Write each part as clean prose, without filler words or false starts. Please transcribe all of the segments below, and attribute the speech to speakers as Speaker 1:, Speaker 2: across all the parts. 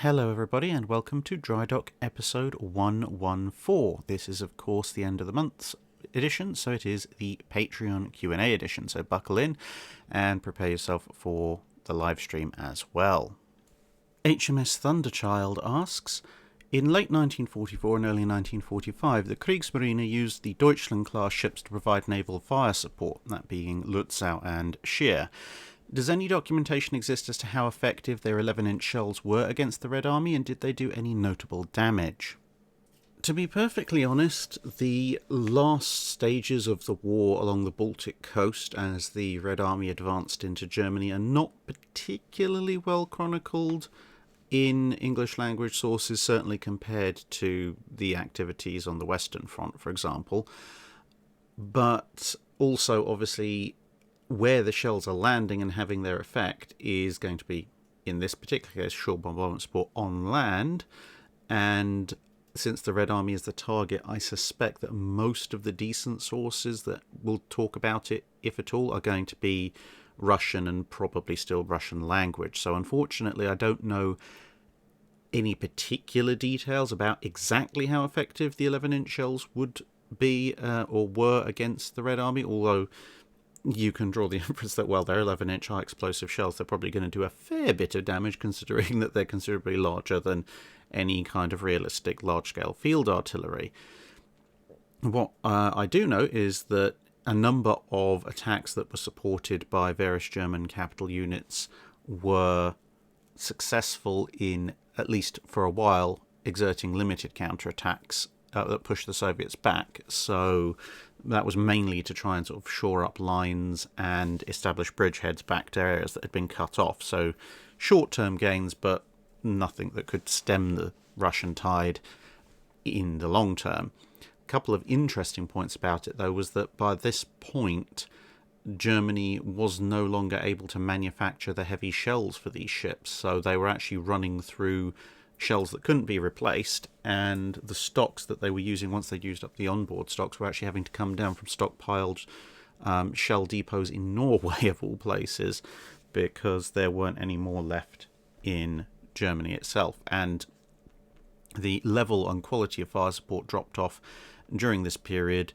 Speaker 1: Hello everybody and welcome to Drydock episode 114. This is of course the end of the month's edition, so it is the Patreon Q&A edition, so buckle in and prepare yourself for the live stream as well. HMS Thunderchild asks, in late 1944 and early 1945, the Kriegsmarine used the Deutschland-class ships to provide naval fire support, that being Lutzow and Scheer. Does any documentation exist as to how effective their 11-inch shells were against the Red Army, and did they do any notable damage? To be perfectly honest, the last stages of the war along the Baltic coast as the Red Army advanced into Germany are not particularly well chronicled in English language sources, certainly compared to the activities on the Western Front, for example. But also, obviously, where the shells are landing and having their effect is going to be, in this particular case, shore bombardment support on land. And since the Red Army is the target, I suspect that most of the decent sources that will talk about it, if at all, are going to be Russian and probably still Russian language. So unfortunately, I don't know any particular details about exactly how effective the 11-inch shells would be or were against the Red Army, although you can draw the inference that, well, they're 11-inch high-explosive shells. They're probably going to do a fair bit of damage, considering that they're considerably larger than any kind of realistic large-scale field artillery. What I do know is that a number of attacks that were supported by various German capital units were successful in, at least for a while, exerting limited counterattacks that pushed the Soviets back. So that was mainly to try and sort of shore up lines and establish bridgeheads back to areas that had been cut off. So short-term gains, but nothing that could stem the Russian tide in the long term. A couple of interesting points about it, though, was that by this point, Germany was no longer able to manufacture the heavy shells for these ships. So they were actually running through shells that couldn't be replaced, and the stocks that they were using once they'd used up the onboard stocks were actually having to come down from stockpiled shell depots in Norway, of all places, because there weren't any more left in Germany itself. And the level and quality of fire support dropped off during this period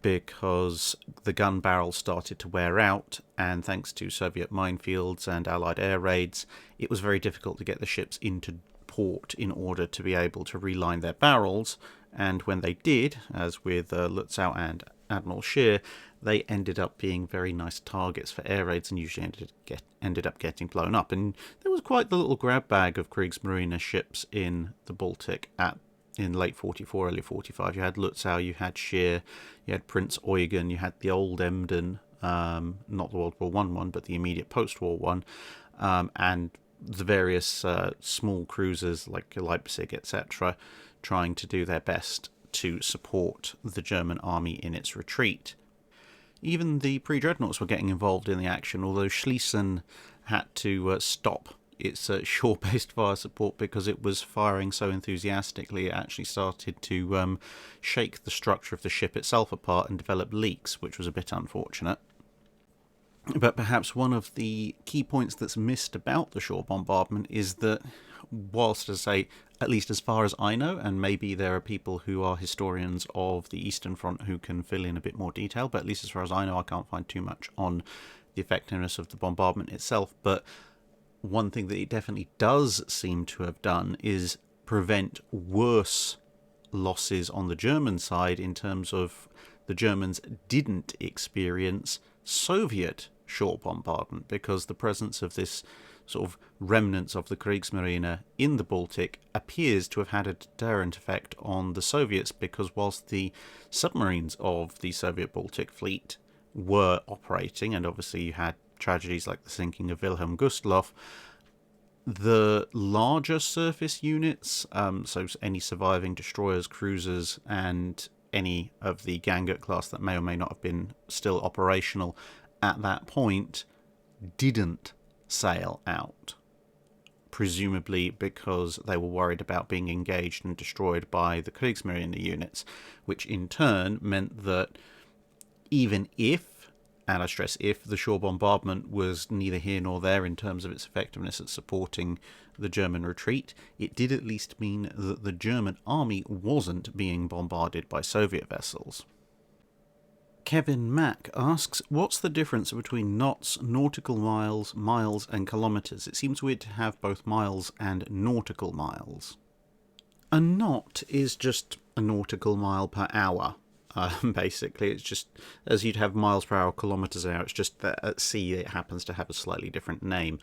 Speaker 1: because the gun barrels started to wear out, and thanks to Soviet minefields and Allied air raids, it was very difficult to get the ships into port in order to be able to reline their barrels. And when they did, as with Lutzow and Admiral Scheer, they ended up being very nice targets for air raids and usually ended up getting blown up. And there was quite the little grab bag of Kriegsmarine ships in the Baltic in late 44, early 45. You had Lutzow, you had Scheer, you had Prince Eugen, you had the old Emden, not the World War I one, but the immediate post-war one, and the various small cruisers like Leipzig, etc., trying to do their best to support the German army in its retreat. Even the pre-dreadnoughts were getting involved in the action, although Schlesien had to stop its shore-based fire support because it was firing so enthusiastically it actually started to shake the structure of the ship itself apart and develop leaks, which was a bit unfortunate. But perhaps one of the key points that's missed about the shore bombardment is that, whilst, as I say, at least as far as I know, and maybe there are people who are historians of the Eastern Front who can fill in a bit more detail, but at least as far as I know, I can't find too much on the effectiveness of the bombardment itself. But one thing that it definitely does seem to have done is prevent worse losses on the German side, in terms of the Germans didn't experience Soviet shore bombardment, because the presence of this sort of remnants of the Kriegsmarine in the Baltic appears to have had a deterrent effect on the Soviets, because whilst the submarines of the Soviet Baltic fleet were operating, and obviously you had tragedies like the sinking of Wilhelm Gustloff, the larger surface units, so any surviving destroyers, cruisers, and any of the Gangut class that may or may not have been still operational at that point, didn't sail out, presumably because they were worried about being engaged and destroyed by the Kriegsmarine units, which in turn meant that even if And I stress, if the shore bombardment was neither here nor there in terms of its effectiveness at supporting the German retreat, it did at least mean that the German army wasn't being bombarded by Soviet vessels. Kevin Mack asks, what's the difference between knots, nautical miles, miles and kilometres? It seems weird to have both miles and nautical miles. A knot is just a nautical mile per hour. Basically, it's just as you'd have miles per hour, kilometres an hour. It's just that at sea it happens to have a slightly different name.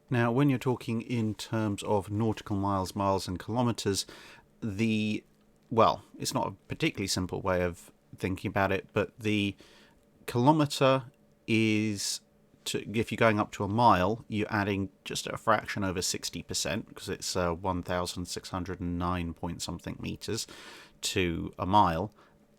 Speaker 1: Now, when you're talking in terms of nautical miles, miles and kilometres, it's not a particularly simple way of thinking about it, but the kilometre is, if you're going up to a mile, you're adding just a fraction over 60%, because it's 1,609 point something metres to a mile.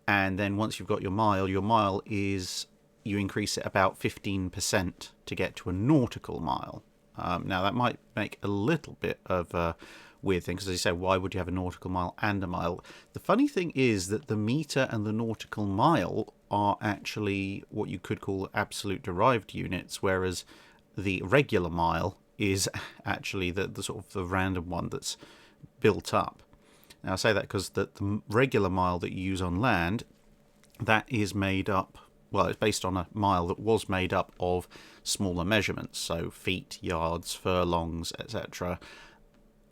Speaker 1: And then once you've got your mile is, you increase it about 15% to get to a nautical mile. Now, that might make a little bit of a weird thing, because as you say, why would you have a nautical mile and a mile? The funny thing is that the metre and the nautical mile are actually what you could call absolute derived units, whereas the regular mile is actually the sort of the random one that's built up. Now, I say that because the regular mile that you use on land, that is made up, it's based on a mile that was made up of smaller measurements, so feet, yards, furlongs, etc.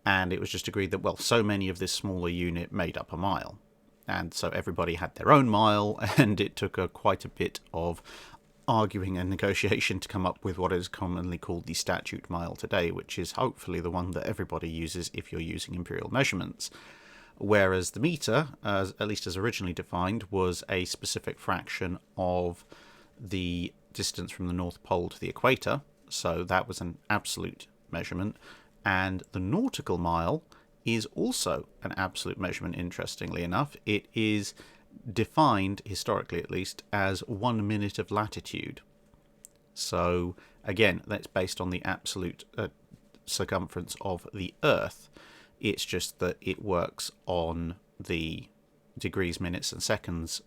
Speaker 1: And it was just agreed that, so many of this smaller unit made up a mile. And so everybody had their own mile, and it took quite a bit of arguing and negotiation to come up with what is commonly called the statute mile today, which is hopefully the one that everybody uses if you're using imperial measurements. Whereas the metre, at least as originally defined, was a specific fraction of the distance from the North Pole to the equator, so that was an absolute measurement. And the nautical mile is also an absolute measurement, interestingly enough. It is defined, historically at least, as 1 minute of latitude. So, again, that's based on the absolute circumference of the Earth. It's just that it works on the degrees, minutes and seconds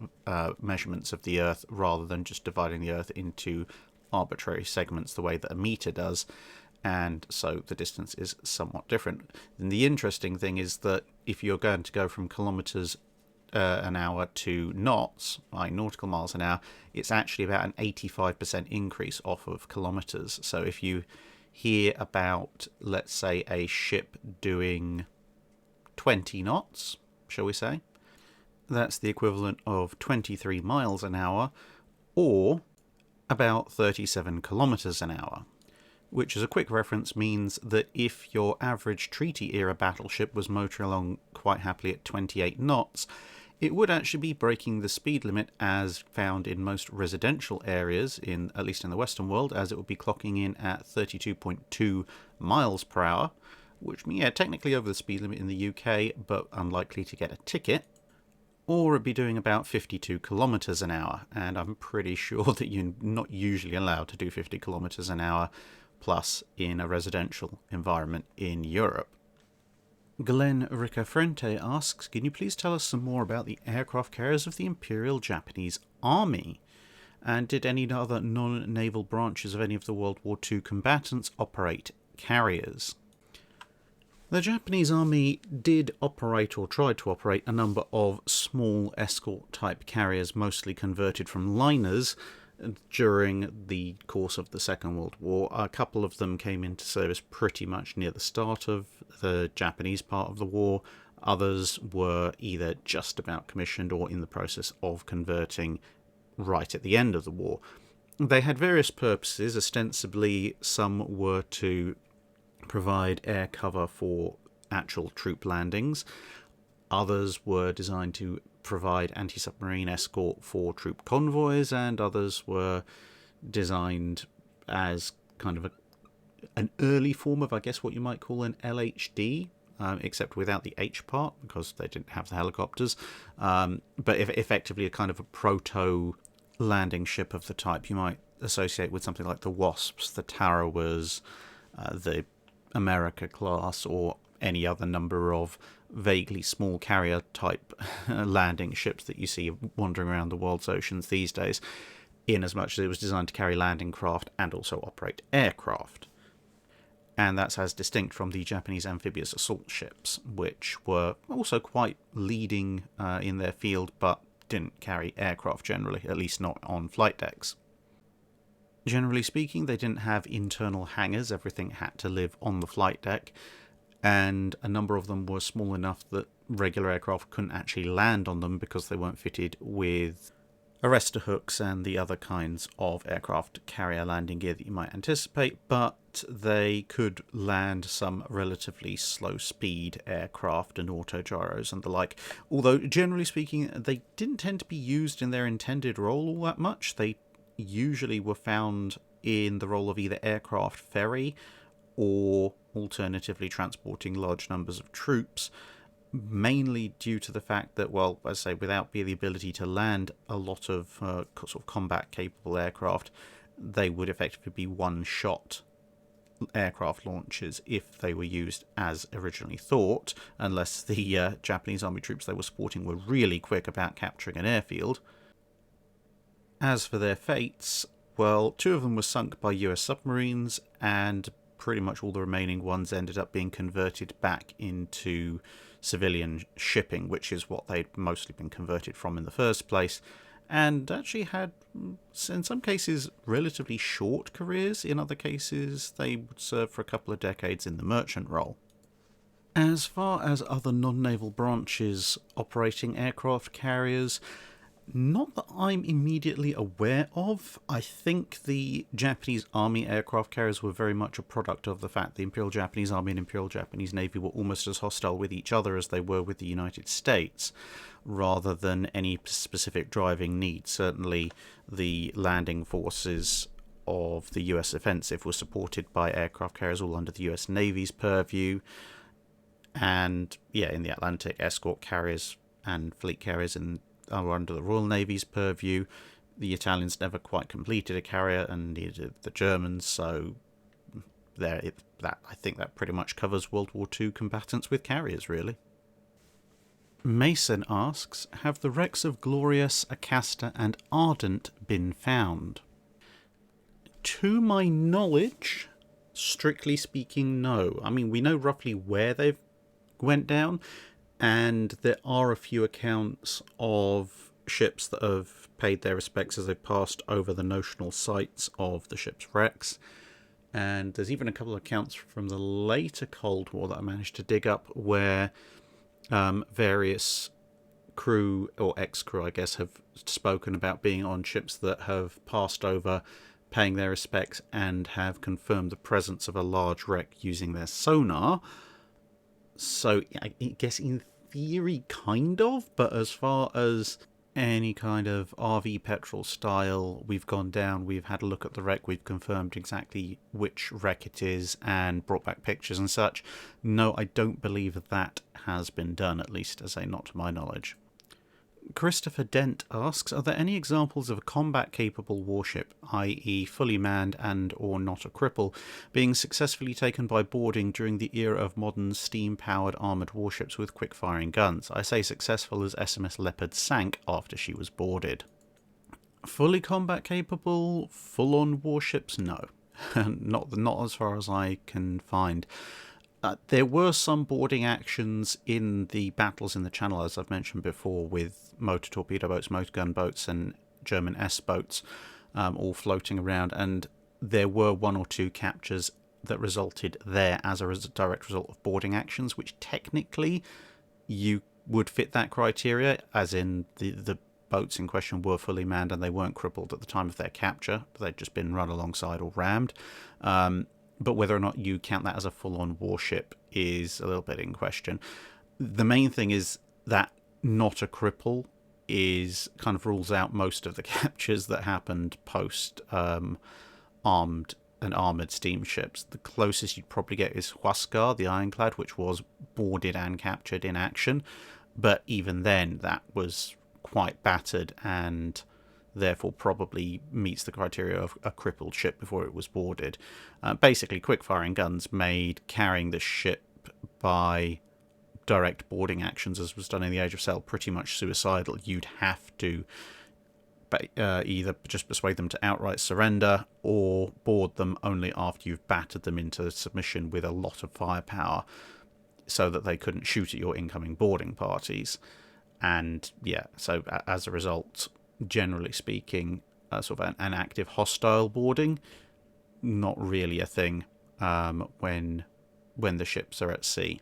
Speaker 1: measurements of the Earth, rather than just dividing the Earth into arbitrary segments the way that a metre does. And so the distance is somewhat different. And the interesting thing is that if you're going to go from kilometres an hour to knots, like nautical miles an hour, it's actually about an 85% increase off of kilometres. So if you hear about, let's say, a ship doing 20 knots, shall we say, that's the equivalent of 23 miles an hour, or about 37 kilometres an hour. Which, as a quick reference, means that if your average treaty-era battleship was motoring along quite happily at 28 knots, it would actually be breaking the speed limit as found in most residential areas, at least in the Western world, as it would be clocking in at 32.2 miles per hour, which, technically over the speed limit in the UK, but unlikely to get a ticket. Or it'd be doing about 52 kilometres an hour, and I'm pretty sure that you're not usually allowed to do 50 kilometres an hour plus in a residential environment in Europe. Glenn Riccafrente asks, can you please tell us some more about the aircraft carriers of the Imperial Japanese Army? And did any other non-naval branches of any of the World War II combatants operate carriers? The Japanese Army did operate, or tried to operate, a number of small escort-type carriers, mostly converted from liners, during the course of the Second World War. A couple of them came into service pretty much near the start of the Japanese part of the war. Others were either just about commissioned or in the process of converting right at the end of the war. They had various purposes. Ostensibly, some were to provide air cover for actual troop landings. Others were designed to provide anti-submarine escort for troop convoys, and others were designed as kind of an early form of, I guess, what you might call an LHD, except without the H part, because they didn't have the helicopters, but effectively a kind of a proto-landing ship of the type you might associate with something like the Wasps, the Tarawers, the America class, or any other number of vaguely small carrier type landing ships that you see wandering around the world's oceans these days. in as much as it was designed to carry landing craft and also operate aircraft. And that's as distinct from the Japanese amphibious assault ships, which were also quite leading in their field, but didn't carry aircraft generally, at least not on flight decks. Generally speaking, they didn't have internal hangars. Everything had to live on the flight deck, and a number of them were small enough that regular aircraft couldn't actually land on them because they weren't fitted with arrestor hooks and the other kinds of aircraft carrier landing gear that you might anticipate, but they could land some relatively slow speed aircraft and autogyros and the like. Although, generally speaking, they didn't tend to be used in their intended role all that much. They usually were found in the role of either aircraft ferry or alternatively transporting large numbers of troops, mainly due to the fact that, well, as I say, without the ability to land a lot of sort of combat-capable aircraft, they would effectively be one-shot aircraft launches if they were used as originally thought, unless the Japanese army troops they were supporting were really quick about capturing an airfield. As for their fates, well, 2 of them were sunk by US submarines, and pretty much all the remaining ones ended up being converted back into civilian shipping, which is what they'd mostly been converted from in the first place, and actually had, in some cases, relatively short careers. In other cases, they would serve for a couple of decades in the merchant role. As far as other non-naval branches operating aircraft carriers, not that I'm immediately aware of. I think the Japanese Army aircraft carriers were very much a product of the fact the Imperial Japanese Army and Imperial Japanese Navy were almost as hostile with each other as they were with the United States, rather than any specific driving need. Certainly the landing forces of the US offensive were supported by aircraft carriers all under the US Navy's purview, and in the Atlantic, escort carriers and fleet carriers are under the Royal Navy's purview. The Italians never quite completed a carrier, and neither did the Germans, so I think that pretty much covers World War II combatants with carriers, really. Mason asks, have the wrecks of Glorious, Acasta and Ardent been found? To my knowledge, strictly speaking, no. I mean, we know roughly where they've went down, and there are a few accounts of ships that have paid their respects as they passed over the notional sites of the ship's wrecks. And there's even a couple of accounts from the later Cold War that I managed to dig up where various crew, or ex-crew I guess, have spoken about being on ships that have passed over, paying their respects, and have confirmed the presence of a large wreck using their sonar. So I guess in theory, kind of, but as far as any kind of RV petrol style, we've gone down, we've had a look at the wreck, we've confirmed exactly which wreck it is and brought back pictures and such. No, I don't believe that has been done, at least as not to my knowledge. Christopher Dent asks, are there any examples of a combat-capable warship, i.e. fully manned and or not a cripple, being successfully taken by boarding during the era of modern steam-powered armoured warships with quick-firing guns? I say successful as SMS Leopard sank after she was boarded. Fully combat-capable, full-on warships? No. not as far as I can find. There were some boarding actions in the battles in the Channel, as I've mentioned before, with motor torpedo boats, motor gun boats, and German S-boats all floating around, and there were 1 or 2 captures that resulted there as a direct result of boarding actions, which technically you would fit that criteria, as in the boats in question were fully manned and they weren't crippled at the time of their capture. They'd just been run alongside or rammed. But whether or not you count that as a full-on warship is a little bit in question. The main thing is that not a cripple is kind of rules out most of the captures that happened post armed and armoured steamships. The closest you'd probably get is Huascar, the Ironclad, which was boarded and captured in action. But even then, that was quite battered and therefore probably meets the criteria of a crippled ship before it was boarded. Basically, quick-firing guns made carrying the ship by direct boarding actions, as was done in the Age of Sail, pretty much suicidal. You'd have to either just persuade them to outright surrender or board them only after you've battered them into submission with a lot of firepower so that they couldn't shoot at your incoming boarding parties. And yeah, so as a result, generally speaking, sort of an active hostile boarding, not really a thing when the ships are at sea.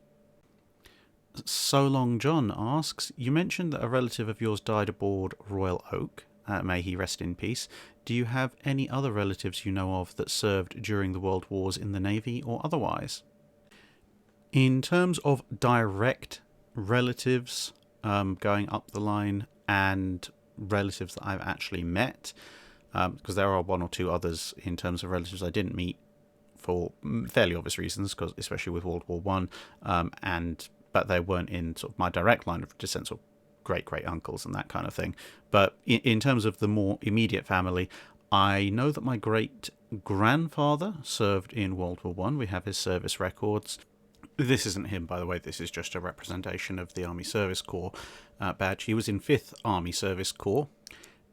Speaker 1: So Long John asks, you mentioned that a relative of yours died aboard Royal Oak. May he rest in peace. Do you have any other relatives you know of that served during the World Wars in the Navy or otherwise? In terms of direct relatives going up the line and relatives that I've actually met, because there are one or two others in terms of relatives I didn't meet for fairly obvious reasons, because especially with World War One, but they weren't in sort of my direct line of descent, sort of great uncles and that kind of thing. But in terms of the more immediate family, I know that my great grandfather served in World War One. We have his service records. This isn't him, by the way. This is just a representation of the Army Service Corps badge. He was in 5th Army Service Corps,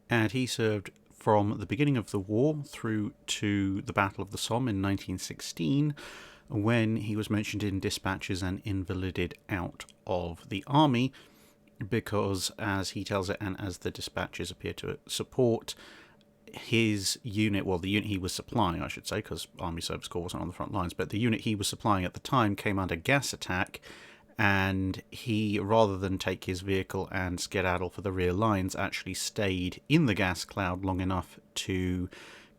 Speaker 1: and he served from the beginning of the war through to the Battle of the Somme in 1916, when he was mentioned in dispatches and invalided out of the army because, as he tells it and as the dispatches appear to support, his unit, well, the unit he was supplying, I should say, because Army Service Corps wasn't on the front lines, but the unit he was supplying at the time came under gas attack, and he, rather than take his vehicle and skedaddle for the rear lines, actually stayed in the gas cloud long enough to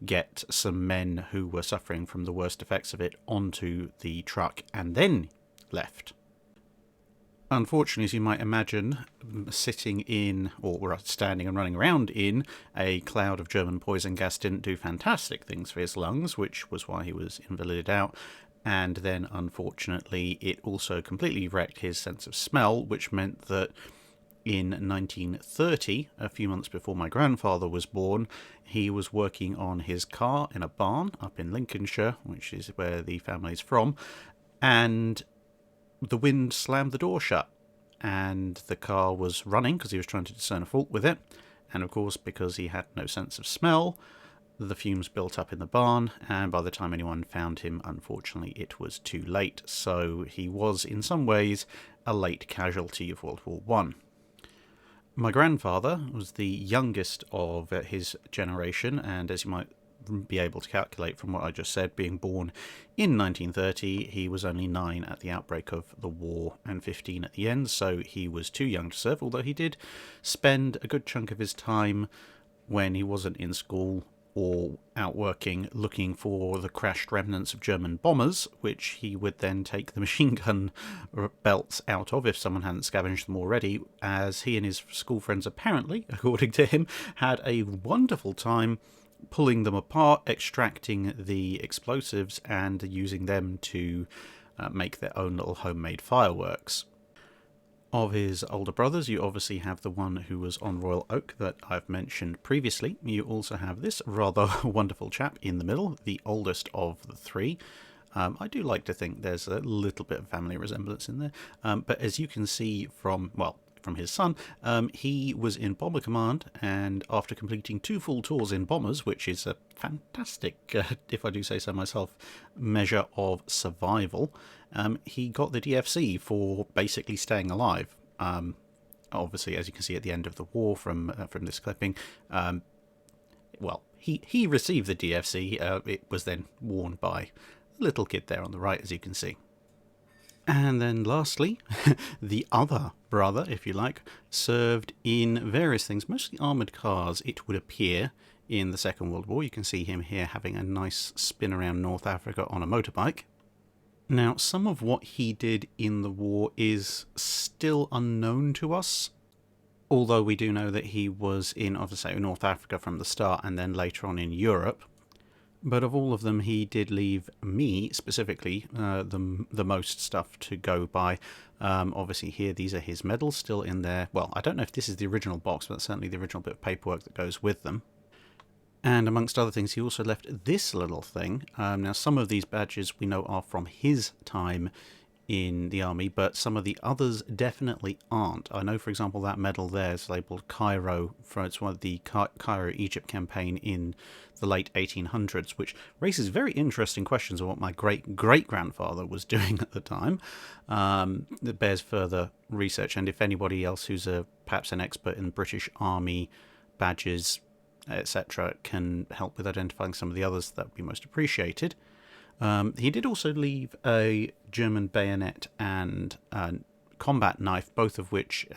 Speaker 1: get some men who were suffering from the worst effects of it onto the truck and then left. Unfortunately, as you might imagine, sitting in, or standing and running around in, a cloud of German poison gas didn't do fantastic things for his lungs, which was why he was invalided out. And then, unfortunately, it also completely wrecked his sense of smell, which meant that in 1930, a few months before my grandfather was born, he was working on his car in a barn up in Lincolnshire, which is where the family's from, and the wind slammed the door shut, and the car was running because he was trying to discern a fault with it, and of course, because he had no sense of smell, the fumes built up in the barn, and by the time anyone found him, unfortunately, it was too late. So he was, in some ways, a late casualty of World War One. My grandfather was the youngest of his generation, and as you might be able to calculate from what I just said, being born in 1930, he was only 9 at the outbreak of the war and 15 at the end, so he was too young to serve, although he did spend a good chunk of his time when he wasn't in school or out working looking for the crashed remnants of German bombers, which he would then take the machine gun belts out of if someone hadn't scavenged them already, as he and his school friends apparently, according to him, had a wonderful time pulling them apart, extracting the explosives, and using them to make their own little homemade fireworks. Of his older brothers, you obviously have the one who was on Royal Oak that I've mentioned previously. You also have this rather wonderful chap in the middle, the oldest of the three. I do like to think there's a little bit of family resemblance in there, but as you can see from his son, he was in Bomber Command, and after completing 2 full tours in bombers, which is a fantastic, if I do say so myself, measure of survival, he got the DFC for basically staying alive. Obviously, as you can see at the end of the war from this clipping, he received the DFC. It was then worn by the little kid there on the right, as you can see. And then lastly, the other brother, if you like, served in various things, mostly armoured cars, it would appear, in the Second World War. You can see him here having a nice spin around North Africa on a motorbike. Now, some of what he did in the war is still unknown to us, although we do know that he was in, obviously, North Africa from the start and then later on in Europe. But of all of them, he did leave me, specifically, the most stuff to go by. Obviously here, these are his medals still in there. Well, I don't know if this is the original box, but certainly the original bit of paperwork that goes with them. And amongst other things, he also left this little thing. Now, some of these badges we know are from his time in the army, but some of the others definitely aren't. I know, for example, that medal there is labelled Cairo, it's one of the Cairo Egypt campaign in the late 1800s, which raises very interesting questions of what my great-great-grandfather was doing at the time. That bears further research, and if anybody else who's perhaps an expert in British Army badges, etc., can help with identifying some of the others, that would be most appreciated. He did also leave a German bayonet and combat knife, both of which,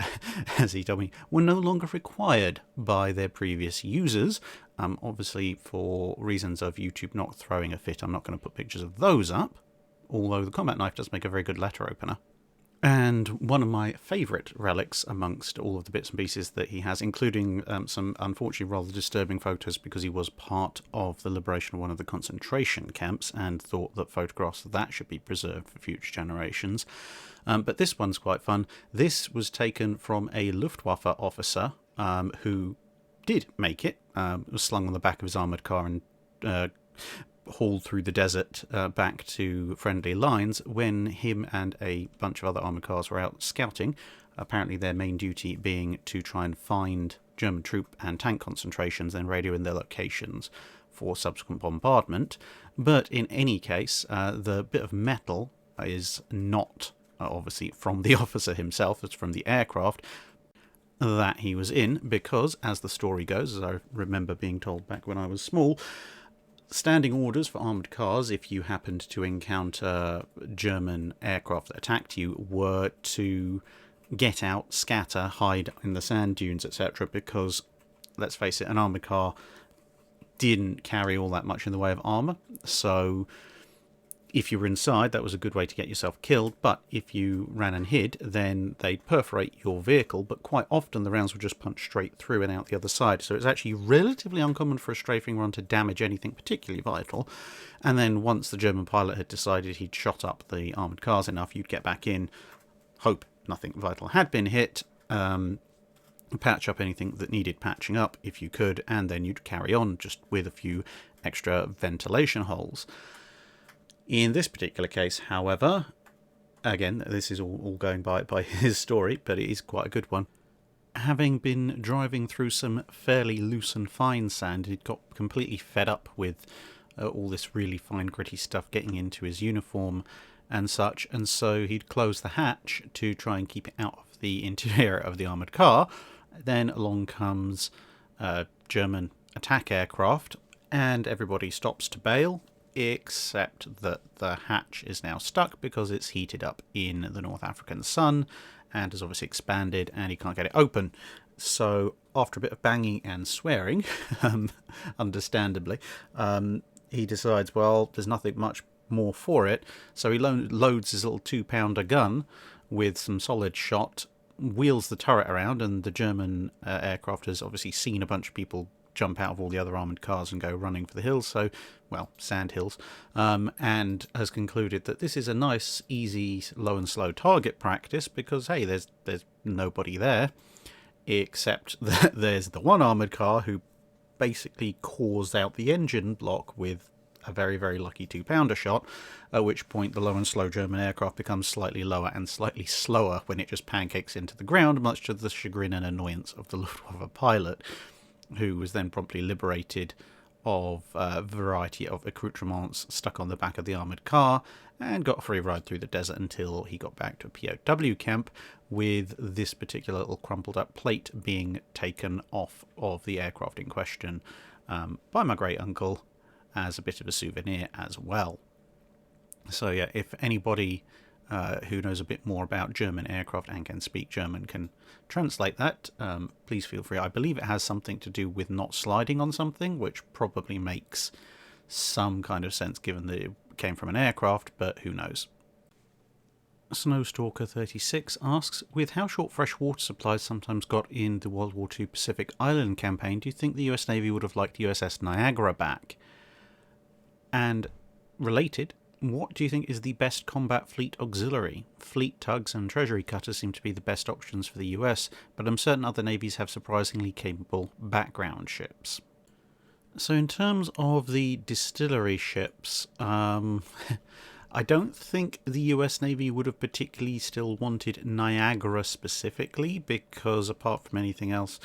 Speaker 1: as he told me, were no longer required by their previous users. Obviously, for reasons of YouTube not throwing a fit, I'm not going to put pictures of those up, although the combat knife does make a very good letter opener. And one of my favourite relics amongst all of the bits and pieces that he has, including some unfortunately rather disturbing photos, because he was part of the liberation of one of the concentration camps and thought that photographs of that should be preserved for future generations. But this one's quite fun. This was taken from a Luftwaffe officer who did make it. It was slung on the back of his armoured car and hauled through the desert back to friendly lines when him and a bunch of other armoured cars were out scouting, apparently their main duty being to try and find German troop and tank concentrations and radio in their locations for subsequent bombardment. But in any case, the bit of metal is not obviously from the officer himself, it's from the aircraft that he was in, because, as the story goes, as I remember being told back when I was small, standing orders for armoured cars, if you happened to encounter German aircraft that attacked you, were to get out, scatter, hide in the sand dunes, etc., because, let's face it, an armoured car didn't carry all that much in the way of armour, so if you were inside, that was a good way to get yourself killed, but if you ran and hid, then they'd perforate your vehicle, but quite often the rounds would just punch straight through and out the other side, so it's actually relatively uncommon for a strafing run to damage anything particularly vital. And then once the German pilot had decided he'd shot up the armoured cars enough, you'd get back in, hope nothing vital had been hit, patch up anything that needed patching up if you could, and then you'd carry on just with a few extra ventilation holes. In this particular case, however, again, this is all going by his story, but it is quite a good one. Having been driving through some fairly loose and fine sand, he'd got completely fed up with all this really fine gritty stuff getting into his uniform and such, and so he'd close the hatch to try and keep it out of the interior of the armoured car. Then along comes German attack aircraft, and everybody stops to bail, except that the hatch is now stuck because it's heated up in the North African sun and has obviously expanded, and he can't get it open. So after a bit of banging and swearing, understandably, he decides, well, there's nothing much more for it, so he loads his little 2-pounder gun with some solid shot, wheels the turret around, and the German aircraft has obviously seen a bunch of people jump out of all the other armoured cars and go running for the hills, sand hills, and has concluded that this is a nice, easy, low and slow target practice because, hey, there's nobody there, except that there's the one armoured car who basically caused out the engine block with a very, very lucky 2-pounder shot, at which point the low and slow German aircraft becomes slightly lower and slightly slower when it just pancakes into the ground, much to the chagrin and annoyance of the Luftwaffe pilot, who was then promptly liberated of a variety of accoutrements stuck on the back of the armoured car and got a free ride through the desert until he got back to a POW camp, with this particular little crumpled up plate being taken off of the aircraft in question by my great uncle as a bit of a souvenir as well. So yeah, if anybody who knows a bit more about German aircraft and can speak German can translate that, please feel free. I believe it has something to do with not sliding on something, which probably makes some kind of sense given that it came from an aircraft, but who knows. Snowstalker 36 asks, with how short fresh water supplies sometimes got in the World War II Pacific Island campaign, do you think the US Navy would have liked USS Niagara back? And related, what do you think is the best combat fleet auxiliary? Fleet tugs and treasury cutters seem to be the best options for the US, but I'm certain other navies have surprisingly capable background ships. So in terms of the distillery ships, I don't think the US Navy would have particularly still wanted Niagara specifically, because apart from anything else,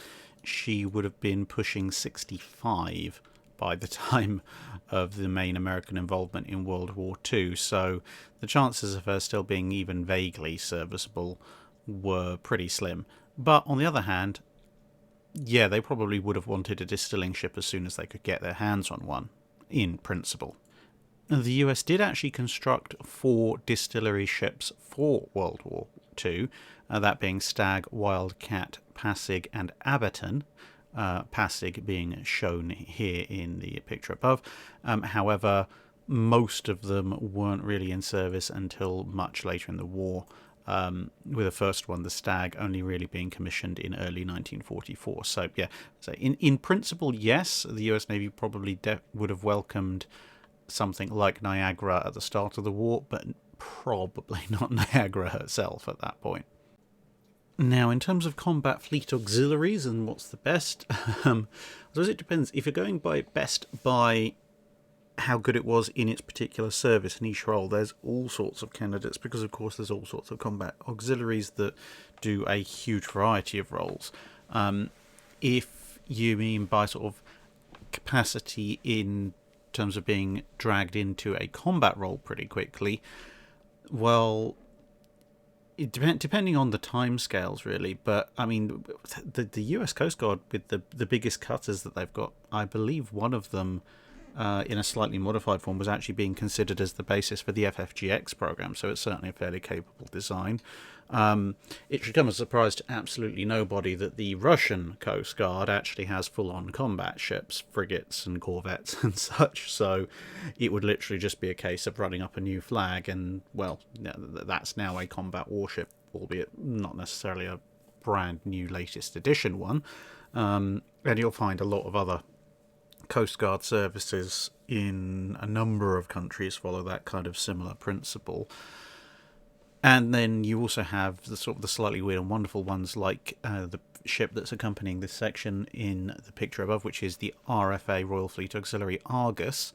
Speaker 1: she would have been pushing 65 by the time of the main American involvement in World War II. So the chances of her still being even vaguely serviceable were pretty slim. But on the other hand, yeah, they probably would have wanted a distilling ship as soon as they could get their hands on one, in principle. The US did actually construct 4 distillery ships for World War II, that being Stag, Wildcat, Passig, and Aberton. Passig being shown here in the picture above. However, most of them weren't really in service until much later in the war, with the first one, the Stag, only really being commissioned in early 1944. So yeah, so in principle, yes, the US Navy probably would have welcomed something like Niagara at the start of the war, but probably not Niagara herself at that point. Now, in terms of combat fleet auxiliaries and what's the best, I suppose it depends. If you're going by best by how good it was in its particular service and each role, there's all sorts of candidates, because of course there's all sorts of combat auxiliaries that do a huge variety of roles. If you mean by sort of capacity in terms of being dragged into a combat role pretty quickly, well, depending on the timescales, really. But I mean, the US Coast Guard, with the biggest cutters that they've got, I believe one of them, in a slightly modified form, was actually being considered as the basis for the FFGX program, so it's certainly a fairly capable design. It should come as a surprise to absolutely nobody that the Russian Coast Guard actually has full-on combat ships, frigates and corvettes and such, so it would literally just be a case of running up a new flag and, well, that's now a combat warship, albeit not necessarily a brand new latest edition one. And you'll find a lot of other Coast Guard services in a number of countries follow that kind of similar principle. And then you also have the sort of the slightly weird and wonderful ones, like the ship that's accompanying this section in the picture above, which is the RFA Royal Fleet Auxiliary Argus.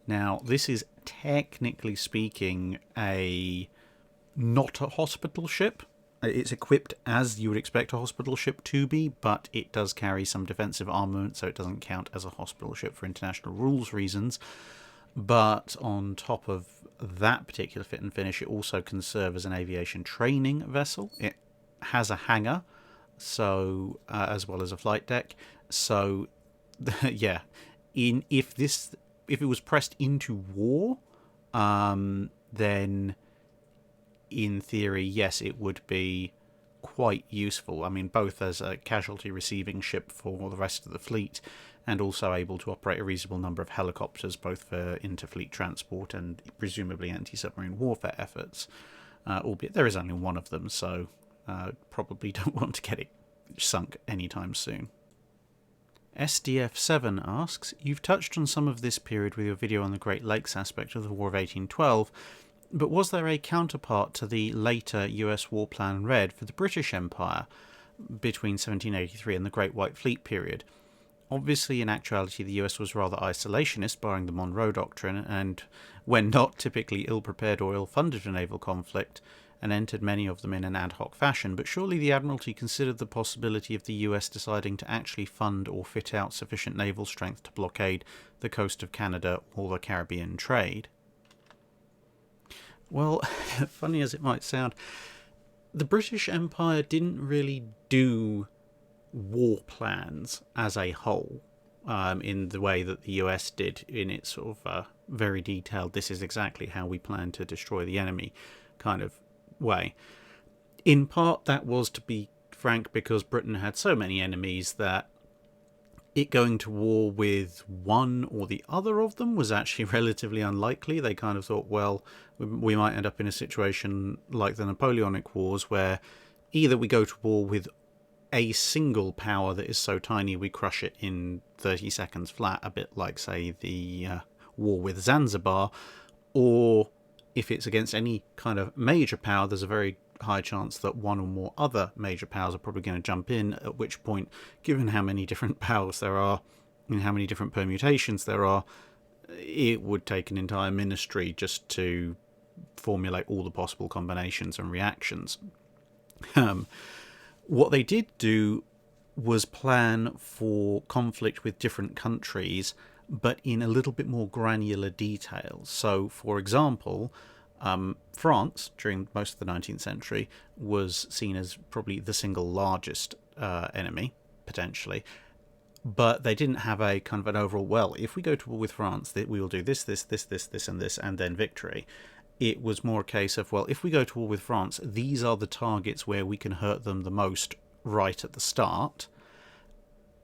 Speaker 1: Now, this is technically speaking not a hospital ship. It's equipped as you would expect a hospital ship to be, but it does carry some defensive armament, so it doesn't count as a hospital ship for international rules reasons. But on top of that particular fit and finish, it also can serve as an aviation training vessel. It has a hangar, so as well as a flight deck. So, yeah, if it was pressed into war, then in theory, yes, it would be quite useful. I mean, both as a casualty receiving ship for the rest of the fleet, and also able to operate a reasonable number of helicopters, both for interfleet transport and presumably anti-submarine warfare efforts, albeit there is only one of them, so probably don't want to get it sunk anytime soon. SDF7 asks, you've touched on some of this period with your video on the Great Lakes aspect of the War of 1812, but was there a counterpart to the later US War Plan Red for the British Empire between 1783 and the Great White Fleet period? Obviously, in actuality, the US was rather isolationist, barring the Monroe Doctrine, and when not, typically ill-prepared or ill-funded for naval conflict, and entered many of them in an ad hoc fashion, but surely the Admiralty considered the possibility of the US deciding to actually fund or fit out sufficient naval strength to blockade the coast of Canada or the Caribbean trade. Well, funny as it might sound, the British Empire didn't really do war plans as a whole in the way that the US did, in its sort of very detailed, this is exactly how we plan to destroy the enemy kind of way. In part, that was, to be frank, because Britain had so many enemies that it going to war with one or the other of them was actually relatively unlikely. They kind of thought, well, we might end up in a situation like the Napoleonic Wars, where either we go to war with a single power that is so tiny we crush it in 30 seconds flat, a bit like, say, the war with Zanzibar, or if it's against any kind of major power, there's a very high chance that one or more other major powers are probably going to jump in, at which point, given how many different powers there are and how many different permutations there are, it would take an entire ministry just to formulate all the possible combinations and reactions. What they did do was plan for conflict with different countries, but in a little bit more granular detail. So, for example, France, during most of the 19th century, was seen as probably the single largest enemy, potentially. But they didn't have a kind of an overall, well, if we go to war with France, we will do this, and then victory. It was more a case of, well, if we go to war with France, these are the targets where we can hurt them the most right at the start.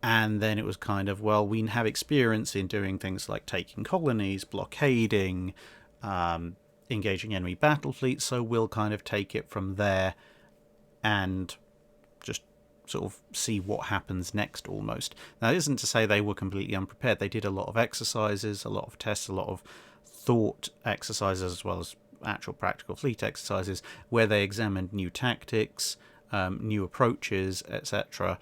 Speaker 1: And then it was kind of, well, we have experience in doing things like taking colonies, blockading, engaging enemy battle fleets, so we'll kind of take it from there and just sort of see what happens next almost. Now, it isn't to say they were completely unprepared. They did a lot of exercises, a lot of tests, a lot of thought exercises, as well as actual practical fleet exercises, where they examined new tactics, new approaches, etc.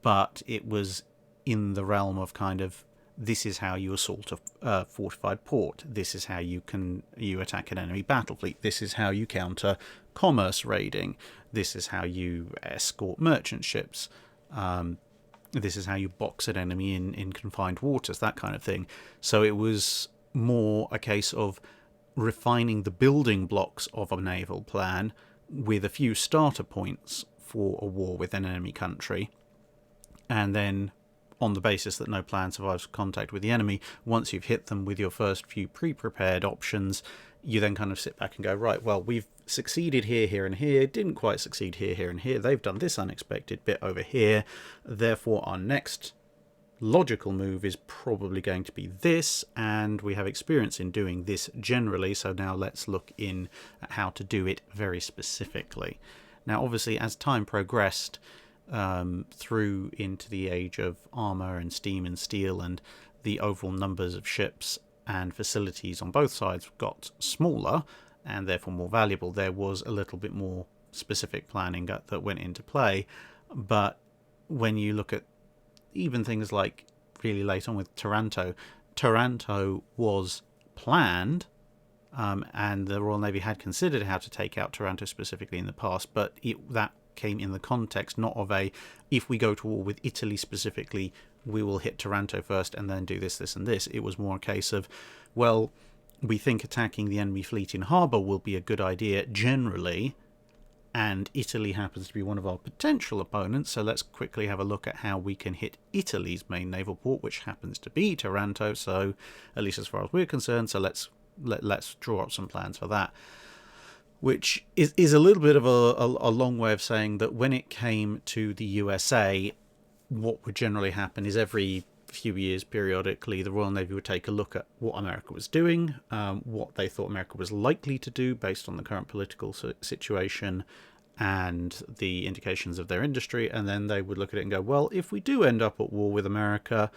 Speaker 1: But it was in the realm of kind of, this is how you assault a fortified port. This is how you attack an enemy battle fleet. This is how you counter commerce raiding. This is how you escort merchant ships. This is how you box an enemy in confined waters, that kind of thing. So it was more a case of refining the building blocks of a naval plan with a few starter points for a war with an enemy country, and then on the basis that no plan survives contact with the enemy, once you've hit them with your first few pre-prepared options, you then kind of sit back and go, right, well, we've succeeded here, here, and here, didn't quite succeed here, here, and here, they've done this unexpected bit over here, therefore our next logical move is probably going to be this, and we have experience in doing this generally, so now let's look in at how to do it very specifically. Now, obviously, as time progressed through into the age of armour and steam and steel, and the overall numbers of ships and facilities on both sides got smaller and therefore more valuable, there was a little bit more specific planning that went into play. But when you look at even things like really late on with Taranto was planned, and the Royal Navy had considered how to take out Taranto specifically in the past, but that came in the context not of a, if we go to war with Italy specifically, we will hit Taranto first and then do this, this, and this. It was more a case of, well, we think attacking the enemy fleet in harbour will be a good idea generally, and Italy happens to be one of our potential opponents, so let's quickly have a look at how we can hit Italy's main naval port, which happens to be Taranto, so at least as far as we're concerned, so let's draw up some plans for that. Which is a little bit of a long way of saying that when it came to the USA, what would generally happen is every few years, periodically, the Royal Navy would take a look at what America was doing, what they thought America was likely to do based on the current political situation and the indications of their industry, and then they would look at it and go, well, if we do end up at war with America,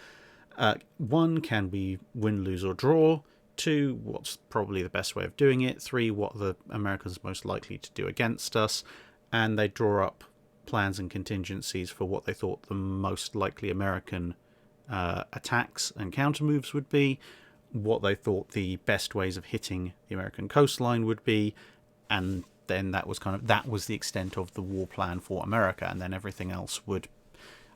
Speaker 1: one, can we win, lose, or draw? Two, what's probably the best way of doing it? Three, what are the Americans most likely to do against us? And they draw up plans and contingencies for what they thought the most likely American attacks and counter moves would be, what they thought the best ways of hitting the American coastline would be, and then that was the extent of the war plan for America, and then everything else would,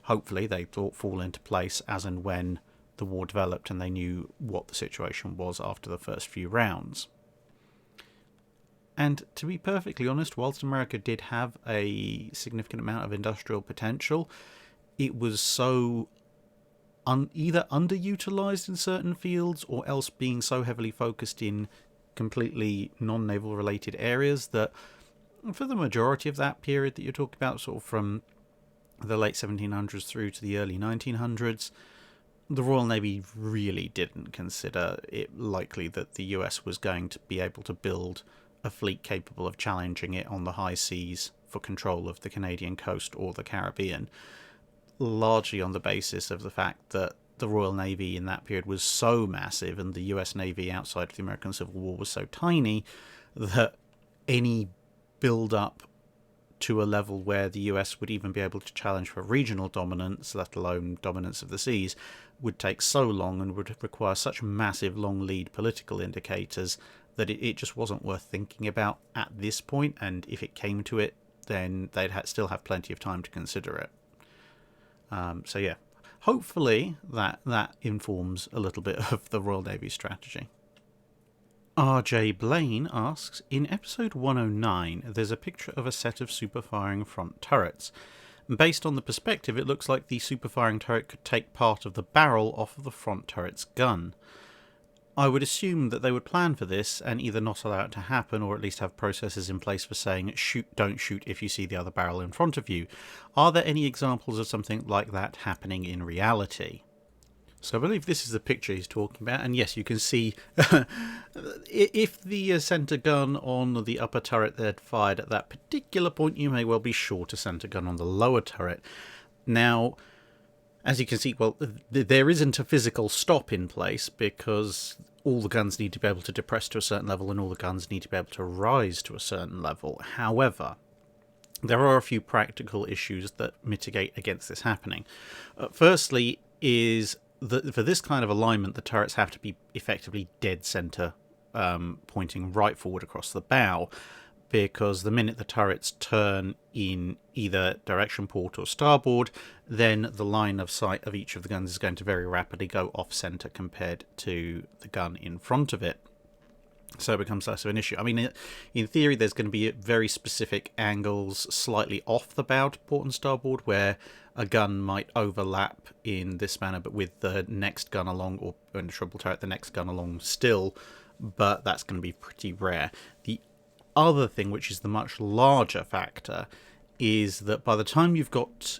Speaker 1: hopefully, they thought, fall into place as and when the war developed and they knew what the situation was after the first few rounds. And to be perfectly honest, whilst America did have a significant amount of industrial potential, it was so either underutilized in certain fields or else being so heavily focused in completely non-naval related areas that for the majority of that period that you're talking about, sort of from the late 1700s through to the early 1900s, the Royal Navy really didn't consider it likely that the US was going to be able to build a fleet capable of challenging it on the high seas for control of the Canadian coast or the Caribbean, largely on the basis of the fact that the Royal Navy in that period was so massive and the US Navy outside of the American Civil War was so tiny that any build-up to a level where the US would even be able to challenge for regional dominance, let alone dominance of the seas, would take so long and would require such massive long lead political indicators that it just wasn't worth thinking about at this point, and if it came to it, then they'd still have plenty of time to consider it. So yeah, hopefully that informs a little bit of the Royal Navy's strategy. RJ Blaine asks, in episode 109, there's a picture of a set of superfiring front turrets. Based on the perspective, it looks like the superfiring turret could take part of the barrel off of the front turret's gun. I would assume that they would plan for this and either not allow it to happen or at least have processes in place for saying shoot, don't shoot if you see the other barrel in front of you. Are there any examples of something like that happening in reality? So I believe this is the picture he's talking about, and yes, you can see if the centre gun on the upper turret had fired at that particular point, you may well be sure to centre gun on the lower turret. Now, as you can see, well, there isn't a physical stop in place because all the guns need to be able to depress to a certain level and all the guns need to be able to rise to a certain level. However, there are a few practical issues that mitigate against this happening. Firstly is that for this kind of alignment, the turrets have to be effectively dead centre, pointing right forward across the bow, because the minute the turrets turn in either direction port or starboard, then the line of sight of each of the guns is going to very rapidly go off-centre compared to the gun in front of it. So it becomes less of an issue. I mean, in theory, there's going to be very specific angles slightly off the bow to port and starboard where a gun might overlap in this manner, but with the next gun along, or in a triple turret, the next gun along still, but that's going to be pretty rare. The other thing, which is the much larger factor, is that by the time you've got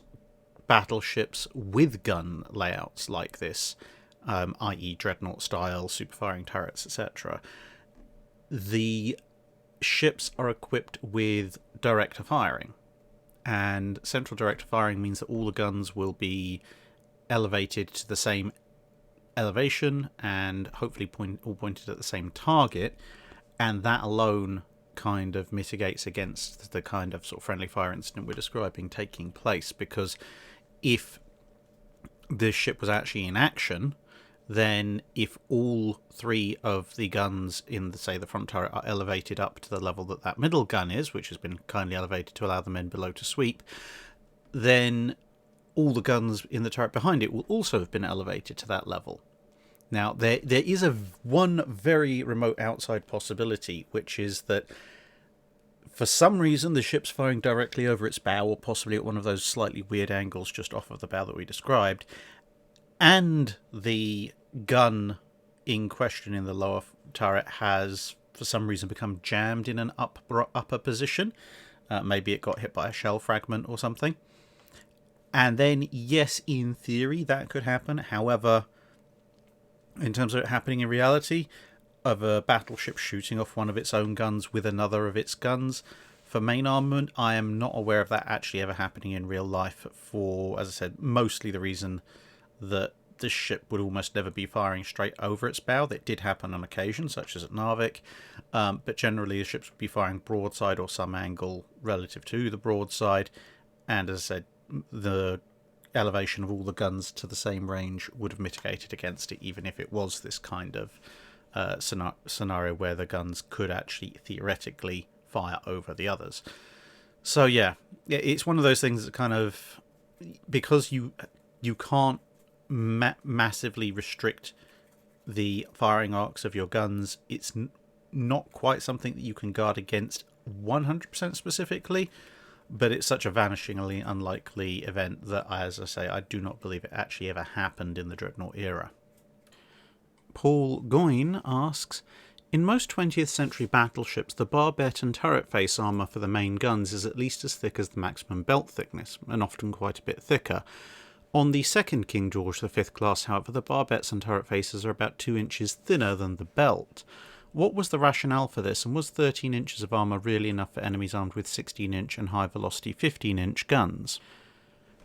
Speaker 1: battleships with gun layouts like this, i.e. dreadnought style, superfiring turrets, etc., the ships are equipped with direct firing. And central direct firing means that all the guns will be elevated to the same elevation and hopefully all pointed at the same target, and that alone kind of mitigates against the kind of sort of friendly fire incident we're describing taking place, because if the ship was actually in action, then if all three of the guns in, say, the front turret are elevated up to the level that that middle gun is, which has been kindly elevated to allow the men below to sweep, then all the guns in the turret behind it will also have been elevated to that level. Now, there is one very remote outside possibility, which is that for some reason the ship's firing directly over its bow, or possibly at one of those slightly weird angles just off of the bow that we described, and the gun in question in the lower turret has for some reason become jammed in an upper position. Maybe it got hit by a shell fragment or something. And then, yes, in theory that could happen. However, in terms of it happening in reality, of a battleship shooting off one of its own guns with another of its guns for main armament, I am not aware of that actually ever happening in real life for, as I said, mostly the reason that this ship would almost never be firing straight over its bow. That did happen on occasion, such as at Narvik, but generally the ships would be firing broadside or some angle relative to the broadside, and as I said, the elevation of all the guns to the same range would have mitigated against it, even if it was this kind of scenario where the guns could actually theoretically fire over the others. So yeah, it's one of those things that kind of, because you can't massively restrict the firing arcs of your guns, it's not quite something that you can guard against 100% specifically, but it's such a vanishingly unlikely event that, as I say, I do not believe it actually ever happened in the Dreadnought era. Paul Goyne asks, in most 20th century battleships, the barbette and turret face armour for the main guns is at least as thick as the maximum belt thickness, and often quite a bit thicker. On the second King George V class, however, the barbettes and turret faces are about 2 inches thinner than the belt. What was the rationale for this, and was 13 inches of armour really enough for enemies armed with 16-inch and high-velocity 15-inch guns?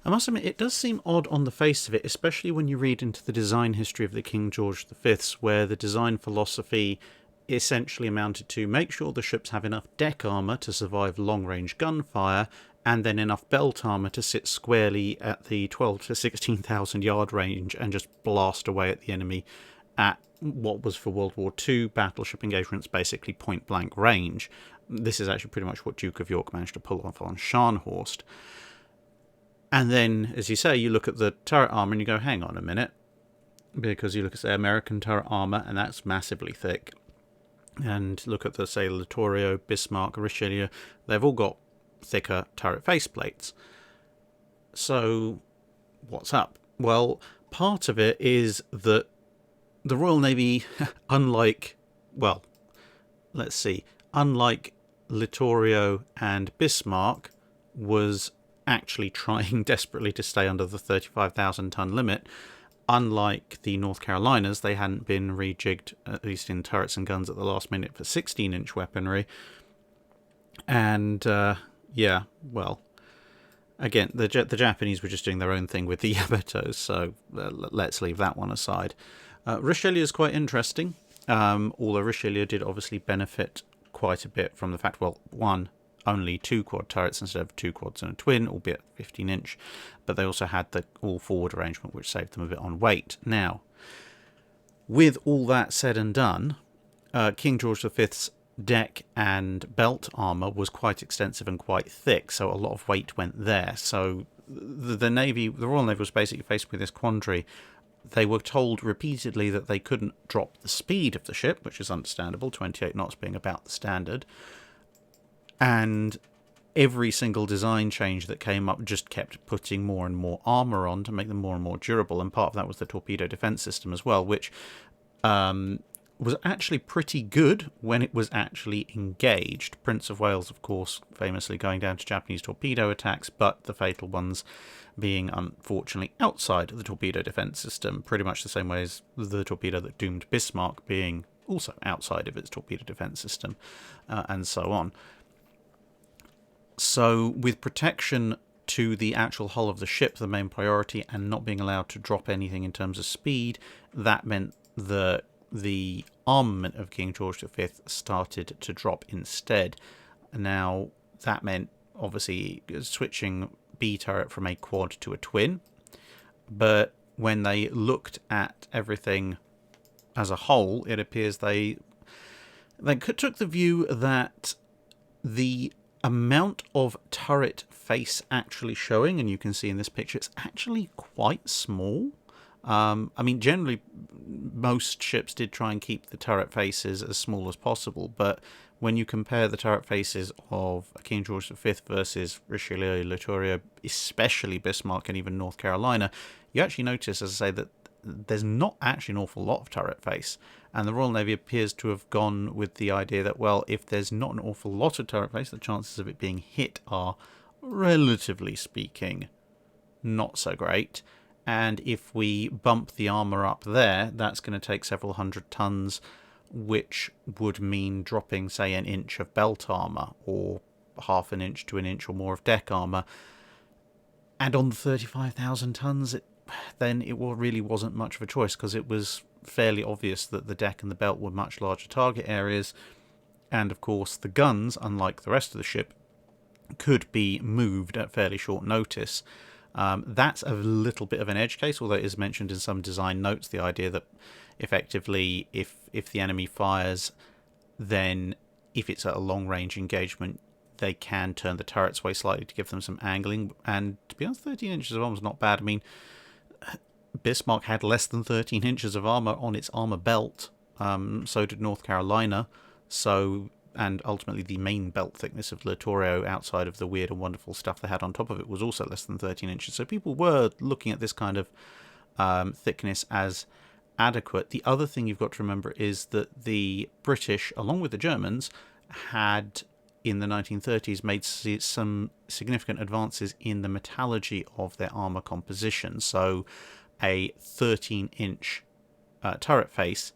Speaker 1: I must admit, it does seem odd on the face of it, especially when you read into the design history of the King George V's, where the design philosophy essentially amounted to make sure the ships have enough deck armour to survive long-range gunfire, and then enough belt armour to sit squarely at the 12 to 16,000 yard range and just blast away at the enemy at what was for World War II battleship engagements basically point-blank range. This is actually pretty much what Duke of York managed to pull off on Scharnhorst. And then, as you say, you look at the turret armour and you go, hang on a minute, because you look at, say, American turret armour, and that's massively thick. And look at the, say, Littorio, Bismarck, Richelieu, they've all got thicker turret faceplates. So, what's up? Well, part of it is that the Royal Navy, unlike Littorio and Bismarck, was actually trying desperately to stay under the 35,000 ton limit. Unlike the North Carolinas, they hadn't been rejigged, at least in turrets and guns, at the last minute for 16-inch weaponry. And, again, the Japanese were just doing their own thing with the Yamatos, so let's leave that one aside. Richelieu is quite interesting, although Richelieu did obviously benefit quite a bit from the fact, only 2 quad turrets instead of 2 quads and a twin, albeit 15-inch, but they also had the all-forward arrangement, which saved them a bit on weight. Now, with all that said and done, King George V's deck and belt armour was quite extensive and quite thick, so a lot of weight went there. So the Royal Navy was basically faced with this quandary. They were told repeatedly that they couldn't drop the speed of the ship, which is understandable, 28 knots being about the standard. And every single design change that came up just kept putting more and more armour on to make them more and more durable. And part of that was the torpedo defence system as well, which was actually pretty good when it was actually engaged. Prince of Wales, of course, famously going down to Japanese torpedo attacks, but the fatal ones being, unfortunately, outside the torpedo defence system, pretty much the same way as the torpedo that doomed Bismarck being also outside of its torpedo defence system, and so on. So, with protection to the actual hull of the ship the main priority, and not being allowed to drop anything in terms of speed, that meant that the armament of King George V started to drop instead. Now, that meant, obviously, switching B turret from a quad to a twin, but when they looked at everything as a whole, it appears they took the view that the amount of turret face actually showing, and you can see in this picture, it's actually quite small. Generally, most ships did try and keep the turret faces as small as possible, but when you compare the turret faces of King George V versus Richelieu, Littorio, especially Bismarck and even North Carolina, you actually notice, as I say, that there's not actually an awful lot of turret face. And the Royal Navy appears to have gone with the idea that, well, if there's not an awful lot of turret face, the chances of it being hit are, relatively speaking, not so great. And if we bump the armour up there, that's going to take several hundred tons, which would mean dropping, say, an inch of belt armour, or half an inch to an inch or more of deck armour. And on the 35,000 tons, then it really wasn't much of a choice, because it was fairly obvious that the deck and the belt were much larger target areas, and of course the guns, unlike the rest of the ship, could be moved at fairly short notice. That's a little bit of an edge case, although it is mentioned in some design notes, the idea that effectively if the enemy fires, then if it's at a long range engagement, they can turn the turrets away slightly to give them some angling. And to be honest, 13 inches of armour is not bad. I mean, Bismarck had less than 13 inches of armour on its armour belt, so did North Carolina, and ultimately the main belt thickness of Littorio, outside of the weird and wonderful stuff they had on top of it, was also less than 13 inches. So people were looking at this kind of thickness as adequate. The other thing you've got to remember is that the British, along with the Germans, had in the 1930s made some significant advances in the metallurgy of their armour composition. So a 13-inch turret face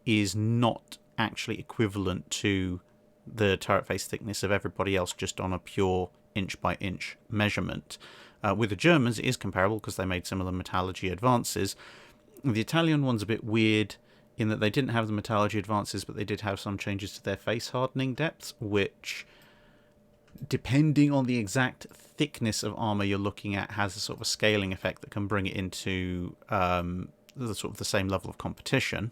Speaker 1: is not actually equivalent to the turret face thickness of everybody else just on a pure inch-by-inch measurement. With the Germans, it is comparable because they made similar metallurgy advances. The Italian one's a bit weird in that they didn't have the metallurgy advances, but they did have some changes to their face hardening depths, which, depending on the exact thickness of armour you're looking at, has a sort of a scaling effect that can bring it into the same level of competition.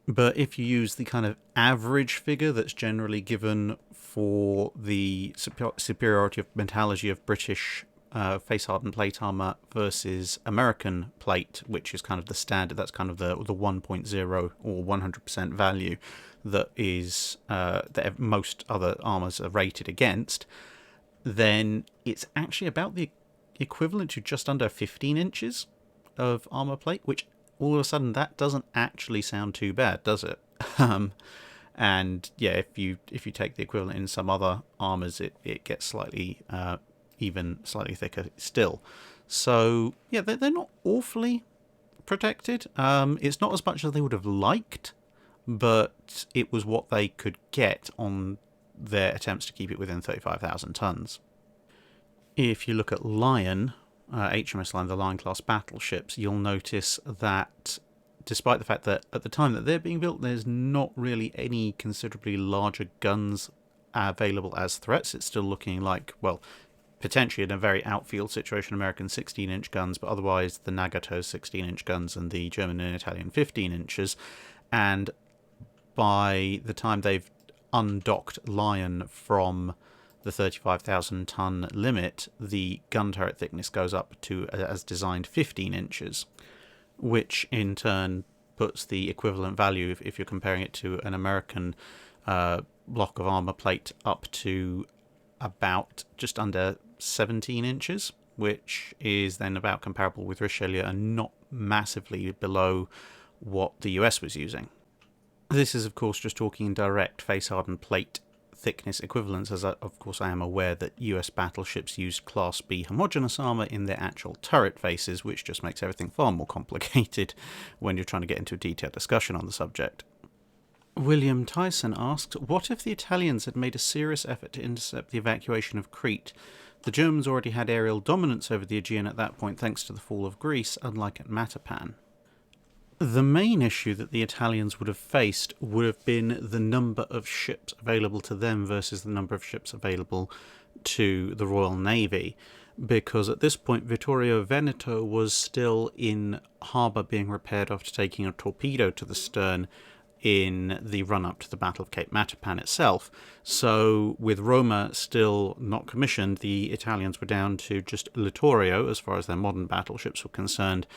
Speaker 1: But if you use the kind of average figure that's generally given for the superiority of metallurgy of British face-hardened plate armour versus American plate, which is kind of the standard, that's kind of the 1.0 or 100% value that is that most other armours are rated against, then it's actually about the equivalent to just under 15 inches of armour plate, which all of a sudden that doesn't actually sound too bad, does it? And yeah, if you take the equivalent in some other armours, it gets slightly slightly thicker still. So yeah, they're not awfully protected. It's not as much as they would have liked, but it was what they could get on their attempts to keep it within 35,000 tons. If you look at Lion, HMS Lion, the Lion class battleships, you'll notice that despite the fact that at the time that they're being built, there's not really any considerably larger guns available as threats. It's still looking like, well, potentially in a very outfield situation, American 16-inch guns, but otherwise the Nagato's 16-inch guns and the German and Italian 15 inches. And by the time they've undocked Lion from the 35,000 ton limit, the gun turret thickness goes up to, as designed, 15 inches, which in turn puts the equivalent value, if you're comparing it to an American block of armour plate, up to about just under 17 inches, which is then about comparable with Richelieu and not massively below what the US was using. This is, of course, just talking in direct face-hardened plate thickness equivalents, as of course I am aware that US battleships used Class B homogeneous armour in their actual turret faces, which just makes everything far more complicated when you're trying to get into a detailed discussion on the subject. William Tyson asks, what if the Italians had made a serious effort to intercept the evacuation of Crete? The Germans already had aerial dominance over the Aegean at that point thanks to the fall of Greece, unlike at Matapan. The main issue that the Italians would have faced would have been the number of ships available to them versus the number of ships available to the Royal Navy, because at this point Vittorio Veneto was still in harbour being repaired after taking a torpedo to the stern in the run-up to the Battle of Cape Matapan itself. So with Roma still not commissioned, the Italians were down to just Littorio as far as their modern battleships were concerned,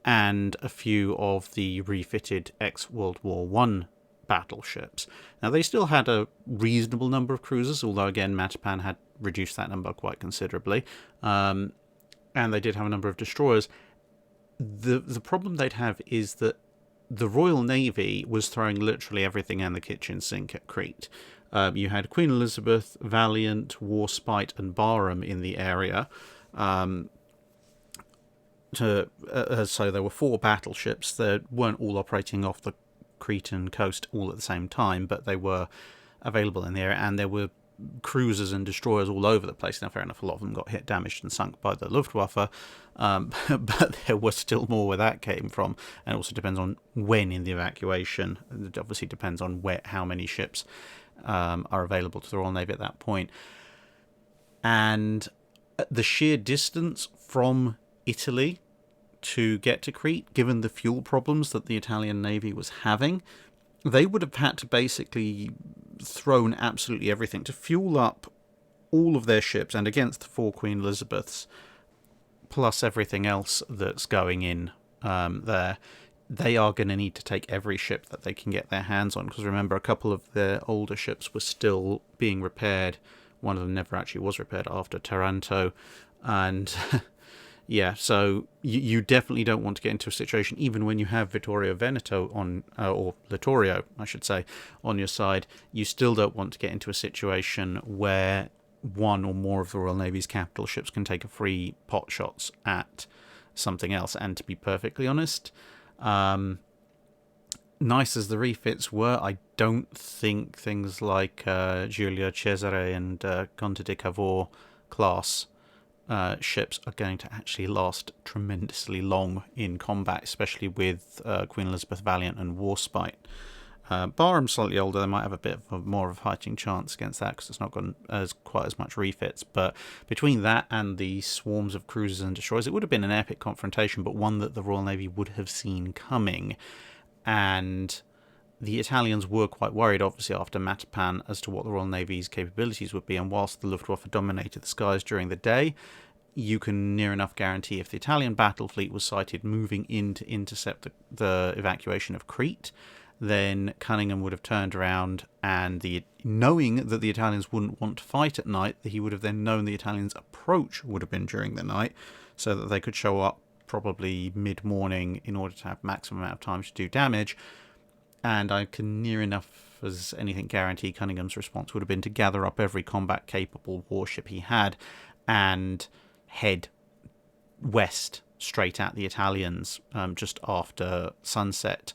Speaker 1: and a few of the refitted ex-World War I battleships. Now, they still had a reasonable number of cruisers, although, again, Matapan had reduced that number quite considerably, and they did have a number of destroyers. The problem they'd have is that the Royal Navy was throwing literally everything in the kitchen sink at Crete. You had Queen Elizabeth, Valiant, Warspite, and Barham in the area. So there were 4 battleships that weren't all operating off the Cretan coast all at the same time, but they were available in the area, and there were cruisers and destroyers all over the place. Now, fair enough, a lot of them got hit, damaged, and sunk by the Luftwaffe, but there was still more where that came from, and it also depends on when in the evacuation. It obviously depends on how many ships are available to the Royal Navy at that point. And the sheer distance from Italy to get to Crete, given the fuel problems that the Italian Navy was having, they would have had to basically thrown absolutely everything to fuel up all of their ships, and against the 4 Queen Elizabeths, plus everything else that's going in there, they are going to need to take every ship that they can get their hands on, because remember, a couple of their older ships were still being repaired. One of them never actually was repaired after Taranto, and yeah, so you definitely don't want to get into a situation, even when you have Vittorio Veneto on, or Littorio, I should say, on your side, you still don't want to get into a situation where one or more of the Royal Navy's capital ships can take a free pot shots at something else. And to be perfectly honest, nice as the refits were, I don't think things like Giulio Cesare and Conte di Cavour class ships are going to actually last tremendously long in combat, especially with Queen Elizabeth, Valiant, and Warspite. Barham's slightly older, they might have a bit of more of a fighting chance against that because it's not got quite as much refits, but between that and the swarms of cruisers and destroyers, it would have been an epic confrontation, but one that the Royal Navy would have seen coming. And the Italians were quite worried, obviously, after Matapan as to what the Royal Navy's capabilities would be, and whilst the Luftwaffe dominated the skies during the day, you can near enough guarantee if the Italian battle fleet was sighted moving in to intercept the evacuation of Crete, then Cunningham would have turned around and, knowing that the Italians wouldn't want to fight at night, he would have then known the Italians' approach would have been during the night, so that they could show up probably mid-morning in order to have maximum amount of time to do damage. And I can near enough as anything guarantee Cunningham's response would have been to gather up every combat-capable warship he had and head west straight at the Italians just after sunset.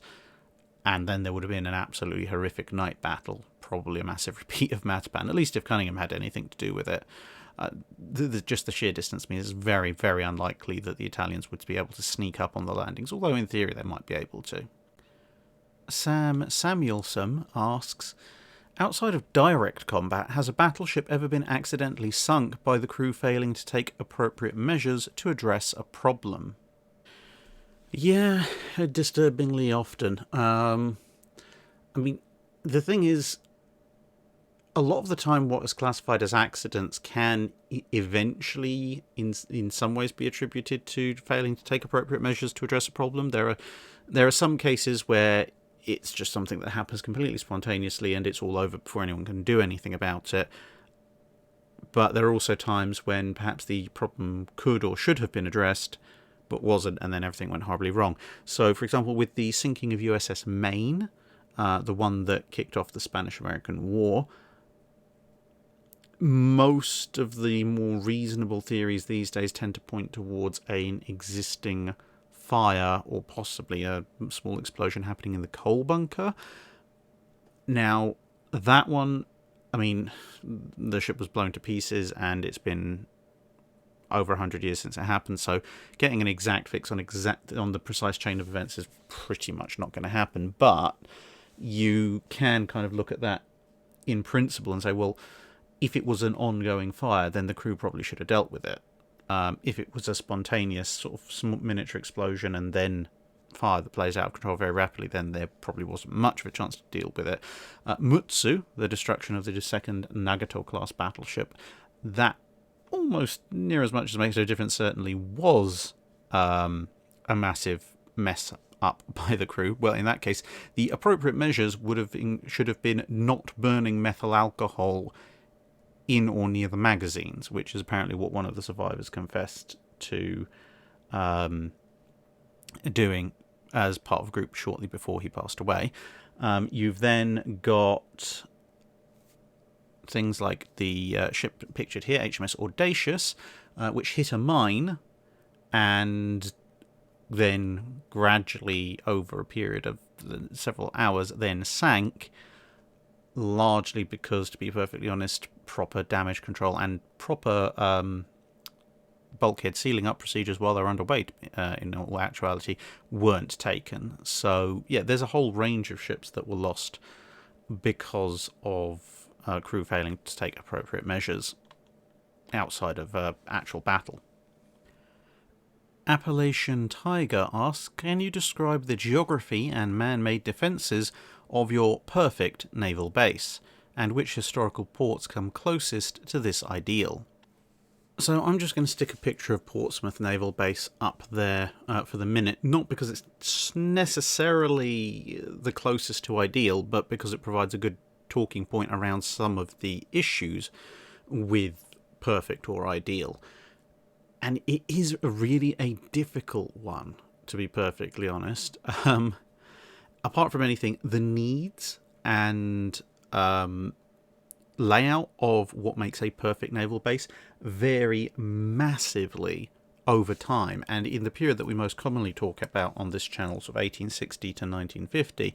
Speaker 1: And then there would have been an absolutely horrific night battle, probably a massive repeat of Matapan, at least if Cunningham had anything to do with it. Just the sheer distance means it's very, very unlikely that the Italians would be able to sneak up on the landings, although in theory they might be able to. Sam Samuelson asks, outside of direct combat, has a battleship ever been accidentally sunk by the crew failing to take appropriate measures to address a problem? Yeah, disturbingly often. I mean, the thing is, a lot of the time what is classified as accidents can eventually, in some ways, be attributed to failing to take appropriate measures to address a problem. There are some cases where it's just something that happens completely spontaneously and it's all over before anyone can do anything about it. But there are also times when perhaps the problem could or should have been addressed but wasn't, and then everything went horribly wrong. So, for example, with the sinking of USS Maine, the one that kicked off the Spanish-American War, most of the more reasonable theories these days tend to point towards an existing fire or possibly a small explosion happening in the coal bunker. Now, that one, I mean, the ship was blown to pieces and it's been over 100 years since it happened, so getting an exact fix on the precise chain of events is pretty much not going to happen. But you can kind of look at that in principle and say, well, if it was an ongoing fire, then the crew probably should have dealt with it. If it was a spontaneous sort of miniature explosion and then fire that plays out of control very rapidly, then there probably wasn't much of a chance to deal with it. Mutsu, the destruction of the second Nagato class battleship, that almost near as much as makes no difference certainly was a massive mess up by the crew. Well, in that case, the appropriate measures should have been not burning methyl alcohol in or near the magazines, which is apparently what one of the survivors confessed to doing as part of a group shortly before he passed away. You've then got things like the ship pictured here, HMS Audacious, which hit a mine and then gradually, over a period of several hours, then sank, largely because, to be perfectly honest, proper damage control and proper bulkhead sealing up procedures while they're underway, in all actuality, weren't taken. So, yeah, there's a whole range of ships that were lost because of crew failing to take appropriate measures outside of actual battle. Appalachian Tiger asks, can you describe the geography and man-made defences of your perfect naval base, and which historical ports come closest to this ideal? So I'm just going to stick a picture of Portsmouth Naval Base up there for the minute, not because it's necessarily the closest to ideal, but because it provides a good talking point around some of the issues with perfect or ideal. And it is really a difficult one, to be perfectly honest. Apart from anything, the needs and layout of what makes a perfect naval base vary massively over time. And in the period that we most commonly talk about on this channel, sort of 1860 to 1950,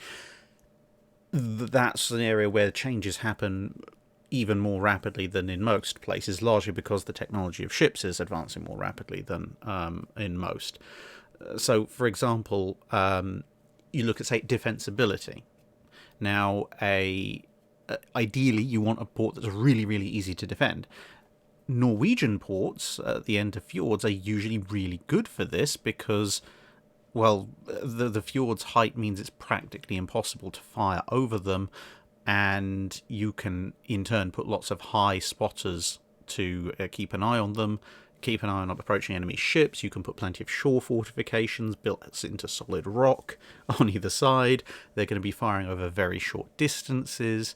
Speaker 1: that's an area where changes happen even more rapidly than in most places, largely because the technology of ships is advancing more rapidly than in most. So, for example, you look at, say, defensibility. Now, ideally, you want a port that's really, really easy to defend. Norwegian ports at the end of fjords are usually really good for this because well, the fjord's height means it's practically impossible to fire over them, and you can in turn put lots of high spotters to keep an eye on them, keep an eye on approaching enemy ships. You can put plenty of shore fortifications built into solid rock on either side. They're going to be firing over very short distances.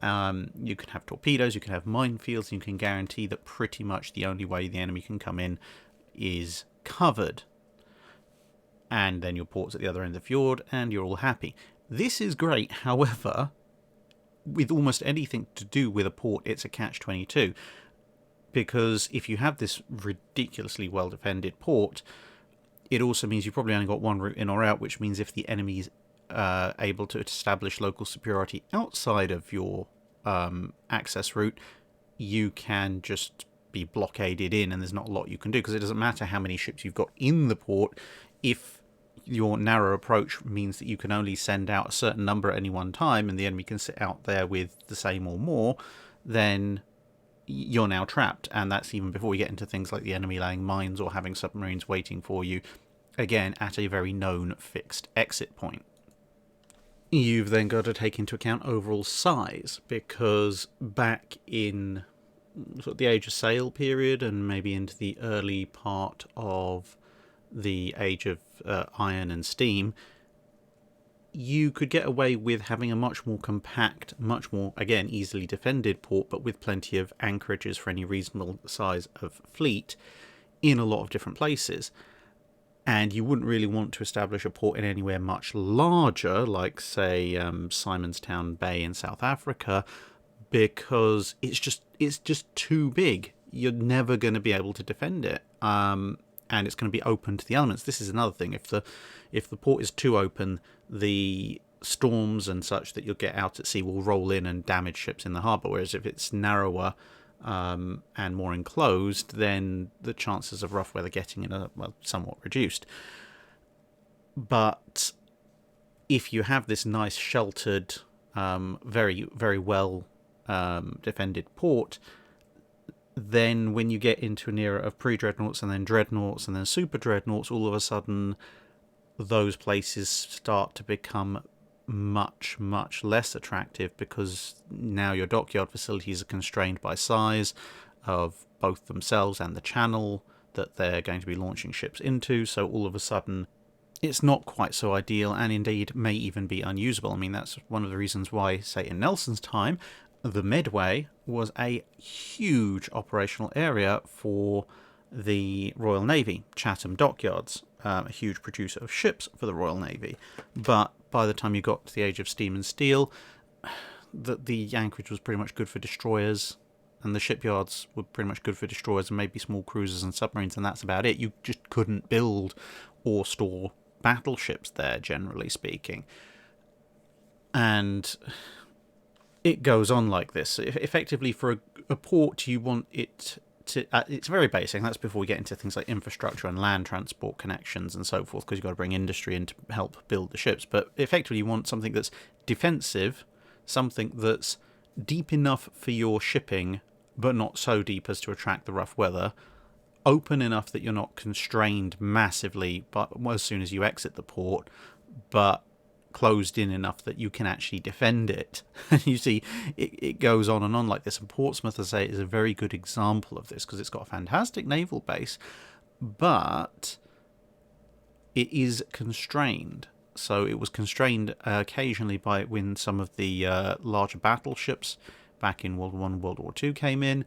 Speaker 1: You can have torpedoes, you can have minefields, and you can guarantee that pretty much the only way the enemy can come in is covered. And then your port's at the other end of the fjord, and you're all happy. This is great, however, with almost anything to do with a port, it's a catch-22. Because if you have this ridiculously well-defended port, it also means you've probably only got one route in or out, which means if the enemy's able to establish local superiority outside of your access route, you can just be blockaded in, and there's not a lot you can do, because it doesn't matter how many ships you've got in the port. If your narrow approach means that you can only send out a certain number at any one time, and the enemy can sit out there with the same or more, then you're now trapped. And that's even before we get into things like the enemy laying mines or having submarines waiting for you, again at a very known fixed exit point. You've then got to take into account overall size, because back in sort of the Age of Sail period and maybe into the early part of the Age of Iron and Steam, you could get away with having a much more compact, much more, again, easily defended port, but with plenty of anchorages for any reasonable size of fleet in a lot of different places. And you wouldn't really want to establish a port in anywhere much larger, like, say, Simonstown Bay in South Africa, because it's just too big. You're never going to be able to defend it, and it's going to be open to the elements. This is another thing. If the port is too open, the storms and such that you'll get out at sea will roll in and damage ships in the harbour. Whereas if it's narrower and more enclosed, then the chances of rough weather getting in are somewhat reduced. But if you have this nice sheltered, very, very well defended port, then when you get into an era of pre-dreadnoughts and then dreadnoughts and then super dreadnoughts, all of a sudden those places start to become much, much less attractive, because now your dockyard facilities are constrained by size of both themselves and the channel that they're going to be launching ships into. So all of a sudden it's not quite so ideal, and indeed may even be unusable. I mean, that's one of the reasons why, say, in Nelson's time, the Medway was a huge operational area for the Royal Navy. Chatham Dockyards, a huge producer of ships for the Royal Navy. But by the time you got to the age of steam and steel, the anchorage was pretty much good for destroyers, and the shipyards were pretty much good for destroyers and maybe small cruisers and submarines, and that's about it. You just couldn't build or store battleships there, generally speaking. And it goes on like this. Effectively, for a port, you want it to... it's very basic. That's before we get into things like infrastructure and land transport connections and so forth, because you've got to bring industry in to help build the ships. But effectively, you want something that's defensive, something that's deep enough for your shipping, but not so deep as to attract the rough weather, open enough that you're not constrained massively but as soon as you exit the port, but closed in enough that you can actually defend it. And you see, it goes on and on like this. And Portsmouth, as I say, is a very good example of this, because it's got a fantastic naval base, but it is constrained. So it was constrained occasionally by when some of the larger battleships back in World War I and World War II came in,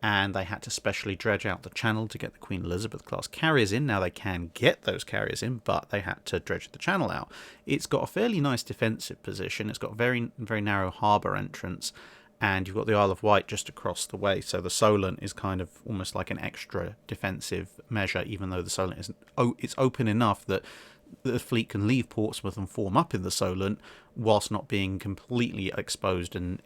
Speaker 1: and they had to specially dredge out the channel to get the Queen Elizabeth class carriers in. Now they can get those carriers in, but they had to dredge the channel out. It's got a fairly nice defensive position. It's got a very, very narrow harbour entrance, and you've got the Isle of Wight just across the way. So the Solent is kind of almost like an extra defensive measure, even though the Solent isn't. It's open enough that the fleet can leave Portsmouth and form up in the Solent, whilst not being completely exposed and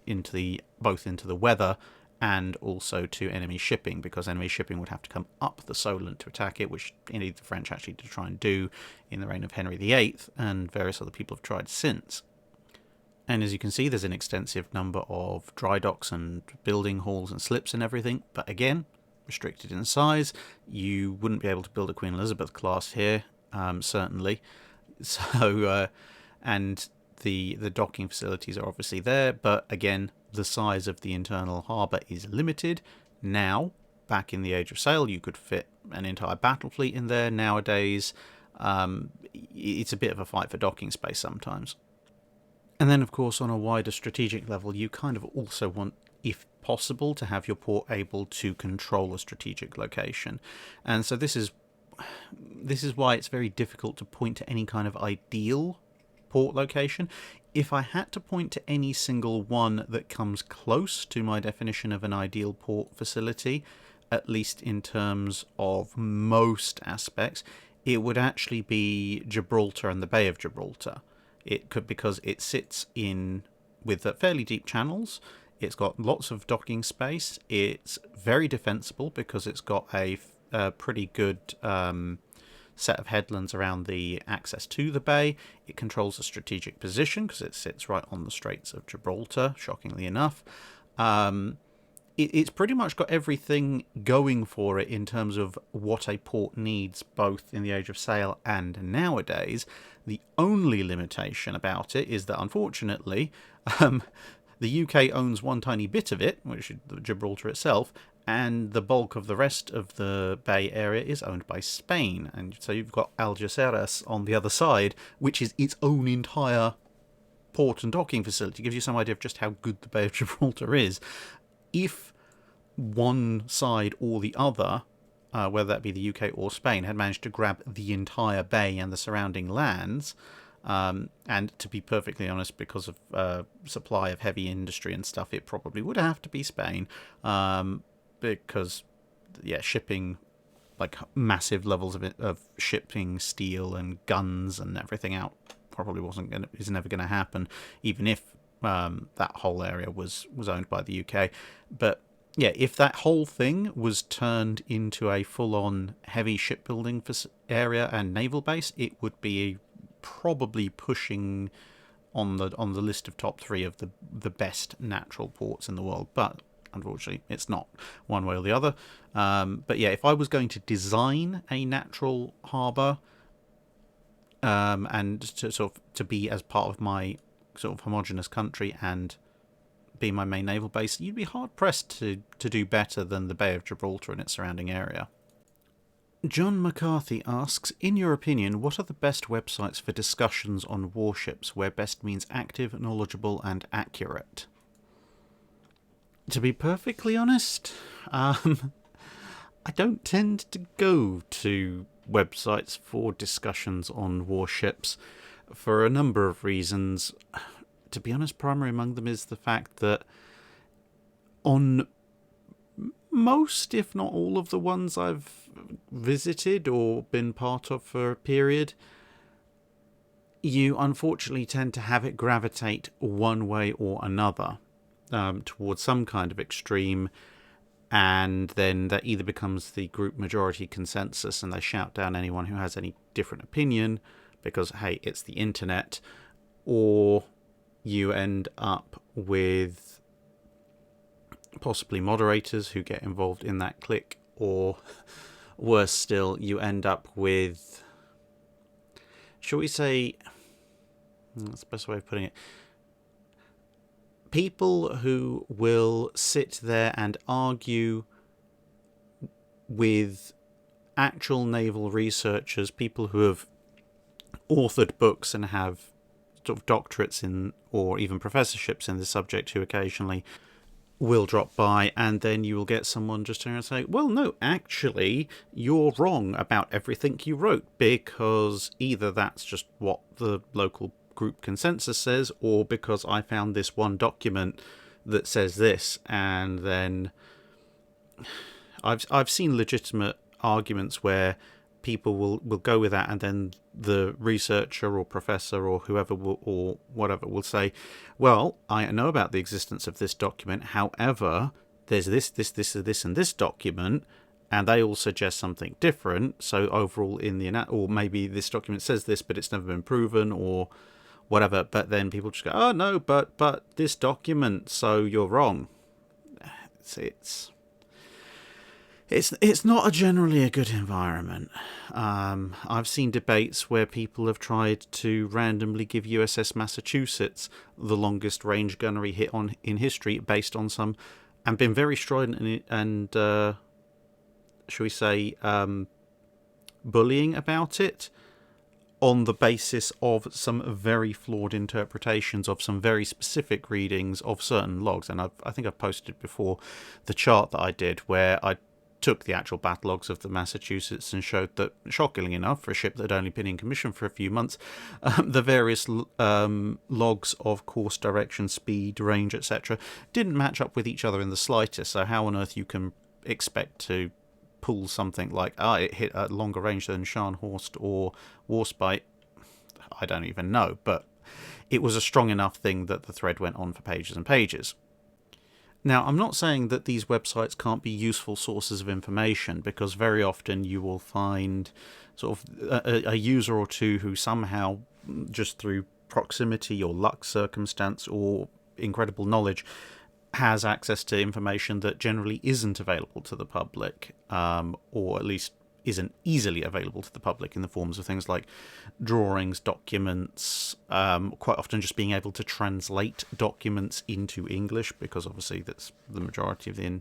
Speaker 1: both into the weather and also to enemy shipping, because enemy shipping would have to come up the Solent to attack it, which indeed the French actually did try and do in the reign of Henry VIII, and various other people have tried since. And as you can see, there's an extensive number of dry docks and building halls and slips and everything, but again, restricted in size. You wouldn't be able to build a Queen Elizabeth class here, certainly. So, and the docking facilities are obviously there, but again, the size of the internal harbour is limited. Now, back in the Age of Sail, you could fit an entire battle fleet in there. Nowadays, it's a bit of a fight for docking space sometimes. And then, of course, on a wider strategic level, you kind of also want, if possible, to have your port able to control a strategic location. And so this is why it's very difficult to point to any kind of ideal port location. If I had to point to any single one that comes close to my definition of an ideal port facility, at least in terms of most aspects, it would actually be Gibraltar and the Bay of Gibraltar. It could, because it sits in with fairly deep channels. It's got lots of docking space. It's very defensible because it's got a pretty good set of headlands around the access to the bay. It controls a strategic position because it sits right on the Straits of Gibraltar, shockingly enough. It's pretty much got everything going for it in terms of what a port needs, both in the Age of Sail and nowadays. The only limitation about it is that, unfortunately, the UK owns one tiny bit of it, which is Gibraltar itself, and the bulk of the rest of the bay area is owned by Spain. And so you've got Algeciras on the other side, which is its own entire port and docking facility. It gives you some idea of just how good the Bay of Gibraltar is. If one side or the other, whether that be the UK or Spain, had managed to grab the entire bay and the surrounding lands, and to be perfectly honest, because of supply of heavy industry and stuff, it probably would have to be Spain, because shipping, like massive levels of shipping steel and guns and everything out, probably is never going to happen, even if that whole area was owned by the UK. But yeah, if that whole thing was turned into a full-on heavy shipbuilding area and naval base, it would be probably pushing on the list of top 3 of the best natural ports in the world. But unfortunately, it's not one way or the other. But yeah, if I was going to design a natural harbour, and to be as part of my sort of homogenous country and be my main naval base, you'd be hard pressed to do better than the Bay of Gibraltar and its surrounding area. John McCarthy asks, in your opinion, what are the best websites for discussions on warships, where best means active, knowledgeable, and accurate? To be perfectly honest, I don't tend to go to websites for discussions on warships for a number of reasons. To be honest, primary among them is the fact that on most, if not all, of the ones I've visited or been part of for a period, you unfortunately tend to have it gravitate one way or another towards some kind of extreme, and then that either becomes the group majority consensus and they shout down anyone who has any different opinion because, hey, it's the internet, or you end up with possibly moderators who get involved in that clique, or worse still, you end up with, shall we say, that's the best way of putting it, people who will sit there and argue with actual naval researchers, people who have authored books and have sort of doctorates in, or even professorships in the subject, who occasionally will drop by, and then you will get someone just turn around and say, well, no, actually, you're wrong about everything you wrote, because either that's just what the local group consensus says, or because I found this one document that says this. And then I've seen legitimate arguments where people will go with that, and then the researcher or professor or whoever or whatever will say, well, I know about the existence of this document, however, there's this, and this document, and they all suggest something different, so overall or maybe this document says this, but it's never been proven, or whatever. But then people just go, oh no, but this document, so you're wrong. It's It's not generally a good environment. I've seen debates where people have tried to randomly give USS Massachusetts the longest range gunnery hit in history based on some, and been very strident and shall we say, bullying about it on the basis of some very flawed interpretations of some very specific readings of certain logs. And I think I've posted before the chart that I did where I took the actual battle logs of the Massachusetts and showed that, shockingly enough, for a ship that had only been in commission for a few months, the various logs of course, direction, speed, range, etc. didn't match up with each other in the slightest. So how on earth you can expect to pull something like, it hit at longer range than Scharnhorst or Warspite, I don't even know. But it was a strong enough thing that the thread went on for pages and pages. Now, I'm not saying that these websites can't be useful sources of information, because very often you will find sort of a user or two who somehow, just through proximity or luck circumstance or incredible knowledge, has access to information that generally isn't available to the public, or at least isn't easily available to the public in the forms of things like drawings, documents, quite often just being able to translate documents into English, because obviously that's the majority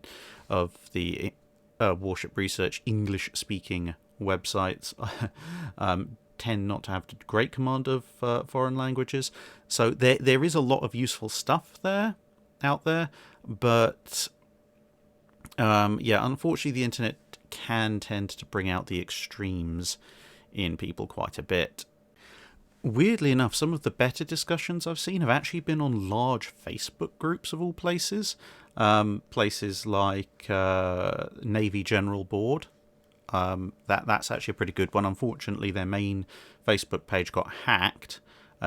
Speaker 1: of the warship research English-speaking websites tend not to have great command of foreign languages. So there is a lot of useful stuff out there, but unfortunately the internet can tend to bring out the extremes in people quite a bit. Weirdly enough, some of the better discussions I've seen have actually been on large Facebook groups of all places. Places like Navy General Board. That's actually a pretty good one. Unfortunately, their main Facebook page got hacked.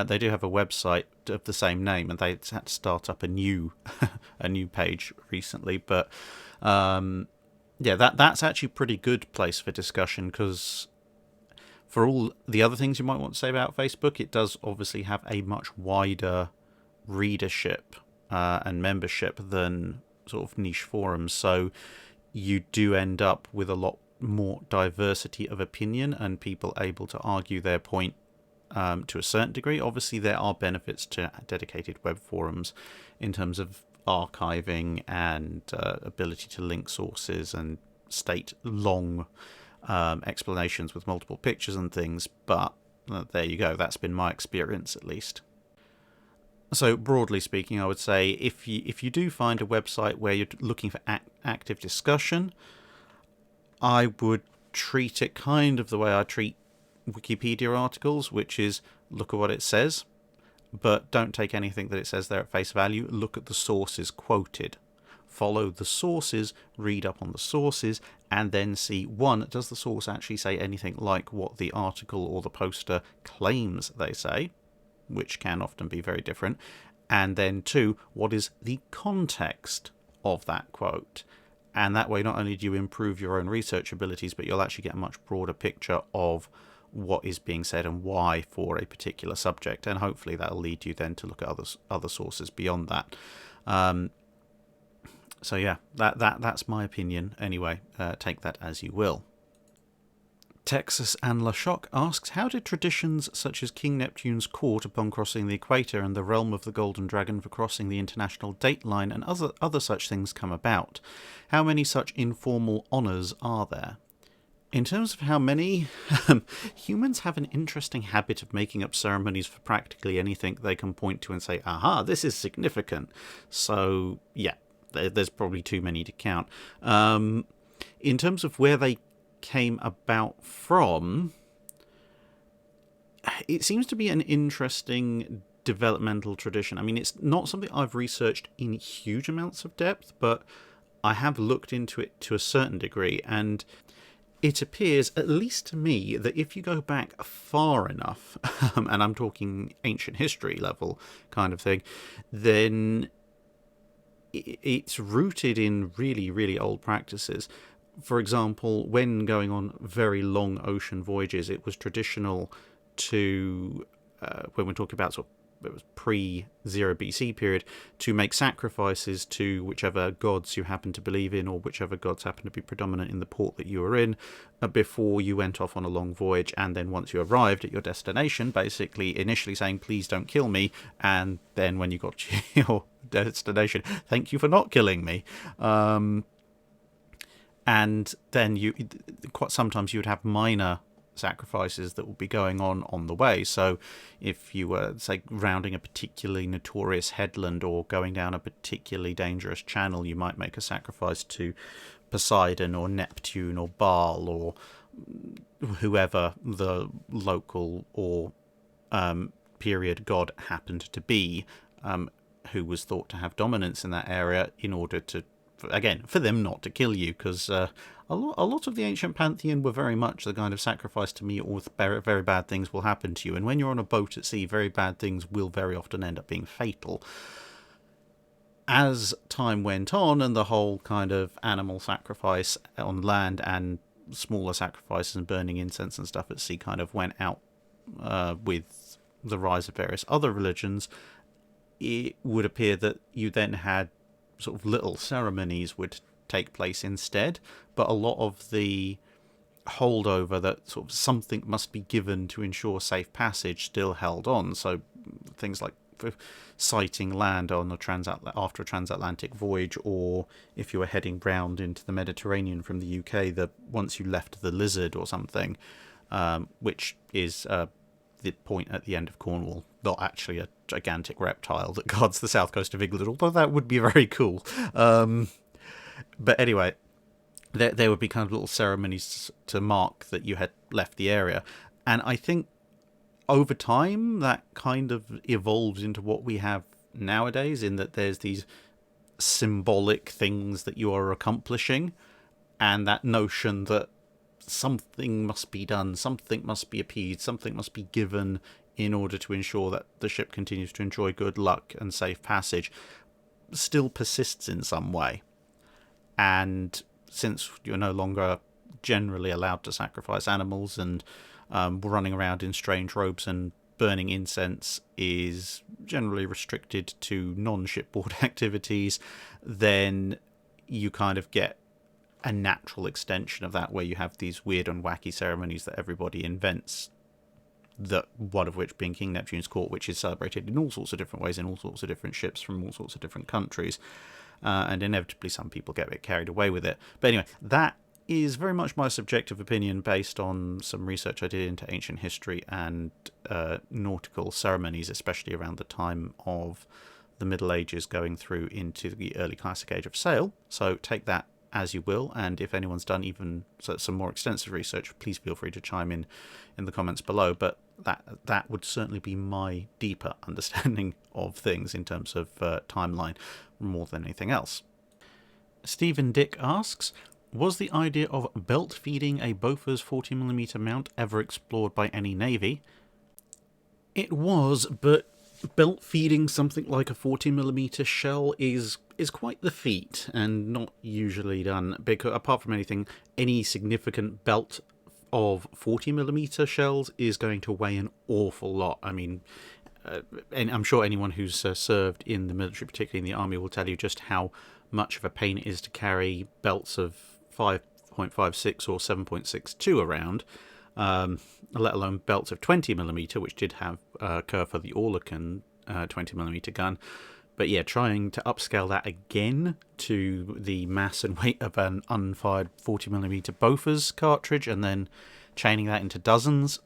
Speaker 1: They do have a website of the same name, and they had to start up a new page recently. But that's actually a pretty good place for discussion, because for all the other things you might want to say about Facebook, it does obviously have a much wider readership and membership than sort of niche forums. So you do end up with a lot more diversity of opinion and people able to argue their point to a certain degree. Obviously, there are benefits to dedicated web forums in terms of archiving and ability to link sources and state long explanations with multiple pictures and things, but there you go, that's been my experience at least. So broadly speaking, I would say if you do find a website where you're looking for active discussion, I would treat it kind of the way I treat Wikipedia articles, which is look at what it says, but don't take anything that it says there at face value. Look at the sources quoted. Follow the sources, read up on the sources, and then see, one, does the source actually say anything like what the article or the poster claims they say, which can often be very different, and then two, what is the context of that quote? And that way not only do you improve your own research abilities, but you'll actually get a much broader picture of what is being said and why for a particular subject, and hopefully that'll lead you then to look at other sources beyond that. So yeah, that's my opinion anyway. Take that as you will. Texas and LaShock asks, how did traditions such as King Neptune's Court upon crossing the equator and the realm of the Golden Dragon for crossing the international date line and other such things come about? How many such informal honours are there? In terms of how many, humans have an interesting habit of making up ceremonies for practically anything they can point to and say, aha, this is significant. So, yeah, there's probably too many to count. In terms of where they came about from, it seems to be an interesting developmental tradition. I mean, it's not something I've researched in huge amounts of depth, but I have looked into it to a certain degree, and it appears, at least to me, that if you go back far enough, and I'm talking ancient history level kind of thing, then it's rooted in really, really old practices. For example, when going on very long ocean voyages, it was traditional to, when we're talking about sort of it was pre-0 BC period, to make sacrifices to whichever gods you happen to believe in, or whichever gods happen to be predominant in the port that you were in, before you went off on a long voyage. And then once you arrived at your destination, basically initially saying, please don't kill me, and then when you got to your destination, thank you for not killing me. And then quite sometimes you would have minor sacrifices that would be going on the way. So if you were, say, rounding a particularly notorious headland or going down a particularly dangerous channel, you might make a sacrifice to Poseidon or Neptune or Baal or whoever the local or period god happened to be, who was thought to have dominance in that area, in order to, again, for them not to kill you, because a lot of the ancient pantheon were very much the kind of sacrifice to me, or very, very bad things will happen to you. And when you're on a boat at sea, very bad things will very often end up being fatal. As time went on, and the whole kind of animal sacrifice on land and smaller sacrifices and burning incense and stuff at sea kind of went out with the rise of various other religions, it would appear that you then had sort of little ceremonies would take place instead, but a lot of the holdover that sort of something must be given to ensure safe passage still held on. So things like sighting land on after a transatlantic voyage, or if you were heading round into the Mediterranean from the UK, once you left the Lizard or something, which is the point at the end of Cornwall, not actually a gigantic reptile that guards the south coast of England, although that would be very cool. But anyway, there would be kind of little ceremonies to mark that you had left the area. And I think over time that kind of evolves into what we have nowadays, in that there's these symbolic things that you are accomplishing, and that notion that something must be done, something must be appeased, something must be given in order to ensure that the ship continues to enjoy good luck and safe passage, still persists in some way. And since you're no longer generally allowed to sacrifice animals, and running around in strange robes and burning incense is generally restricted to non-shipboard activities, then you kind of get a natural extension of that, where you have these weird and wacky ceremonies that everybody invents, that one of which being King Neptune's Court, which is celebrated in all sorts of different ways in all sorts of different ships from all sorts of different countries, and inevitably some people get a bit carried away with it. But anyway, that is very much my subjective opinion based on some research I did into ancient history and nautical ceremonies, especially around the time of the Middle Ages going through into the early Classic Age of Sail. So take that as you will, and if anyone's done even some more extensive research, please feel free to chime in the comments below. But that would certainly be my deeper understanding of things in terms of timeline more than anything else. Stephen Dick asks, was the idea of belt feeding a Bofors 40mm mount ever explored by any navy? It was, but belt feeding something like a 40mm shell is quite the feat, and not usually done, because apart from anything, any significant belt of 40mm shells is going to weigh an awful lot. I mean, and I'm sure anyone who's served in the military, particularly in the army, will tell you just how much of a pain it is to carry belts of 5.56 or 7.62 around, let alone belts of 20mm, which did have Kerr for the Orlecan 20mm gun. But yeah, trying to upscale that again to the mass and weight of an unfired 40mm Bofors cartridge, and then chaining that into dozens,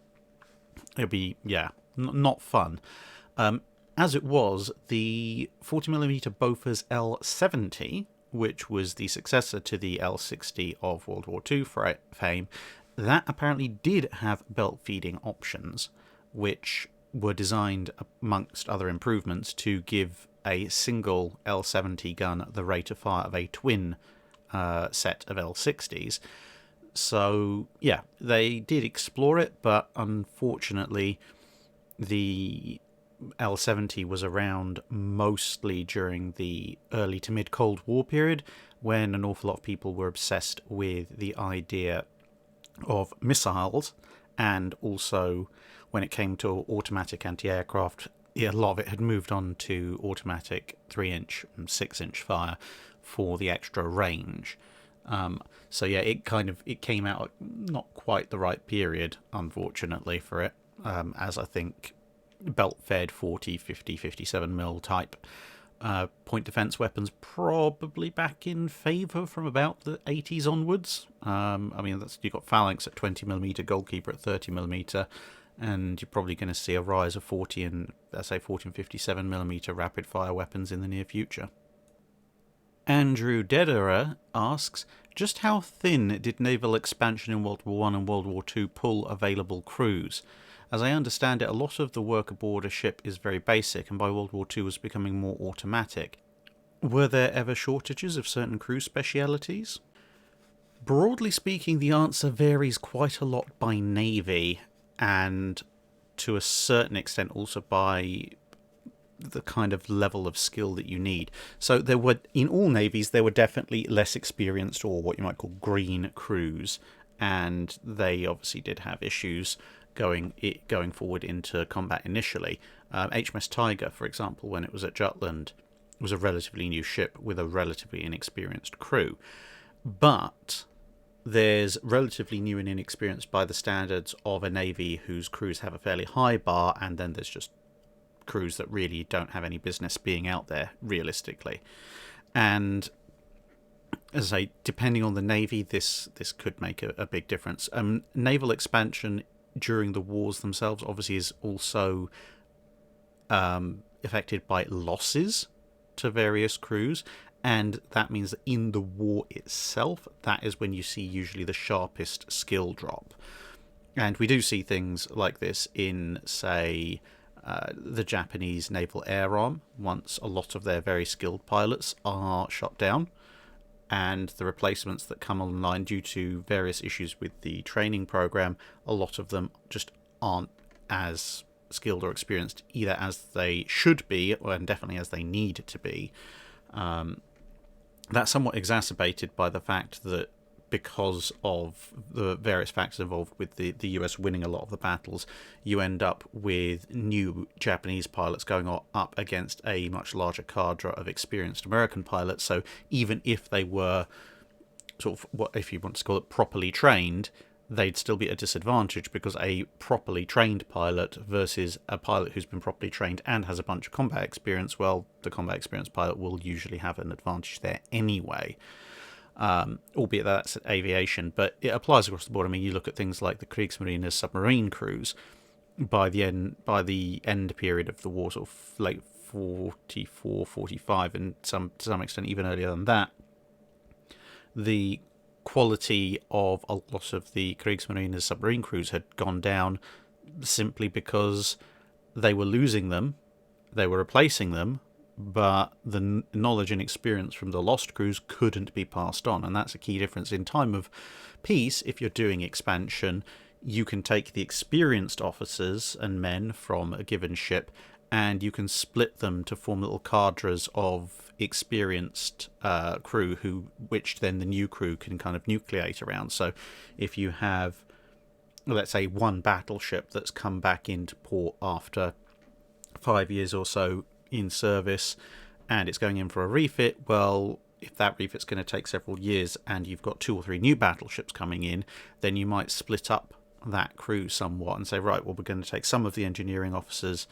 Speaker 1: it'd be, yeah, not fun. As it was, the 40mm Bofors L70, which was the successor to the L60 of World War II fame, that apparently did have belt feeding options, which were designed, amongst other improvements, to give a single L70 gun the rate of fire of a twin set of L60s. So, yeah, they did explore it, but unfortunately the L70 was around mostly during the early to mid-Cold War period, when an awful lot of people were obsessed with the idea of missiles, and also when it came to automatic anti-aircraft, a lot of it had moved on to automatic 3-inch and 6-inch fire for the extra range. So yeah, it came out not quite the right period, unfortunately, for it, as I think belt-fed 40, 50, 57 mil type point defense weapons probably back in favour from about the 80s onwards. I mean, you've got Phalanx at 20mm, Goalkeeper at 30mm, and you're probably going to see a rise of 40 and 57mm rapid fire weapons in the near future. Andrew Dederer asks, just how thin did naval expansion in World War I and World War II pull available crews? As I understand it, a lot of the work aboard a ship is very basic, and by World War II was becoming more automatic. Were there ever shortages of certain crew specialities? Broadly speaking, the answer varies quite a lot by navy, and to a certain extent also by the kind of level of skill that you need. So in all navies, there were definitely less experienced, or what you might call green crews, and they obviously did have issues going forward into combat initially. HMS Tiger, for example, when it was at Jutland, was a relatively new ship with a relatively inexperienced crew. But there's relatively new and inexperienced by the standards of a navy whose crews have a fairly high bar, and then there's just crews that really don't have any business being out there, realistically. And as I say, depending on the navy, this could make a big difference. Naval expansion during the wars themselves obviously is also affected by losses to various crews, and that means that in the war itself, that is when you see usually the sharpest skill drop. And we do see things like this in, say, the Japanese Naval Air Arm, once a lot of their very skilled pilots are shot down, and the replacements that come online due to various issues with the training program, a lot of them just aren't as skilled or experienced either as they should be, and definitely as they need to be. That's somewhat exacerbated by the fact that because of the various factors involved with the US winning a lot of the battles, you end up with new Japanese pilots going up against a much larger cadre of experienced American pilots. So even if they were sort of, what if you want to call it, properly trained, they'd still be at a disadvantage, because a properly trained pilot versus a pilot who's been properly trained and has a bunch of combat experience, well, the combat experienced pilot will usually have an advantage there anyway. Albeit that's aviation, but it applies across the board. I mean, you look at things like the Kriegsmarine as submarine crews. By the end period of the war, sort of late 44, 45, and to some extent even earlier than that, the quality of a lot of the Kriegsmarine as submarine crews had gone down simply because they were losing them, they were replacing them, but the knowledge and experience from the lost crews couldn't be passed on. And that's a key difference. In time of peace, if you're doing expansion, you can take the experienced officers and men from a given ship and you can split them to form little cadres of experienced crew, which then the new crew can kind of nucleate around. So if you have, let's say, one battleship that's come back into port after 5 years or so in service and it's going in for a refit, well, if that refit's going to take several years and you've got 2 or 3 new battleships coming in, then you might split up that crew somewhat and say, right, well, we're going to take some of the engineering officers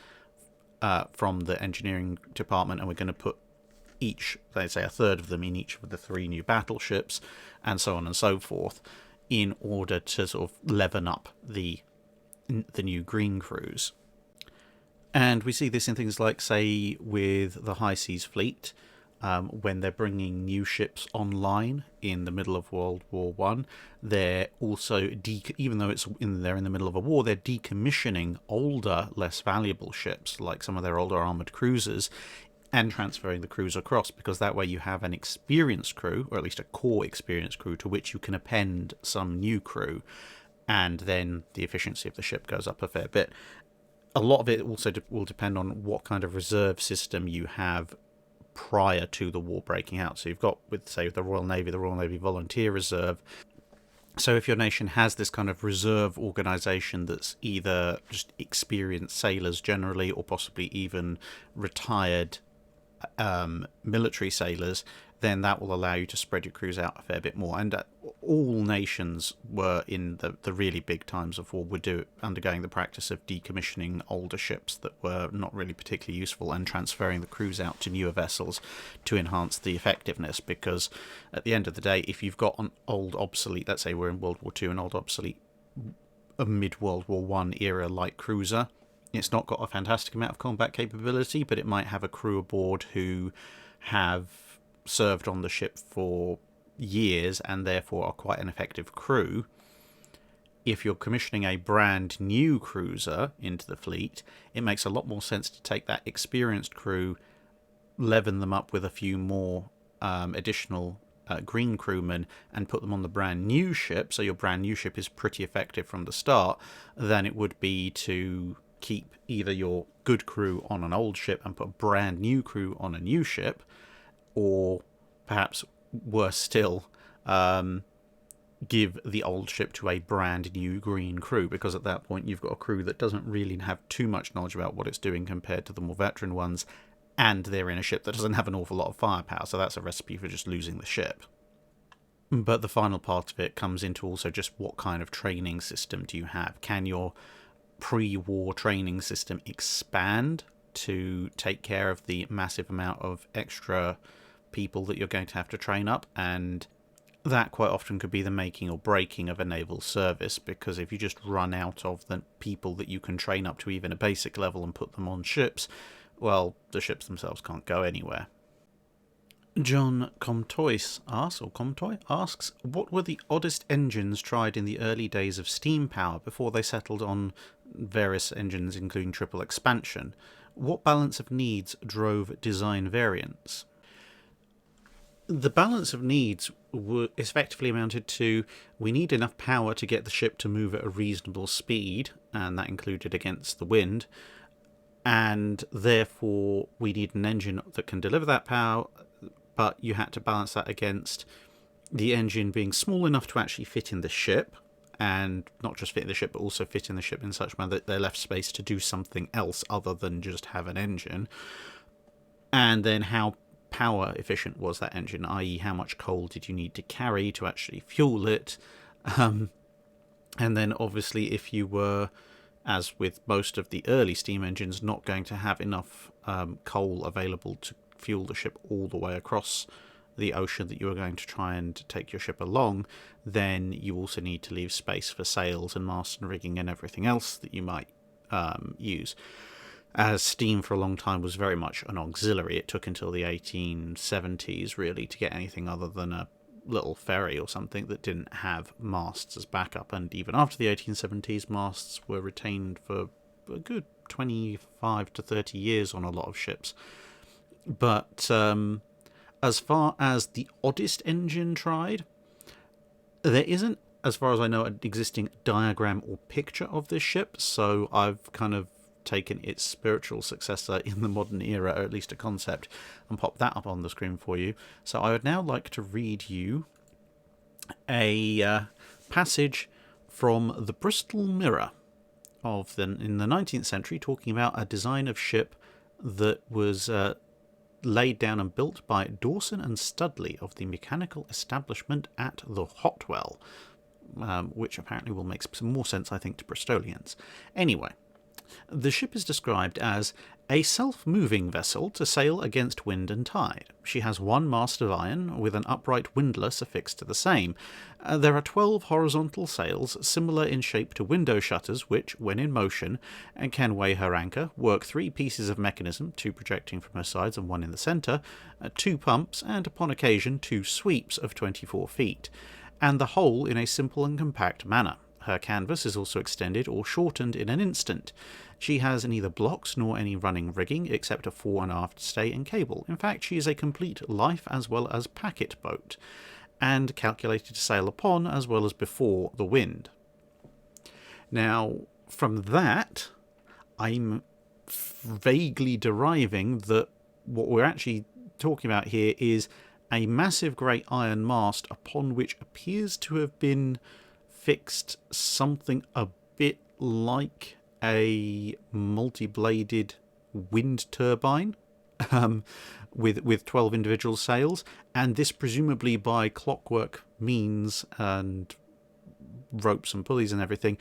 Speaker 1: from the engineering department and we're going to put each, let's say, a third of them in each of the 3 new battleships, and so on and so forth, in order to sort of leaven up the new green crews. And we see this in things like, say, with the High Seas Fleet, when they're bringing new ships online in the middle of World War One. They're also, even though they're in the middle of a war, they're decommissioning older, less valuable ships, like some of their older armoured cruisers, and transferring the crews across, because that way you have an experienced crew, or at least a core experienced crew, to which you can append some new crew, and then the efficiency of the ship goes up a fair bit. A lot of it also will depend on what kind of reserve system you have prior to the war breaking out. So you've got, with, say, the Royal Navy Volunteer Reserve, So if your nation has this kind of reserve organisation that's either just experienced sailors generally, or possibly even retired military sailors, then that will allow you to spread your crews out a fair bit more. And all nations were, in the really big times of war, were undergoing the practice of decommissioning older ships that were not really particularly useful and transferring the crews out to newer vessels to enhance the effectiveness. Because at the end of the day, if you've got an old obsolete, let's say we're in World War II, an old obsolete a mid-World War One era light cruiser, it's not got a fantastic amount of combat capability, but it might have a crew aboard who have served on the ship for years and therefore are quite an effective crew. If you're commissioning a brand new cruiser into the fleet, it makes a lot more sense to take that experienced crew, leaven them up with a few more additional green crewmen, and put them on the brand new ship, so your brand new ship is pretty effective from the start, than it would be to keep either your good crew on an old ship and put a brand new crew on a new ship, or perhaps worse still, give the old ship to a brand new green crew, because at that point you've got a crew that doesn't really have too much knowledge about what it's doing compared to the more veteran ones, and they're in a ship that doesn't have an awful lot of firepower, so that's a recipe for just losing the ship. But the final part of it comes into also just what kind of training system do you have? Can your pre-war training system expand to take care of the massive amount of extra people that you're going to have to train up? And that quite often could be the making or breaking of a naval service, because if you just run out of the people that you can train up to even a basic level and put them on ships, well, the ships themselves can't go anywhere. John Comtois asks, what were the oddest engines tried in the early days of steam power before they settled on various engines including triple expansion? What balance of needs drove design variants? The balance of needs effectively amounted to, we need enough power to get the ship to move at a reasonable speed, and that included against the wind, and therefore we need an engine that can deliver that power, but you had to balance that against the engine being small enough to actually fit in the ship, and not just fit in the ship, but also fit in the ship in such a manner that they left space to do something else other than just have an engine. And then how power efficient was that engine, i.e. how much coal did you need to carry to actually fuel it. And then obviously if you were, as with most of the early steam engines, not going to have enough coal available to fuel the ship all the way across the ocean that you are going to try and take your ship along, then you also need to leave space for sails and mast and rigging and everything else that you might use. As steam for a long time was very much an auxiliary, it took until the 1870s really to get anything other than a little ferry or something that didn't have masts as backup, and even after the 1870s masts were retained for a good 25 to 30 years on a lot of ships. But as far as the oddest engine tried, there isn't, as far as I know, an existing diagram or picture of this ship, so I've kind of taken its spiritual successor in the modern era, or at least a concept, and popped that up on the screen for you. So I would now like to read you a passage from the Bristol Mirror in the 19th century, talking about a design of ship that was laid down and built by Dawson and Studley of the mechanical establishment at the Hotwell, which apparently will make some more sense, I think, to Bristolians. Anyway, the ship is described as a self-moving vessel to sail against wind and tide. She has one mast of iron with an upright windlass affixed to the same. There are 12 horizontal sails similar in shape to window shutters which, when in motion, can weigh her anchor, work 3 pieces of mechanism, 2 projecting from her sides and 1 in the centre, 2 pumps, and upon occasion 2 sweeps of 24 feet, and the whole in a simple and compact manner. Her canvas is also extended or shortened in an instant. She has neither blocks nor any running rigging, except a fore and aft stay and cable. In fact, she is a complete life as well as packet boat, and calculated to sail upon as well as before the wind. Now, from that, I'm vaguely deriving that what we're actually talking about here is a massive great iron mast upon which appears to have been fixed something a bit like a multi-bladed wind turbine, with 12 individual sails, and this presumably by clockwork means and ropes and pulleys and everything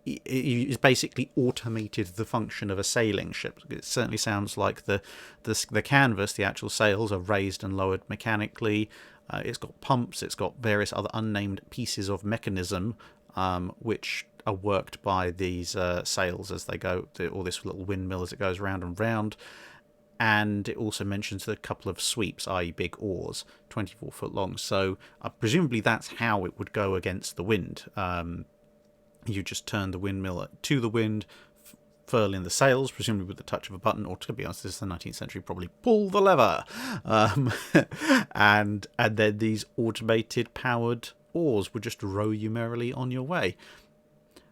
Speaker 1: is basically automated the function of a sailing ship. It certainly sounds like the canvas, the actual sails, are raised and lowered mechanically. It's got pumps, it's got various other unnamed pieces of mechanism which are worked by these sails as they go, or this little windmill as it goes round and round. And it also mentions a couple of sweeps, i.e. big oars, 24 foot long. So presumably that's how it would go against the wind. You just turn the windmill to the wind, furl in the sails, presumably with the touch of a button, or to be honest, this is the 19th century, probably pull the lever. And then these automated powered oars would just row you merrily on your way.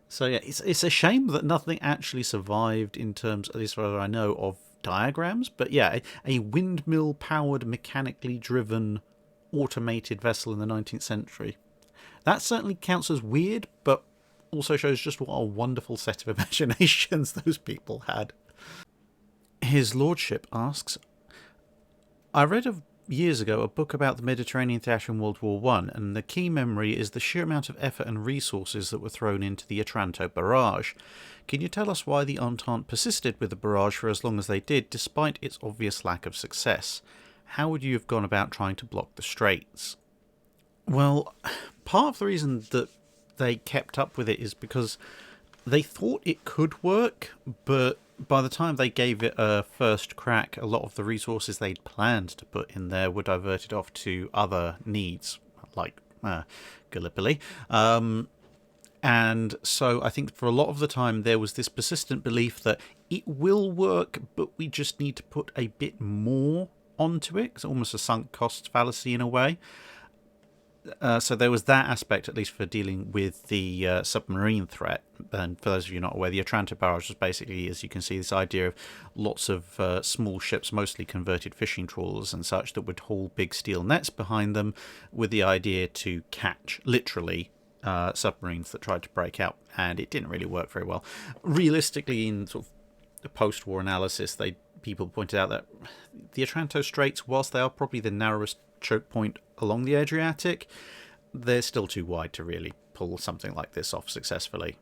Speaker 1: So yeah, it's a shame that nothing actually survived in terms, at least far as I know, of diagrams. But yeah, a windmill powered, mechanically driven, automated vessel in the 19th century. That certainly counts as weird, but also shows just what a wonderful set of imaginations those people had. His Lordship asks, I read years ago a book about the Mediterranean theatre in World War I, and the key memory is the sheer amount of effort and resources that were thrown into the Otranto Barrage. Can you tell us why the Entente persisted with the barrage for as long as they did, despite its obvious lack of success? How would you have gone about trying to block the straits? Well, part of the reason that they kept up with it is because they thought it could work, but by the time they gave it a first crack, a lot of the resources they'd planned to put in there were diverted off to other needs, like Gallipoli. And so I think for a lot of the time there was this persistent belief that it will work, but we just need to put a bit more onto it. It's almost a sunk costs fallacy in a way. So there was that aspect, at least for dealing with the submarine threat. And for those of you not aware, the Otranto Barrage was basically, as you can see, this idea of lots of small ships, mostly converted fishing trawlers and such, that would haul big steel nets behind them with the idea to catch, literally, submarines that tried to break out. And it didn't really work very well. Realistically, in sort of the post-war analysis, people pointed out that the Otranto Straits, whilst they are probably the narrowest choke point along the Adriatic, they're still too wide to really pull something like this off successfully,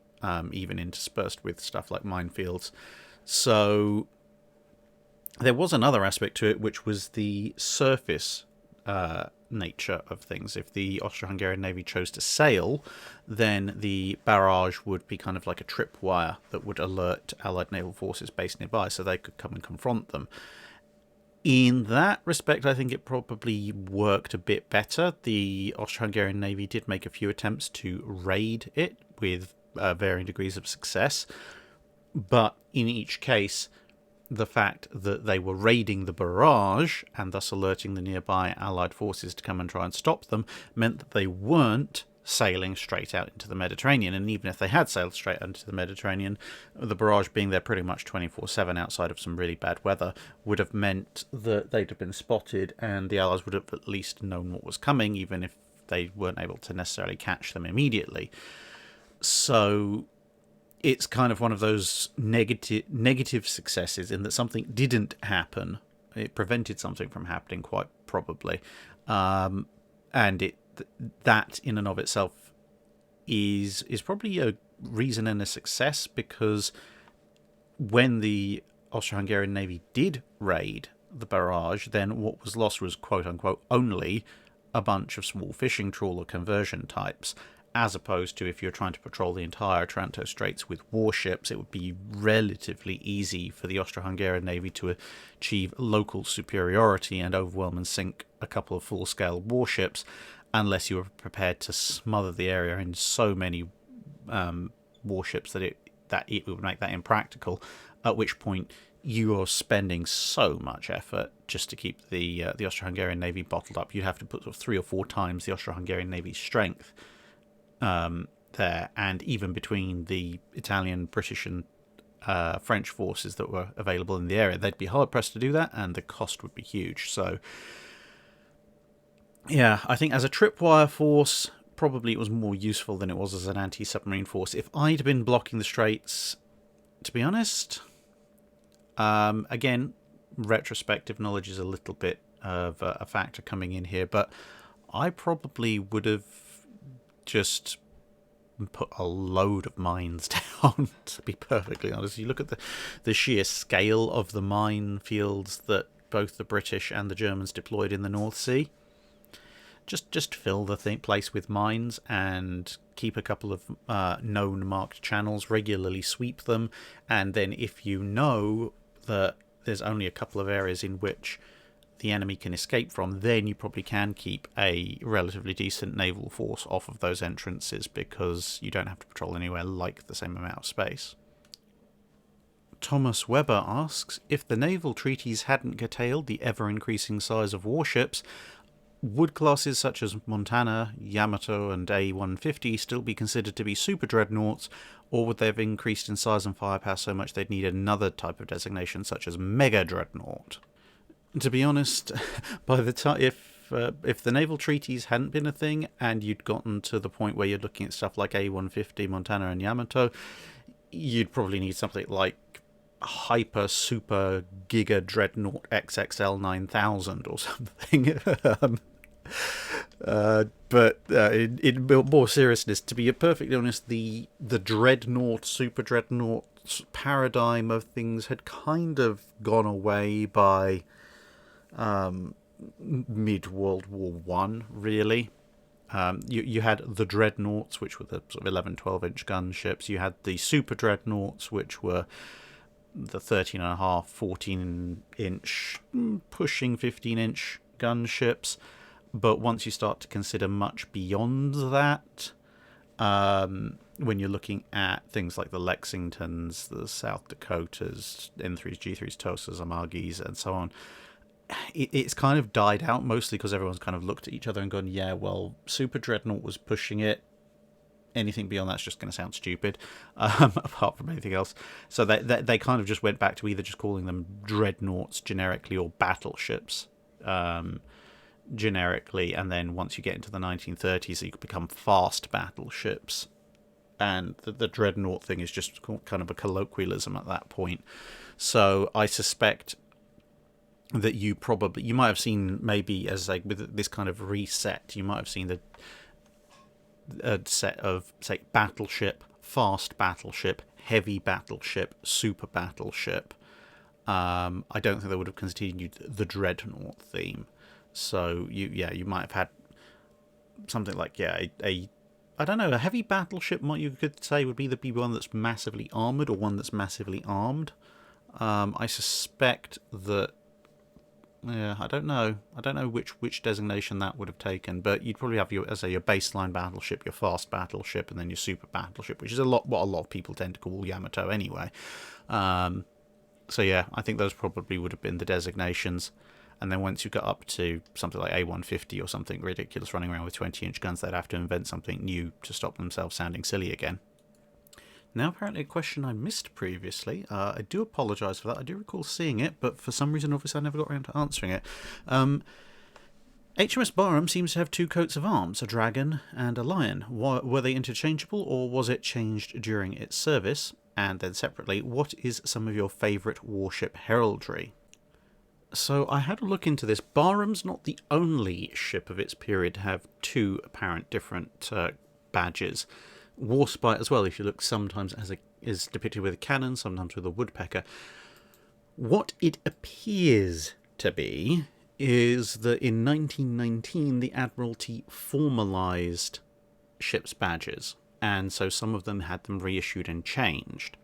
Speaker 1: even interspersed with stuff like minefields. So there was another aspect to it, which was the surface nature of things. If the Austro-Hungarian Navy chose to sail, then the barrage would be kind of like a tripwire that would alert Allied naval forces based nearby so they could come and confront them. In that respect, I think it probably worked a bit better. The Austro-Hungarian Navy did make a few attempts to raid it with varying degrees of success, but in each case, the fact that they were raiding the barrage and thus alerting the nearby Allied forces to come and try and stop them meant that they weren't sailing straight out into the Mediterranean. And even if they had sailed straight out into the Mediterranean, the barrage being there pretty much 24/7 outside of some really bad weather would have meant that they'd have been spotted and the Allies would have at least known what was coming, even if they weren't able to necessarily catch them immediately. So it's kind of one of those negative successes in that something didn't happen. It prevented something from happening, quite probably. And that in and of itself is probably a reason and a success, because when the Austro-Hungarian Navy did raid the barrage, then what was lost was quote-unquote only a bunch of small fishing trawler conversion types, as opposed to if you're trying to patrol the entire Otranto Straits with warships, it would be relatively easy for the Austro-Hungarian Navy to achieve local superiority and overwhelm and sink a couple of full-scale warships, unless you were prepared to smother the area in so many warships that it would make that impractical, at which point you are spending so much effort just to keep the Austro-Hungarian Navy bottled up. You'd have to put sort of 3 or 4 times the Austro-Hungarian Navy's strength there, and even between the Italian, British and French forces that were available in the area, they'd be hard pressed to do that, and the cost would be huge. So Yeah, I think as a tripwire force, probably it was more useful than it was as an anti-submarine force. If I'd been blocking the Straits, to be honest, again, retrospective knowledge is a little bit of a factor coming in here, but I probably would have just put a load of mines down, to be perfectly honest. You look at the sheer scale of the minefields that both the British and the Germans deployed in the North Sea. Just fill the place with mines and keep a couple of known marked channels, regularly sweep them, and then if you know that there's only a couple of areas in which the enemy can escape from, then you probably can keep a relatively decent naval force off of those entrances because you don't have to patrol anywhere like the same amount of space. Thomas Webber asks, if the naval treaties hadn't curtailed the ever-increasing size of warships, would classes such as Montana, Yamato and A150 still be considered to be super dreadnoughts, or would they have increased in size and firepower so much they'd need another type of designation such as Mega-dreadnought? To be honest, by the time if the naval treaties hadn't been a thing and you'd gotten to the point where you're looking at stuff like A150, Montana and Yamato, you'd probably need something like Hyper Super Giga Dreadnought XXL 9000 or something. But in more seriousness, to be perfectly honest, the dreadnought, super dreadnought paradigm of things had kind of gone away by mid-World War One, really. You had the dreadnoughts, which were the sort of 11, 12-inch gunships. You had the super dreadnoughts, which were the 13.5, 14-inch, pushing 15-inch gunships. But once you start to consider much beyond that, when you're looking at things like the Lexingtons, the South Dakotas, N3s, G3s, Tulsas, Amagis, and so on, it's kind of died out, mostly because everyone's kind of looked at each other and gone, yeah, well, Super Dreadnought was pushing it. Anything beyond that's just going to sound stupid, apart from anything else. So they kind of just went back to either just calling them dreadnoughts generically or battleships generically, and then once you get into the 1930s, you could become fast battleships. And the dreadnought thing is just kind of a colloquialism at that point. So I suspect that you might have seen, maybe as like with this kind of reset, you might have seen a set of, say, battleship, fast battleship, heavy battleship, super battleship. I don't think they would have continued the dreadnought theme. So you might have had something like I don't know, a heavy battleship. What you could say would either be one that's massively armoured or one that's massively armed. I suspect that. Yeah, I don't know which designation that would have taken, but you'd probably have your baseline battleship, your fast battleship, and then your super battleship, which is what a lot of people tend to call Yamato anyway. So yeah, I think those probably would have been the designations. And then once you got up to something like A150 or something ridiculous running around with 20-inch guns, they'd have to invent something new to stop themselves sounding silly again. Now, apparently a question I missed previously. I do apologise for that. I do recall seeing it, but for some reason, obviously, I never got around to answering it. HMS Barham seems to have two coats of arms, a dragon and a lion. Were they interchangeable, or was it changed during its service? And then separately, what is some of your favourite warship heraldry? So I had a look into this. Barham's not the only ship of its period to have two apparent different badges. Warspite as well, if you look, sometimes is depicted with a cannon, sometimes with a woodpecker. What it appears to be is that in 1919 the Admiralty formalised ships' badges, and so some of them had them reissued and changed.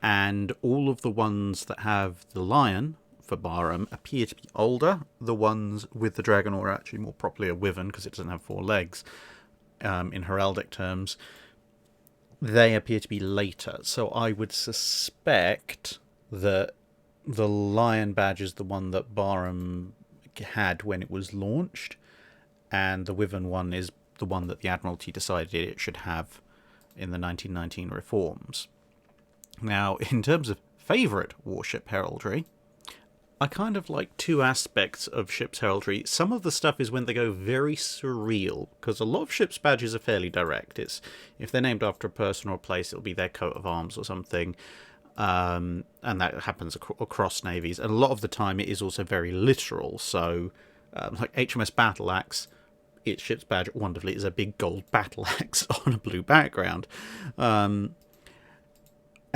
Speaker 1: And all of the ones that have the lion for Barham appear to be older. The ones with the dragon, or actually more properly a wyvern, because it doesn't have four legs, in heraldic terms, they appear to be later. So I would suspect that the lion badge is the one that Barham had when it was launched, and the wyvern one is the one that the Admiralty decided it should have in the 1919 reforms. Now, in terms of favourite warship heraldry, I kind of like two aspects of ship's heraldry. Some of the stuff is when they go very surreal, because a lot of ship's badges are fairly direct. It's if they're named after a person or a place, it'll be their coat of arms or something, and that happens across navies. And a lot of the time, it is also very literal. So, like HMS Battle Axe, its ship's badge wonderfully is a big gold battle axe on a blue background.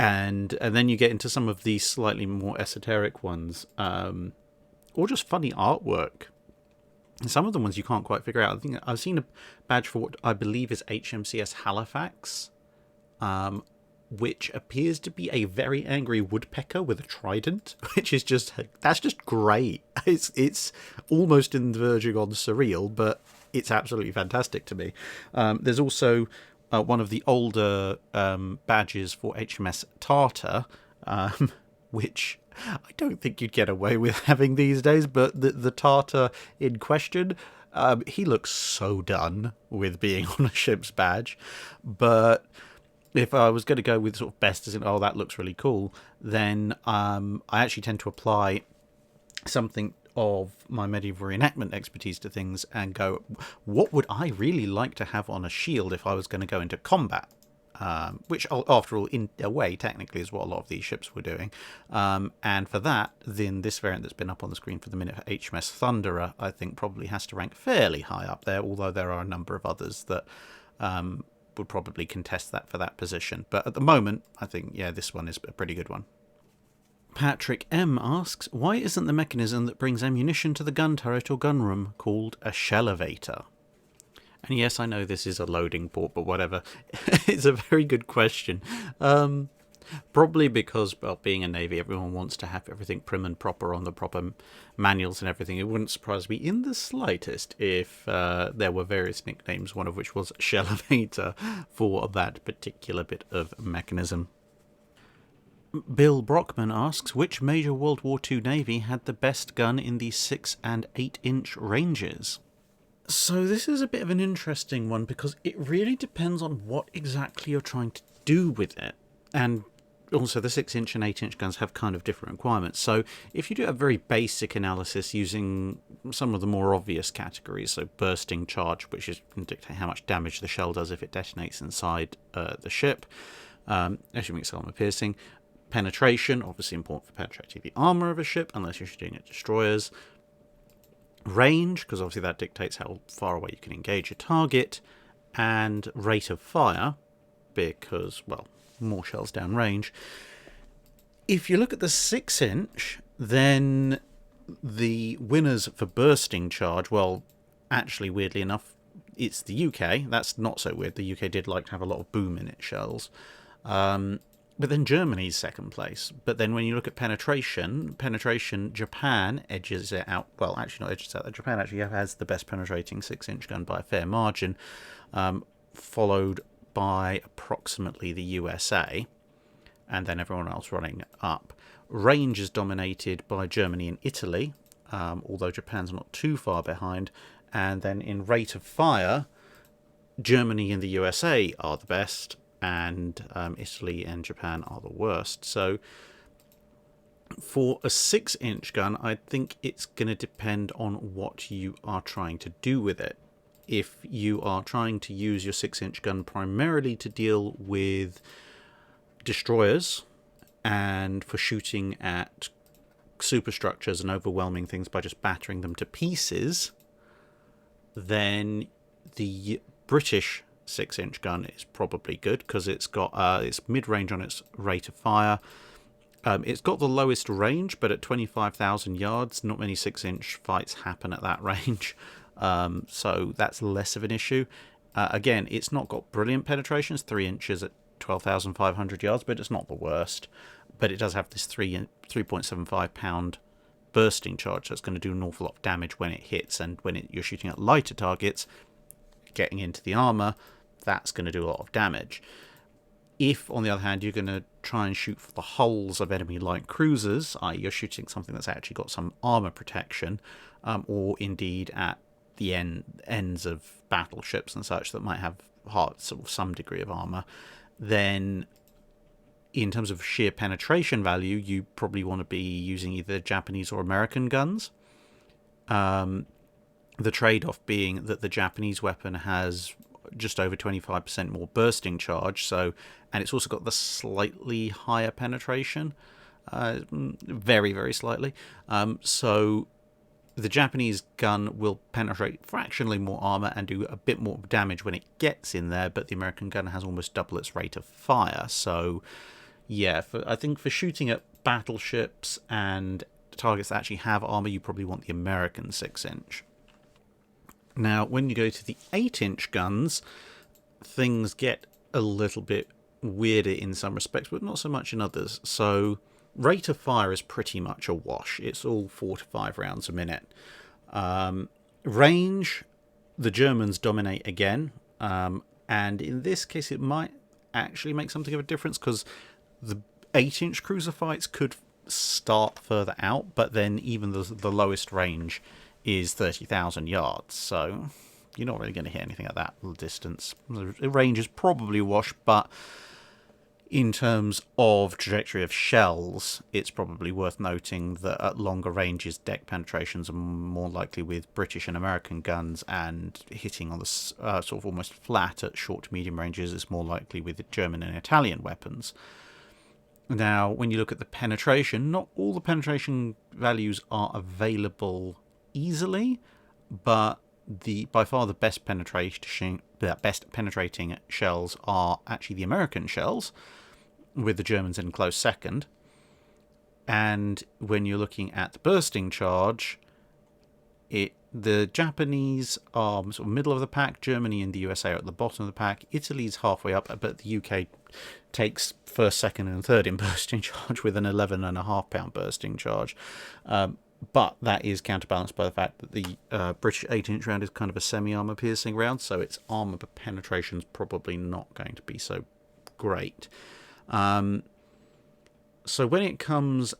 Speaker 1: And then you get into some of these slightly more esoteric ones, or just funny artwork. And some of the ones you can't quite figure out. I think I've seen a badge for what I believe is HMCS Halifax, which appears to be a very angry woodpecker with a trident, which is that's just great. It's almost verging on surreal, but it's absolutely fantastic to me. There's also one of the older badges for HMS Tartar, which I don't think you'd get away with having these days, but the Tartar in question, he looks so done with being on a ship's badge. But if I was going to go with sort of best as in, oh, that looks really cool, then I actually tend to apply something of my medieval reenactment expertise to things and go, what would I really like to have on a shield if I was going to go into combat? Which, after all, in a way, technically is what a lot of these ships were doing. And for that, then this variant that's been up on the screen for the minute for HMS Thunderer, I think probably has to rank fairly high up there, although there are a number of others that would probably contest that for that position. But at the moment, I think, yeah, this one is a pretty good one. Patrick M. asks, why isn't the mechanism that brings ammunition to the gun turret or gun room called a shell elevator? And yes, I know this is a loading port, but whatever. It's a very good question. Probably because, well, being a Navy, everyone wants to have everything prim and proper on the proper manuals and everything. It wouldn't surprise me in the slightest if there were various nicknames, one of which was shell elevator, for that particular bit of mechanism. Bill Brockman asks, which major World War II Navy had the best gun in the 6 and 8 inch ranges? So this is a bit of an interesting one because it really depends on what exactly you're trying to do with it. And also the 6 inch and 8 inch guns have kind of different requirements. So if you do a very basic analysis using some of the more obvious categories, so bursting charge, which is going to dictate how much damage the shell does if it detonates inside the ship, assuming it's armor piercing. Penetration, obviously important for penetrating the armour of a ship, unless you're shooting at destroyers. Range, because obviously that dictates how far away you can engage a target. And rate of fire, because, well, more shells down range. If you look at the 6 inch, then the winners for bursting charge, well, actually, weirdly enough, it's the UK. That's not so weird. The UK did like to have a lot of boom in its shells. But then Germany's second place. But then when you look at penetration, Japan edges it out. Well, actually not edges it out. Japan actually has the best penetrating 6 inch gun by a fair margin, followed by approximately the USA, and then everyone else running up. Range is dominated by Germany and Italy, although Japan's not too far behind. And then in rate of fire, Germany and the USA are the best, and Italy and Japan are the worst. So for a 6 inch gun, I think it's going to depend on what you are trying to do with it. If you are trying to use your 6 inch gun primarily to deal with destroyers and for shooting at superstructures and overwhelming things by just battering them to pieces, then the British 6 inch gun is probably good because it's got it's mid-range on its rate of fire. It's got the lowest range, but at 25,000 yards, not many 6 inch fights happen at that range, so that's less of an issue. Again, it's not got brilliant penetration. It's 3 inches at 12,500 yards, but it's not the worst. But it does have this 3.75 pound bursting charge, so it's going to do an awful lot of damage when it hits, and when you're shooting at lighter targets, getting into the armour, that's going to do a lot of damage. If, on the other hand, you're going to try and shoot for the hulls of enemy light cruisers, i.e. you're shooting something that's actually got some armour protection, or indeed at the ends of battleships and such that might have sort of some degree of armour, then in terms of sheer penetration value, you probably want to be using either Japanese or American guns. The trade-off being that the Japanese weapon has just over 25% more bursting charge, and it's also got the slightly higher penetration, very, very slightly. So the Japanese gun will penetrate fractionally more armour and do a bit more damage when it gets in there, but the American gun has almost double its rate of fire. So, yeah, I think for shooting at battleships and targets that actually have armour, you probably want the American 6-inch. Now, when you go to the 8-inch guns, things get a little bit weirder in some respects, but not so much in others. So, rate of fire is pretty much a wash. It's all 4 to 5 rounds a minute. Range, the Germans dominate again, and in this case it might actually make something of a difference, because the 8-inch cruiser fights could start further out, but then even the lowest range is 30,000 yards, so you're not really going to hit anything at that distance. The range is probably a wash, but in terms of trajectory of shells, it's probably worth noting that at longer ranges, deck penetrations are more likely with British and American guns, and hitting on the sort of almost flat at short to medium ranges is more likely with German and Italian weapons. Now, when you look at the penetration, not all the penetration values are available easily, but by far the best penetrating shells are actually the American shells, with the Germans in close second. And when you're looking at the bursting charge, the Japanese are sort of middle of the pack, Germany and the USA are at the bottom of the pack, Italy's halfway up, but the UK takes first, second and third in bursting charge with an 11.5 pound bursting charge. But that is counterbalanced by the fact that the British 8-inch round is kind of a semi-armour piercing round, so its armour penetration is probably not going to be so great. So when it comes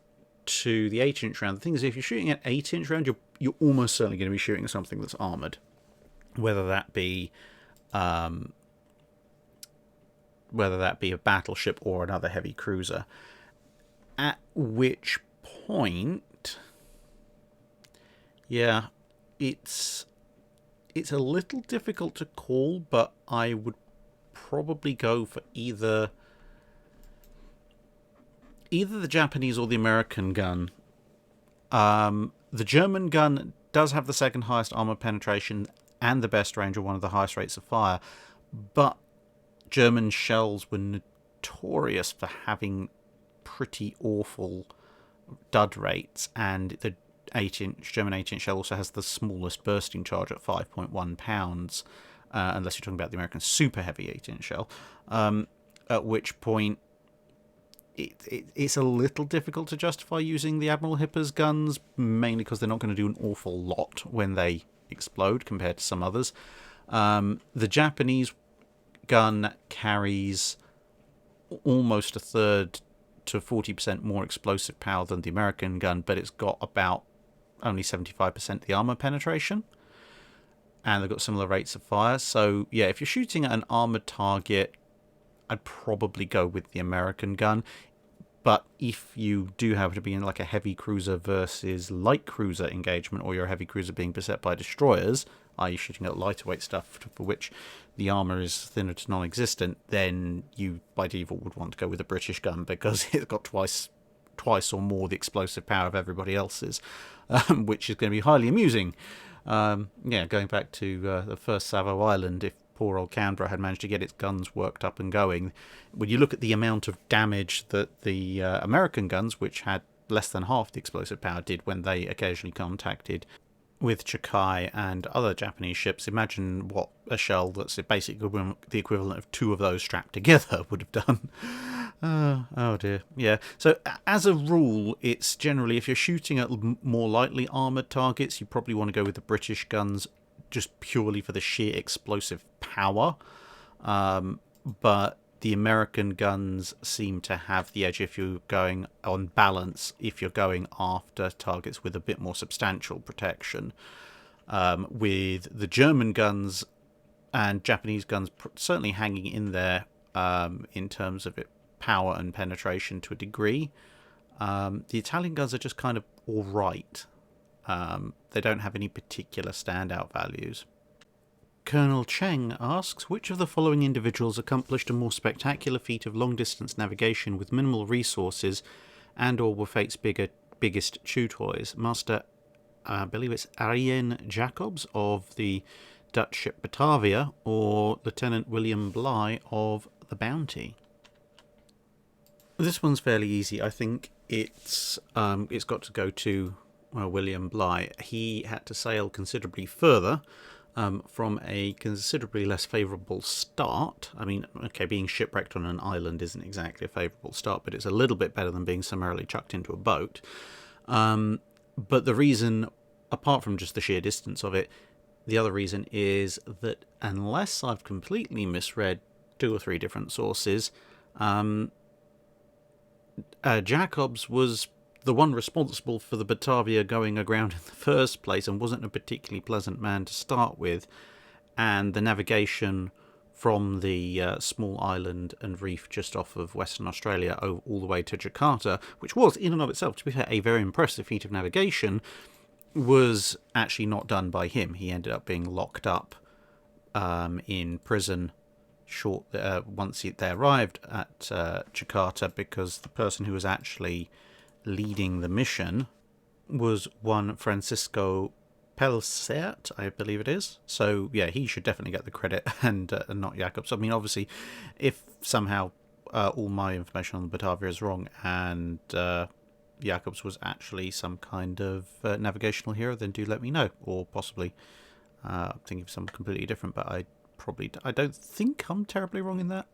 Speaker 1: to the 8-inch round, the thing is, if you're shooting at 8-inch round, you're almost certainly going to be shooting at something that's armoured, whether that be a battleship or another heavy cruiser. At which point, yeah, it's a little difficult to call, but I would probably go for either the Japanese or the American gun. The German gun does have the second highest armour penetration and the best range, or one of the highest rates of fire, but German shells were notorious for having pretty awful dud rates, and the German 8-inch shell also has the smallest bursting charge at 5.1 pounds, unless you're talking about the American super heavy 8-inch shell, at which point it's a little difficult to justify using the Admiral Hipper's guns, mainly because they're not going to do an awful lot when they explode compared to some others. The Japanese gun carries almost a third to 40% more explosive power than the American gun, but it's got about only 75% the armour penetration, and they've got similar rates of fire. So yeah, if you're shooting at an armoured target, I'd probably go with the American gun. But if you do happen to be in like a heavy cruiser versus light cruiser engagement, or you're a heavy cruiser being beset by destroyers, i.e. shooting at lighter weight stuff for which the armour is thinner to non-existent, then you by default would want to go with a British gun, because it's got twice or more the explosive power of everybody else's, which is going to be highly amusing. Going back to the first Savo Island, if poor old Canberra had managed to get its guns worked up and going, when you look at the amount of damage that the American guns, which had less than half the explosive power, did when they occasionally contacted with Chikai and other Japanese ships, imagine what a shell that's basically the equivalent of 2 of those strapped together would have done. Oh dear. Yeah. So as a rule, it's generally, if you're shooting at more lightly armoured targets, you probably want to go with the British guns, just purely for the sheer explosive power. But the American guns seem to have the edge if you're going on balance, if you're going after targets with a bit more substantial protection. With the German guns and Japanese guns certainly hanging in there in terms of it power and penetration to a degree. The Italian guns are just kind of alright. They don't have any particular standout values. Colonel Cheng asks, which of the following individuals accomplished a more spectacular feat of long-distance navigation with minimal resources and or were fate's biggest chew toys? Master, I believe it's Arjen Jacobs of the Dutch ship Batavia, or Lieutenant William Bligh of the Bounty? This one's fairly easy. I think it's got to go to William Bligh. He had to sail considerably further from a considerably less favourable start. I mean, okay, being shipwrecked on an island isn't exactly a favourable start, but it's a little bit better than being summarily chucked into a boat. But the reason, apart from just the sheer distance of it, the other reason is that unless I've completely misread 2 or 3 different sources, Jacobs was the one responsible for the Batavia going aground in the first place and wasn't a particularly pleasant man to start with, and the navigation from the small island and reef just off of Western Australia all the way to Jakarta, which was in and of itself, to be fair, a very impressive feat of navigation, was actually not done by him. He ended up being locked up in prison once they arrived at Jakarta, because the person who was actually leading the mission was one Francisco Pelcert, I believe it is. So yeah, he should definitely get the credit and not Jacobs. I mean, obviously, if somehow all my information on the Batavia is wrong and Jacobs was actually some kind of navigational hero, then do let me know. Or possibly I'm thinking of something completely different, but I don't think I'm terribly wrong in that.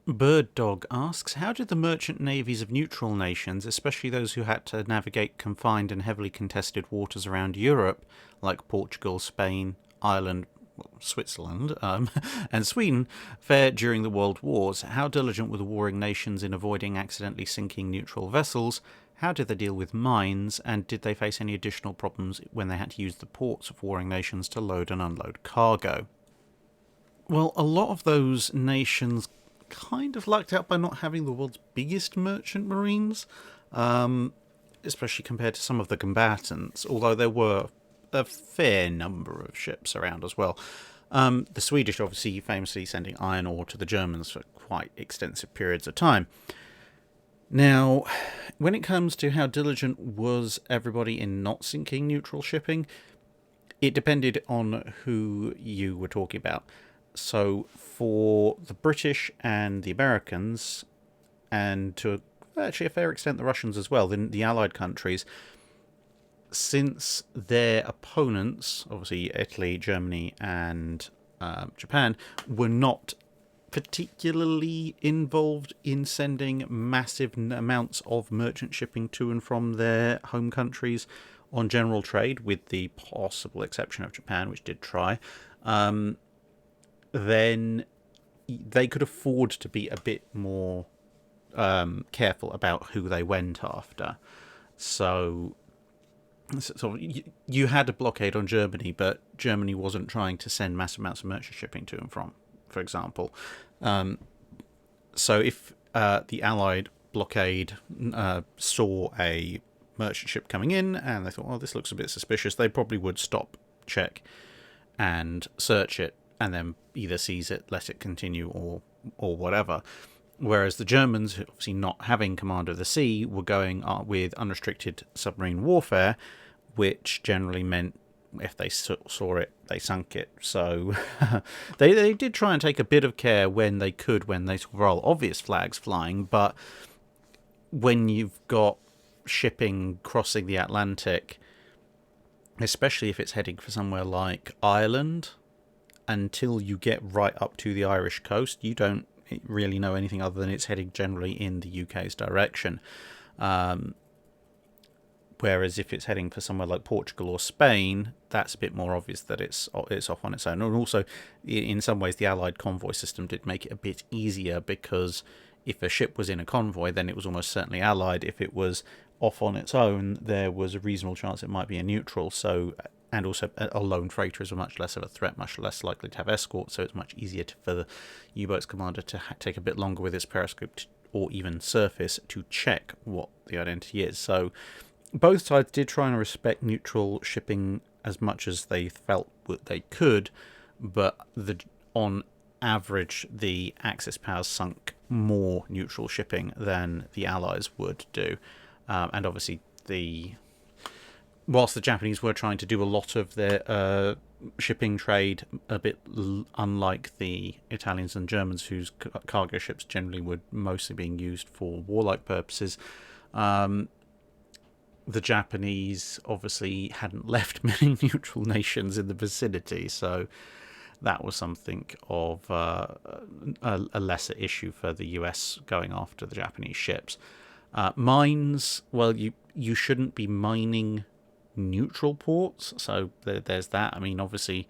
Speaker 1: Bird Dog asks, how did the merchant navies of neutral nations, especially those who had to navigate confined and heavily contested waters around Europe, like Portugal, Spain, Ireland, Switzerland, and Sweden, fare during the world wars? How diligent were the warring nations in avoiding accidentally sinking neutral vessels? How did they deal with mines? And did they face any additional problems when they had to use the ports of warring nations to load and unload cargo? Well, a lot of those nations kind of lucked out by not having the world's biggest merchant marines, especially compared to some of the combatants, although there were a fair number of ships around as well. The Swedish obviously famously sending iron ore to the Germans for quite extensive periods of time. Now, when it comes to how diligent was everybody in not sinking neutral shipping, it depended on who you were talking about. So for the British and the Americans, and to actually a fair extent the Russians as well, the Allied countries, since their opponents, obviously Italy, Germany and Japan, were not particularly involved in sending massive amounts of merchant shipping to and from their home countries on general trade, with the possible exception of Japan, which did try, then they could afford to be a bit more careful about who they went after. So you had a blockade on Germany, but Germany wasn't trying to send massive amounts of merchant shipping to and from, for example. So if the Allied blockade saw a merchant ship coming in and they thought, oh, this looks a bit suspicious, they probably would stop, check, and search it, and then either seize it, let it continue, or whatever. Whereas the Germans, obviously not having command of the sea, were going with unrestricted submarine warfare, which generally meant if they saw it, they sunk it. So they did try and take a bit of care when they could, when they saw real obvious flags flying. But when you've got shipping crossing the Atlantic, especially if it's heading for somewhere like Ireland, until you get right up to the Irish coast, you don't really know anything other than it's heading generally in the UK's direction. Whereas if it's heading for somewhere like Portugal or Spain, that's a bit more obvious that it's off on its own. And also, in some ways, the Allied convoy system did make it a bit easier, because if a ship was in a convoy, then it was almost certainly Allied. If it was off on its own, there was a reasonable chance it might be a neutral. So and also a lone freighter is much less of a threat, much less likely to have escort, so it's much easier for the U-boat's commander to take a bit longer with its periscope or even surface to check what the identity is. So both sides did try and respect neutral shipping as much as they felt that they could, but on average, the Axis powers sunk more neutral shipping than the Allies would do. And obviously, whilst the Japanese were trying to do a lot of their shipping trade, a bit unlike the Italians and Germans, whose cargo ships generally were mostly being used for warlike purposes, the Japanese obviously hadn't left many neutral nations in the vicinity, so that was something of a lesser issue for the US going after the Japanese ships. Mines, well, you shouldn't be mining neutral ports, so there's that. I mean, obviously,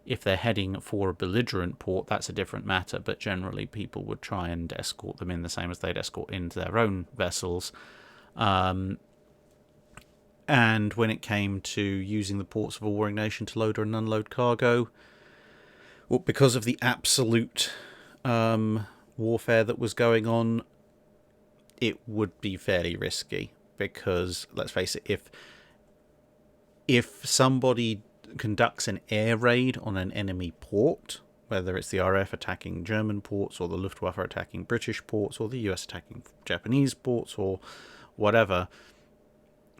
Speaker 1: if they're heading for a belligerent port, that's a different matter, but generally people would try and escort them in the same as they'd escort into their own vessels. And when it came to using the ports of a warring nation to load and unload cargo, well, because of the absolute warfare that was going on, it would be fairly risky. Because, let's face it, if somebody conducts an air raid on an enemy port, whether it's the RAF attacking German ports, or the Luftwaffe attacking British ports, or the US attacking Japanese ports, or whatever,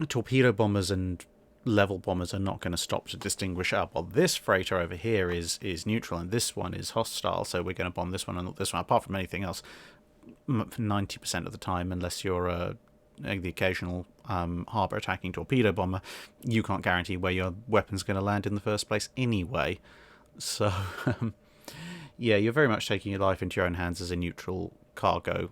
Speaker 1: torpedo bombers and level bombers are not going to stop to distinguish, well, this freighter over here is neutral and this one is hostile, so we're going to bomb this one and not this one. Apart from anything else, 90% of the time, unless you're the occasional harbour attacking torpedo bomber, you can't guarantee where your weapon's going to land in the first place anyway. So yeah, you're very much taking your life into your own hands as a neutral cargo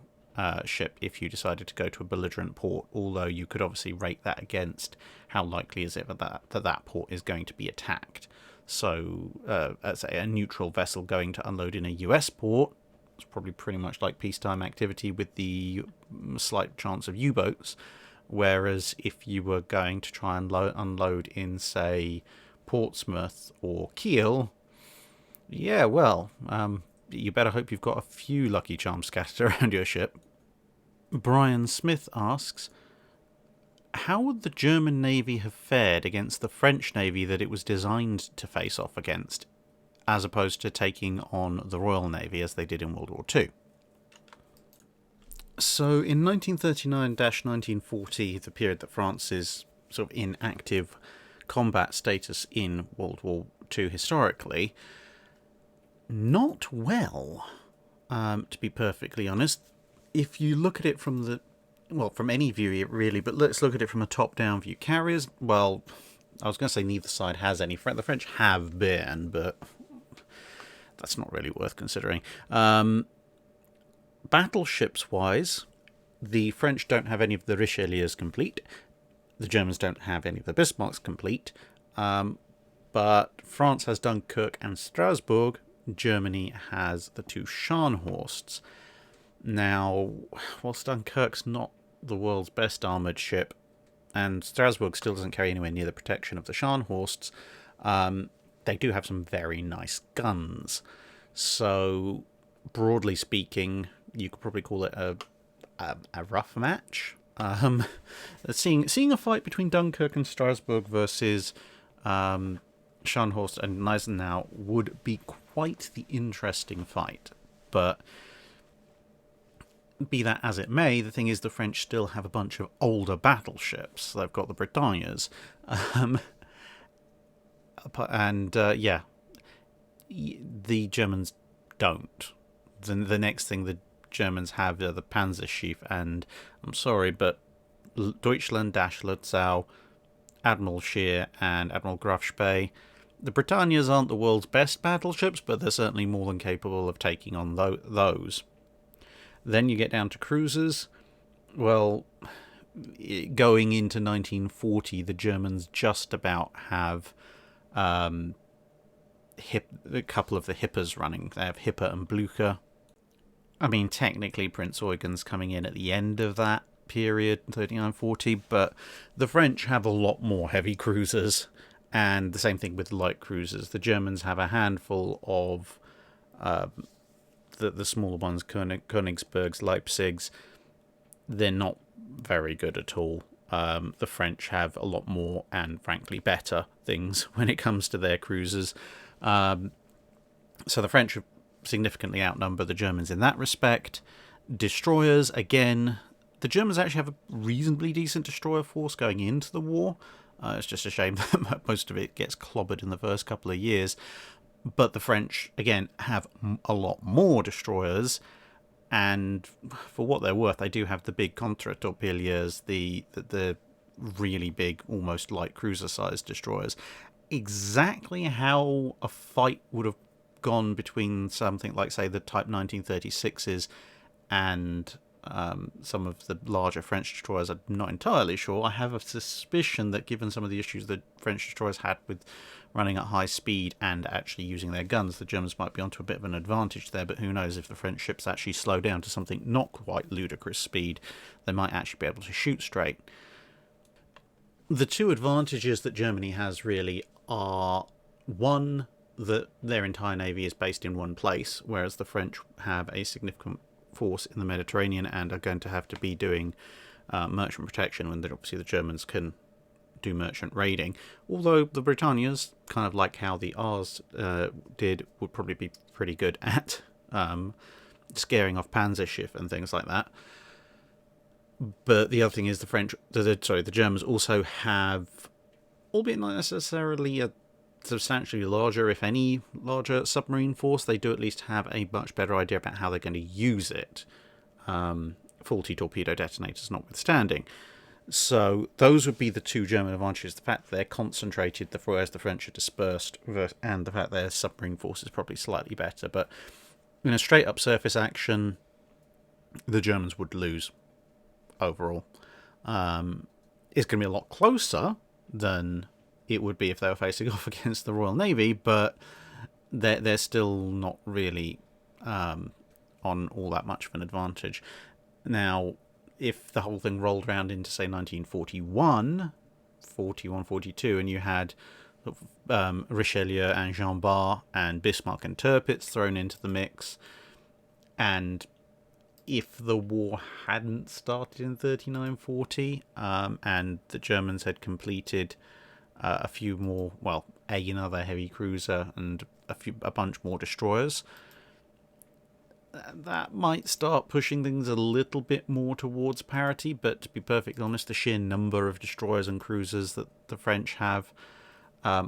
Speaker 1: ship if you decided to go to a belligerent port, although you could obviously rate that against how likely is it that port is going to be attacked. So let's say a neutral vessel going to unload in a US port, it's probably pretty much like peacetime activity with the slight chance of U-boats, whereas if you were going to try and unload in, say, Portsmouth or Kiel, yeah, well, you better hope you've got a few Lucky Charms scattered around your ship. Brian Smith asks, how would the German Navy have fared against the French Navy that it was designed to face off against, as opposed to taking on the Royal Navy as they did in World War II? So in 1939-1940, the period that France is sort of in active combat status in World War II historically, not well, to be perfectly honest. If you look at it from from any view really, but let's look at it from a top-down view. Carriers, well, I was going to say neither side has any. The French have been, but that's not really worth considering. Battleships-wise, the French don't have any of the Richelieus complete. The Germans don't have any of the Bismarcks complete. But France has Dunkirk and Strasbourg. Germany has the two Scharnhorsts. Now, whilst Dunkirk's not the world's best armoured ship, and Strasbourg still doesn't carry anywhere near the protection of the Scharnhorsts, they do have some very nice guns. So, broadly speaking, you could probably call it a rough match. Seeing a fight between Dunkirk and Strasbourg versus Scharnhorst and Gneisenau would be quite the interesting fight. But be that as it may, the thing is the French still have a bunch of older battleships. They've got the Britannias. The Germans don't. The next thing the Germans have are the Panzerschiff, and I'm sorry, but Deutschland, Lützow, Admiral Scheer, and Admiral Graf Spee. The Britannias aren't the world's best battleships, but they're certainly more than capable of taking on those. Then you get down to cruisers. Well, going into 1940, the Germans just about have a couple of the Hippers running. They have Hipper and Blücher. I mean, technically, Prince Eugen's coming in at the end of that period, 39-40, but the French have a lot more heavy cruisers, And the same thing with light cruisers. The Germans have a handful of the smaller ones, Königsbergs, Leipzigs. They're not very good at all. The French have a lot more and, frankly, better things when it comes to their cruisers. So the French significantly outnumber the Germans in that respect. Destroyers, again, the Germans actually have a reasonably decent destroyer force going into the war. It's just a shame that most of it gets clobbered in the first couple of years. But the French, again, have a lot more destroyers. And for what they're worth, they do have the big contre-torpilleurs, the really big, almost light cruiser-sized destroyers. Exactly how a fight would have gone between something like, say, the Type 1936s and some of the larger French destroyers, I'm not entirely sure. I have a suspicion that given some of the issues that French destroyers had with running at high speed and actually using their guns, the Germans might be onto a bit of an advantage there, but who knows, if the French ships actually slow down to something not quite ludicrous speed, they might actually be able to shoot straight. The two advantages that Germany has really are, one, that their entire navy is based in one place, whereas the French have a significant force in the Mediterranean and are going to have to be doing merchant protection when obviously the Germans can do merchant raiding. Although the Britannias, kind of like how the R's did, would probably be pretty good at scaring off Panzerschiff and things like that. But the other thing is the Germans also have, albeit not necessarily a substantially larger, if any larger, submarine force, they do at least have a much better idea about how they're going to use it, faulty torpedo detonators notwithstanding. So those would be the two German advantages: the fact that they're concentrated, whereas the French are dispersed, and the fact their submarine force is probably slightly better. But in a straight up surface action, the Germans would lose overall. It's going to be a lot closer than it would be if they were facing off against the Royal Navy, but they're still not really on all that much of an advantage. Now, if the whole thing rolled around into, say, 1941, 42, and you had Richelieu and Jean Bart and Bismarck and Tirpitz thrown into the mix, and if the war hadn't started in 39-40 and the Germans had completed a few more, another heavy cruiser and a bunch more destroyers, that might start pushing things a little bit more towards parity. But to be perfectly honest, the sheer number of destroyers and cruisers that the French have,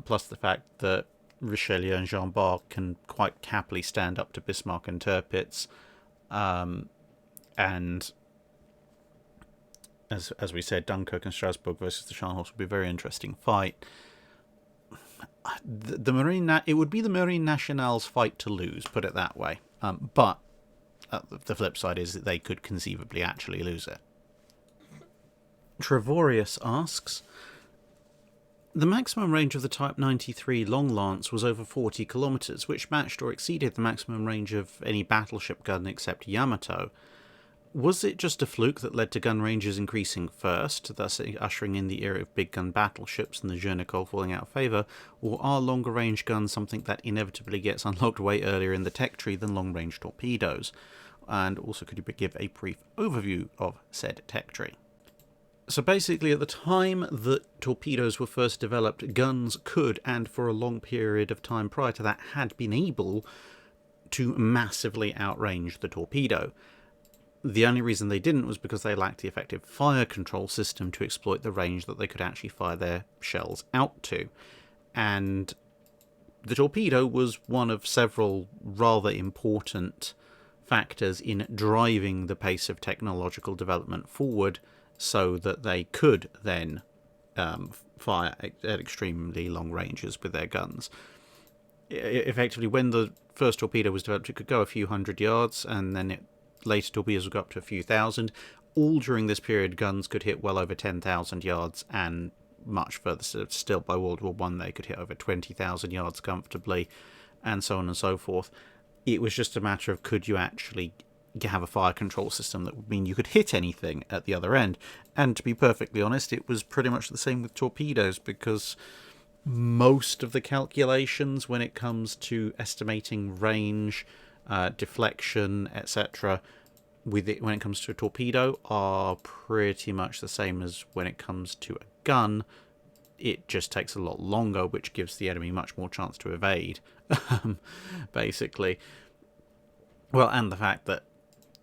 Speaker 1: plus the fact that Richelieu and Jean Bart can quite happily stand up to Bismarck and Tirpitz, and as we said, Dunkirk and Strasbourg versus the Scharnhorst would be a very interesting fight. It would be the Marine Nationale's fight to lose, put it that way. But the flip side is that they could conceivably actually lose it. Trevorius asks, the maximum range of the Type 93 Long Lance was over 40 kilometres, which matched or exceeded the maximum range of any battleship gun except Yamato. Was it just a fluke that led to gun ranges increasing first, thus ushering in the era of big gun battleships and the Jeu Nicole falling out of favour, or are longer range guns something that inevitably gets unlocked way earlier in the tech tree than long range torpedoes? And also, could you give a brief overview of said tech tree? So basically, at the time that torpedoes were first developed, guns could, and for a long period of time prior to that, had been able to massively outrange the torpedo. The only reason they didn't was because they lacked the effective fire control system to exploit the range that they could actually fire their shells out to. And the torpedo was one of several rather important factors in driving the pace of technological development forward so that they could then fire at extremely long ranges with their guns. Effectively, when the first torpedo was developed, it could go a few hundred yards, and then later torpedoes would go up to a few thousand. All during this period, guns could hit well over 10,000 yards, and much further still by World War I, they could hit over 20,000 yards comfortably, and so on and so forth. It was just a matter of, could you actually have a fire control system that would mean you could hit anything at the other end? And to be perfectly honest, it was pretty much the same with torpedoes, because most of the calculations when it comes to estimating range, deflection, etc. When it comes to a torpedo, are pretty much the same as when it comes to a gun. It just takes a lot longer, which gives the enemy much more chance to evade, basically. Well, and the fact that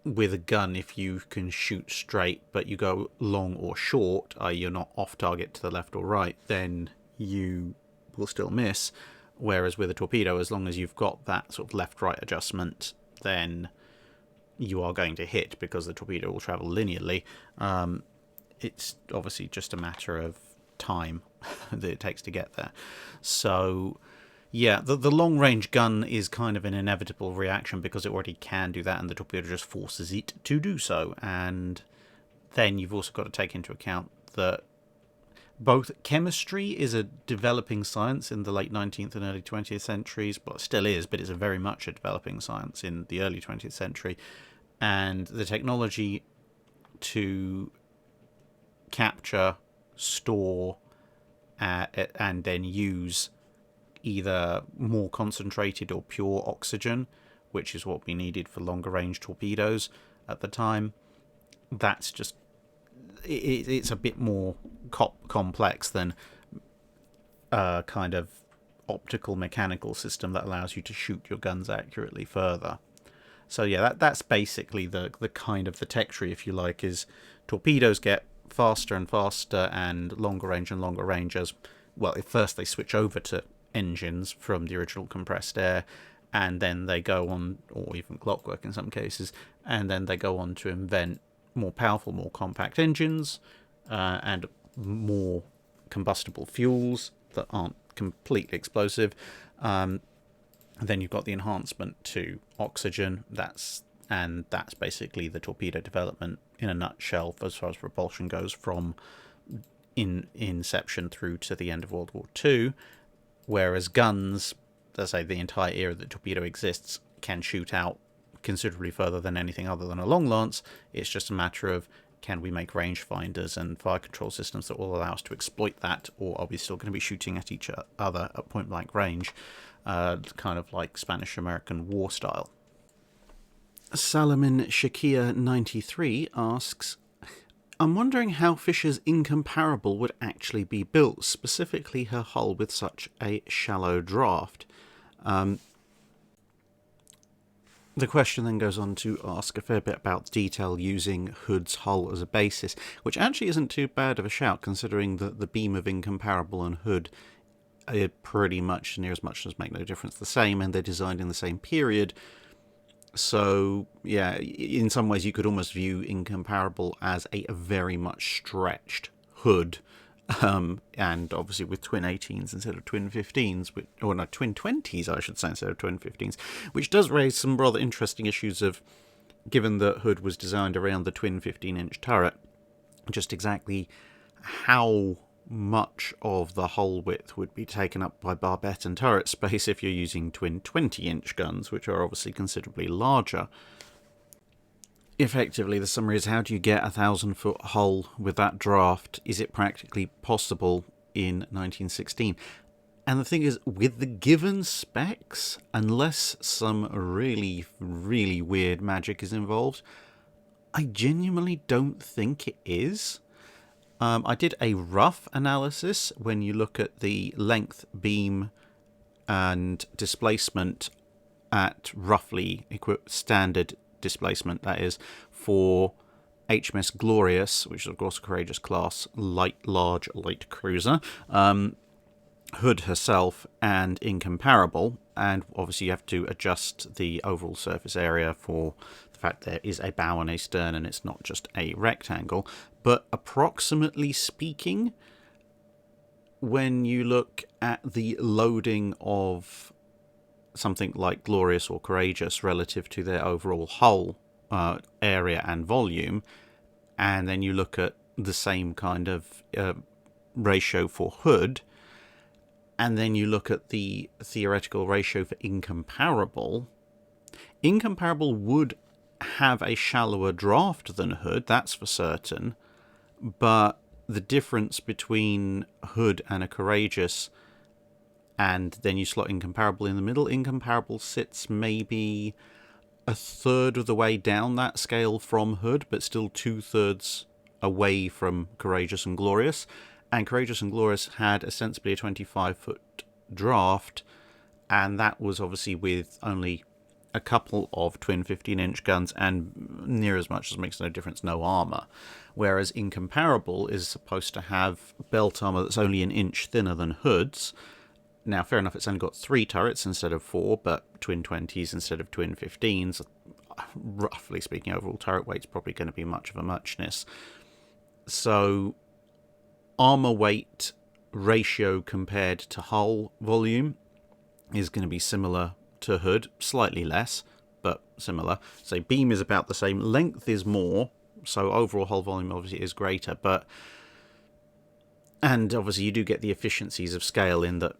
Speaker 1: with a gun, if you can shoot straight, but you go long or short, i.e. you're not off target to the left or right, then you will still miss. Whereas with a torpedo, as long as you've got that sort of left-right adjustment, then you are going to hit, because the torpedo will travel linearly. It's obviously just a matter of time that it takes to get there. So yeah, the long range gun is kind of an inevitable reaction, because it already can do that and the torpedo just forces it to do so. And then you've also got to take into account that both chemistry is a developing science in the late 19th and early 20th centuries. Well, it still is, but it's very much a developing science in the early 20th century. And the technology to capture, store, and then use either more concentrated or pure oxygen, which is what we needed for longer range torpedoes at the time, that's just... it's a bit more complex than a kind of optical mechanical system that allows you to shoot your guns accurately further. So yeah, that's basically the kind of the tech tree, if you like, is torpedoes get faster and faster and longer range as well. At first they switch over to engines from the original compressed air, and then they go on, or even clockwork in some cases, and then they go on to invent more powerful, more compact engines, and more combustible fuels that aren't completely explosive. Then you've got the enhancement to oxygen. That's basically the torpedo development in a nutshell as far as propulsion goes, from inception through to the end of World War II. Whereas guns, as I say, the entire era that torpedo exists, can shoot out considerably further than anything other than a long lance. It's just a matter of, can we make rangefinders and fire control systems that will allow us to exploit that, or are we still going to be shooting at each other at point blank range, kind of like Spanish-American war style. Salamin Shakia 93 asks, I'm wondering how Fisher's Incomparable would actually be built, specifically her hull with such a shallow draft. The question then goes on to ask a fair bit about detail using Hood's hull as a basis, which actually isn't too bad of a shout, considering that the beam of Incomparable and Hood are pretty much, near as much as make no difference, the same, and they're designed in the same period. So, yeah, in some ways you could almost view Incomparable as a very much stretched Hood, and obviously with twin 18s instead of twin 15s, or no, twin 20s I should say, instead of twin 15s, which does raise some rather interesting issues of, given that Hood was designed around the twin 15-inch turret, just exactly how much of the hull width would be taken up by barbette and turret space if you're using twin 20-inch guns, which are obviously considerably larger. Effectively, the summary is, how do you get a 1,000-foot hull with that draft? Is it practically possible in 1916? And the thing is, with the given specs, unless some really, really weird magic is involved, I genuinely don't think it is. I did a rough analysis when you look at the length, beam, and displacement at roughly standard displacement, that is, for HMS Glorious, which is of course a Courageous class large light cruiser, Hood herself, and Incomparable, and obviously you have to adjust the overall surface area for the fact there is a bow and a stern and it's not just a rectangle. But approximately speaking, when you look at the loading of something like Glorious or Courageous relative to their overall hull area and volume, and then you look at the same kind of ratio for Hood, and then you look at the theoretical ratio for Incomparable, Incomparable would have a shallower draft than Hood, that's for certain, but the difference between Hood and a Courageous and then you slot Incomparable in the middle. Incomparable sits maybe a third of the way down that scale from Hood, but still 2/3 away from Courageous and Glorious. And Courageous and Glorious had ostensibly a 25-foot draft, and that was obviously with only a couple of twin 15-inch guns and near as much as makes no difference, no armour. Whereas Incomparable is supposed to have belt armour that's only an inch thinner than Hood's. Now, fair enough, it's only got 3 turrets instead of 4, but twin 20s instead of twin 15s. Roughly speaking, overall turret weight's probably going to be much of a muchness. So, armour weight ratio compared to hull volume is going to be similar to Hood, slightly less, but similar. So beam is about the same, length is more, so overall hull volume obviously is greater, and obviously you do get the efficiencies of scale in that,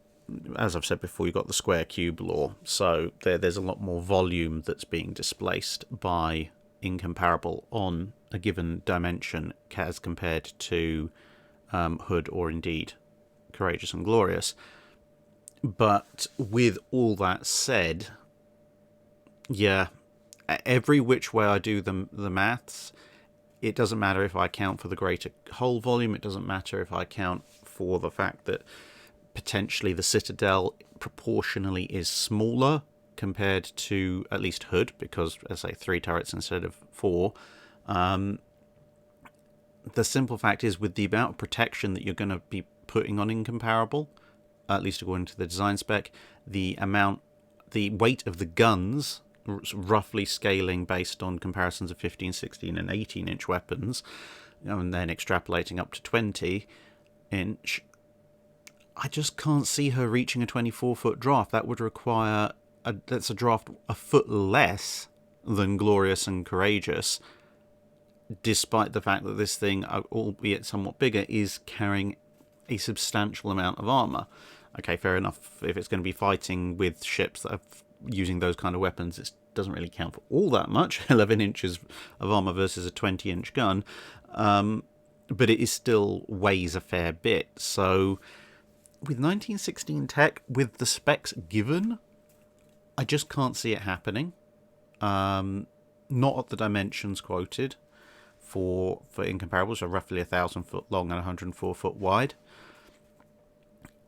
Speaker 1: as I've said before, you've got the square cube law, so there's a lot more volume that's being displaced by Incomparable on a given dimension as compared to Hood or indeed Courageous and Glorious. But with all that said, yeah, every which way I do the maths, it doesn't matter if I account for the greater hull volume, it doesn't matter if I account for the fact that potentially the Citadel proportionally is smaller compared to at least Hood, because, as I say, 3 turrets instead of 4. The simple fact is, with the amount of protection that you're going to be putting on Incomparable, at least according to the design spec, the weight of the guns, roughly scaling based on comparisons of 15, 16 and 18-inch weapons, and then extrapolating up to 20-inch, I just can't see her reaching a 24-foot draft. That would require that's a draft a foot less than Glorious and Courageous, despite the fact that this thing, albeit somewhat bigger, is carrying a substantial amount of armour. Okay, fair enough. If it's going to be fighting with ships that are using those kind of weapons, it doesn't really count for all that much. 11 inches of armour versus a 20-inch gun. But it is still weighs a fair bit. So, with 1916 tech, with the specs given, I just can't see it happening. Not at the dimensions quoted for Incomparable, so roughly 1,000 foot long and 104 foot wide.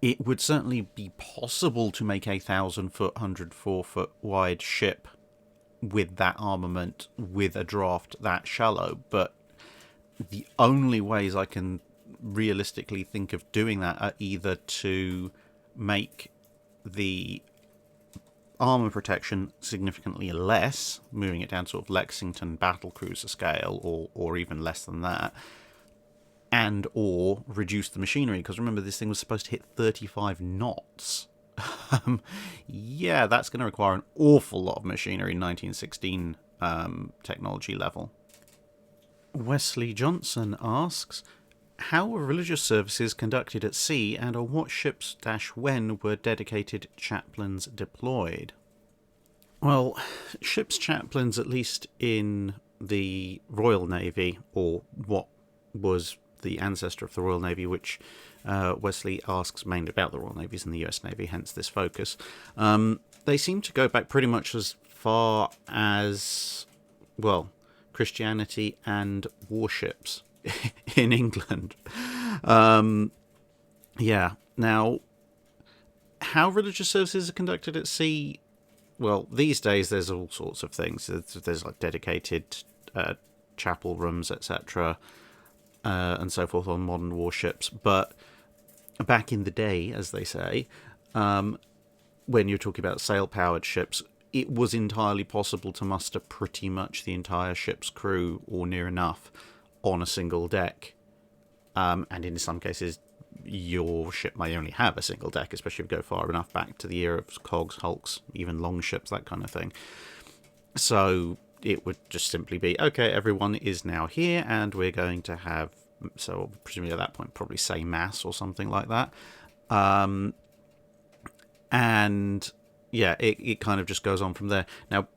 Speaker 1: It would certainly be possible to make a 1,000 foot, 104 foot wide ship with that armament, with a draft that shallow, but the only ways I can realistically think of doing that are either to make the armour protection significantly less, moving it down to sort of Lexington battlecruiser scale, or even less than that, and or reduce the machinery, because remember, this thing was supposed to hit 35 knots. Yeah, that's going to require an awful lot of machinery, 1916 technology level. Wesley Johnson asks, how were religious services conducted at sea, and on what ships - when were dedicated chaplains deployed? Well, ships' chaplains, at least in the Royal Navy, or what was the ancestor of the Royal Navy, which Wesley asks mainly about the Royal Navies and the US Navy, hence this focus. They seem to go back pretty much as far as, well, Christianity and warships in England. Yeah. Now, how religious services are conducted at sea? Well, these days there's all sorts of things. There's like dedicated chapel rooms, etc., and so forth on modern warships. But back in the day, as they say, when you're talking about sail-powered ships, it was entirely possible to muster pretty much the entire ship's crew, or near enough, on a single deck. And in some cases, your ship may only have a single deck, especially if you go far enough back to the era of cogs, hulks, even long ships, that kind of thing. So it would just simply be, okay, everyone is now here, and we're going to have, so presumably at that point, probably say mass or something like that. And yeah, it kind of just goes on from there. Now,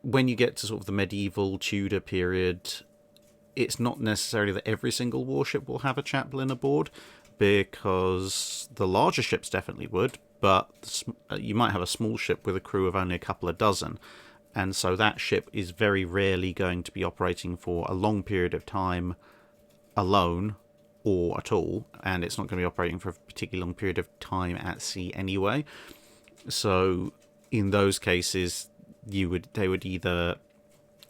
Speaker 1: when you get to sort of the medieval Tudor period, it's not necessarily that every single warship will have a chaplain aboard, because the larger ships definitely would, but you might have a small ship with a crew of only a couple of dozen, and so that ship is very rarely going to be operating for a long period of time alone or at all, and it's not going to be operating for a particularly long period of time at sea anyway. So in those cases, they would either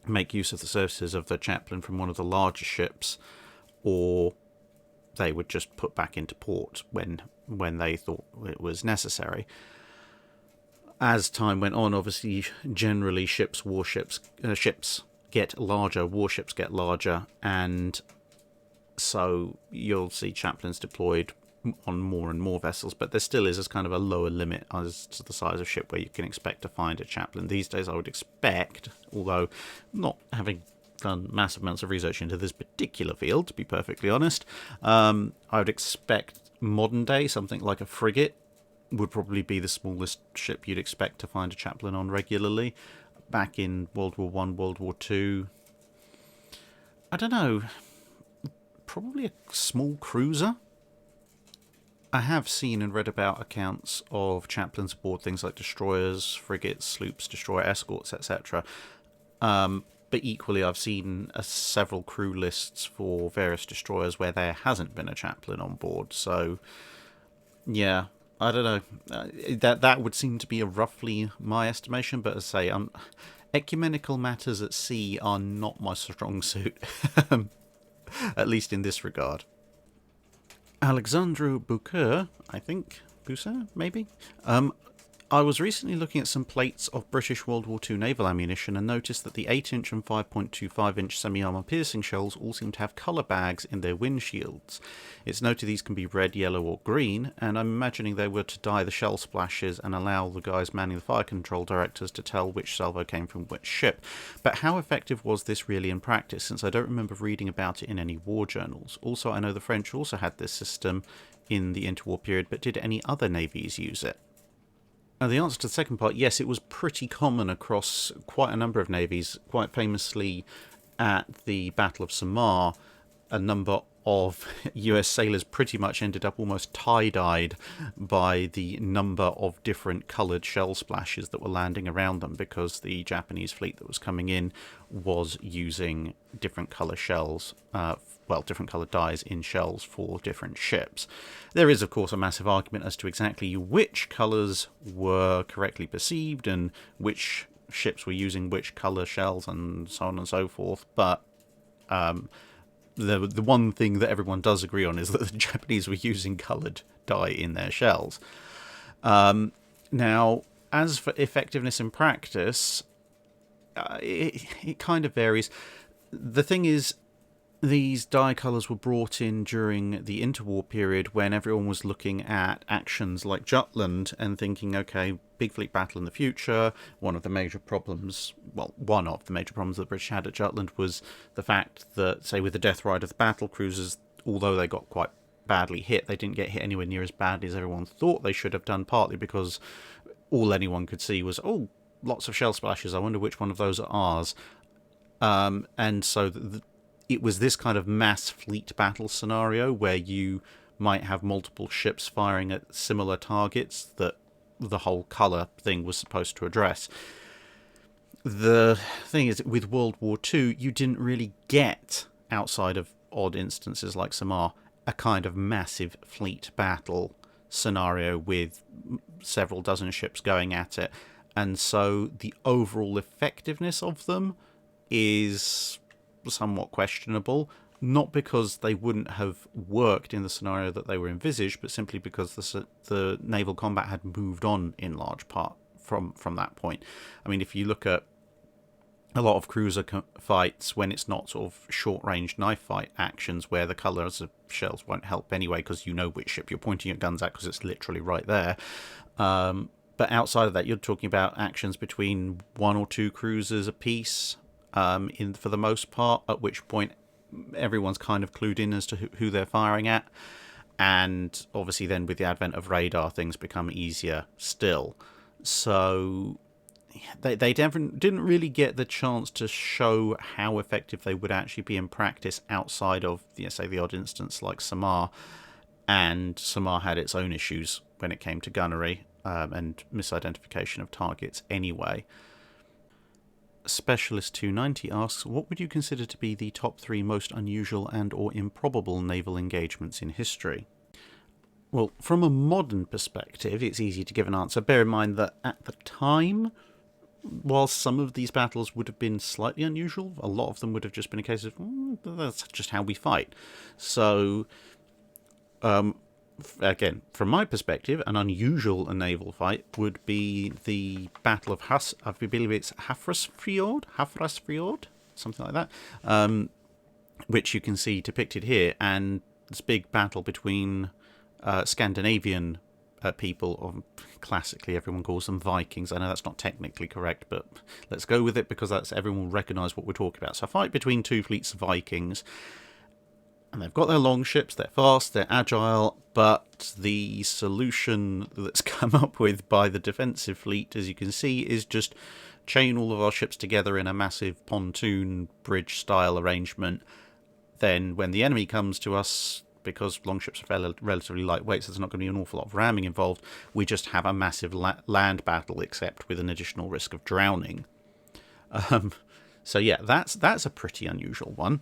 Speaker 1: make use of the services of the chaplain from one of the larger ships, or they would just put back into port when they thought it was necessary. As time went on, obviously, generally ships get larger, warships get larger, and so you'll see chaplains deployed on more and more vessels, but there still is kind of a lower limit as to the size of ship where you can expect to find a chaplain. These days I would expect, although not having done massive amounts of research into this particular field, to be perfectly honest, I would expect modern day something like a frigate would probably be the smallest ship you'd expect to find a chaplain on regularly. Back in World War I, World War II, I don't know, probably a small cruiser. I have seen and read about accounts of chaplains aboard things like destroyers, frigates, sloops, destroyer escorts, etc. But equally, I've seen several crew lists for various destroyers where there hasn't been a chaplain on board. So, yeah, I don't know. That would seem to be roughly my estimation. But as I say, ecumenical matters at sea are not my strong suit, at least in this regard. Alexandru Bucur, I think. Bucer, maybe? I was recently looking at some plates of British World War II naval ammunition and noticed that the 8-inch and 5.25-inch semi-armour piercing shells all seem to have colour bags in their windshields. It's noted these can be red, yellow or green, and I'm imagining they were to dye the shell splashes and allow the guys manning the fire control directors to tell which salvo came from which ship. But how effective was this really in practice, since I don't remember reading about it in any war journals? Also, I know the French also had this system in the interwar period, but did any other navies use it? The answer to the second part, yes, it was pretty common across quite a number of navies. Quite famously, at the Battle of Samar, a number of US sailors pretty much ended up almost tie-dyed by the number of different coloured shell splashes that were landing around them, because the Japanese fleet that was coming in was using different colour shells, different coloured dyes in shells for different ships. There is, of course, a massive argument as to exactly which colours were correctly perceived and which ships were using which colour shells and so on and so forth, but the one thing that everyone does agree on is that the Japanese were using coloured dye in their shells. Now, as for effectiveness in practice, it kind of varies. The thing is, these dye colours were brought in during the interwar period when everyone was looking at actions like Jutland and thinking, okay, big fleet battle in the future. One of the major problems that the British had at Jutland was the fact that, say, with the Death Rider, the battle cruisers, although they got quite badly hit, they didn't get hit anywhere near as badly as everyone thought they should have done, partly because all anyone could see was, oh, lots of shell splashes, I wonder which one of those are ours. And so it was this kind of mass fleet battle scenario where you might have multiple ships firing at similar targets that the whole colour thing was supposed to address. The thing is, with World War II, you didn't really get, outside of odd instances like Samar, a kind of massive fleet battle scenario with several dozen ships going at it. And so the overall effectiveness of them is somewhat questionable, not because they wouldn't have worked in the scenario that they were envisaged, but simply because the naval combat had moved on in large part from that point. I mean, if you look at a lot of cruiser fights, when it's not sort of short-range knife fight actions where the colours of shells won't help anyway because you know which ship you're pointing your guns at because it's literally right there. But outside of that, you're talking about actions between one or two cruisers apiece, for the most part, at which point everyone's kind of clued in as to who they're firing at. And obviously then with the advent of radar, things become easier still. So they didn't really get the chance to show how effective they would actually be in practice outside of, say, the odd instance like Samar. And Samar had its own issues when it came to gunnery. and misidentification of targets anyway. Specialist 290 asks, what would you consider to be the top 3 most unusual and or improbable naval engagements in history? Well, from a modern perspective, it's easy to give an answer. Bear in mind that at the time, while some of these battles would have been slightly unusual, a lot of them would have just been a case of, that's just how we fight. So, again, from my perspective, an unusual naval fight would be the Battle of I believe it's Hafrsfjord, something like that, which you can see depicted here, and this big battle between Scandinavian people, or classically everyone calls them Vikings. I know that's not technically correct, but let's go with it because that's everyone will recognise what we're talking about. So a fight between 2 fleets of Vikings, and they've got their longships, they're fast, they're agile, but the solution that's come up with by the defensive fleet, as you can see, is just chain all of our ships together in a massive pontoon bridge style arrangement. Then when the enemy comes to us, because longships are relatively lightweight, so there's not going to be an awful lot of ramming involved, we just have a massive land battle, except with an additional risk of drowning. So yeah, that's a pretty unusual one.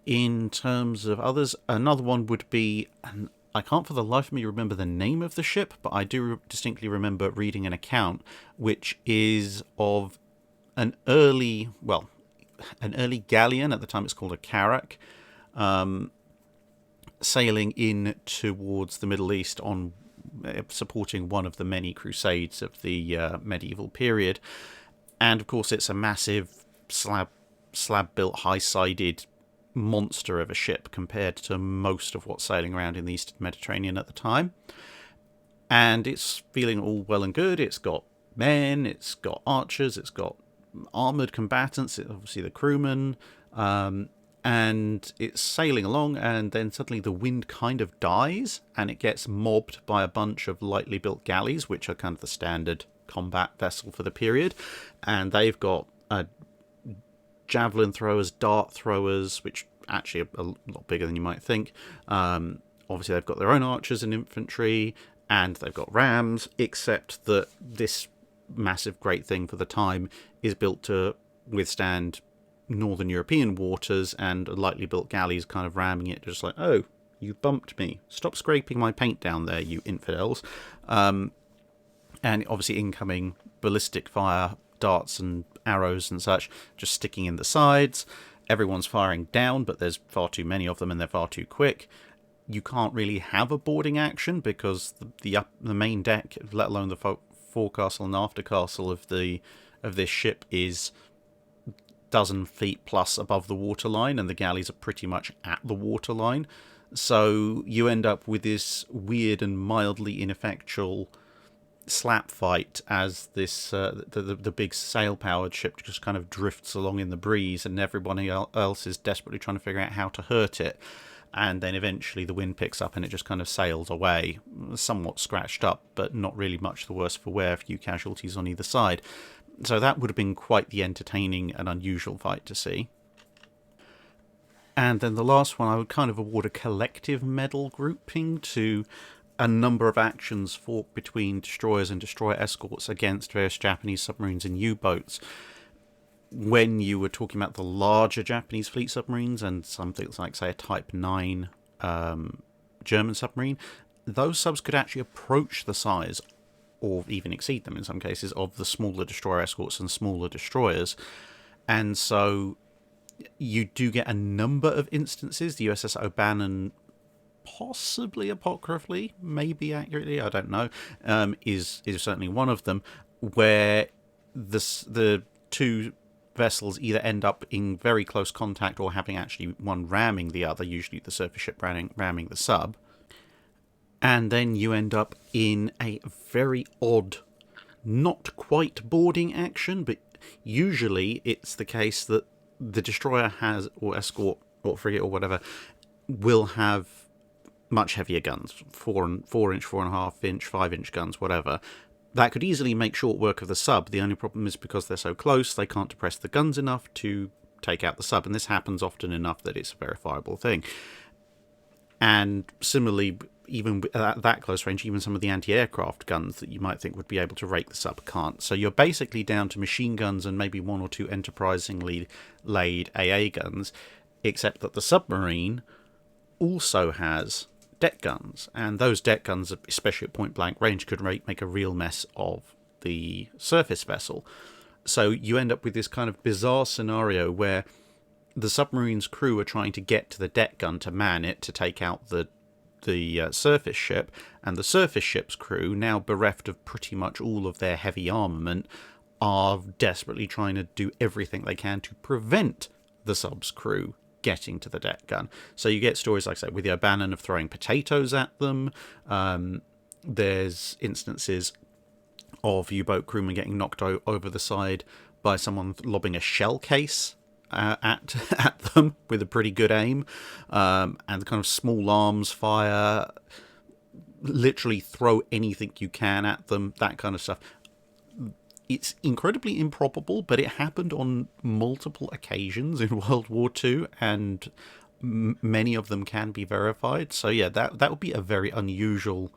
Speaker 1: In terms of others, another one would be, and I can't for the life of me remember the name of the ship, but I do distinctly remember reading an account, which is of an early galleon, at the time it's called a carrack, sailing in towards the Middle East on supporting one of the many crusades of the medieval period. And of course it's a massive slab-built, high-sided monster of a ship compared to most of what's sailing around in the Eastern Mediterranean at the time. And it's feeling all well and good. It's got men, it's got archers, it's got armoured combatants, obviously the crewmen, and it's sailing along, and then suddenly the wind kind of dies, and it gets mobbed by a bunch of lightly built galleys, which are kind of the standard combat vessel for the period. And they've got javelin throwers, dart throwers, which actually are a lot bigger than you might think. Obviously, they've got their own archers and infantry, and they've got rams, except that this massive great thing for the time is built to withstand Northern European waters, and lightly built galleys kind of ramming it, just like, oh, you bumped me. Stop scraping my paint down there, you infidels. And obviously incoming ballistic fire, darts and arrows and such, just sticking in the sides. Everyone's firing down, but there's far too many of them and they're far too quick. You can't really have a boarding action because the main deck, let alone the forecastle and aftercastle of this ship, is dozen feet plus above the waterline, and the galleys are pretty much at the waterline. So you end up with this weird and mildly ineffectual slap fight as this the big sail-powered ship just kind of drifts along in the breeze, and everybody else is desperately trying to figure out how to hurt it. And then eventually the wind picks up and it just kind of sails away, somewhat scratched up, but not really much the worse for wear, a few casualties on either side. So that would have been quite the entertaining and unusual fight to see. And then the last one, I would kind of award a collective medal grouping to a number of actions fought between destroyers and destroyer escorts against various Japanese submarines and U-boats. When you were talking about the larger Japanese fleet submarines and something like, say, a Type 9 German submarine, those subs could actually approach the size, or even exceed them in some cases, of the smaller destroyer escorts and smaller destroyers. And so you do get a number of instances. The USS O'Bannon, possibly apocryphally, maybe accurately, I don't know, is certainly one of them, where the two vessels either end up in very close contact or having actually one ramming the other, usually the surface ship ramming the sub. And then you end up in a very odd, not quite boarding action, but usually it's the case that the destroyer has, or escort, or frigate, or whatever, will have much heavier guns, 4-inch, 4.5-inch, 5-inch guns, whatever. That could easily make short work of the sub. The only problem is because they're so close, they can't depress the guns enough to take out the sub, and this happens often enough that it's a verifiable thing. And similarly, even at that close range, even some of the anti-aircraft guns that you might think would be able to rake the sub can't. So you're basically down to machine guns and maybe one or two enterprisingly laid AA guns, except that the submarine also has deck guns, and those deck guns, especially at point-blank range, could make a real mess of the surface vessel. So you end up with this kind of bizarre scenario where the submarine's crew are trying to get to the deck gun to man it, to take out the surface ship, and the surface ship's crew, now bereft of pretty much all of their heavy armament, are desperately trying to do everything they can to prevent the sub's crew getting to the deck gun. So you get stories like, say, with the O'Bannon of throwing potatoes at them. There's instances of U-boat crewmen getting knocked over the side by someone lobbing a shell case at them with a pretty good aim, and the kind of small arms fire, literally throw anything you can at them, that kind of stuff. It's incredibly improbable, but it happened on multiple occasions in World War II, and many of them can be verified. So yeah, that would be a very unusual,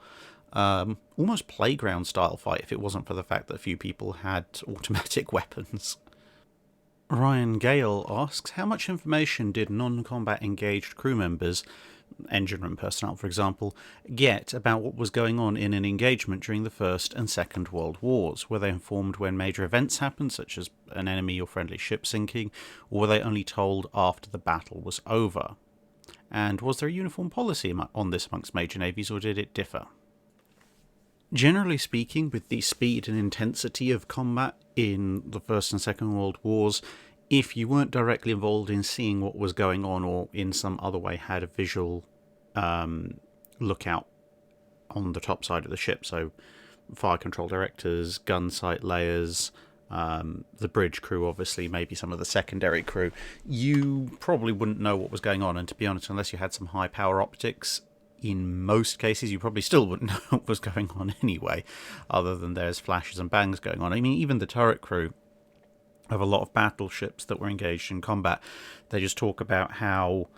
Speaker 1: almost playground style fight if it wasn't for the fact that a few people had automatic weapons. Ryan Gale asks, how much information did non-combat engaged crew members, engine room personnel for example, get about what was going on in an engagement during the First and Second World Wars? Were they informed when major events happened, such as an enemy or friendly ship sinking, or were they only told after the battle was over? And was there a uniform policy on this amongst major navies, or did it differ? Generally speaking, with the speed and intensity of combat in the First and Second World Wars, if you weren't directly involved in seeing what was going on, or in some other way had a visual lookout on the top side of the ship, so fire control directors, gun sight layers, the bridge crew, obviously, maybe some of the secondary crew, you probably wouldn't know what was going on. And to be honest, unless you had some high power optics, in most cases you probably still wouldn't know what was going on anyway, other than there's flashes and bangs going on. I mean, even the turret crew of a lot of battleships that were engaged in combat, they just talk about how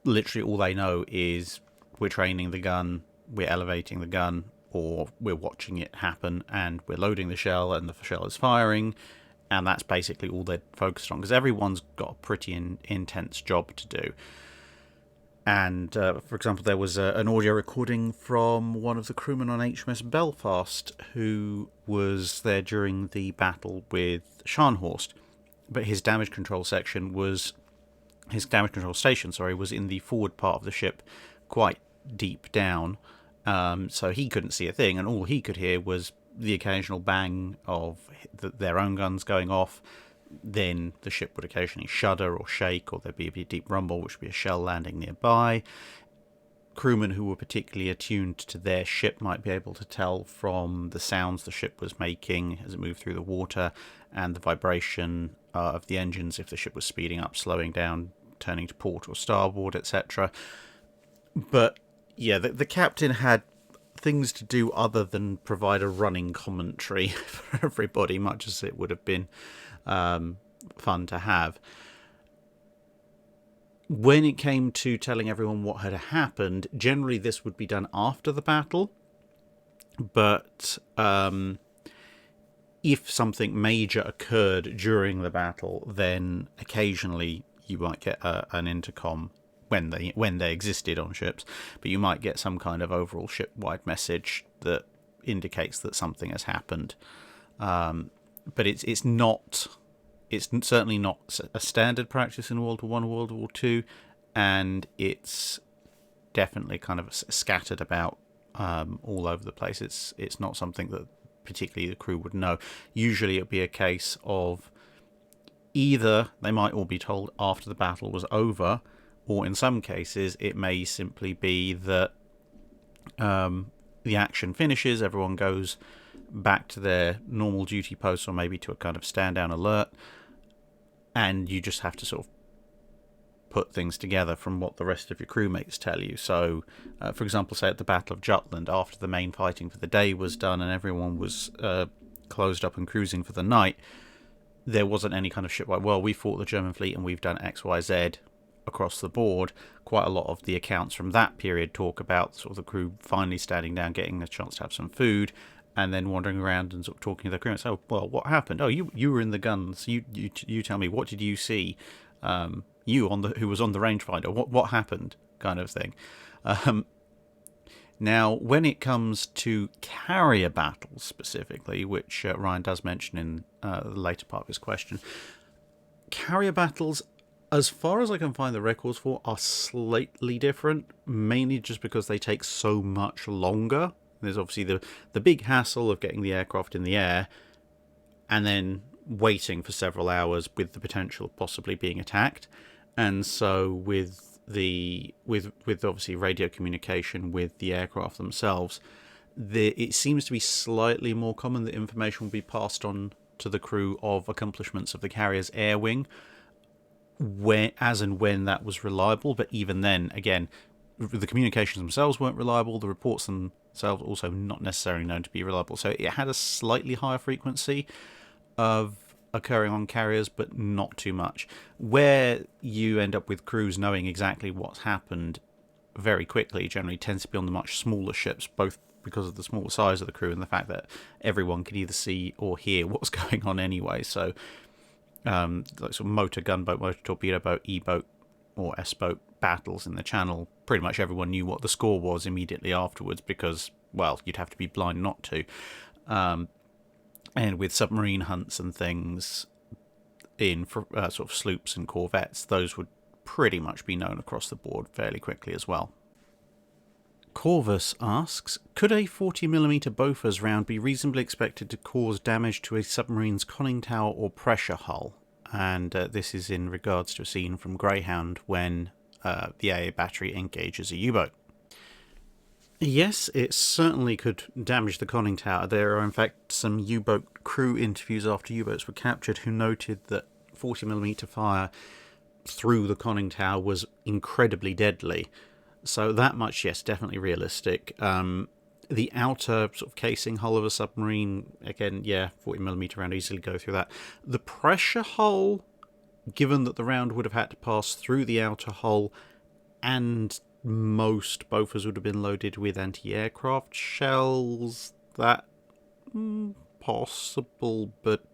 Speaker 1: literally all they know is we're training the gun, we're elevating the gun, or we're watching it happen, and we're loading the shell and the shell is firing, and that's basically all they're focused on, because everyone's got a pretty intense job to do. And for example, there was an audio recording from one of the crewmen on HMS Belfast who was there during the battle with Scharnhorst, but his damage control station was in the forward part of the ship, quite deep down, so he couldn't see a thing, and all he could hear was the occasional bang of their own guns going off. Then the ship would occasionally shudder or shake, or there'd be a deep rumble, which would be a shell landing nearby. Crewmen who were particularly attuned to their ship might be able to tell from the sounds the ship was making as it moved through the water, and the vibration of the engines if the ship was speeding up, slowing down, turning to port or starboard, etc. But yeah, the captain had things to do other than provide a running commentary for everybody, much as it would have been fun to have. When it came to telling everyone what had happened, generally this would be done after the battle, but if something major occurred during the battle, then occasionally you might get an intercom when they existed on ships, but you might get some kind of overall ship-wide message that indicates that something has happened. But it's certainly not a standard practice in World War I or World War II, and it's definitely kind of scattered about all over the place. It's not something that particularly the crew would know. Usually it would be a case of either they might all be told after the battle was over, or in some cases it may simply be that the action finishes, everyone goes back to their normal duty posts, or maybe to a kind of stand down alert, and you just have to sort of put things together from what the rest of your crewmates tell you. So for example, say at the Battle of Jutland, after the main fighting for the day was done and everyone was closed up and cruising for the night, there wasn't any kind of shipwide, well, we fought the German fleet and we've done XYZ across the board. Quite a lot of the accounts from that period talk about sort of the crew finally standing down, getting a chance to have some food, and then wandering around and sort of talking to their crew and say, "Oh, well, what happened? Oh, you were in the guns. You tell me, what did you see? Who was on the rangefinder? What happened?" Kind of thing. Now, when it comes to carrier battles specifically, which Ryan does mention in the later part of his question, carrier battles, as far as I can find the records for, are slightly different, mainly just because they take so much longer. There's obviously the big hassle of getting the aircraft in the air and then waiting for several hours with the potential of possibly being attacked. And so with obviously radio communication with the aircraft themselves, it seems to be slightly more common that information will be passed on to the crew of accomplishments of the carrier's air wing, as and when that was reliable. But even then, again, the communications themselves weren't reliable. The reports themselves also not necessarily known to be reliable. So it had a slightly higher frequency of occurring on carriers, but not too much. Where you end up with crews knowing exactly what's happened very quickly generally tends to be on the much smaller ships, both because of the smaller size of the crew and the fact that everyone can either see or hear what's going on anyway. So like sort of motor gunboat, motor torpedo boat, E-boat or S-boat battles in the Channel, pretty much everyone knew what the score was immediately afterwards because, well, you'd have to be blind not to. And with submarine hunts and things in sort of sloops and corvettes, those would pretty much be known across the board fairly quickly as well. Corvus asks, could a 40mm Bofors round be reasonably expected to cause damage to a submarine's conning tower or pressure hull? And this is in regards to a scene from Greyhound when the AA battery engages a U-boat. Yes, it certainly could damage the conning tower. There are in fact some U-boat crew interviews after U-boats were captured who noted that 40mm fire through the conning tower was incredibly deadly. So that much, yes, definitely realistic. The outer sort of casing hull of a submarine, again, yeah, 40mm round easily go through that. The pressure hull, given that the round would have had to pass through the outer hull, and most Bofors would have been loaded with anti-aircraft shells, that possible, but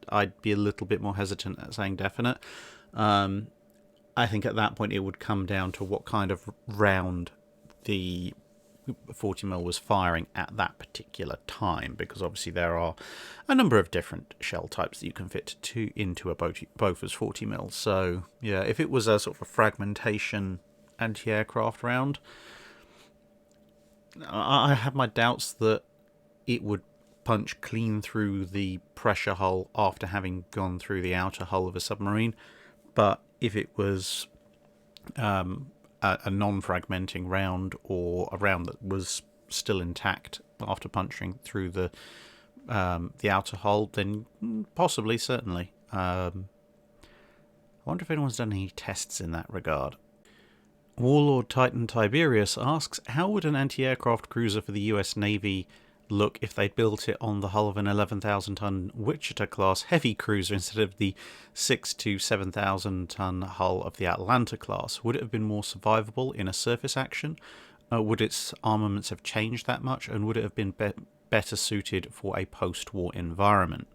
Speaker 1: I'd be a little bit more hesitant at saying definite. I think at that point it would come down to what kind of round the 40mm was firing at that particular time, because obviously there are a number of different shell types that you can fit into a Bofors 40mm. So yeah, if it was a sort of a fragmentation anti-aircraft round, I have my doubts that it would punch clean through the pressure hull after having gone through the outer hull of a submarine. But if it was a non-fragmenting round, or a round that was still intact after punching through the outer hull, then possibly, certainly. I wonder if anyone's done any tests in that regard. Warlord Titan Tiberius asks, how would an anti-aircraft cruiser for the US Navy look if they'd built it on the hull of an 11,000-ton Wichita-class heavy cruiser instead of the 6,000 to 7,000-ton hull of the Atlanta-class? Would it have been more survivable in a surface action? Would its armaments have changed that much? And would it have been better suited for a post-war environment?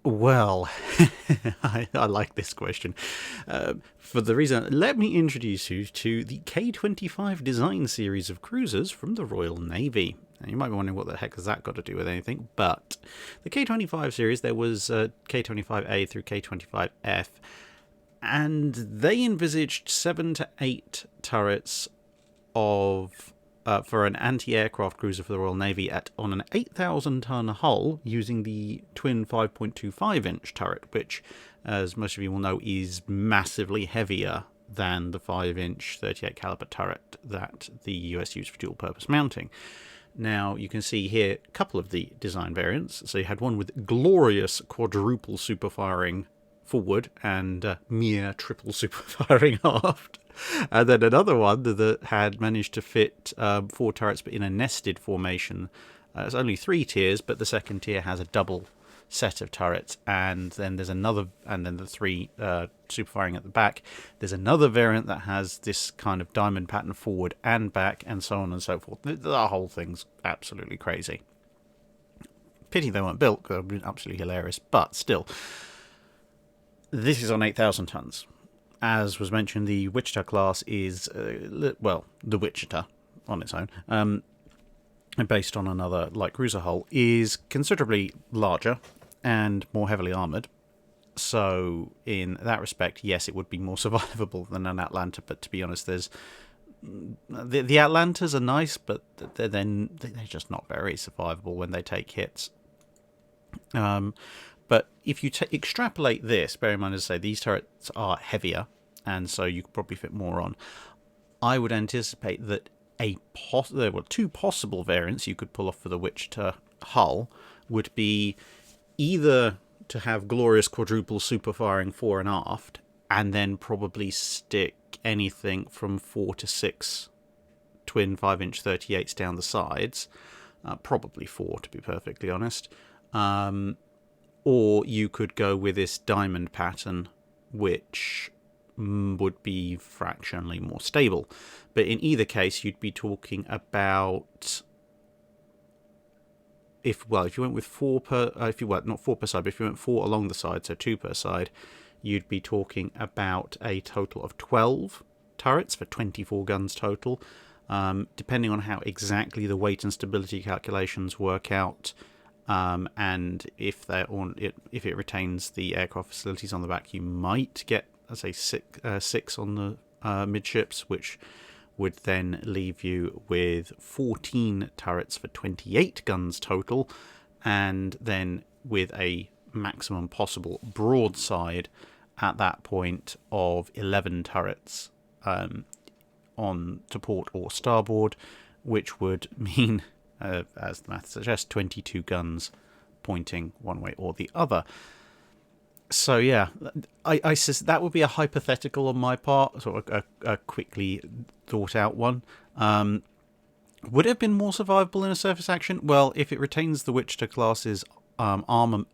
Speaker 1: Well, I like this question. For the reason, let me introduce you to the K-25 design series of cruisers from the Royal Navy. Now, you might be wondering what the heck has that got to do with anything, but the K-25 series, there was K-25A through K-25F, and they envisaged 7 to 8 turrets for an anti-aircraft cruiser for the Royal Navy on an 8,000-ton hull using the twin 5.25-inch turret, which, as most of you will know, is massively heavier than the 5-inch 38 caliber turret that the US used for dual-purpose mounting. Now, you can see here a couple of the design variants. So you had one with glorious quadruple superfiring forward and mere triple superfiring aft. And then another one that had managed to fit 4 turrets but in a nested formation. It's only 3 tiers, but the second tier has a double set of turrets, and then there's another, and then the 3 superfiring at the back. There's another variant that has this kind of diamond pattern forward and back, and so on and so forth. The whole thing's absolutely crazy. Pity they weren't built, because it would have been absolutely hilarious, but still. This is on 8,000 tons. As was mentioned, the Wichita class is, the Wichita on its own, based on another light cruiser hull, is considerably larger and more heavily armoured. So, in that respect, yes, it would be more survivable than an Atlanta, but to be honest, there's... The Atlantas are nice, but they're just not very survivable when they take hits. But if you extrapolate this, bear in mind, as I say, these turrets are heavier, and so you could probably fit more on. I would anticipate that there were 2 possible variants you could pull off for the Wichita hull would be either to have glorious quadruple superfiring fore and aft, and then probably stick anything from 4 to 6 twin 5-inch 38s down the sides, probably 4 to be perfectly honest. Or you could go with this diamond pattern, which would be fractionally more stable. But in either case, you'd be talking about, if you went with 4 per, not 4 per side, but if you went 4 along the side, so 2 per side, you'd be talking about a total of 12 turrets for 24 guns total. Depending on how exactly the weight and stability calculations work out, and if it retains the aircraft facilities on the back, you might get, let's say, 6 on the midships, which would then leave you with 14 turrets for 28 guns total, and then with a maximum possible broadside at that point of 11 turrets on to port or starboard, which would mean, as the math suggests, 22 guns pointing one way or the other. So yeah, I that would be a hypothetical on my part, sort of a quickly thought out one. Would it have been more survivable in a surface action? Well, if it retains the Wichita class's armour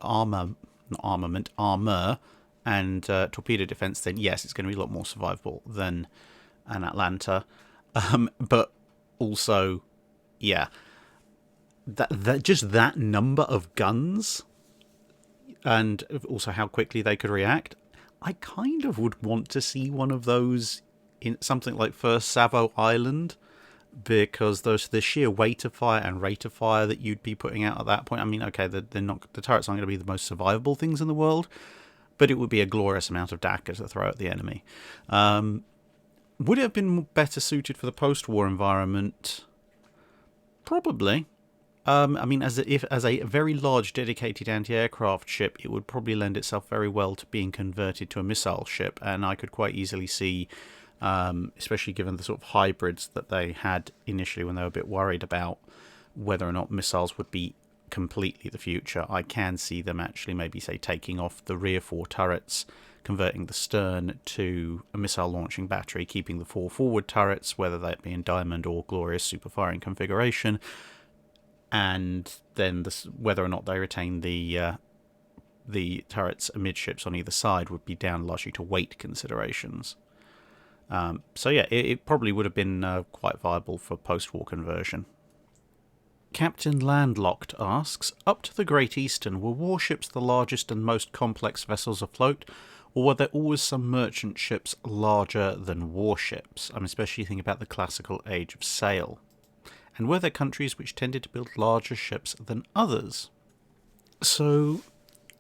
Speaker 1: and torpedo defense, then yes, it's going to be a lot more survivable than an Atlanta. But also, yeah, that just that number of guns, and also how quickly they could react, I kind of would want to see one of those in something like First Savo Island, because the sheer weight of fire and rate of fire that you'd be putting out at that point. I mean, okay, the turrets aren't going to be the most survivable things in the world, but it would be a glorious amount of DACA to throw at the enemy. Would it have been better suited for the post-war environment? Probably. I mean, as a very large dedicated anti-aircraft ship, it would probably lend itself very well to being converted to a missile ship, and I could quite easily see, especially given the sort of hybrids that they had initially when they were a bit worried about whether or not missiles would be completely the future, I can see them actually maybe, say, taking off the rear 4 turrets, converting the stern to a missile launching battery, keeping the 4 forward turrets, whether that be in diamond or glorious superfiring configuration, and then whether or not they retain the turrets amidships on either side would be down largely to weight considerations. So yeah, it probably would have been quite viable for post-war conversion. Captain Landlocked asks, up to the Great Eastern, were warships the largest and most complex vessels afloat, or were there always some merchant ships larger than warships? I'm especially thinking about the classical age of sail. And were there countries which tended to build larger ships than others? So,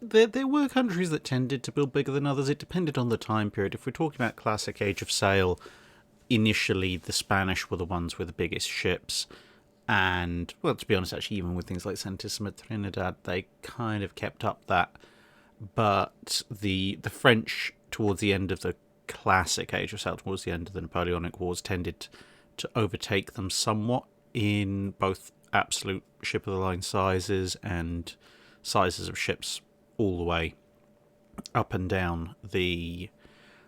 Speaker 1: there were countries that tended to build bigger than others. It depended on the time period. If we're talking about classic age of sail, initially the Spanish were the ones with the biggest ships. And, well, to be honest, actually, even with things like Santissima Trinidad, they kind of kept up that. But the French, towards the end of the classic age of sail, towards the end of the Napoleonic Wars, tended to overtake them somewhat in both absolute ship-of-the-line sizes and sizes of ships all the way up and down the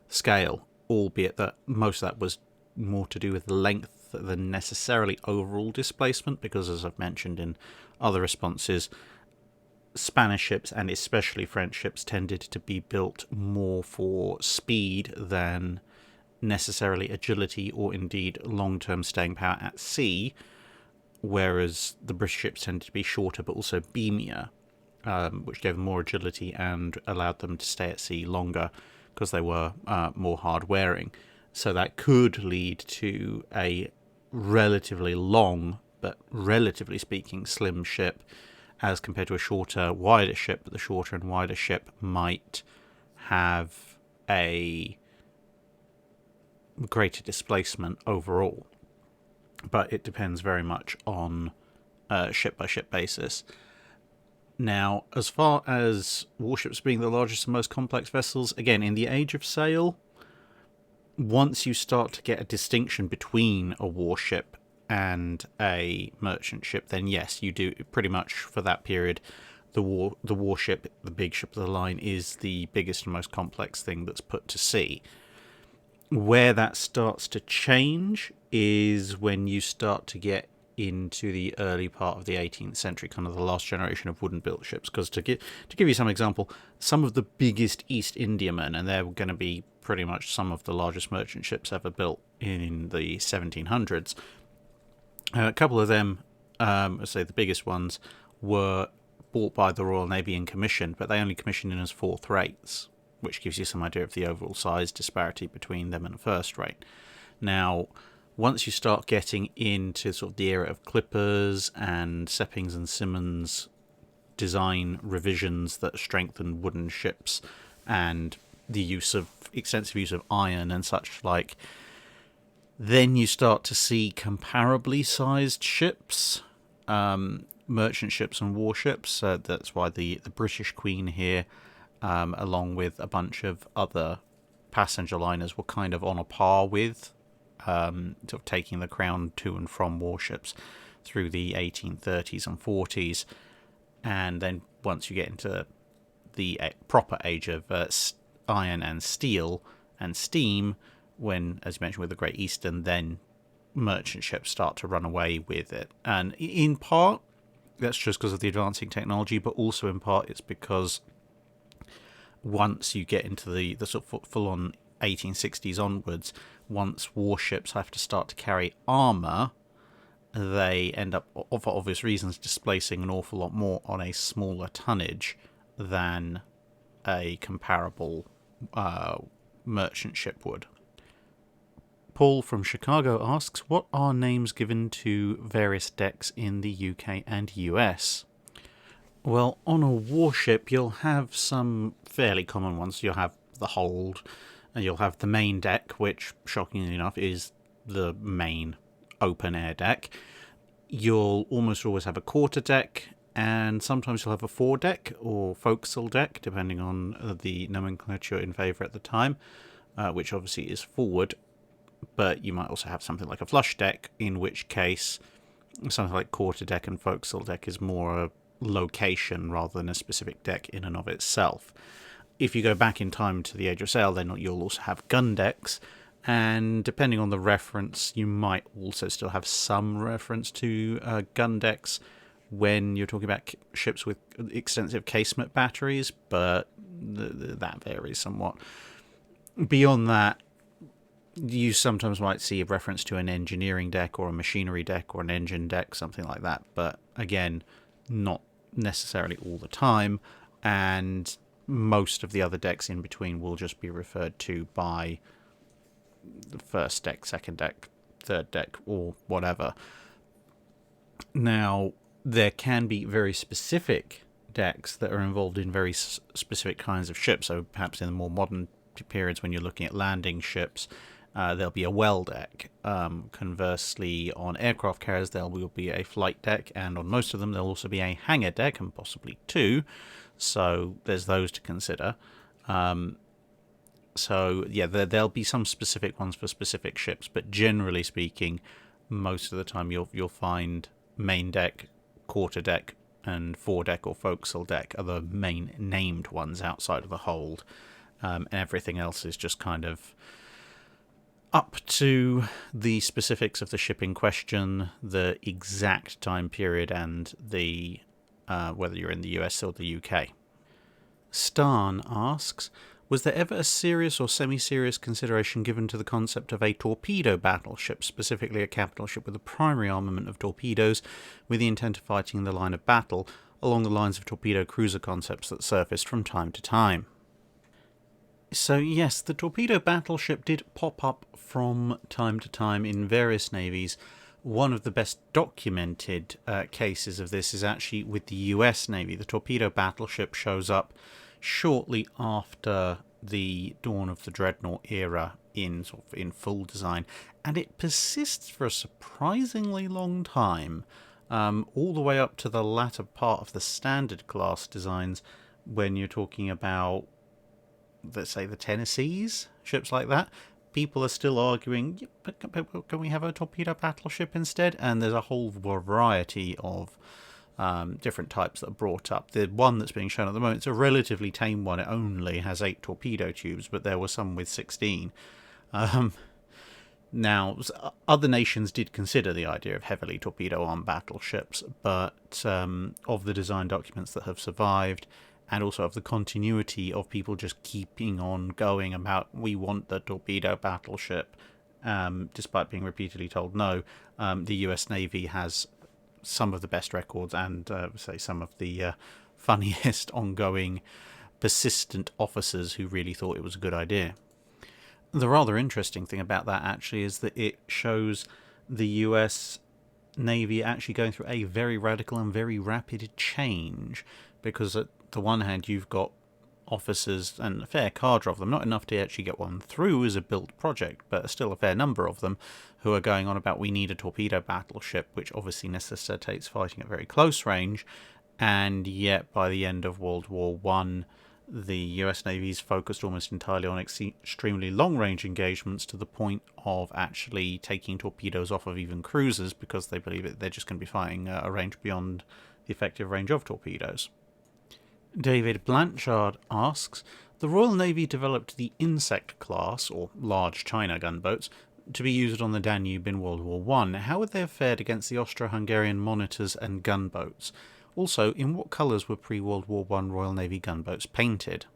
Speaker 1: scale, albeit that most of that was more to do with length than necessarily overall displacement, because, as I've mentioned in other responses, Spanish ships and especially French ships tended to be built more for speed than necessarily agility or indeed long-term staying power at sea, whereas the British ships tended to be shorter but also beamier, which gave them more agility and allowed them to stay at sea longer because they were more hard-wearing. So that could lead to a relatively long, but relatively speaking, slim ship as compared to a shorter, wider ship. But the shorter and wider ship might have a greater displacement overall. But it depends very much on a ship-by-ship basis. Now, as far as warships being the largest and most complex vessels, again, in the Age of Sail, once you start to get a distinction between a warship and a merchant ship, then yes, you do pretty much for that period. The warship, the big ship of the line, is the biggest and most complex thing that's put to sea. Where that starts to change is when you start to get into the early part of the 18th century, kind of the last generation of wooden-built ships. Because to give you some example, some of the biggest East Indiamen, and they're going to be pretty much some of the largest merchant ships ever built in the 1700s, a couple of them, let's say the biggest ones, were bought by the Royal Navy and commissioned, but they only commissioned in as fourth rates, which gives you some idea of the overall size disparity between them and a first rate. Now, once you start getting into sort of the era of clippers and Seppings and Simmons design revisions that strengthen wooden ships and the extensive use of iron and such like, then you start to see comparably sized ships, merchant ships and warships. That's why the British Queen here, along with a bunch of other passenger liners, were kind of on a par with sort of taking the crown to and from warships through the 1830s and 40s. And then once you get into the proper age of iron and steel and steam, when, as you mentioned, with the Great Eastern, then merchant ships start to run away with it. And in part, that's just because of the advancing technology, but also in part it's because once you get into the sort of full-on 1860s onwards, once warships have to start to carry armour, they end up, for obvious reasons, displacing an awful lot more on a smaller tonnage than a comparable merchant ship would. Paul from Chicago asks, what are names given to various decks in the UK and US? Well, on a warship, you'll have some fairly common ones. You'll have the hold, and you'll have the main deck, which, shockingly enough, is the main open-air deck. You'll almost always have a quarter deck, and sometimes you'll have a foredeck or forecastle deck, depending on the nomenclature in favour at the time, which obviously is forward. But you might also have something like a flush deck, in which case something like quarter deck and forecastle deck is more a location rather than a specific deck in and of itself. If you go back in time to the Age of Sail, then you'll also have gun decks, and depending on the reference, you might also still have some reference to gun decks when you're talking about ships with extensive casement batteries, but that varies somewhat. Beyond that, you sometimes might see a reference to an engineering deck or a machinery deck or an engine deck, something like that, but again, not necessarily all the time, and most of the other decks in between will just be referred to by the first deck, second deck, third deck, or whatever. Now, there can be very specific decks that are involved in very specific kinds of ships, so perhaps in the more modern periods when you're looking at landing ships, there'll be a well deck. Conversely, on aircraft carriers, there will be a flight deck, and on most of them, there'll also be a hangar deck, and possibly two. So there's those to consider. So yeah, there'll be some specific ones for specific ships, but generally speaking, most of the time you'll find main deck, quarter deck, and foredeck or forecastle deck are the main named ones outside of the hold. And everything else is just kind of up to the specifics of the ship in question, the exact time period, and the whether you're in the US or the UK. Starn asks, was there ever a serious or semi-serious consideration given to the concept of a torpedo battleship, specifically a capital ship with a primary armament of torpedoes, with the intent of fighting in the line of battle, along the lines of torpedo cruiser concepts that surfaced from time to time? So yes, the torpedo battleship did pop up from time to time in various navies. One of the best documented cases of this is actually with the US Navy. The torpedo battleship shows up shortly after the dawn of the dreadnought era in full design, and it persists for a surprisingly long time, all the way up to the latter part of the standard class designs, when you're talking about, let's say, the Tennessees, ships like that. People are still arguing, but can we have a torpedo battleship instead? And there's a whole variety of different types that are brought up. The one that's being shown at the moment is a relatively tame one. It only has 8 torpedo tubes, but there were some with 16. Now, other nations did consider the idea of heavily torpedo-armed battleships, but of the design documents that have survived, and also of the continuity of people just keeping on going about, we want the torpedo battleship, despite being repeatedly told no, the US Navy has some of the best records and, say, some of the funniest ongoing persistent officers who really thought it was a good idea. The rather interesting thing about that, actually, is that it shows the US Navy actually going through a very radical and very rapid change, because at the one hand you've got officers, and a fair cadre of them, not enough to actually get one through as a built project, but still a fair number of them, who are going on about, we need a torpedo battleship, which obviously necessitates fighting at very close range. And yet by the end of World War I, the US Navy's focused almost entirely on extremely long-range engagements, to the point of actually taking torpedoes off of even cruisers, because they believe that they're just going to be fighting a range beyond the effective range of torpedoes. David Blanchard asks, the Royal Navy developed the Insect class, or large China gunboats, to be used on the Danube in World War I. How would they have fared against the Austro-Hungarian monitors and gunboats? Also, in what colours were pre-World War I Royal Navy gunboats painted?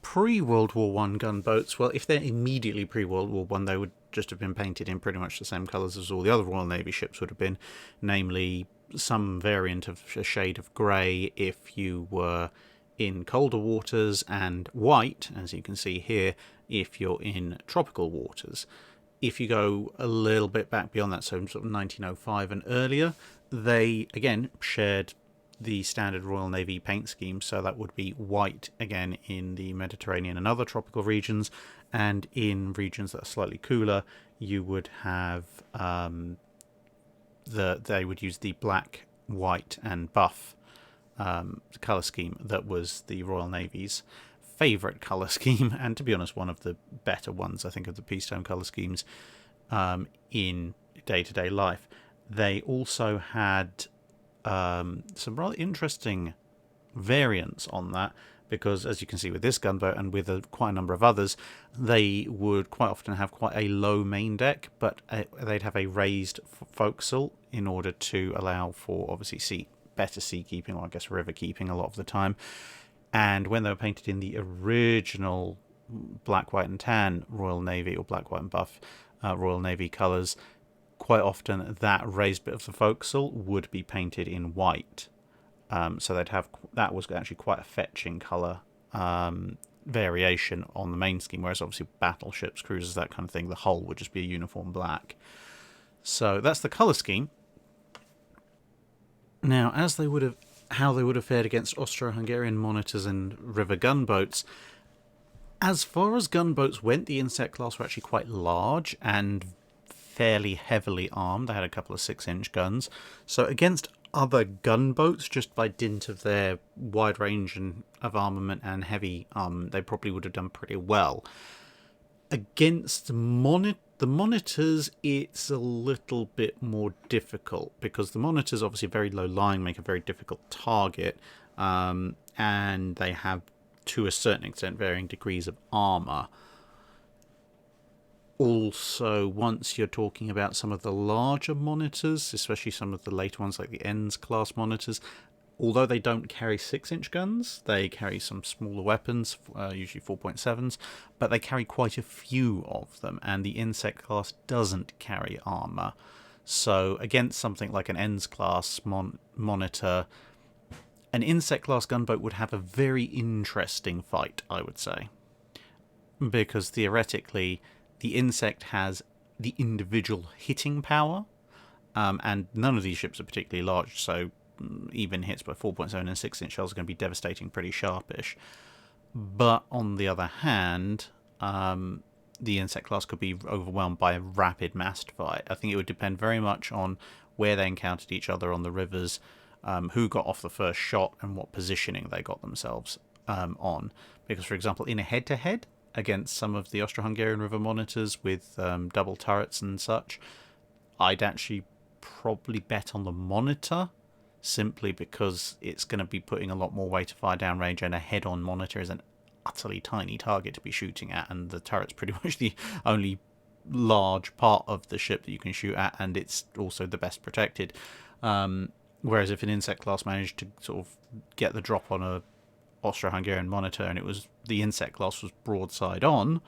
Speaker 1: Pre-World War I gunboats, well, if they're immediately pre-World War I, they would just have been painted in pretty much the same colours as all the other Royal Navy ships would have been, namely some variant of a shade of grey if you were in colder waters, and white, as you can see here, if you're in tropical waters. If you go a little bit back beyond that, so sort of 1905 and earlier, they again shared the standard Royal Navy paint scheme, so that would be white again in the Mediterranean and other tropical regions, and in regions that are slightly cooler you would have they would use the black, white and buff colour scheme that was the Royal Navy's favourite colour scheme, and to be honest one of the better ones, I think, of the peacetime colour schemes in day-to-day life. They also had some rather interesting variants on that, because as you can see with this gunboat and with quite a number of others, they would quite often have quite a low main deck, but they'd have a raised forecastle in order to allow for, obviously, better sea keeping, or I guess river keeping a lot of the time. And when they were painted in the original black, white and tan Royal Navy, or black, white and buff Royal Navy colours, quite often that raised bit of the forecastle would be painted in white. So they'd have, that was actually quite a fetching colour variation on the main scheme, whereas obviously battleships, cruisers, that kind of thing, the hull would just be a uniform black. So that's the colour scheme. Now, as they would have, how they would have fared against Austro-Hungarian monitors and river gunboats, as far as gunboats went, the Insect class were actually quite large and fairly heavily armed. They had a couple of 6-inch guns. So against other gunboats, just by dint of their wide range of armament and heavy armament, they probably would have done pretty well. Against the monitors, it's a little bit more difficult, because the monitors, obviously very low lying, make a very difficult target, and they have, to a certain extent, varying degrees of armour. Also, once you're talking about some of the larger monitors, especially some of the later ones like the ENS class monitors, although they don't carry 6-inch guns, they carry some smaller weapons, usually 4.7s, but they carry quite a few of them, and the Insect class doesn't carry armour. So against something like an Ens class monitor, an Insect class gunboat would have a very interesting fight, I would say. Because theoretically, the Insect has the individual hitting power, and none of these ships are particularly large, so even hits by 4.7 and 6-inch shells are going to be devastating, pretty sharpish. But on the other hand, the Insect class could be overwhelmed by a rapid massed fight. I think it would depend very much on where they encountered each other on the rivers, who got off the first shot, and what positioning they got themselves on. Because, for example, in a head-to-head against some of the Austro-Hungarian river monitors with double turrets and such, I'd actually probably bet on the monitor, simply because it's going to be putting a lot more weight to fire downrange, and a head-on monitor is an utterly tiny target to be shooting at, and the turret's pretty much the only large part of the ship that you can shoot at, and it's also the best protected. Whereas if an Insect class managed to sort of get the drop on a Austro-Hungarian monitor, and it was the Insect class was broadside on,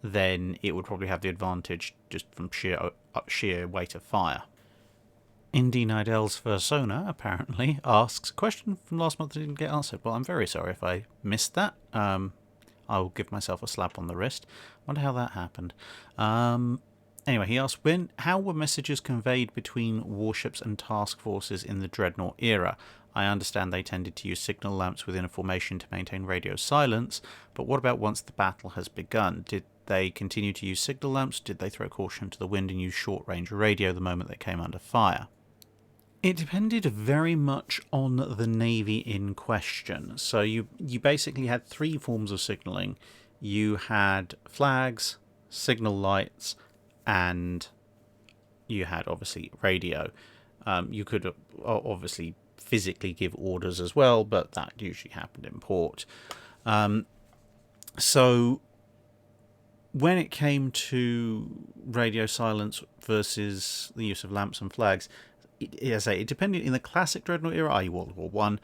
Speaker 1: then it would probably have the advantage just from sheer weight of fire. Indy Nidel's Versona apparently asks a question from last month that didn't get answered. Well, I'm very sorry if I missed that. I'll give myself a slap on the wrist. Wonder how that happened. Anyway, he asked, how were messages conveyed between warships and task forces in the Dreadnought era? I understand they tended to use signal lamps within a formation to maintain radio silence, but what about once the battle has begun? Did they continue to use signal lamps? Did they throw caution to the wind and use short-range radio the moment they came under fire? It depended very much on the navy in question. So you basically had three forms of signalling. You had flags, signal lights, and you had obviously radio. You could obviously physically give orders as well, but that usually happened in port. So when it came to radio silence versus the use of lamps and flags, as I say, it depended in the classic Dreadnought era, i.e. World War One,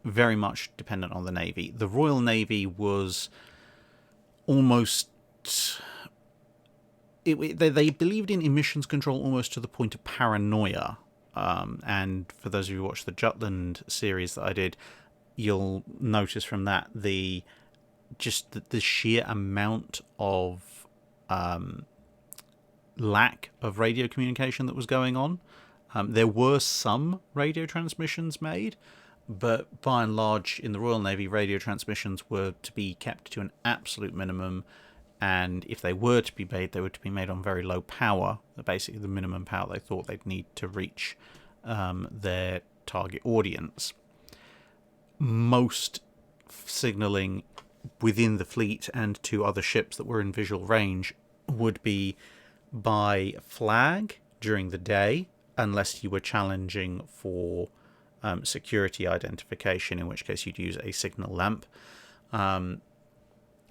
Speaker 1: very much dependent on the Navy. The Royal Navy was almost... They believed in emissions control almost to the point of paranoia. And for those of you who watched the Jutland series that I did, you'll notice from that the sheer amount of lack of radio communication that was going on. There were some radio transmissions made, but by and large in the Royal Navy, radio transmissions were to be kept to an absolute minimum, and if they were to be made, they were to be made on very low power, basically the minimum power they thought they'd need to reach their target audience. Most signalling within the fleet and to other ships that were in visual range would be by flag during the day, unless you were challenging for security identification, in which case you'd use a signal lamp. And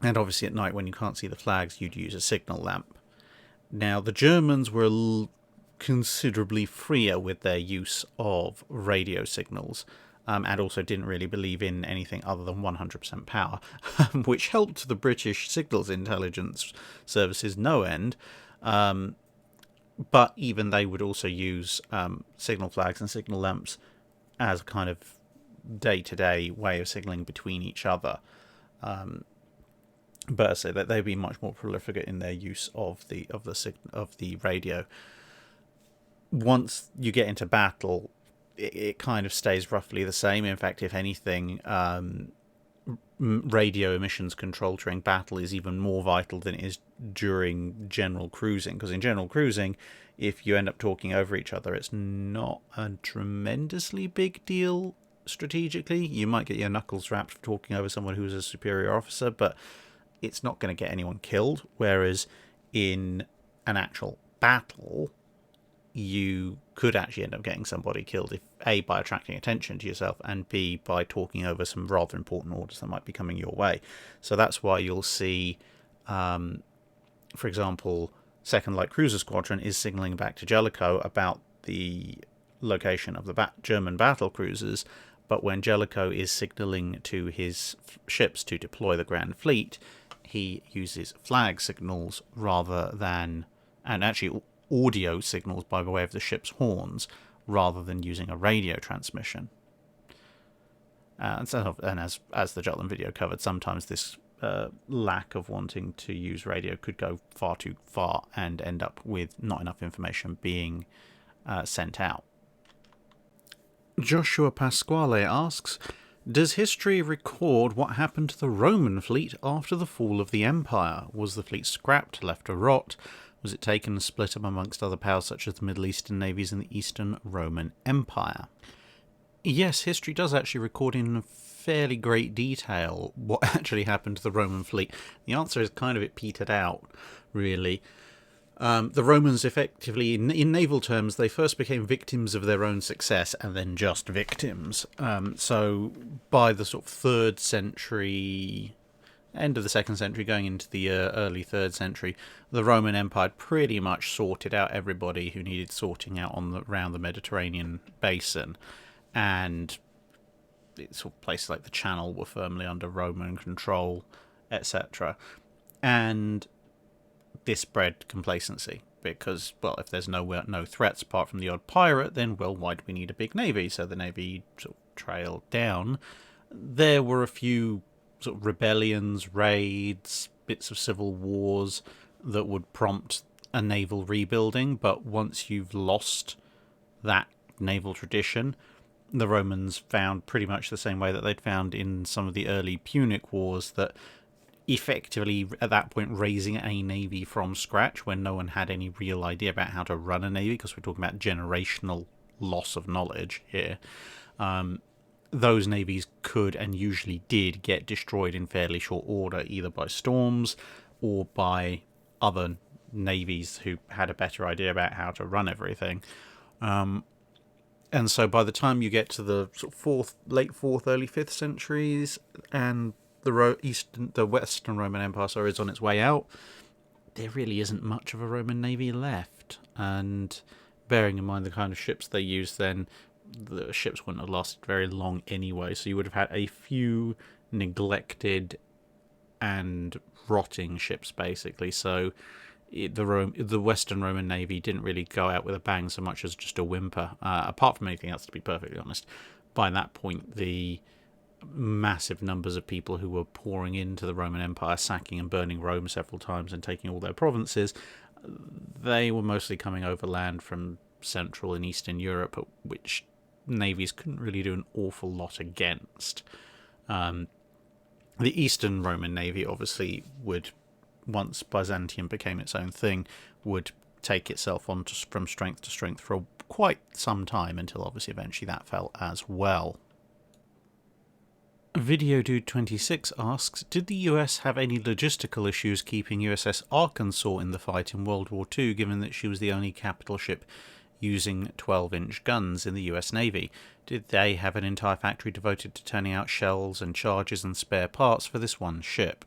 Speaker 1: obviously at night, when you can't see the flags, you'd use a signal lamp. Now, the Germans were considerably freer with their use of radio signals, and also didn't really believe in anything other than 100% power, which helped the British signals intelligence services no end. But even they would also use signal flags and signal lamps as a kind of day-to-day way of signalling between each other. But I say that they'd be much more prolific in their use of the radio. Once you get into battle, it kind of stays roughly the same. In fact, if anything, radio emissions control during battle is even more vital than it is during general cruising, because in general cruising, if you end up talking over each other, it's not a tremendously big deal strategically. You might get your knuckles wrapped for talking over someone who's a superior officer, but it's not going to get anyone killed. Whereas in an actual battle, you could actually end up getting somebody killed, if A, by attracting attention to yourself, and B, by talking over some rather important orders that might be coming your way. So that's why you'll see, for example, Second Light Cruiser Squadron is signalling back to Jellicoe about the location of the German battle cruisers, But when Jellicoe is signalling to his ships to deploy the Grand Fleet, he uses flag signals rather than, and actually audio signals by way of the ship's horns, rather than using a radio transmission. And as the Jutland video covered, sometimes this lack of wanting to use radio could go far too far and end up with not enough information being sent out. Joshua Pasquale asks, does history record what happened to the Roman fleet after the fall of the Empire? Was the fleet scrapped, left to rot? Was it taken and split up amongst other powers such as the Middle Eastern navies and the Eastern Roman Empire? Yes, history does actually record in fairly great detail what actually happened to the Roman fleet. The answer is kind of it petered out, really. The Romans effectively, in naval terms, they first became victims of their own success and then just victims. So by the sort of 3rd century, end of the 2nd century, going into the early 3rd century, the Roman Empire pretty much sorted out everybody who needed sorting out around the Mediterranean basin. And sort of places like the Channel were firmly under Roman control, etc. And this bred complacency, because, well, if there's no threats apart from the odd pirate, then, well, why do we need a big navy? So the navy sort of trailed down. There were a few sort of rebellions, raids, bits of civil wars that would prompt a naval rebuilding, but once you've lost that naval tradition, the Romans found pretty much the same way that they'd found in some of the early Punic wars, that effectively at that point raising a navy from scratch when no one had any real idea about how to run a navy, because we're talking about generational loss of knowledge here, those navies could and usually did get destroyed in fairly short order, either by storms or by other navies who had a better idea about how to run everything. And so by the time you get to the sort of late 4th, early 5th centuries, and the Western Roman Empire is on its way out, there really isn't much of a Roman navy left. And bearing in mind the kind of ships they used then, the ships wouldn't have lasted very long anyway, so you would have had a few neglected and rotting ships, basically. So the Western Roman Navy didn't really go out with a bang so much as just a whimper, apart from anything else, to be perfectly honest. By that point, the massive numbers of people who were pouring into the Roman Empire, sacking and burning Rome several times and taking all their provinces, they were mostly coming overland from Central and Eastern Europe, which navies couldn't really do an awful lot against. The Eastern Roman Navy obviously would, once Byzantium became its own thing, would take itself on from strength to strength for quite some time, until obviously eventually that fell as well. Video Dude 26 asks, did the US have any logistical issues keeping USS Arkansas in the fight in World War II, given that she was the only capital ship using 12-inch guns in the US Navy? Did they have an entire factory devoted to turning out shells and charges and spare parts for this one ship?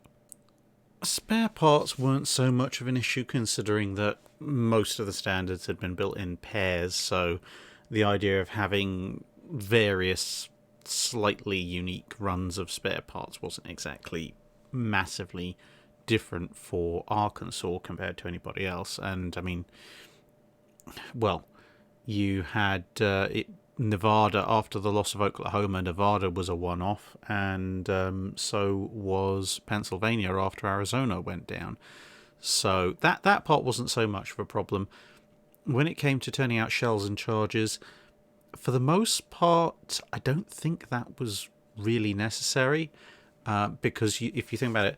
Speaker 1: Spare parts weren't so much of an issue, considering that most of the standards had been built in pairs, so the idea of having various slightly unique runs of spare parts wasn't exactly massively different for Arkansas compared to anybody else. And I mean, well, you had Nevada. After the loss of Oklahoma, Nevada was a one-off, and so was Pennsylvania after Arizona went down. So that part wasn't so much of a problem. When it came to turning out shells and charges, for the most part, I don't think that was really necessary, because if you think about it,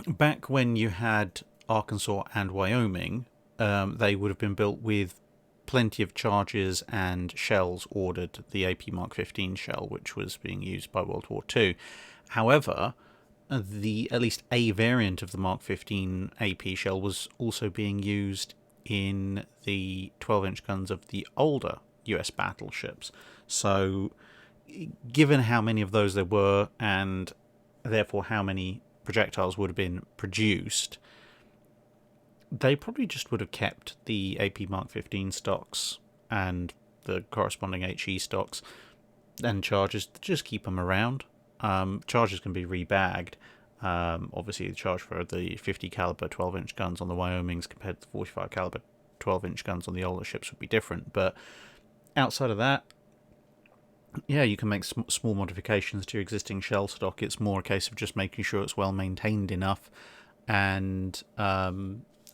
Speaker 1: back when you had Arkansas and Wyoming, they would have been built with plenty of charges and shells ordered, the AP Mark 15 shell, which was being used by World War II. However, at least a variant of the Mark 15 AP shell was also being used in the 12-inch guns of the older US battleships. So given how many of those there were, and therefore how many projectiles would have been produced, they probably just would have kept the AP Mark 15 stocks and the corresponding HE stocks and charges, just keep them around. Charges can be rebagged. Obviously, the charge for the 50 caliber 12-inch guns on the Wyomings compared to the 45 caliber 12-inch guns on the older ships would be different. But outside of that, yeah, you can make small modifications to your existing shell stock. It's more a case of just making sure it's well maintained enough, and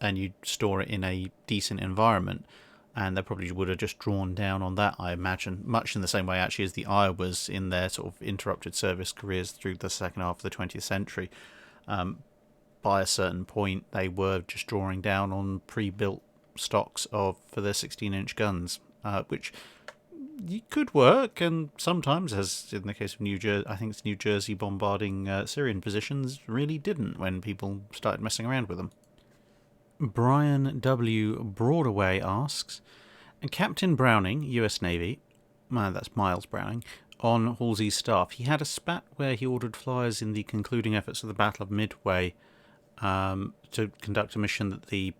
Speaker 1: you store it in a decent environment. And they probably would have just drawn down on that, I imagine, much in the same way actually as the Iowas in their sort of interrupted service careers through the second half of the 20th century. By a certain point, they were just drawing down on pre-built stocks for their 16-inch guns, which could work, and sometimes, as in the case of New Jersey bombarding Syrian positions, really didn't when people started messing around with them. Brian W. Broadaway asks, Captain Browning, US Navy, that's Miles Browning, on Halsey's staff, he had a spat where he ordered flyers in the concluding efforts of the Battle of Midway to conduct a mission that the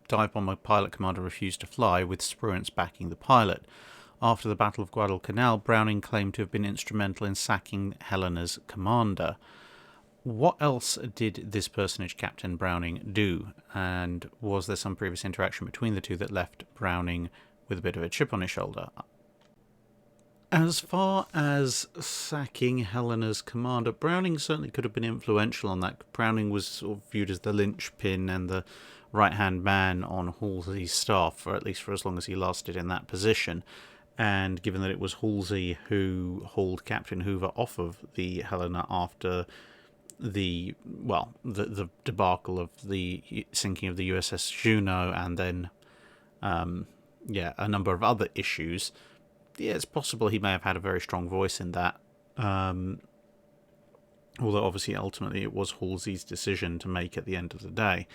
Speaker 1: dive bomber pilot commander refused to fly, with Spruance backing the pilot. After the Battle of Guadalcanal, Browning claimed to have been instrumental in sacking Helena's commander. What else did this personage, Captain Browning, do? And was there some previous interaction between the two that left Browning with a bit of a chip on his shoulder? As far as sacking Helena's commander, Browning certainly could have been influential on that. Browning was sort of viewed as the linchpin and the right-hand man on Halsey's staff, or at least for as long as he lasted in that position. And given that it was Halsey who hauled Captain Hoover off of the Helena after the debacle of the sinking of the USS Juneau, and then a number of other issues, it's possible he may have had a very strong voice in that, although obviously ultimately it was Halsey's decision to make at the end of the day.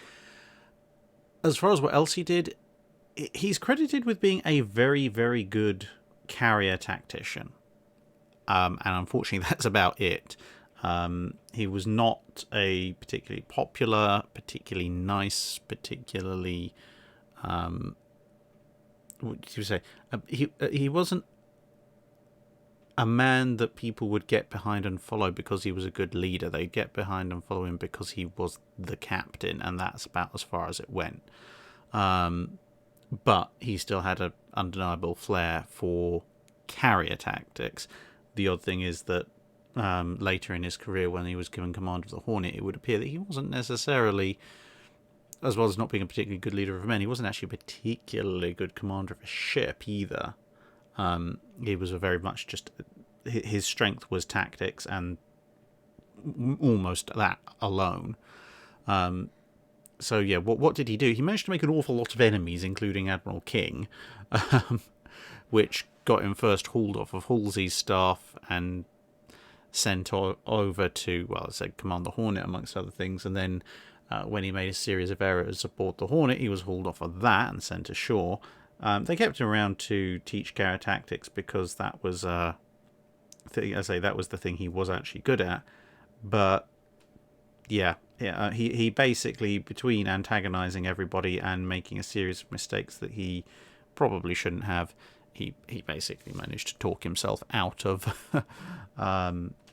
Speaker 1: As far as what else he did, he's credited with being a very, very good carrier tactician, and unfortunately that's about it. He was not a particularly popular, particularly nice, particularly what did you say? He wasn't a man that people would get behind and follow because he was a good leader. They'd get behind and follow him because he was the captain, and that's about as far as it went. But he still had an undeniable flair for carrier tactics. The odd thing is that later in his career, when he was given command of the Hornet, it would appear that he wasn't necessarily, as well as not being a particularly good leader of men, he wasn't actually a particularly good commander of a ship either. He was very much just, his strength was tactics and almost that alone. So yeah, what did he do? He managed to make an awful lot of enemies, including Admiral King, which got him first hauled off of Halsey's staff and sent over to, well, I said, command the Hornet, amongst other things. And then when he made a series of errors aboard the Hornet, he was hauled off of that and sent ashore. They kept him around to teach carrier tactics because that was, that was the thing he was actually good at. But yeah, he basically, between antagonizing everybody and making a series of mistakes that he probably shouldn't have, he basically managed to talk himself out of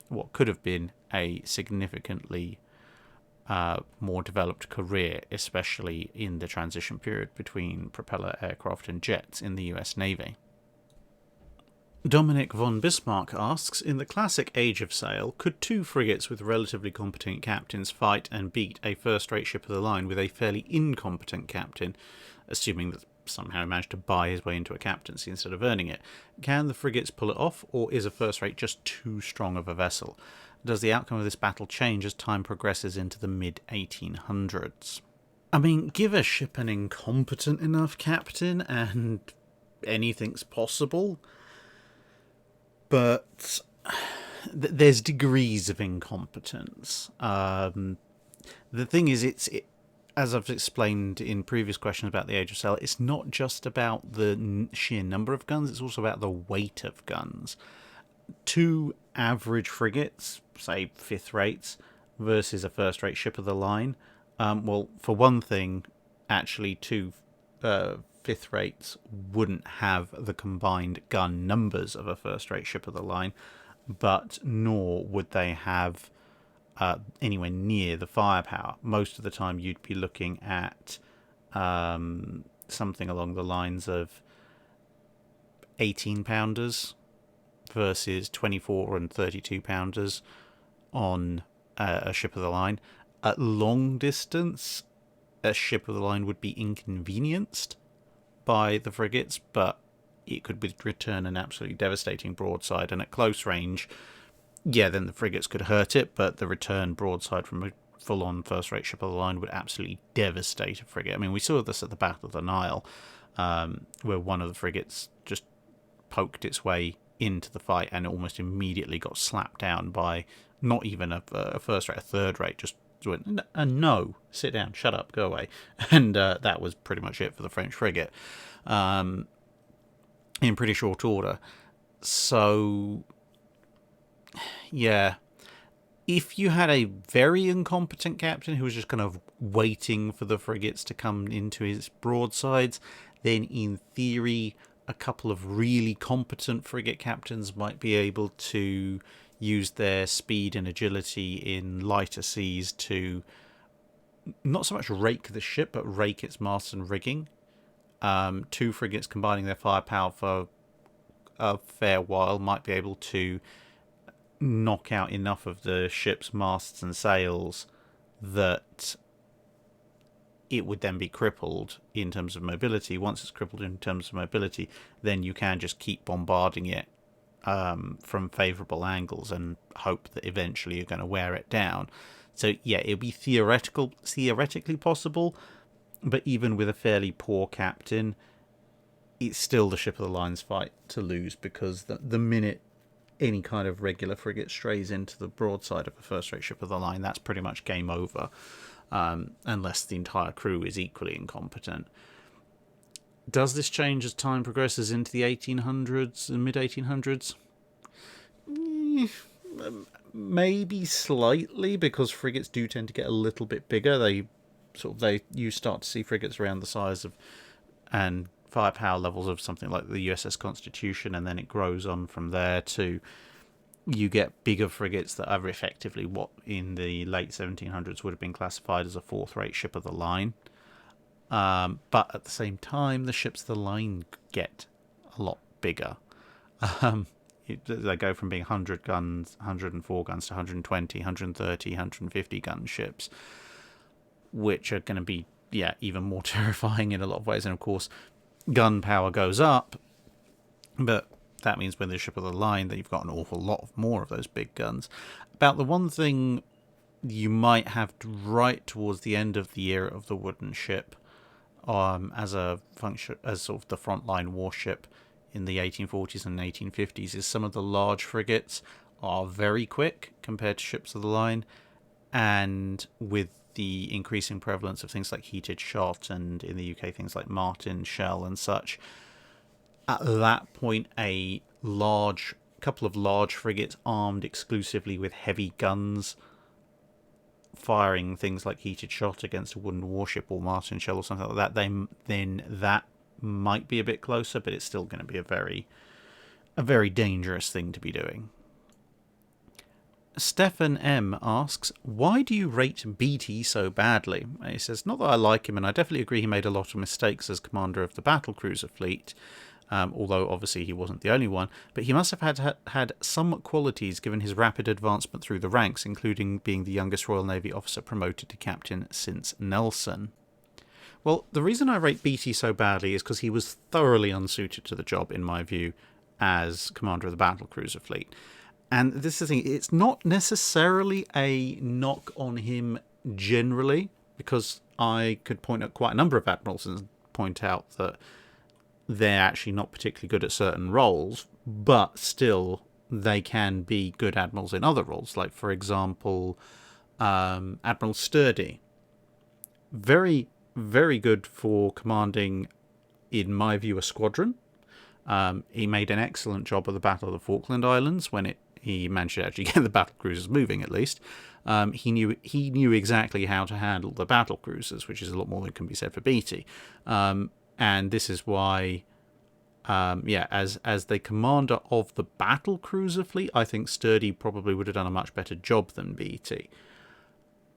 Speaker 1: what could have been a significantly more developed career, especially in the transition period between propeller aircraft and jets in the US Navy. Dominic von Bismarck asks, in the classic Age of Sail, could two frigates with relatively competent captains fight and beat a first-rate ship of the line with a fairly incompetent captain, assuming that somehow he managed to buy his way into a captaincy instead of earning it? Can the frigates pull it off, or is a first-rate just too strong of a vessel? Does the outcome of this battle change as time progresses into the mid-1800s? I mean, give a ship an incompetent enough captain and anything's possible. But there's degrees of incompetence. The thing is, as I've explained in previous questions about the Age of Sail, it's not just about the sheer number of guns, it's also about the weight of guns. Two average frigates, say fifth rates, versus a first rate ship of the line. Well, for one thing, actually two fifth rates wouldn't have the combined gun numbers of a first-rate ship of the line, but nor would they have anywhere near the firepower. Most of the time you'd be looking at something along the lines of 18-pounders versus 24 and 32-pounders on a ship of the line. At long distance, a ship of the line would be inconvenienced by the frigates, but it could return an absolutely devastating broadside. And at close range, yeah, then the frigates could hurt it, but the return broadside from a full-on first-rate ship of the line would absolutely devastate a frigate. I mean, we saw this at the Battle of the Nile, where one of the frigates just poked its way into the fight and almost immediately got slapped down by not even a first-rate, a third-rate, just went, no, sit down, shut up, go away. And that was pretty much it for the French frigate in pretty short order. So, yeah, if you had a very incompetent captain who was just kind of waiting for the frigates to come into his broadsides, then in theory a couple of really competent frigate captains might be able to use their speed and agility in lighter seas to not so much rake the ship, but rake its masts and rigging. Two frigates combining their firepower for a fair while might be able to knock out enough of the ship's masts and sails that it would then be crippled in terms of mobility. Once it's crippled in terms of mobility, then you can just keep bombarding it from favourable angles and hope that eventually you're going to wear it down. So yeah, it'd be theoretically possible, but even with a fairly poor captain, it's still the ship of the line's fight to lose, because the minute any kind of regular frigate strays into the broadside of a first-rate ship of the line, that's pretty much game over, unless the entire crew is equally incompetent. Does this change as time progresses into the 1800s and mid-1800s? Maybe slightly, because frigates do tend to get a little bit bigger. You start to see frigates around the size of and firepower levels of something like the USS Constitution, and then it grows on from there to you get bigger frigates that are effectively what in the late 1700s would have been classified as a fourth-rate ship of the line. But at the same time, the ships of the line get a lot bigger. They go from being 100 guns, 104 guns to 120, 130, 150 gun ships, which are going to be, even more terrifying in a lot of ways. And of course, gun power goes up, but that means when the ship of the line that you've got an awful lot more of those big guns. About the one thing you might have right towards the end of the era of the wooden ship, as a function, as sort of the frontline warship in the 1840s and 1850s, is some of the large frigates are very quick compared to ships of the line, and with the increasing prevalence of things like heated shot, and in the UK things like Martin, Shell and such, at that point a couple of large frigates armed exclusively with heavy guns firing things like heated shot against a wooden warship or Martin Shell or something like that, then that might be a bit closer, but it's still going to be a very dangerous thing to be doing. Stefan M asks, why do you rate Beatty so badly? And he says, not that I like him, and I definitely agree he made a lot of mistakes as commander of the battlecruiser fleet, although obviously he wasn't the only one, but he must have had some qualities given his rapid advancement through the ranks, including being the youngest Royal Navy officer promoted to captain since Nelson. Well, the reason I rate Beatty so badly is because he was thoroughly unsuited to the job, in my view, as commander of the battlecruiser fleet. And this is the thing, it's not necessarily a knock on him generally, because I could point at quite a number of admirals and point out that they're actually not particularly good at certain roles, but still they can be good admirals in other roles. Like, for example, Admiral Sturdy. Very, very good for commanding, in my view, a squadron. He made an excellent job of the Battle of the Falkland Islands when he managed to actually get the battle cruisers moving, at least. He knew exactly how to handle the battle cruisers, which is a lot more than can be said for Beatty. And this is why, as the commander of the battle cruiser fleet, I think Sturdy probably would have done a much better job than Beatty.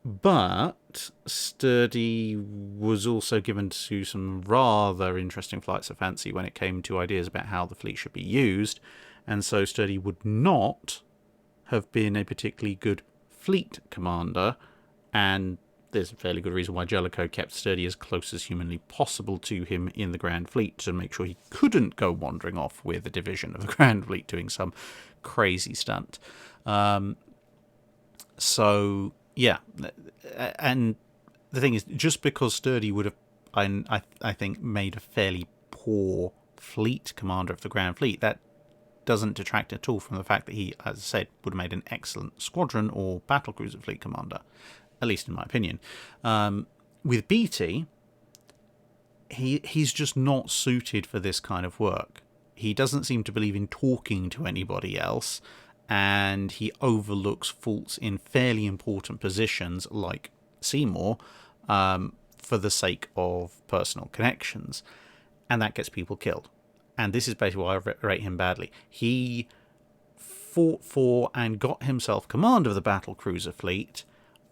Speaker 1: But Sturdy was also given to some rather interesting flights of fancy when it came to ideas about how the fleet should be used, and so Sturdy would not have been a particularly good fleet commander, and there's a fairly good reason why Jellicoe kept Sturdy as close as humanly possible to him in the Grand Fleet to make sure he couldn't go wandering off with a division of the Grand Fleet doing some crazy stunt. So, yeah. And the thing is, just because Sturdy would have, I think, made a fairly poor fleet commander of the Grand Fleet, that doesn't detract at all from the fact that he, as I said, would have made an excellent squadron or battlecruiser fleet commander, at least in my opinion. With Beatty, he's just not suited for this kind of work. He doesn't seem to believe in talking to anybody else, and he overlooks faults in fairly important positions like Seymour for the sake of personal connections, and that gets people killed. And this is basically why I rate him badly. He fought for and got himself command of the battlecruiser fleet,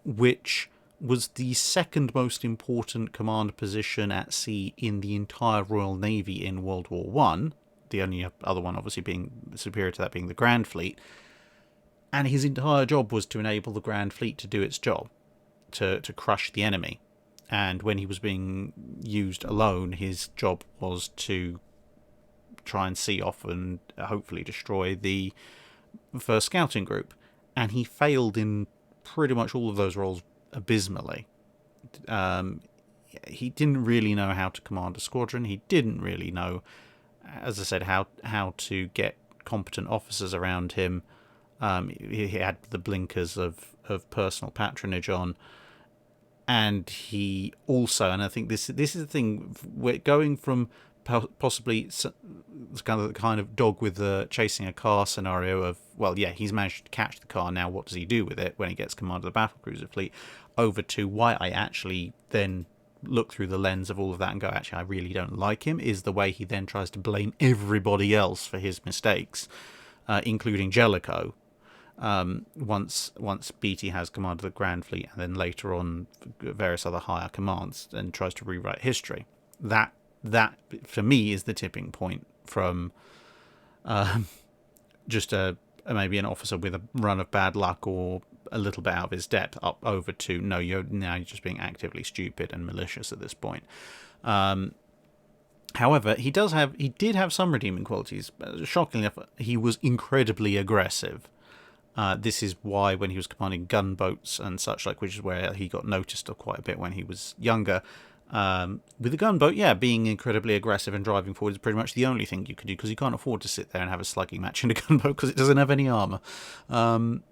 Speaker 1: which was the second most important command position at sea in the entire Royal Navy in World War One. The only other one obviously being superior to that being the Grand Fleet. And his entire job was to enable the Grand Fleet to do its job, to crush the enemy. And when he was being used alone, his job was to try and see off and hopefully destroy the first scouting group. And he failed in pretty much all of those roles abysmally. He didn't really know how to command a squadron. He didn't really know, as I said, how to get competent officers around him. He had the blinkers of personal patronage on, and he also, and I think this is the thing, we're going from possibly kind of dog with the chasing a car scenario of, well, yeah, he's managed to catch the car, now what does he do with it when he gets command of the battlecruiser fleet, over to why I actually then look through the lens of all of that and go, actually, I really don't like him, is the way he then tries to blame everybody else for his mistakes, including Jellicoe, once Beatty has command of the Grand Fleet, and then later on various other higher commands, and tries to rewrite history. That for me is the tipping point from just maybe an officer with a run of bad luck or a little bit out of his depth up over to, no, you're just being actively stupid and malicious at this point. However, he did have some redeeming qualities. Shockingly enough, he was incredibly aggressive. This is why when he was commanding gunboats and such like, which is where he got noticed quite a bit when he was younger, with the gunboat, being incredibly aggressive and driving forward is pretty much the only thing you can do, because you can't afford to sit there and have a slugging match in a gunboat because it doesn't have any armour. And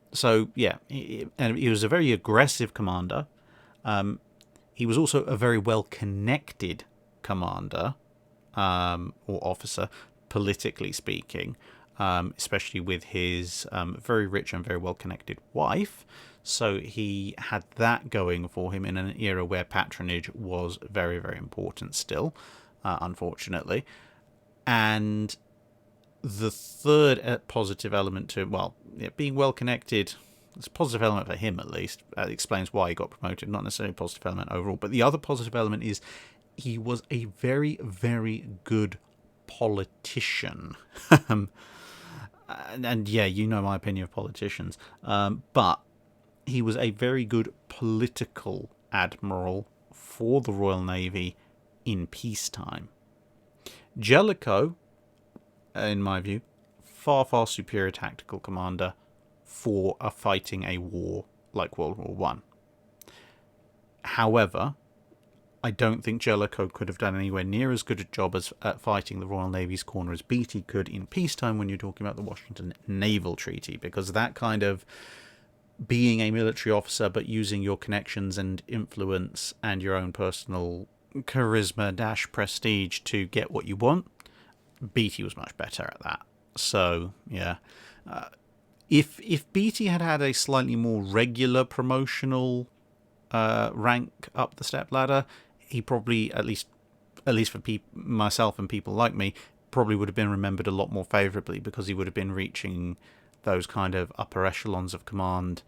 Speaker 1: he was a very aggressive commander. He was also a very well-connected commander, or officer, politically speaking, especially with his very rich and very well-connected wife. So he had that going for him in an era where patronage was very, very important still, unfortunately. And the third positive element to him, being well-connected, it's a positive element for him at least. It explains why he got promoted, not necessarily a positive element overall. But the other positive element is he was a very, very good politician. And yeah, you know my opinion of politicians. But he was a very good political admiral for the Royal Navy in peacetime. Jellicoe, in my view, far, far superior tactical commander for fighting a war like World War One. However, I don't think Jellicoe could have done anywhere near as good a job at fighting the Royal Navy's corner as Beatty could in peacetime when you're talking about the Washington Naval Treaty, because that kind of being a military officer but using your connections and influence and your own personal charisma / prestige to get what you want, Beatty was much better at that. So, yeah. If Beatty had had a slightly more regular promotional rank up the step ladder, he probably, at least at least for myself and people like me, probably would have been remembered a lot more favourably, because he would have been reaching those kind of upper echelons of command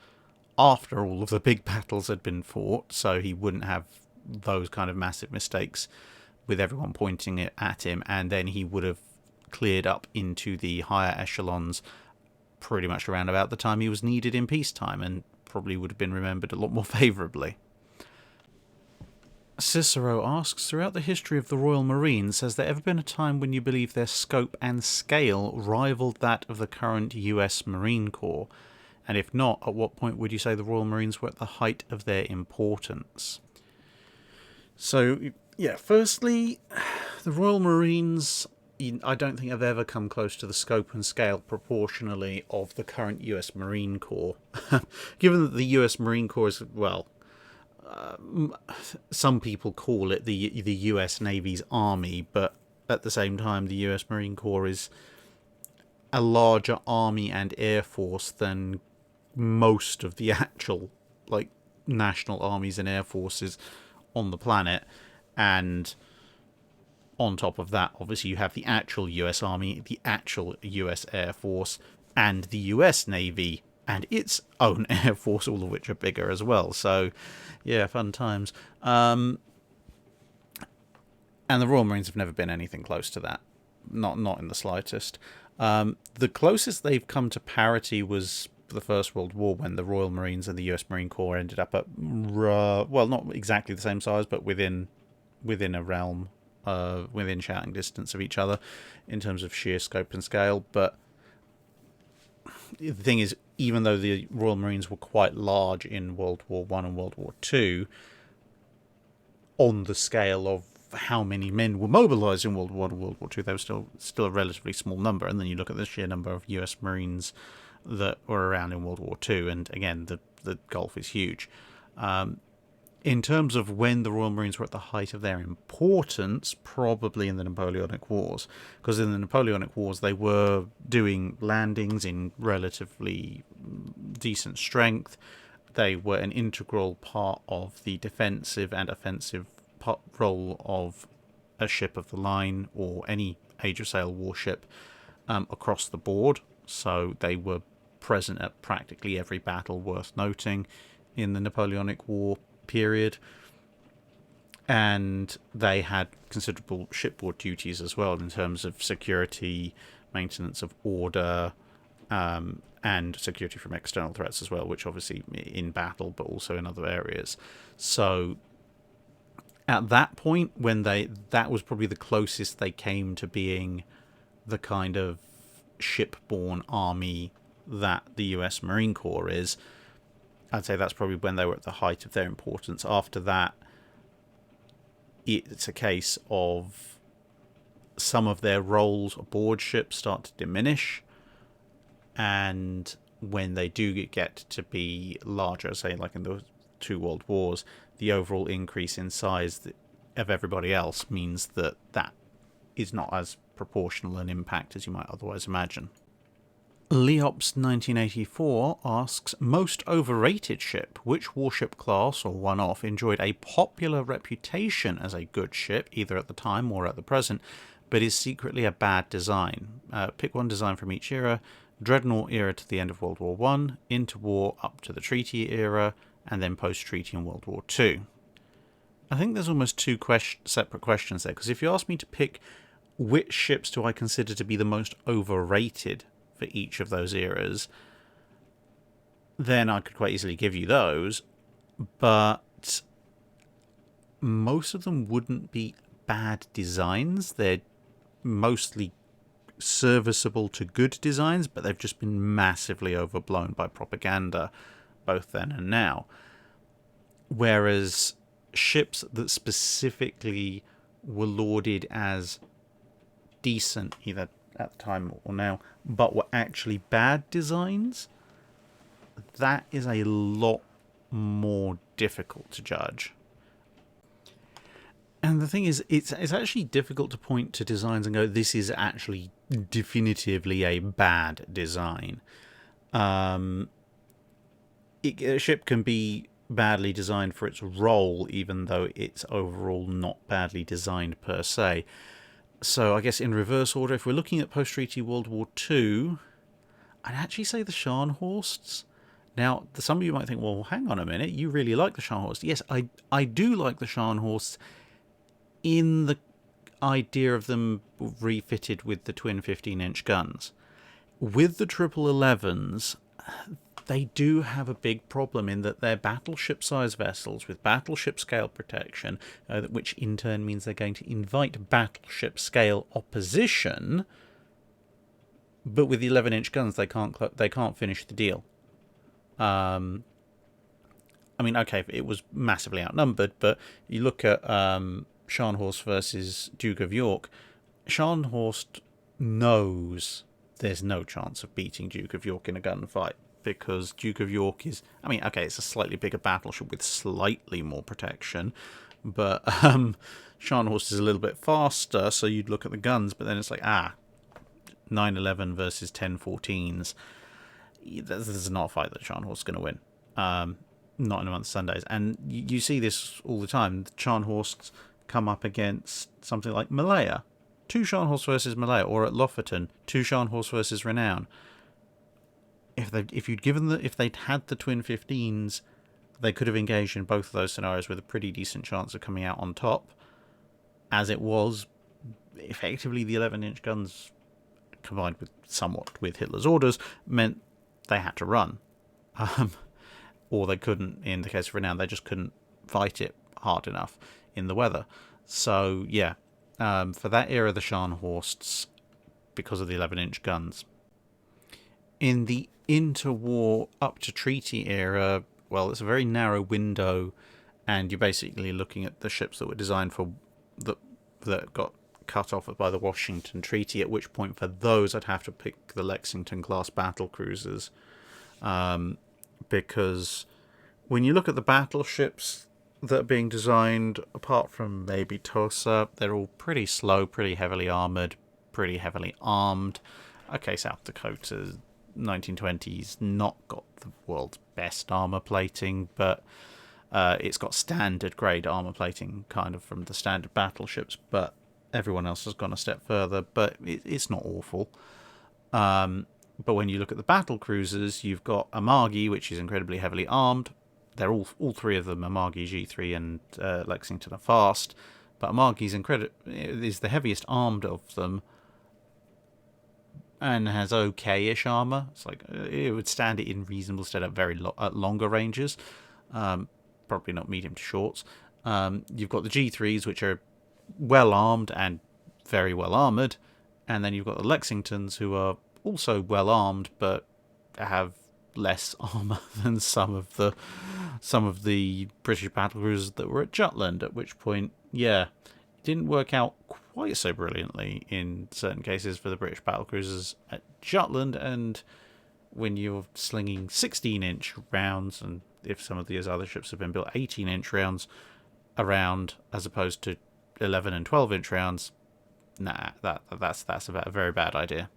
Speaker 1: after all of the big battles had been fought, so he wouldn't have those kind of massive mistakes with everyone pointing it at him, and then he would have cleared up into the higher echelons pretty much around about the time he was needed in peacetime, and probably would have been remembered a lot more favourably. Cicero asks, throughout the history of the Royal Marines, has there ever been a time when you believe their scope and scale rivaled that of the current US Marine Corps? And if not, at what point would you say the Royal Marines were at the height of their importance? So, yeah, firstly, the Royal Marines, I don't think have ever come close to the scope and scale proportionally of the current US Marine Corps. Given that the US Marine Corps is, well, some people call it the US Navy's army, but at the same time the US Marine Corps is a larger army and air force than most of the actual national armies and air forces on the planet. And on top of that, obviously you have the actual US Army, the actual US Air Force, and the US Navy and its own air force, all of which are bigger as well. So yeah, fun times. And the Royal Marines have never been anything close to that. Not in the slightest. The closest they've come to parity was the First World War, when the Royal Marines and the US Marine Corps ended up at, well, not exactly the same size, but within a realm, within shouting distance of each other in terms of sheer scope and scale. But the thing is, even though the Royal Marines were quite large in World War I and World War II, on the scale of how many men were mobilised in World War I and World War II, they were still a relatively small number. And then you look at the sheer number of US Marines that were around in World War II, and again, the gulf is huge. In terms of when the Royal Marines were at the height of their importance, probably in the Napoleonic Wars. Because in the Napoleonic Wars, they were doing landings in relatively decent strength. They were an integral part of the defensive and offensive role of a ship of the line or any Age of Sail warship across the board. So they were present at practically every battle worth noting in the Napoleonic War period, and they had considerable shipboard duties as well in terms of security, maintenance of order, and security from external threats as well, which obviously in battle but also in other areas. So at that point, when that was probably the closest they came to being the kind of shipborne army that the US Marine Corps is, I'd say that's probably when they were at the height of their importance. After that, it's a case of some of their roles aboard ships start to diminish, and when they do get to be larger, say like in the two world wars, the overall increase in size of everybody else means that is not as proportional an impact as you might otherwise imagine. Leops 1984 asks, most overrated ship, which warship class or one-off enjoyed a popular reputation as a good ship, either at the time or at the present, but is secretly a bad design? Pick one design from each era: Dreadnought era to the end of World War I, interwar up to the treaty era, and then post-treaty in World War II. I think there's almost two separate questions there, because if you ask me to pick which ships do I consider to be the most overrated for each of those eras, then I could quite easily give you those, but most of them wouldn't be bad designs. They're mostly serviceable to good designs, but they've just been massively overblown by propaganda, both then and now. Whereas ships that specifically were lauded as decent, either at the time or now, but were actually bad designs, that is a lot more difficult to judge. And the thing is, it's actually difficult to point to designs and go, this is actually definitively a bad design. A ship can be badly designed for its role, even though it's overall not badly designed per se. So I guess in reverse order, if we're looking at post-treaty World War II, I'd actually say the Scharnhorsts. Now, some of you might think, well, hang on a minute, you really like the Scharnhorst. Yes, I do like the Scharnhorsts in the idea of them refitted with the twin 15-inch guns. With the 1111s, they do have a big problem in that they're battleship-sized vessels with battleship-scale protection, which in turn means they're going to invite battleship-scale opposition. But with the 11-inch guns, they can't finish the deal. I mean, okay, it was massively outnumbered, but you look at Scharnhorst versus Duke of York. Scharnhorst knows there's no chance of beating Duke of York in a gunfight, because Duke of York is, I mean, okay, it's a slightly bigger battleship with slightly more protection, but Scharnhorst is a little bit faster, so you'd look at the guns, but then it's like, 911 versus 1014s. This is not a fight that Scharnhorst is going to win. Not in a month of Sundays. And you see this all the time. The Scharnhorsts come up against something like Malaya. 2 Scharnhorsts versus Malaya, or at Lofoten, 2 Scharnhorsts versus Renown. If they'd had the twin 15s, they could have engaged in both of those scenarios with a pretty decent chance of coming out on top. As it was, effectively the 11-inch guns, combined with somewhat with Hitler's orders, meant they had to run. Or they couldn't, in the case of Renown, they just couldn't fight it hard enough in the weather. So, yeah, for that era, the Scharnhorsts, because of the 11-inch guns. In the interwar up to treaty era, well, it's a very narrow window, and you're basically looking at the ships that were designed for that got cut off by the Washington Treaty, at which point for those I'd have to pick the Lexington-class battle cruisers. Because when you look at the battleships that are being designed, apart from maybe Tosa, they're all pretty slow, pretty heavily armoured, pretty heavily armed. Okay, South Dakota, 1920s, not got the world's best armour plating, but it's got standard grade armour plating kind of from the standard battleships, but everyone else has gone a step further, but it's not awful. But when you look at the battle cruisers, you've got Amagi, which is incredibly heavily armed. They're all 3 of them, Amagi, G3, and Lexington, are fast. But Amagi's is the heaviest armed of them, and has okay-ish armour. It's like it would stand it in reasonable stead at at longer ranges. Probably not medium to shorts. You've got the G3s, which are well armed and very well armoured, and then you've got the Lexingtons, who are also well armed but have less armour than some of the British battlecruisers that were at Jutland, at which point, yeah, it didn't work out quite so brilliantly in certain cases for the British battlecruisers at Jutland, and when you're slinging 16-inch rounds, and if some of these other ships have been built 18-inch rounds around as opposed to 11 and 12-inch rounds, that's a very bad idea.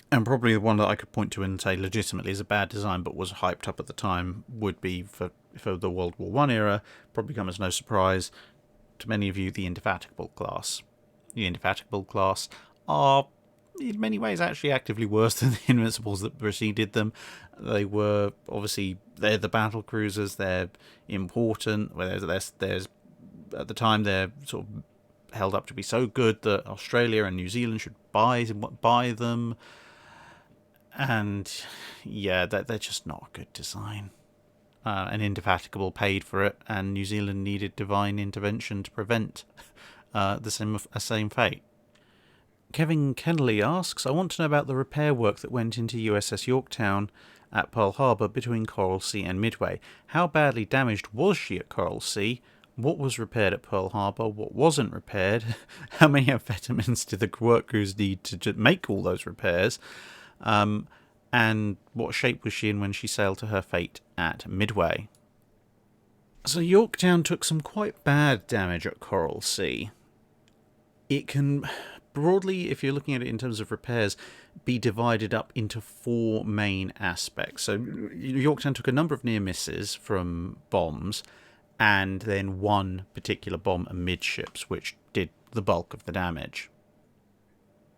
Speaker 1: And probably the one that I could point to and say legitimately is a bad design but was hyped up at the time would be for the World War I era. Probably come as no surprise to many of you, the Indefatigable class. The Indefatigable class are in many ways actually actively worse than the Invincibles that preceded them. They were, obviously, they're the battle cruisers, they're important, there's at the time they're sort of held up to be so good that Australia and New Zealand should buy them. And yeah, they're just not a good design. And Indefatigable paid for it, and New Zealand needed divine intervention to prevent the same fate. Kevin Kennelly asks, I want to know about the repair work that went into USS Yorktown at Pearl Harbor between Coral Sea and Midway. How badly damaged was she at Coral Sea? What was repaired at Pearl Harbor? What wasn't repaired? How many amphetamines did the work crews need to make all those repairs? And what shape was she in when she sailed to her fate at Midway? So Yorktown took some quite bad damage at Coral Sea. It can broadly, if you're looking at it in terms of repairs, be divided up into 4 main aspects. So Yorktown took a number of near misses from bombs, and then one particular bomb amidships, which did the bulk of the damage.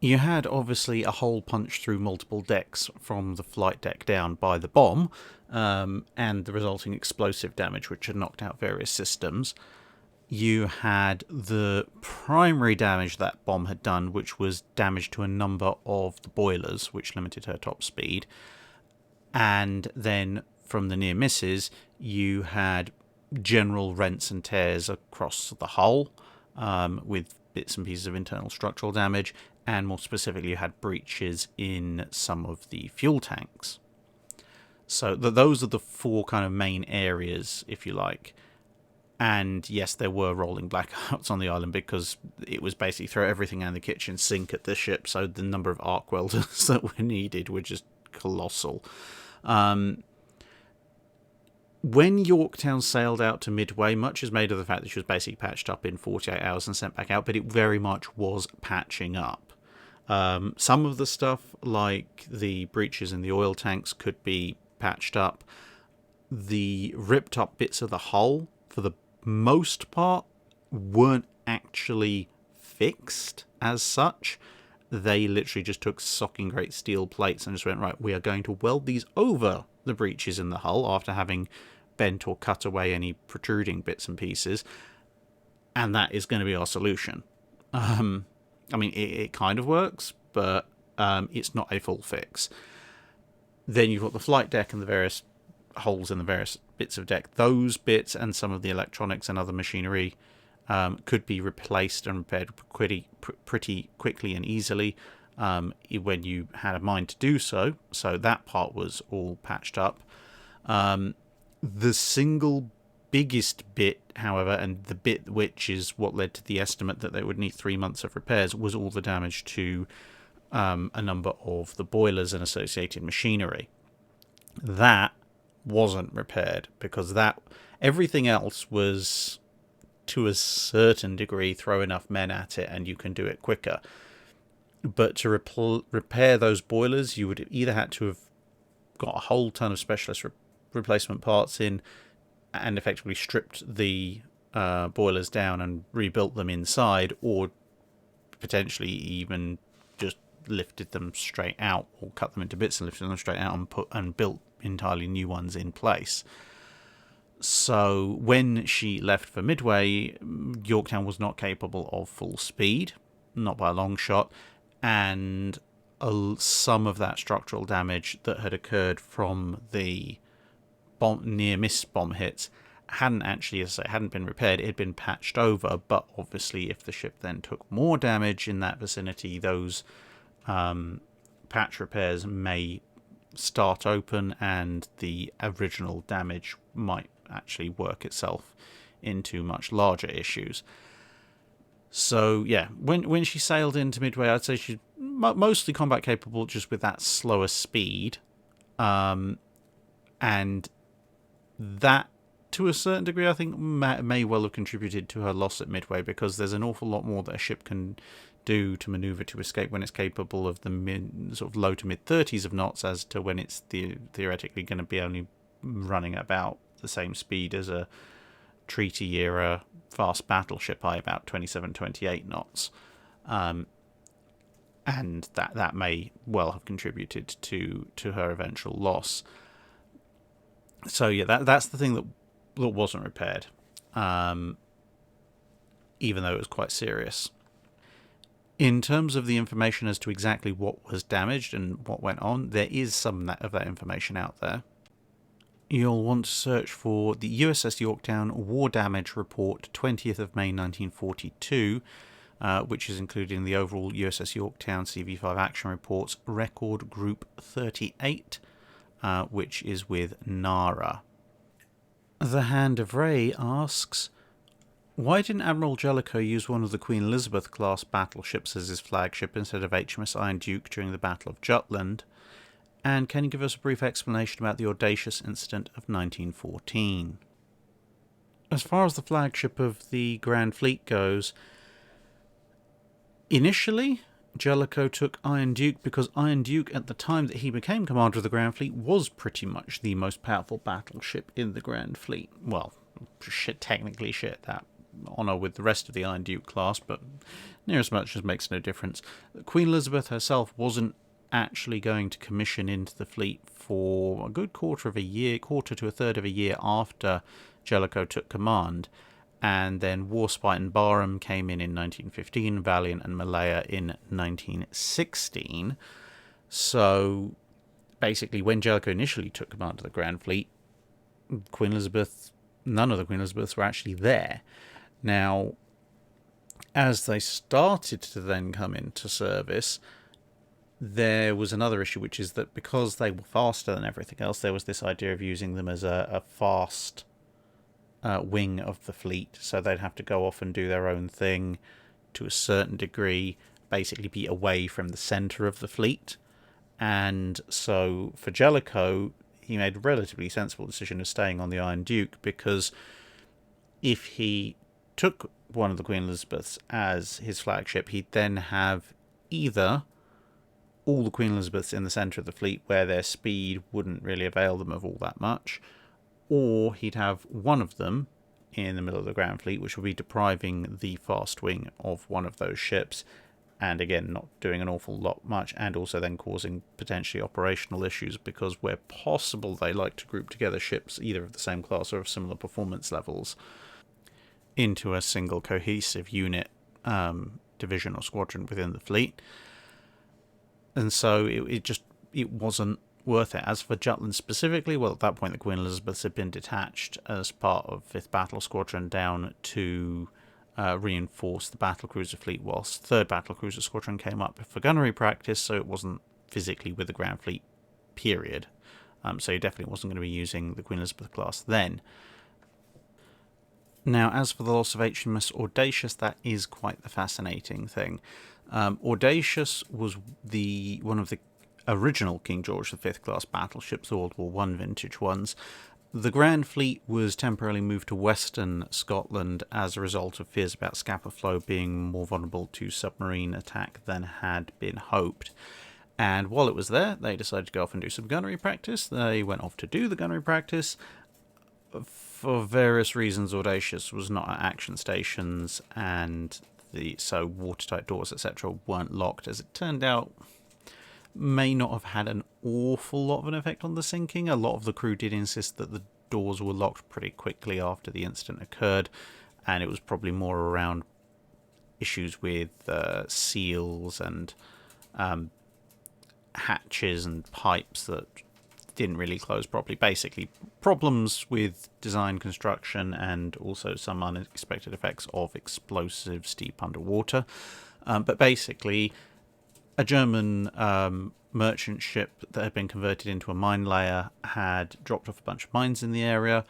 Speaker 1: You had, obviously, a hole punched through multiple decks from the flight deck down by the bomb, and the resulting explosive damage, which had knocked out various systems. You had the primary damage that bomb had done, which was damage to a number of the boilers, which limited her top speed. And then from the near misses, you had general rents and tears across the hull, with bits and pieces of internal structural damage, and more specifically, you had breaches in some of the fuel tanks. So those are the 4 kind of main areas, if you like. And yes, there were rolling blackouts on the island because it was basically throw everything in the kitchen sink at the ship, so the number of arc welders that were needed were just colossal. When Yorktown sailed out to Midway, much is made of the fact that she was basically patched up in 48 hours and sent back out, but it very much was patching up. Some of the stuff, like the breaches in the oil tanks, could be patched up. The ripped up bits of the hull, for the most part, weren't actually fixed as such. They literally just took socking great steel plates and just went, right, we are going to weld these over the breaches in the hull after having bent or cut away any protruding bits and pieces, and that is going to be our solution. I mean, it kind of works, but it's not a full fix. Then you've got the flight deck and the various holes in the various bits of deck. Those bits and some of the electronics and other machinery could be replaced and repaired pretty quickly and easily when you had a mind to do so. So that part was all patched up. The single biggest bit, however, and the bit which is what led to the estimate that they would need 3 months of repairs, was all the damage to a number of the boilers and associated machinery. That wasn't repaired because everything else was, to a certain degree, throw enough men at it and you can do it quicker. But to repair those boilers, you would either had to have got a whole ton of specialist replacement parts in and effectively stripped the boilers down and rebuilt them inside, or potentially even just lifted them straight out or cut them into bits and lifted them straight out and built entirely new ones in place. So when she left for Midway, Yorktown was not capable of full speed, not by a long shot, and some of that structural damage that had occurred from the near-miss bomb hits hadn't actually, as I say, hadn't been repaired. It had been patched over, but obviously if the ship then took more damage in that vicinity, those patch repairs may start open and the original damage might actually work itself into much larger issues. So yeah, when she sailed into Midway, I'd say she's mostly combat capable, just with that slower speed, and that, to a certain degree, I think may well have contributed to her loss at Midway, because there's an awful lot more that a ship can do to maneuver to escape when it's capable of the sort of low to mid 30s of knots, as to when it's theoretically going to be only running at about the same speed as a treaty-era fast battleship by about 27-28 knots. And that may well have contributed to her eventual loss. So yeah, that's the thing that wasn't repaired, even though it was quite serious. In terms of the information as to exactly what was damaged and what went on, there is some of that information out there. You'll want to search for the USS Yorktown War Damage Report, 20th of May 1942, which is included in the overall USS Yorktown CV5 Action Reports Record Group 38, which is with NARA. The Hand of Ray asks, why didn't Admiral Jellicoe use one of the Queen Elizabeth-class battleships as his flagship instead of HMS Iron Duke during the Battle of Jutland? And can you give us a brief explanation about the Audacious incident of 1914? As far as the flagship of the Grand Fleet goes, initially, Jellicoe took Iron Duke because Iron Duke, at the time that he became commander of the Grand Fleet, was pretty much the most powerful battleship in the Grand Fleet. Well, technically share that honour with the rest of the Iron Duke class, but near as much as makes no difference. Queen Elizabeth herself wasn't actually going to commission into the fleet for a good quarter to a third of a year after Jellicoe took command. And then Warspite and Barham came in 1915, Valiant and Malaya in 1916. So basically, when Jellicoe initially took command of the Grand Fleet, none of the Queen Elizabeths were actually there. Now, as they started to then come into service, there was another issue, which is that because they were faster than everything else, there was this idea of using them as a fast wing of the fleet, so they'd have to go off and do their own thing to a certain degree, basically be away from the centre of the fleet. And so for Jellicoe, he made a relatively sensible decision of staying on the Iron Duke, because if he took one of the Queen Elizabeths as his flagship, he'd then have either all the Queen Elizabeths in the centre of the fleet where their speed wouldn't really avail them of all that much, or he'd have one of them in the middle of the Grand Fleet, which would be depriving the fast wing of one of those ships, and again, not doing an awful lot much, and also then causing potentially operational issues, because where possible, they like to group together ships either of the same class or of similar performance levels into a single cohesive unit, division or squadron within the fleet. And so it wasn't worth it. As for Jutland specifically, well, at that point the Queen Elizabeth had been detached as part of 5th Battle Squadron down to reinforce the battlecruiser fleet, whilst 3rd Battlecruiser Squadron came up for gunnery practice, so it wasn't physically with the Grand Fleet, period. So he definitely wasn't going to be using the Queen Elizabeth class then. Now, as for the loss of HMS Audacious, that is quite the fascinating thing. Audacious was one of the original King George V class battleships, the World War I vintage ones. The Grand Fleet was temporarily moved to Western Scotland as a result of fears about Scapa Flow being more vulnerable to submarine attack than had been hoped. And while it was there, they decided to go off and do some gunnery practice. They went off to do the gunnery practice. For various reasons, Audacious was not at action stations, and so watertight doors, etc., weren't locked. As it turned out, may not have had an awful lot of an effect on the sinking. A lot of the crew did insist that the doors were locked pretty quickly after the incident occurred, and it was probably more around issues with seals and hatches and pipes that didn't really close properly. Basically, problems with design construction and also some unexpected effects of explosives deep underwater. But basically, a German merchant ship that had been converted into a mine layer had dropped off a bunch of mines in the area,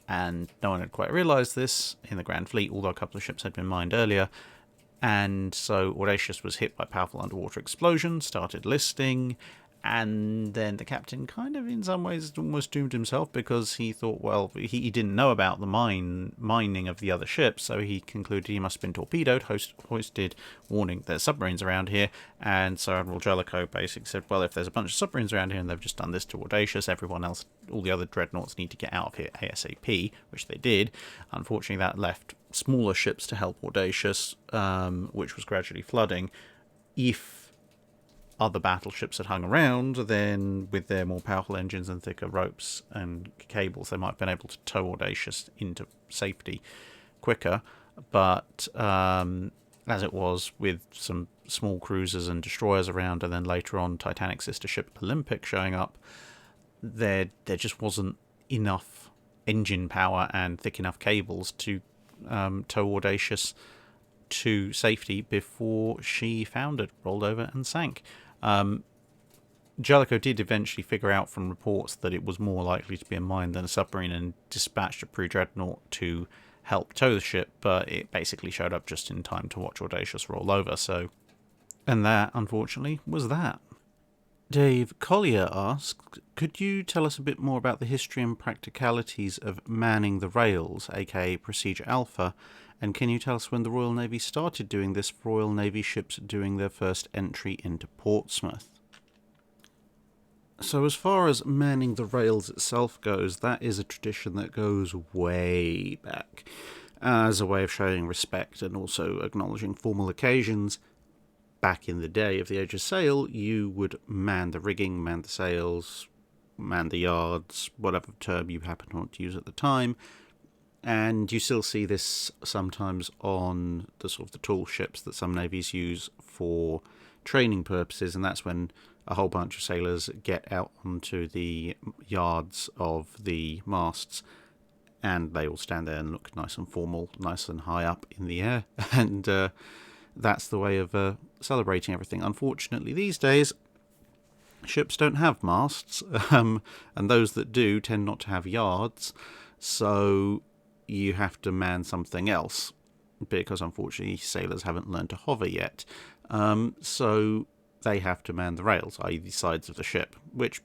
Speaker 1: and no one had quite realised this in the Grand Fleet, although a couple of ships had been mined earlier. And so Audacious was hit by powerful underwater explosion, started listing, and then the captain kind of in some ways almost doomed himself, because he thought, well, he didn't know about the mining of the other ships, so he concluded he must have been torpedoed, hoisted warning there's submarines around here. And so Admiral Jellicoe basically said, well, if there's a bunch of submarines around here and they've just done this to Audacious, everyone else, all the other dreadnoughts need to get out of here ASAP, which they did. Unfortunately, that left smaller ships to help Audacious, which was gradually flooding. If other battleships had hung around, then with their more powerful engines and thicker ropes and cables, they might have been able to tow Audacious into safety quicker. But as it was, with some small cruisers and destroyers around, and then later on Titanic's sister ship Olympic showing up, there just wasn't enough engine power and thick enough cables to tow Audacious to safety before she foundered, rolled over and sank. Jellicoe did eventually figure out from reports that it was more likely to be a mine than a submarine, and dispatched a pre-dreadnought to help tow the ship, but it basically showed up just in time to watch Audacious roll over. So, and that, unfortunately, was that. Dave Collier asks, could you tell us a bit more about the history and practicalities of manning the rails, aka Procedure Alpha, and can you tell us when the Royal Navy started doing this for Royal Navy ships doing their first entry into Portsmouth? So as far as manning the rails itself goes, that is a tradition that goes way back. As a way of showing respect and also acknowledging formal occasions, back in the day of the Age of Sail, you would man the rigging, man the sails, man the yards, whatever term you happen to want to use at the time. And you still see this sometimes on the sort of the tall ships that some navies use for training purposes, and that's when a whole bunch of sailors get out onto the yards of the masts and they all stand there and look nice and formal, nice and high up in the air, and that's the way of celebrating everything. Unfortunately, these days, ships don't have masts, and those that do tend not to have yards, so you have to man something else, because unfortunately sailors haven't learned to hover yet. So they have to man the rails, i.e. the sides of the ship, which,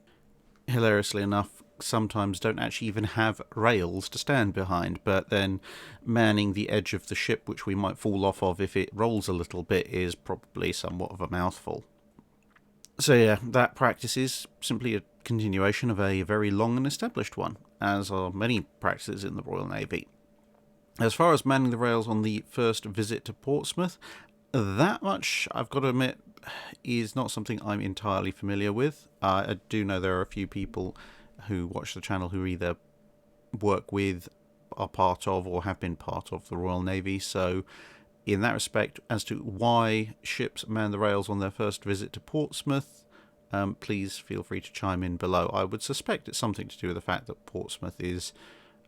Speaker 1: hilariously enough, sometimes don't actually even have rails to stand behind, but then manning the edge of the ship, which we might fall off of if it rolls a little bit, is probably somewhat of a mouthful. So yeah, that practice is simply a continuation of a very long and established one, as are many practices in the Royal Navy. As far as manning the rails on the first visit to Portsmouth, that much, I've got to admit, is not something I'm entirely familiar with. I do know there are a few people who watch the channel who either work with, are part of, or have been part of the Royal Navy, so in that respect, as to why ships man the rails on their first visit to Portsmouth, please feel free to chime in below. I would suspect it's something to do with the fact that Portsmouth is,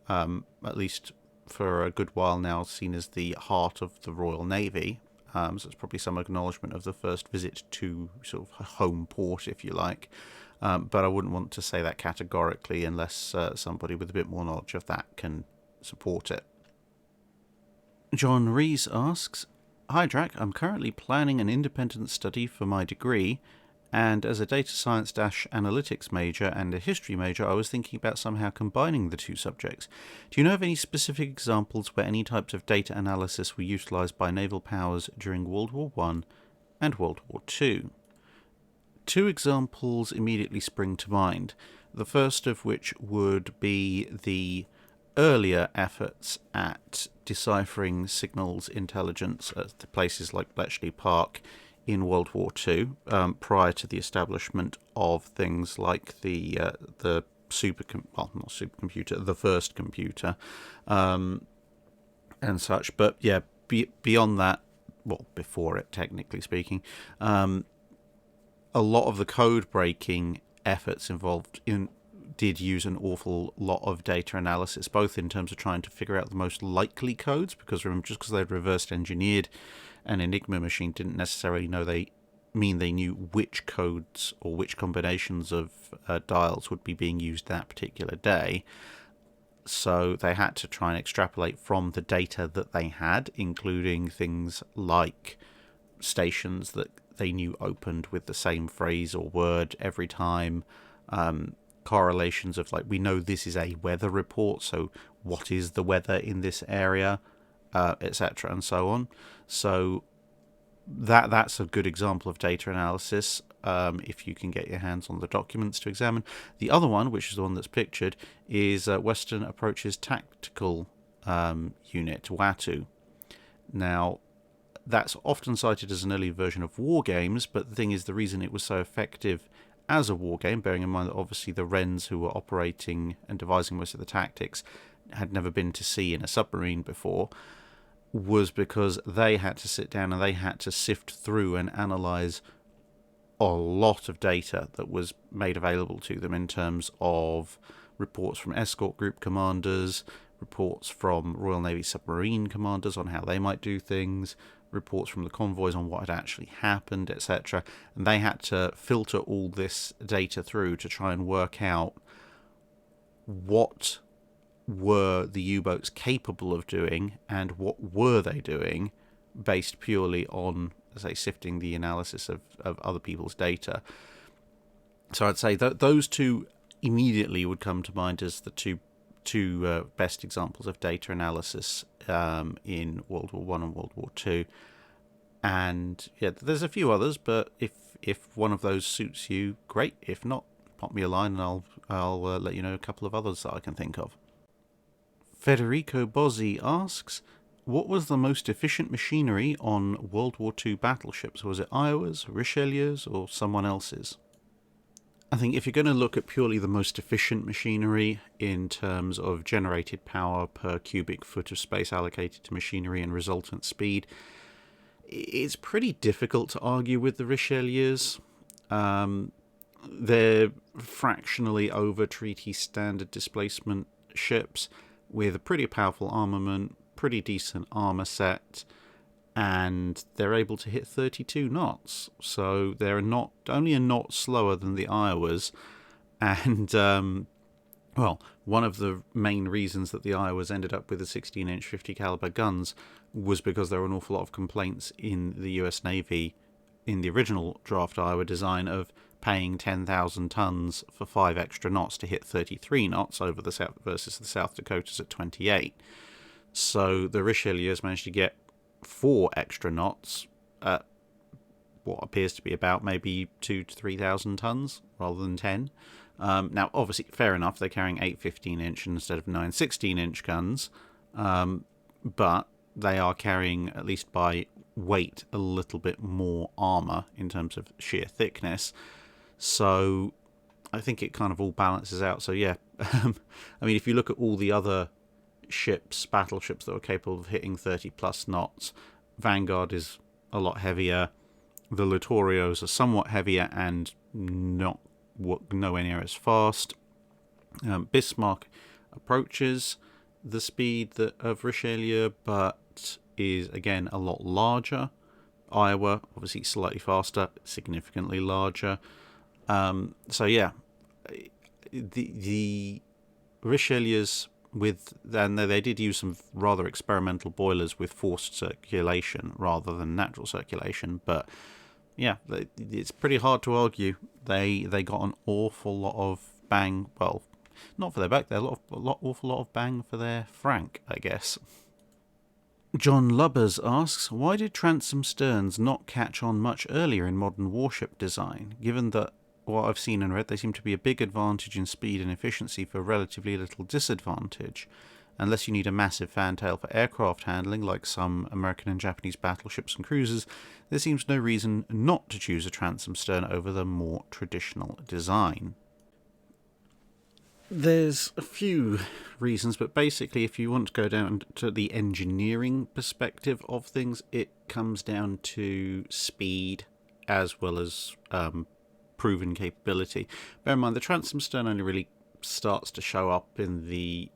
Speaker 1: at least for a good while now, seen as the heart of the Royal Navy. So it's probably some acknowledgement of the first visit to sort of home port, if you like. But I wouldn't want to say that categorically unless somebody with a bit more knowledge of that can support it. John Rees asks, Hi Drac, I'm currently planning an independent study for my degree, and as a data science-analytics major and a history major, I was thinking about somehow combining the two subjects. Do you know of any specific examples where any types of data analysis were utilised by naval powers during World War I and World War II? Two examples immediately spring to mind, the first of which would be the earlier efforts at deciphering signals intelligence at places like Bletchley Park in World War II, prior to the establishment of things like the supercomputer, the first computer, and such. But yeah, beyond that, well, before it, technically speaking, a lot of the code breaking efforts involved did use an awful lot of data analysis, both in terms of trying to figure out the most likely codes, because remember, just because they'd reversed engineered an Enigma machine didn't necessarily mean they knew which codes or which combinations of dials would be being used that particular day. So they had to try and extrapolate from the data that they had, including things like stations that they knew opened with the same phrase or word every time, correlations of, like, we know this is a weather report, so what is the weather in this area, etc., and so on. So that's a good example of data analysis, if you can get your hands on the documents to examine. The other one, which is the one that's pictured, is Western Approach's Tactical Unit, WATU. Now, that's often cited as an early version of war games, but the thing is, the reason it was so effective as a war game, bearing in mind that obviously the Wrens who were operating and devising most of the tactics had never been to sea in a submarine before, was because they had to sit down and they had to sift through and analyse a lot of data that was made available to them in terms of reports from escort group commanders, reports from Royal Navy submarine commanders on how they might do things, reports from the convoys on what had actually happened, etc. And they had to filter all this data through to try and work out what were the U-boats capable of doing and what were they doing, based purely on, say, sifting the analysis of other people's data. So I'd say that those two immediately would come to mind as the two best examples of data analysis in World War One and World War Two. And yeah, there's a few others, but if one of those suits you, great. If not, pop me a line and I'll let you know a couple of others that I can think of. Federico Bozzi asks, what was the most efficient machinery on World War II battleships? Was it Iowa's, Richelieu's, or someone else's? I think if you're going to look at purely the most efficient machinery in terms of generated power per cubic foot of space allocated to machinery and resultant speed, it's pretty difficult to argue with the Richelieu's. They're fractionally over treaty standard displacement ships with a pretty powerful armament, pretty decent armour set, and they're able to hit 32 knots. So they're not only a knot slower than the Iowas, and one of the main reasons that the Iowas ended up with the 16-inch 50 caliber guns was because there were an awful lot of complaints in the US Navy in the original draft Iowa design of paying 10,000 tons for 5 extra knots to hit 33 knots over the South versus the South Dakotas at 28. So the Richelieu's managed to get 4 extra knots at what appears to be about maybe 2,000 to 3,000 tons rather than 10. Now, obviously, fair enough, they're carrying 8 15-inch instead of 9 16-inch guns, but they are carrying, at least by weight, a little bit more armour in terms of sheer thickness. So I think it kind of all balances out. So yeah, I mean, if you look at all the other battleships that are capable of hitting 30 plus knots, Vanguard is a lot heavier, the Littorios are somewhat heavier and nowhere near as fast. Bismarck approaches the speed of Richelieu, but is again a lot larger. Iowa, obviously slightly faster, significantly larger. So yeah, the Richelieu's then they did use some rather experimental boilers with forced circulation rather than natural circulation, but yeah, it's pretty hard to argue. They got an awful lot of bang. Well, not for their buck. They're awful lot of bang for their franc, I guess. John Lubbers asks, why did transom sterns not catch on much earlier in modern warship design, given that what I've seen and read, they seem to be a big advantage in speed and efficiency for relatively little disadvantage. Unless you need a massive fantail for aircraft handling, like some American and Japanese battleships and cruisers, there seems no reason not to choose a transom stern over the more traditional design. There's a few reasons, but basically if you want to go down to the engineering perspective of things, it comes down to speed as well as proven capability. Bear in mind, the transom stern only really starts to show up in the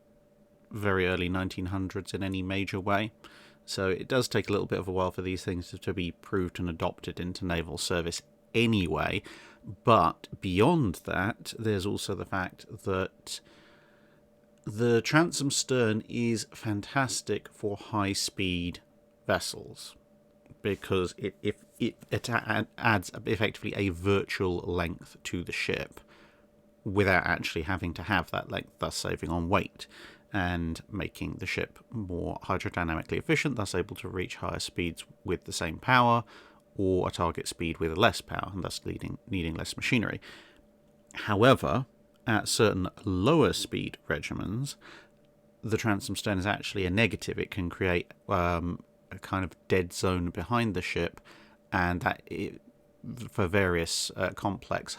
Speaker 1: very early 1900s in any major way, so it does take a little bit of a while for these things to be proved and adopted into naval service anyway. But beyond that, there's also the fact that the transom stern is fantastic for high-speed vessels because it adds effectively a virtual length to the ship without actually having to have that length, thus saving on weight and making the ship more hydrodynamically efficient, thus able to reach higher speeds with the same power, or a target speed with less power, and thus needing less machinery. However, at certain lower speed regimens, the transom stern is actually a negative. It can create a kind of dead zone behind the ship, and for various complex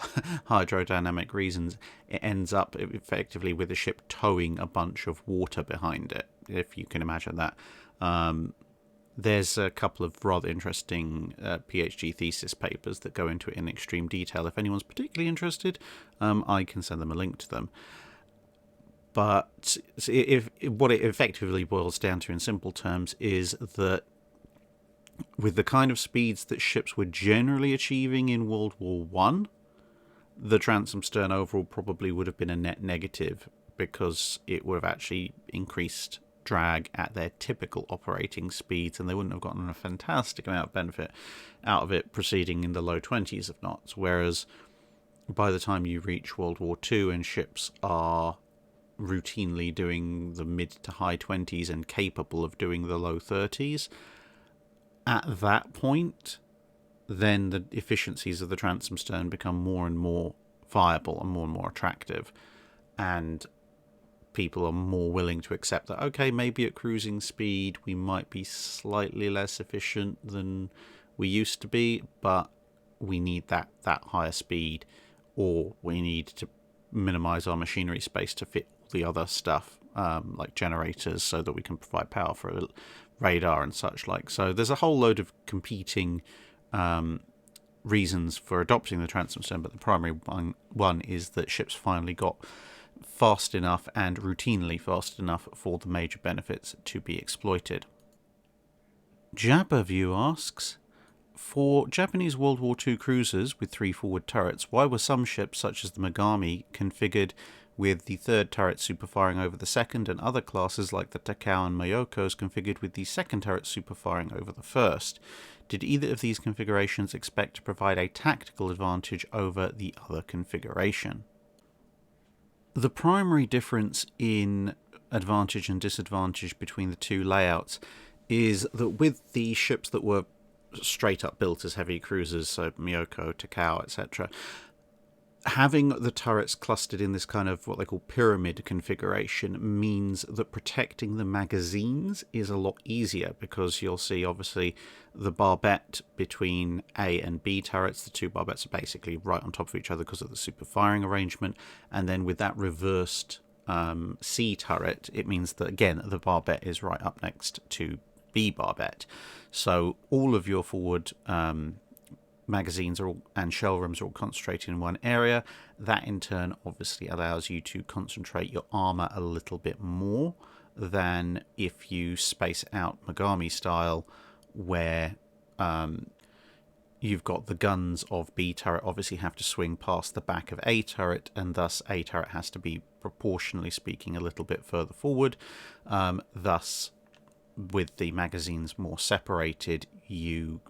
Speaker 1: hydrodynamic reasons, it ends up effectively with the ship towing a bunch of water behind it, if you can imagine that. There's a couple of rather interesting PhD thesis papers that go into it in extreme detail. If anyone's particularly interested, I can send them a link to them. But what it effectively boils down to in simple terms is that with the kind of speeds that ships were generally achieving in World War One, the transom stern overall probably would have been a net negative because it would have actually increased drag at their typical operating speeds, and they wouldn't have gotten a fantastic amount of benefit out of it proceeding in the low 20s of knots. Whereas by the time you reach World War II and ships are routinely doing the mid to high 20s and capable of doing the low 30s, at that point, then the efficiencies of the transom stern become more and more viable and more attractive. And people are more willing to accept that, okay, maybe at cruising speed we might be slightly less efficient than we used to be, but we need that higher speed, or we need to minimize our machinery space to fit all the other stuff, like generators, so that we can provide power for radar and such like. So there's a whole load of competing reasons for adopting the transom stern, but the primary one is that ships finally got fast enough and routinely fast enough for the major benefits to be exploited. Jabberview asks, for Japanese World War II cruisers with 3 forward turrets, why were some ships such as the Megami configured with the third turret superfiring over the second, and other classes like the Takao and Myokos configured with the second turret superfiring over the first? Did either of these configurations expect to provide a tactical advantage over the other configuration? The primary difference in advantage and disadvantage between the two layouts is that with the ships that were straight up built as heavy cruisers, so Myoko, Takao, etc., having the turrets clustered in this kind of what they call pyramid configuration means that protecting the magazines is a lot easier, because you'll see obviously the barbette between A and B turrets. The two barbettes are basically right on top of each other because of the super firing arrangement, and then with that reversed C turret, it means that again the barbette is right up next to B barbette. So all of your forward magazines and shell rooms are all concentrated in one area. That in turn obviously allows you to concentrate your armour a little bit more than if you space out Megami style, where you've got the guns of B turret obviously have to swing past the back of A turret, and thus A turret has to be proportionally speaking a little bit further forward. Thus, with the magazines more separated, you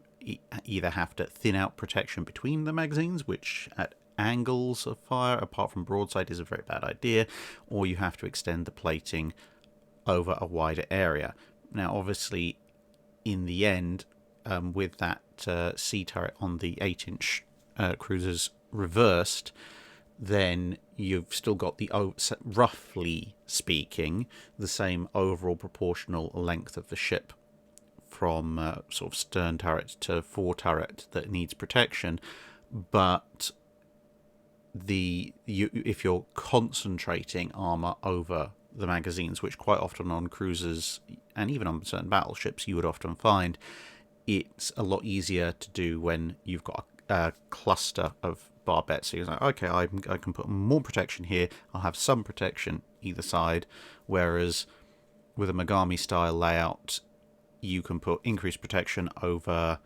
Speaker 1: either have to thin out protection between the magazines, which at angles of fire, apart from broadside, is a very bad idea, or you have to extend the plating over a wider area. Now, obviously, in the end, with that C turret on the 8-inch cruisers reversed, then you've still got the, roughly speaking, the same overall proportional length of the ship from sort of stern turret to fore turret that needs protection, but if you're concentrating armor over the magazines, which quite often on cruisers and even on certain battleships you would often find, it's a lot easier to do when you've got a cluster of barbettes. So you're like, okay, I can put more protection here, I'll have some protection either side, whereas with a Megami style layout you can put increased protection over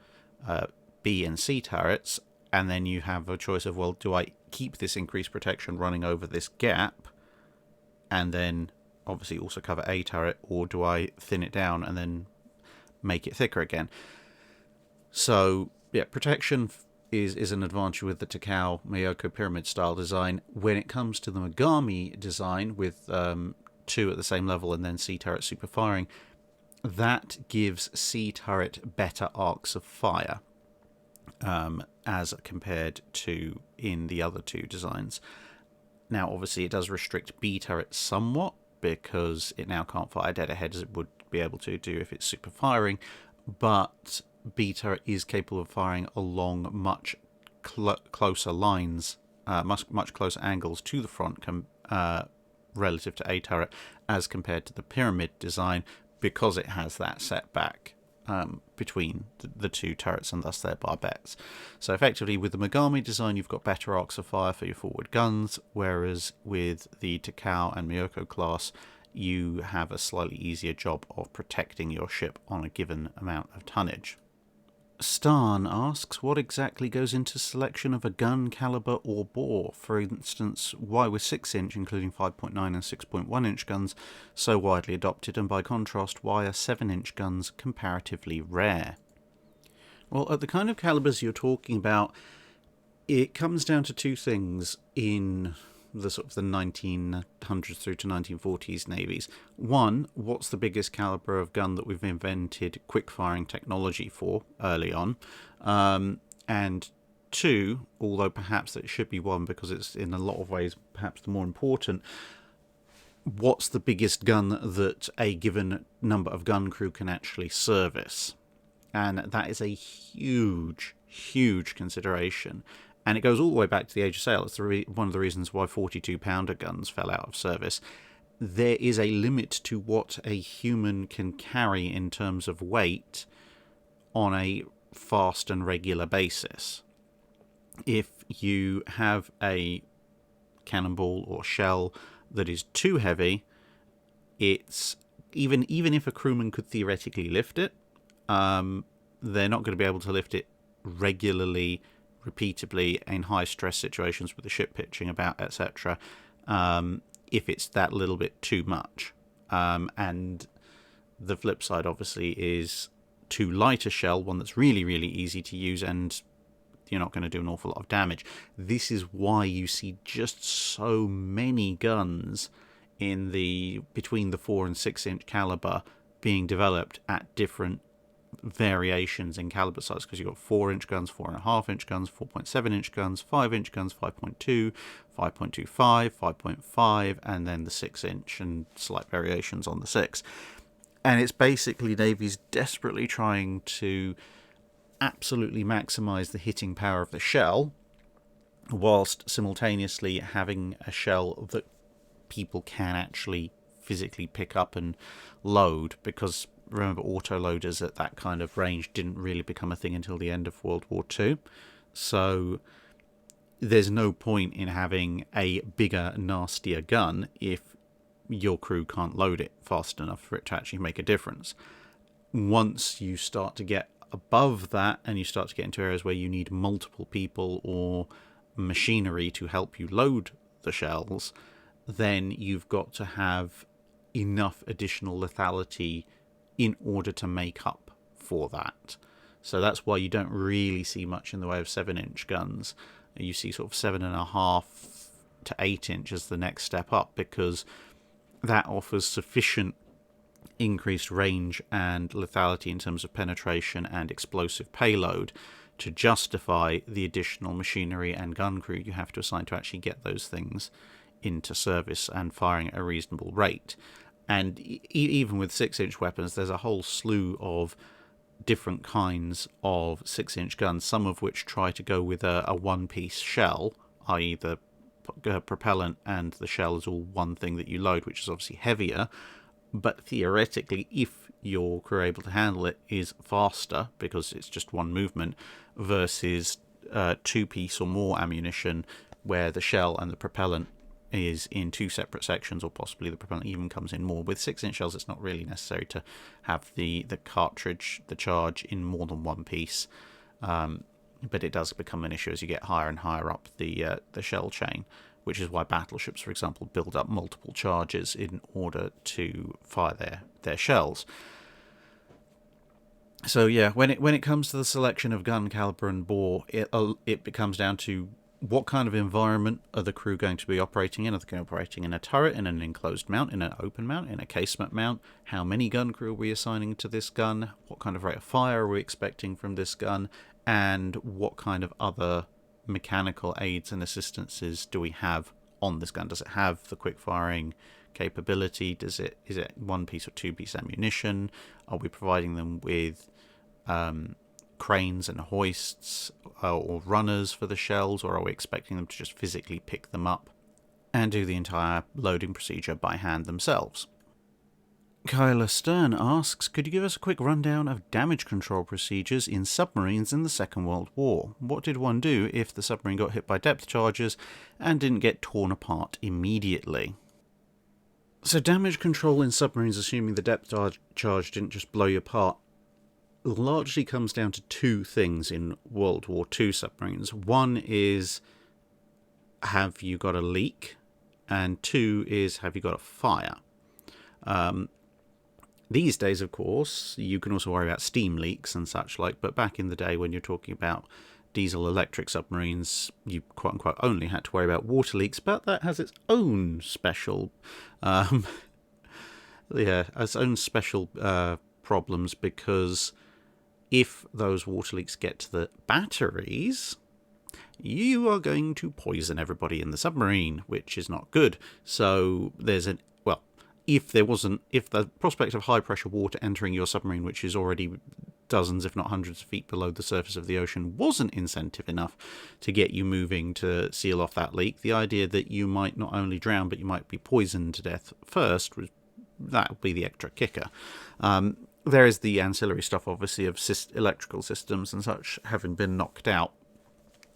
Speaker 1: B and C turrets, and then you have a choice of, well, do I keep this increased protection running over this gap and then obviously also cover A turret, or do I thin it down and then make it thicker again? So yeah, protection is an advantage with the Takao Myoko pyramid style design. When it comes to the Megami design with 2 at the same level and then C turret super firing, that gives C turret better arcs of fire as compared to in the other 2 designs. Now obviously it does restrict B turret somewhat, because it now can't fire dead ahead as it would be able to do if it's super firing, but B turret is capable of firing along much closer lines, much closer angles to the front relative to A turret as compared to the pyramid design, because it has that setback between the 2 turrets and thus their barbettes. So effectively with the Megami design you've got better arcs of fire for your forward guns, whereas with the Takao and Myoko class you have a slightly easier job of protecting your ship on a given amount of tonnage. Starn asks, what exactly goes into selection of a gun caliber or bore? For instance, why were 6-inch, including 5.9 and 6.1-inch guns, so widely adopted, and by contrast, why are 7-inch guns comparatively rare? Well, at the kind of calibers you're talking about, It comes down to two things in the sort of the 1900s through to 1940s navies. One, what's the biggest caliber of gun that we've invented quick-firing technology for early on? And two, although perhaps it should be one because it's in a lot of ways perhaps the more important, what's the biggest gun that a given number of gun crew can actually service? And that is a huge, huge consideration. And it goes all the way back to the Age of Sail. It's one of the reasons why 42-pounder guns fell out of service. There is a limit to what a human can carry in terms of weight on a fast and regular basis. If you have a cannonball or shell that is too heavy, it's even if a crewman could theoretically lift it, they're not going to be able to lift it regularly, repeatably in high stress situations with the ship pitching about, etc. If it's that little bit too much. And the flip side obviously is too light a shell, one that's really, really easy to use, and you're not going to do an awful lot of damage. This is why you see just so many guns in between the 4 and 6 inch caliber being developed at different variations in caliber size, because you've got 4-inch guns, 4.5-inch guns, 4.7-inch guns, 5-inch guns, 5.2, 5.25, 5.5, and then the 6-inch and slight variations on the 6. And it's basically navies desperately trying to absolutely maximize the hitting power of the shell, whilst simultaneously having a shell that people can actually physically pick up and load, because remember, autoloaders at that kind of range didn't really become a thing until the end of World War II. So there's no point in having a bigger, nastier gun if your crew can't load it fast enough for it to actually make a difference. Once you start to get above that and you start to get into areas where you need multiple people or machinery to help you load the shells, then you've got to have enough additional lethality in order to make up for that. So that's why you don't really see much in the way of 7-inch guns. You see sort of 7.5 to 8 inch as the next step up, because that offers sufficient increased range and lethality in terms of penetration and explosive payload to justify the additional machinery and gun crew you have to assign to actually get those things into service and firing at a reasonable rate. And even with 6-inch weapons, there's a whole slew of different kinds of 6-inch guns, some of which try to go with a one-piece shell, i.e. the propellant and the shell is all one thing that you load, which is obviously heavier, but theoretically, if your crew are able to handle it, is faster because it's just one movement, versus two-piece or more ammunition where the shell and the propellant is in two separate sections, or possibly the propellant even comes in more. With 6-inch shells, it's not really necessary to have the cartridge, the charge, in more than one piece, but it does become an issue as you get higher and higher up the shell chain, which is why battleships, for example, build up multiple charges in order to fire their shells. So yeah, when it comes to the selection of gun caliber and bore, it becomes down to what kind of environment are the crew going to be operating in? Are they going to be operating in a turret, in an enclosed mount, in an open mount, in a casement mount? How many gun crew are we assigning to this gun? What kind of rate of fire are we expecting from this gun? And what kind of other mechanical aids and assistances do we have on this gun? Does it have the quick firing capability? Is it one piece or two piece ammunition? Are we providing them with cranes and hoists or runners for the shells, or are we expecting them to just physically pick them up and do the entire loading procedure by hand themselves? Kyla Stern asks, could you give us a quick rundown of damage control procedures in submarines in the Second World War? What did one do if the submarine got hit by depth charges and didn't get torn apart immediately? So damage control in submarines, assuming the depth charge didn't just blow you apart, largely comes down to two things in World War II submarines. One is, have you got a leak? And two is, have you got a fire? These days, of course, you can also worry about steam leaks and such like, but back in the day when you're talking about diesel-electric submarines, you quote-unquote only had to worry about water leaks, but that has its own special, problems, because if those water leaks get to the batteries, you are going to poison everybody in the submarine, which is not good. So there's if the prospect of high pressure water entering your submarine, which is already dozens, if not hundreds of feet below the surface of the ocean, wasn't incentive enough to get you moving to seal off that leak, the idea that you might not only drown, but you might be poisoned to death first, that would be the extra kicker. There is the ancillary stuff, obviously, of electrical systems and such having been knocked out,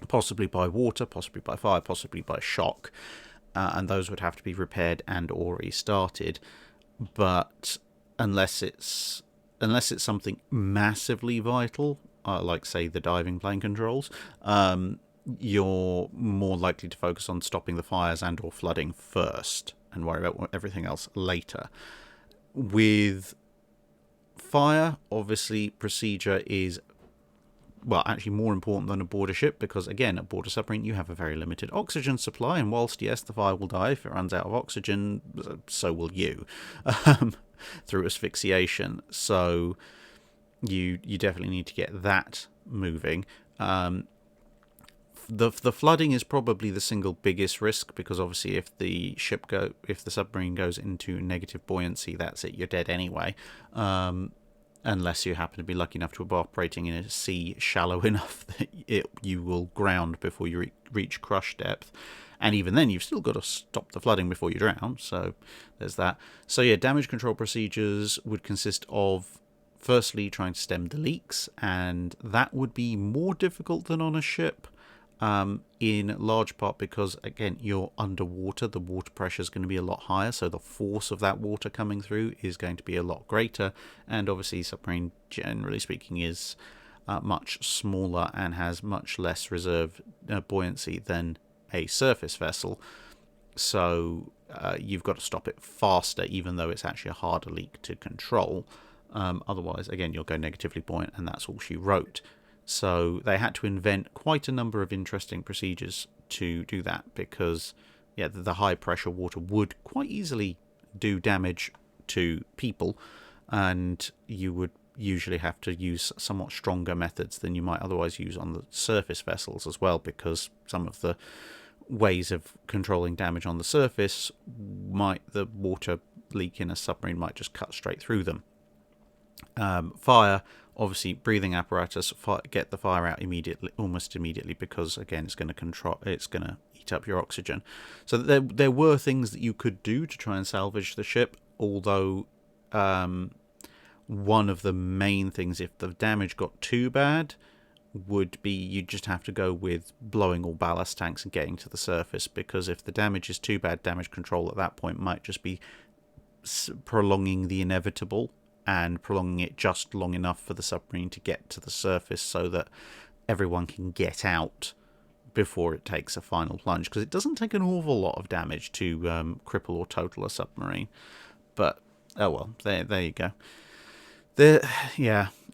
Speaker 1: possibly by water, possibly by fire, possibly by shock, and those would have to be repaired and or restarted. But unless it's something massively vital, like say the diving plane controls, you're more likely to focus on stopping the fires and or flooding first and worry about everything else later. With fire, obviously procedure is actually more important than aboard a ship, because again, aboard a submarine you have a very limited oxygen supply, and whilst yes, the fire will die if it runs out of oxygen, so will you, through asphyxiation. So you definitely need to get that moving. The flooding is probably the single biggest risk, because obviously if the submarine goes into negative buoyancy, that's it, you're dead anyway. Unless you happen to be lucky enough to be operating in a sea shallow enough that you will ground before you reach crush depth. And even then, you've still got to stop the flooding before you drown, so there's that. So yeah, damage control procedures would consist of, firstly, trying to stem the leaks, and that would be more difficult than on a ship, in large part because, again, you're underwater, the water pressure is going to be a lot higher, so the force of that water coming through is going to be a lot greater, and obviously submarine, generally speaking, is much smaller and has much less reserve buoyancy than a surface vessel, so you've got to stop it faster, even though it's actually a harder leak to control. Otherwise, again, you'll go negatively buoyant, and that's all she wrote. So they had to invent quite a number of interesting procedures to do that, because the high pressure water would quite easily do damage to people, and you would usually have to use somewhat stronger methods than you might otherwise use on the surface vessels as well, because some of the ways of controlling damage on the surface, the water leak in a submarine might just cut straight through them. Fire, obviously, breathing apparatus, get the fire out almost immediately, because again, it's going to eat up your oxygen. So there were things that you could do to try and salvage the ship, although one of the main things, if the damage got too bad, would be you'd just have to go with blowing all ballast tanks and getting to the surface, because if the damage is too bad, damage control at that point might just be prolonging the inevitable, and prolonging it just long enough for the submarine to get to the surface so that everyone can get out before it takes a final plunge, because it doesn't take an awful lot of damage to cripple or total a submarine. But oh well, there you go.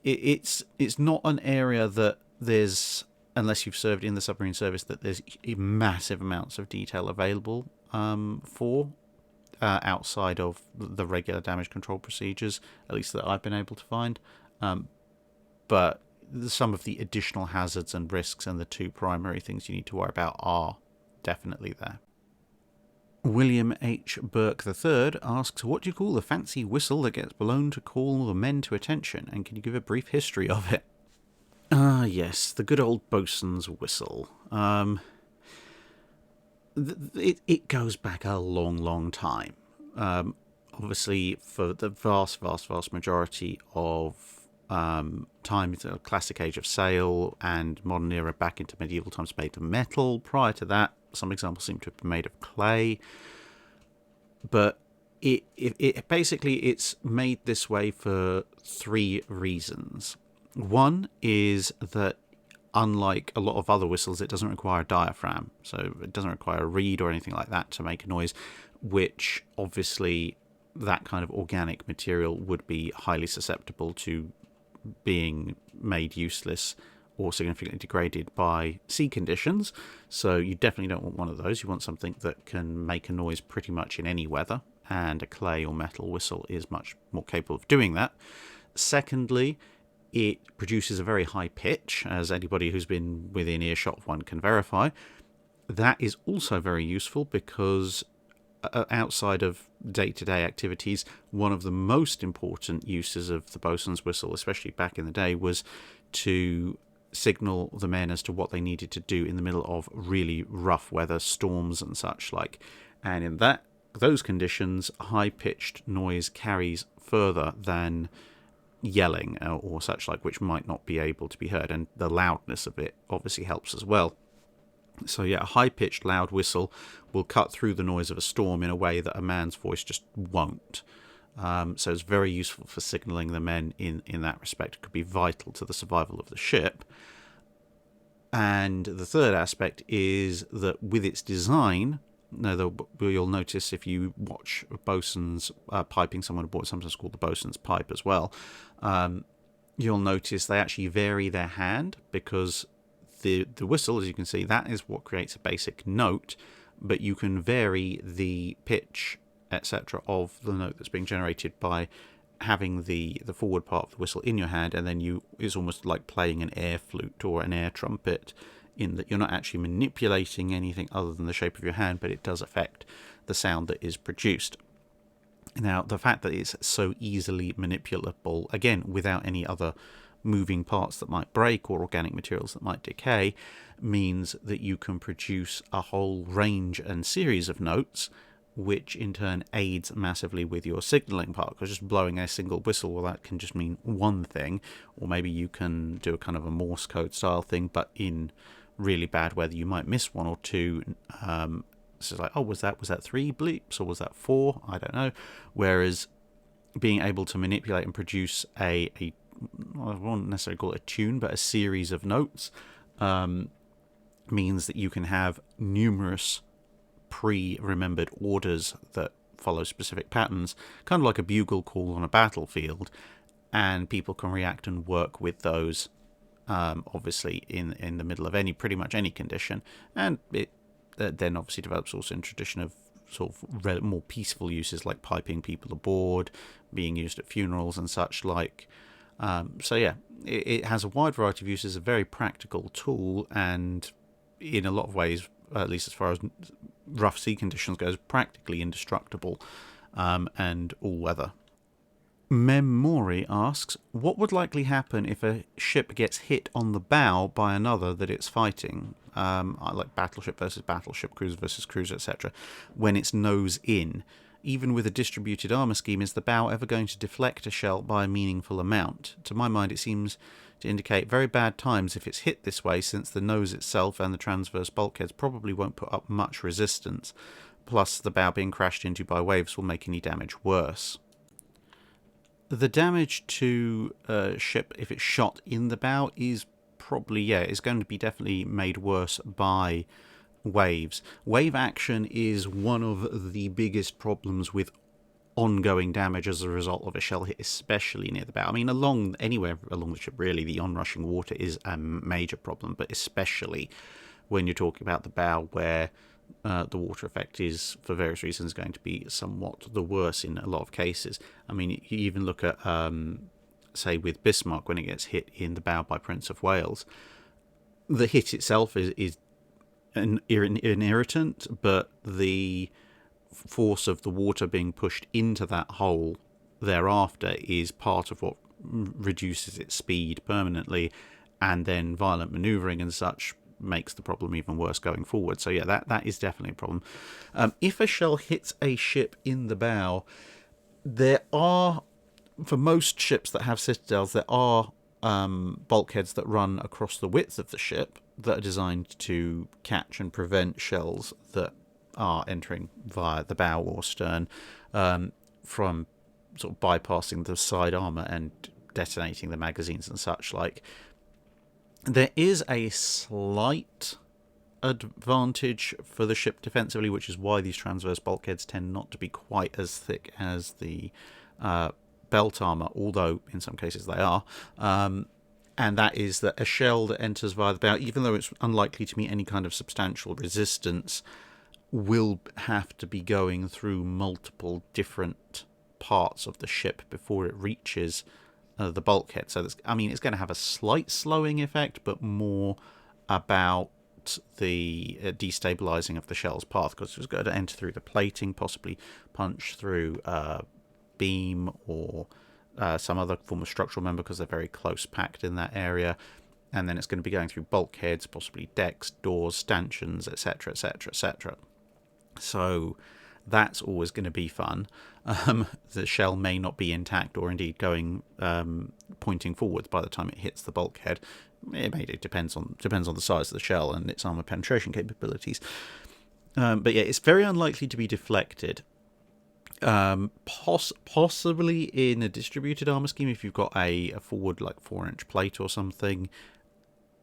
Speaker 1: It's not an area that there's, unless you've served in the submarine service, that there's massive amounts of detail available for. Outside of the regular damage control procedures, at least that I've been able to find. But some of the additional hazards and risks and the two primary things you need to worry about are definitely there. William H. Burke III asks, what do you call the fancy whistle that gets blown to call the men to attention, and can you give a brief history of it? Yes, the good old bosun's whistle. It goes back a long time. Obviously, for the vast majority of time, it's a classic age of sail, and modern era back into medieval times made of metal. Prior to that, some examples seem to have been made of clay. But it basically, it's made this way for three reasons. One is that, unlike a lot of other whistles, it doesn't require a diaphragm, so it doesn't require a reed or anything like that to make a noise, which obviously that kind of organic material would be highly susceptible to being made useless or significantly degraded by sea conditions. So you definitely don't want one of those. You want something that can make a noise pretty much in any weather, and a clay or metal whistle is much more capable of doing that. Secondly, it produces a very high pitch, as anybody who's been within earshot of one can verify. That is also very useful because outside of day-to-day activities, one of the most important uses of the bosun's whistle, especially back in the day, was to signal the men as to what they needed to do in the middle of really rough weather, storms and such like. And in those conditions, high-pitched noise carries further than yelling or such like, which might not be able to be heard, and the loudness of it obviously helps as well. So yeah, a high-pitched loud whistle will cut through the noise of a storm in a way that a man's voice just won't. So it's very useful for signalling the men in that respect. It could be vital to the survival of the ship. And the third aspect is that with its design, you'll notice if you watch bosuns piping someone aboard, sometimes called the bosun's pipe as well, you'll notice they actually vary their hand, because the whistle, as you can see, that is what creates a basic note, but you can vary the pitch, etc., of the note that's being generated by having the forward part of the whistle in your hand, and then it's almost like playing an air flute or an air trumpet, in that you're not actually manipulating anything other than the shape of your hand, but it does affect the sound that is produced. Now, the fact that it's so easily manipulable, again, without any other moving parts that might break or organic materials that might decay, means that you can produce a whole range and series of notes, which in turn aids massively with your signalling part, because just blowing a single whistle, well, that can just mean one thing, or maybe you can do a kind of a Morse code style thing, but in really bad weather you might miss one or two. So it's like, oh, was that 3 bleeps, or was that 4? I don't know. Whereas being able to manipulate and produce I won't necessarily call it a tune, but a series of notes, means that you can have numerous pre-remembered orders that follow specific patterns, kind of like a bugle call on a battlefield, and people can react and work with those, obviously in the middle of pretty much any condition. And it then obviously develops also in tradition of sort of more peaceful uses, like piping people aboard, being used at funerals and such like. So yeah, it has a wide variety of uses, a very practical tool, and in a lot of ways, at least as far as rough sea conditions goes, practically indestructible, and all weather. Memory asks, what would likely happen if a ship gets hit on the bow by another that it's fighting, like battleship versus battleship, cruiser versus cruiser, etc., when it's nose in? Even with a distributed armour scheme, is the bow ever going to deflect a shell by a meaningful amount? To my mind, it seems to indicate very bad times if it's hit this way, since the nose itself and the transverse bulkheads probably won't put up much resistance. Plus, the bow being crashed into by waves will make any damage worse. The damage to a ship, if it's shot in the bow, is probably, is going to be definitely made worse by waves. Wave action is one of the biggest problems with ongoing damage as a result of a shell hit, especially near the bow. I mean, anywhere along the ship, really, the onrushing water is a major problem, but especially when you're talking about the bow, where the water effect is, for various reasons, going to be somewhat the worse in a lot of cases. I mean, you even look at, say, with Bismarck, when it gets hit in the bow by Prince of Wales, the hit itself is an irritant, but the force of the water being pushed into that hole thereafter is part of what reduces its speed permanently, and then violent manoeuvring and such makes the problem even worse going forward. So yeah, that is definitely a problem. If a shell hits a ship in the bow, there are, for most ships that have citadels, there are bulkheads that run across the width of the ship that are designed to catch and prevent shells that are entering via the bow or stern from sort of bypassing the side armour and detonating the magazines and such like. There is a slight advantage for the ship defensively, which is why these transverse bulkheads tend not to be quite as thick as the belt armour, although in some cases they are. And that is that a shell that enters via the bow, even though it's unlikely to meet any kind of substantial resistance, will have to be going through multiple different parts of the ship before it reaches the bulkhead. So it's going to have a slight slowing effect, but more about the destabilizing of the shell's path, because it's going to enter through the plating, possibly punch through beam or some other form of structural member, because they're very close packed in that area. And then it's going to be going through bulkheads, possibly decks, doors, stanchions, etc., etc., etc. So that's always going to be fun. The shell may not be intact, or indeed going pointing forwards by the time it hits the bulkhead. It depends on the size of the shell and its armor penetration capabilities. But yeah, it's very unlikely to be deflected. Possibly in a distributed armor scheme, if you've got a forward 4-inch plate or something,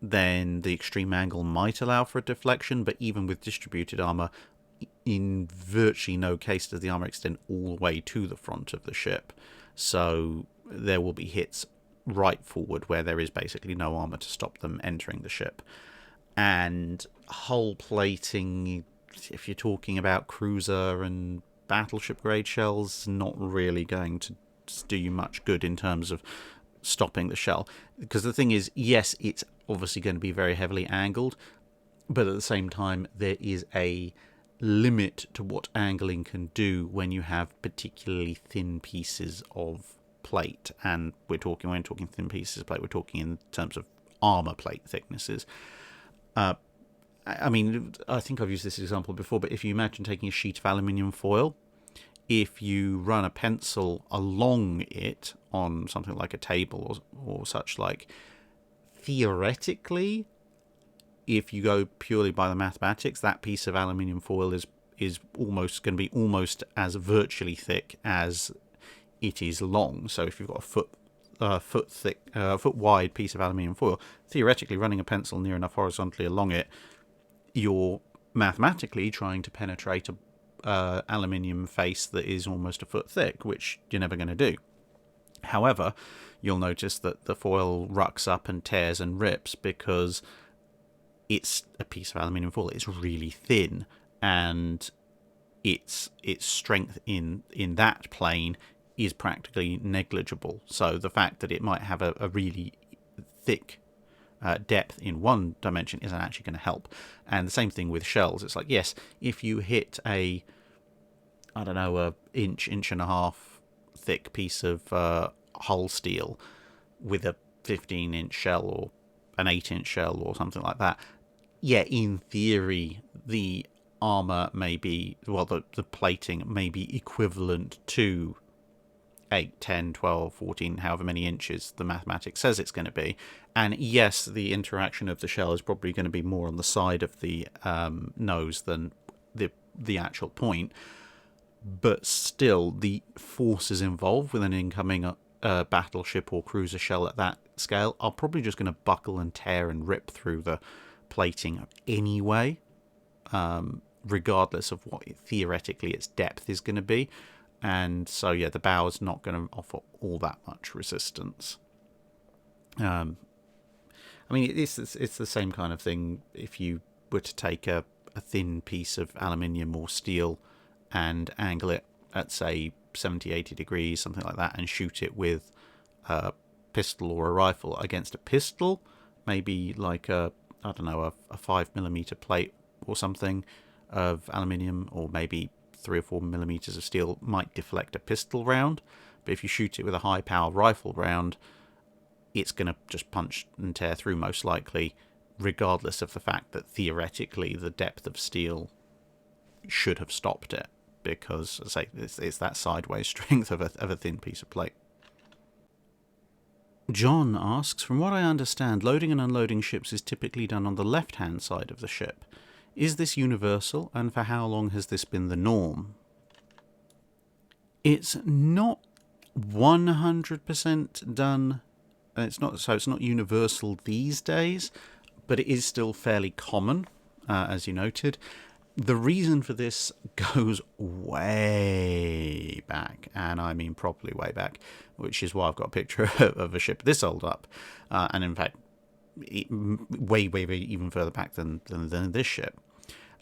Speaker 1: then the extreme angle might allow for a deflection. But even with distributed armor, in virtually no case does the armor extend all the way to the front of the ship. So there will be hits right forward where there is basically no armor to stop them entering the ship. And hull plating, if you're talking about cruiser and battleship grade shells, not really going to do you much good in terms of stopping the shell. Because the thing is, yes, it's obviously going to be very heavily angled, but at the same time there is a limit to what angling can do when you have particularly thin pieces of plate. And when talking thin pieces of plate, we're talking in terms of armor plate thicknesses. I think I've used this example before, but if you imagine taking a sheet of aluminium foil, if you run a pencil along it on something like a table or such like, theoretically, if you go purely by the mathematics, that piece of aluminium foil is almost going to be almost as virtually thick as it is long. So if you've got a foot wide piece of aluminium foil, theoretically running a pencil near enough horizontally along it, you're mathematically trying to penetrate a aluminium face that is almost a foot thick, which you're never going to do. However, you'll notice that the foil rucks up and tears and rips because it's a piece of aluminium foil. It's really thin, and its strength in that plane is practically negligible. So the fact that it might have a really thick depth in one dimension isn't actually going to help. And the same thing with shells. It's like, yes, if you hit a inch and a half thick piece of hull steel with a 15-inch shell or an 8-inch shell or something like that, yeah, in theory, the armor may be, the plating may be equivalent to 8, 10, 12, 14, however many inches the mathematics says it's going to be. And yes, the interaction of the shell is probably going to be more on the side of the nose than the actual point. But still, the forces involved with an incoming battleship or cruiser shell at that scale are probably just going to buckle and tear and rip through the plating anyway, regardless of what theoretically its depth is going to be. And so, yeah, the bow is not going to offer all that much resistance. It's the same kind of thing if you were to take a thin piece of aluminium or steel and angle it at, say, 70, 80 degrees, something like that, and shoot it with a pistol or a rifle against a pistol, maybe like a 5mm plate or something of aluminium, or maybe 3 or 4 millimeters of steel might deflect a pistol round. But if you shoot it with a high power rifle round, it's going to just punch and tear through, most likely, regardless of the fact that theoretically the depth of steel should have stopped it, because, as I say, it's that sideways strength of a thin piece of plate. John asks, from what I understand, loading and unloading ships is typically done on the left-hand side of the ship. Is this universal, and for how long has this been the norm? It's not 100% done. It's not universal these days, but it is still fairly common, as you noted. The reason for this goes way back, and I mean properly way back, which is why I've got a picture of a ship this old up, and in fact, way even further back than this ship.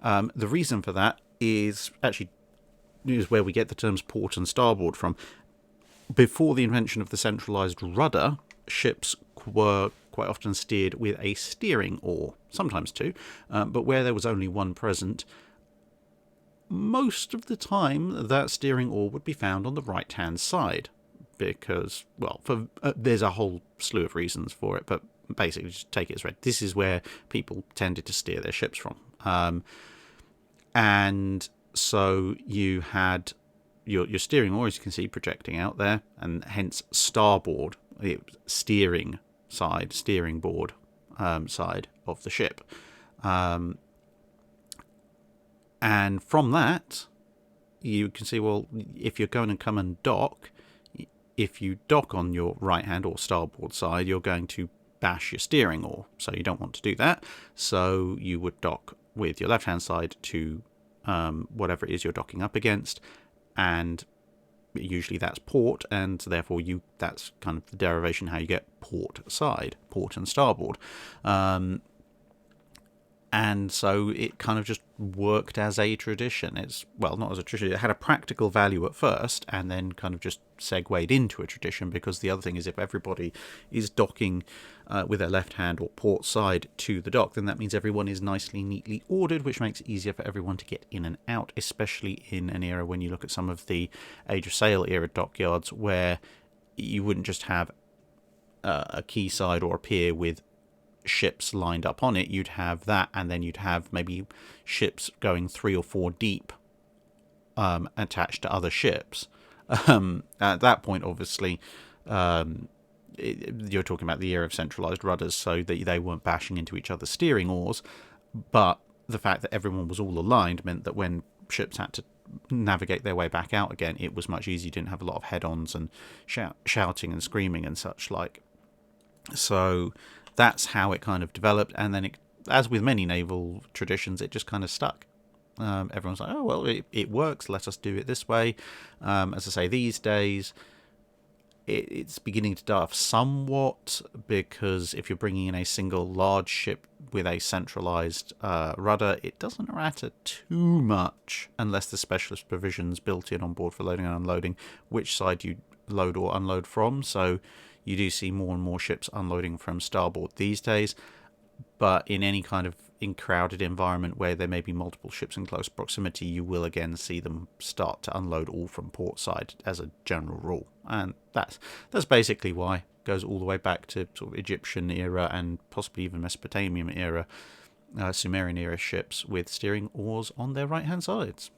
Speaker 1: The reason for that is where we get the terms port and starboard from. Before the invention of the centralised rudder, ships were quite often steered with a steering oar, sometimes two, but where there was only one present, most of the time that steering oar would be found on the right-hand side, because, well, there's a whole slew of reasons for it, but basically just take it as read. This is where people tended to steer their ships from. And so you had your steering oar, as you can see, projecting out there, and hence starboard, steering board side of the ship. And from that, you can see, well, if you're going to come and dock, if you dock on your right hand or starboard side, you're going to bash your steering oar. So you don't want to do that. So you would dock with your left hand side to whatever it is you're docking up against, and usually that's port, and therefore that's kind of the derivation how you get port side, port and starboard. And so it kind of just worked as a tradition. Not as a tradition. It had a practical value at first, and then kind of just segued into a tradition, because the other thing is, if everybody is docking with their left hand or port side to the dock, then that means everyone is neatly ordered, which makes it easier for everyone to get in and out, especially in an era when you look at some of the Age of Sail era dockyards, where you wouldn't just have a quayside or a pier with ships lined up on it. You'd have that, and then you'd have maybe ships going 3 or 4 deep attached to other ships. At that point, obviously, you're talking about the era of centralised rudders, so that they weren't bashing into each other's steering oars, but the fact that everyone was all aligned meant that when ships had to navigate their way back out again, it was much easier. You didn't have a lot of head-ons and shouting and screaming and such like. So that's how it kind of developed, and then as with many naval traditions, it just kind of stuck. Everyone's like, oh, well, it works, let us do it this way. As I say, these days, it's beginning to die off somewhat, because if you're bringing in a single large ship with a centralised rudder, it doesn't matter too much, unless there's specialist provisions built in on board for loading and unloading, which side you load or unload from. So you do see more and more ships unloading from starboard these days, but in any kind of crowded environment where there may be multiple ships in close proximity, you will again see them start to unload all from port side as a general rule. And that's basically why it goes all the way back to sort of Egyptian era and possibly even Mesopotamian era, Sumerian era ships with steering oars on their right hand sides.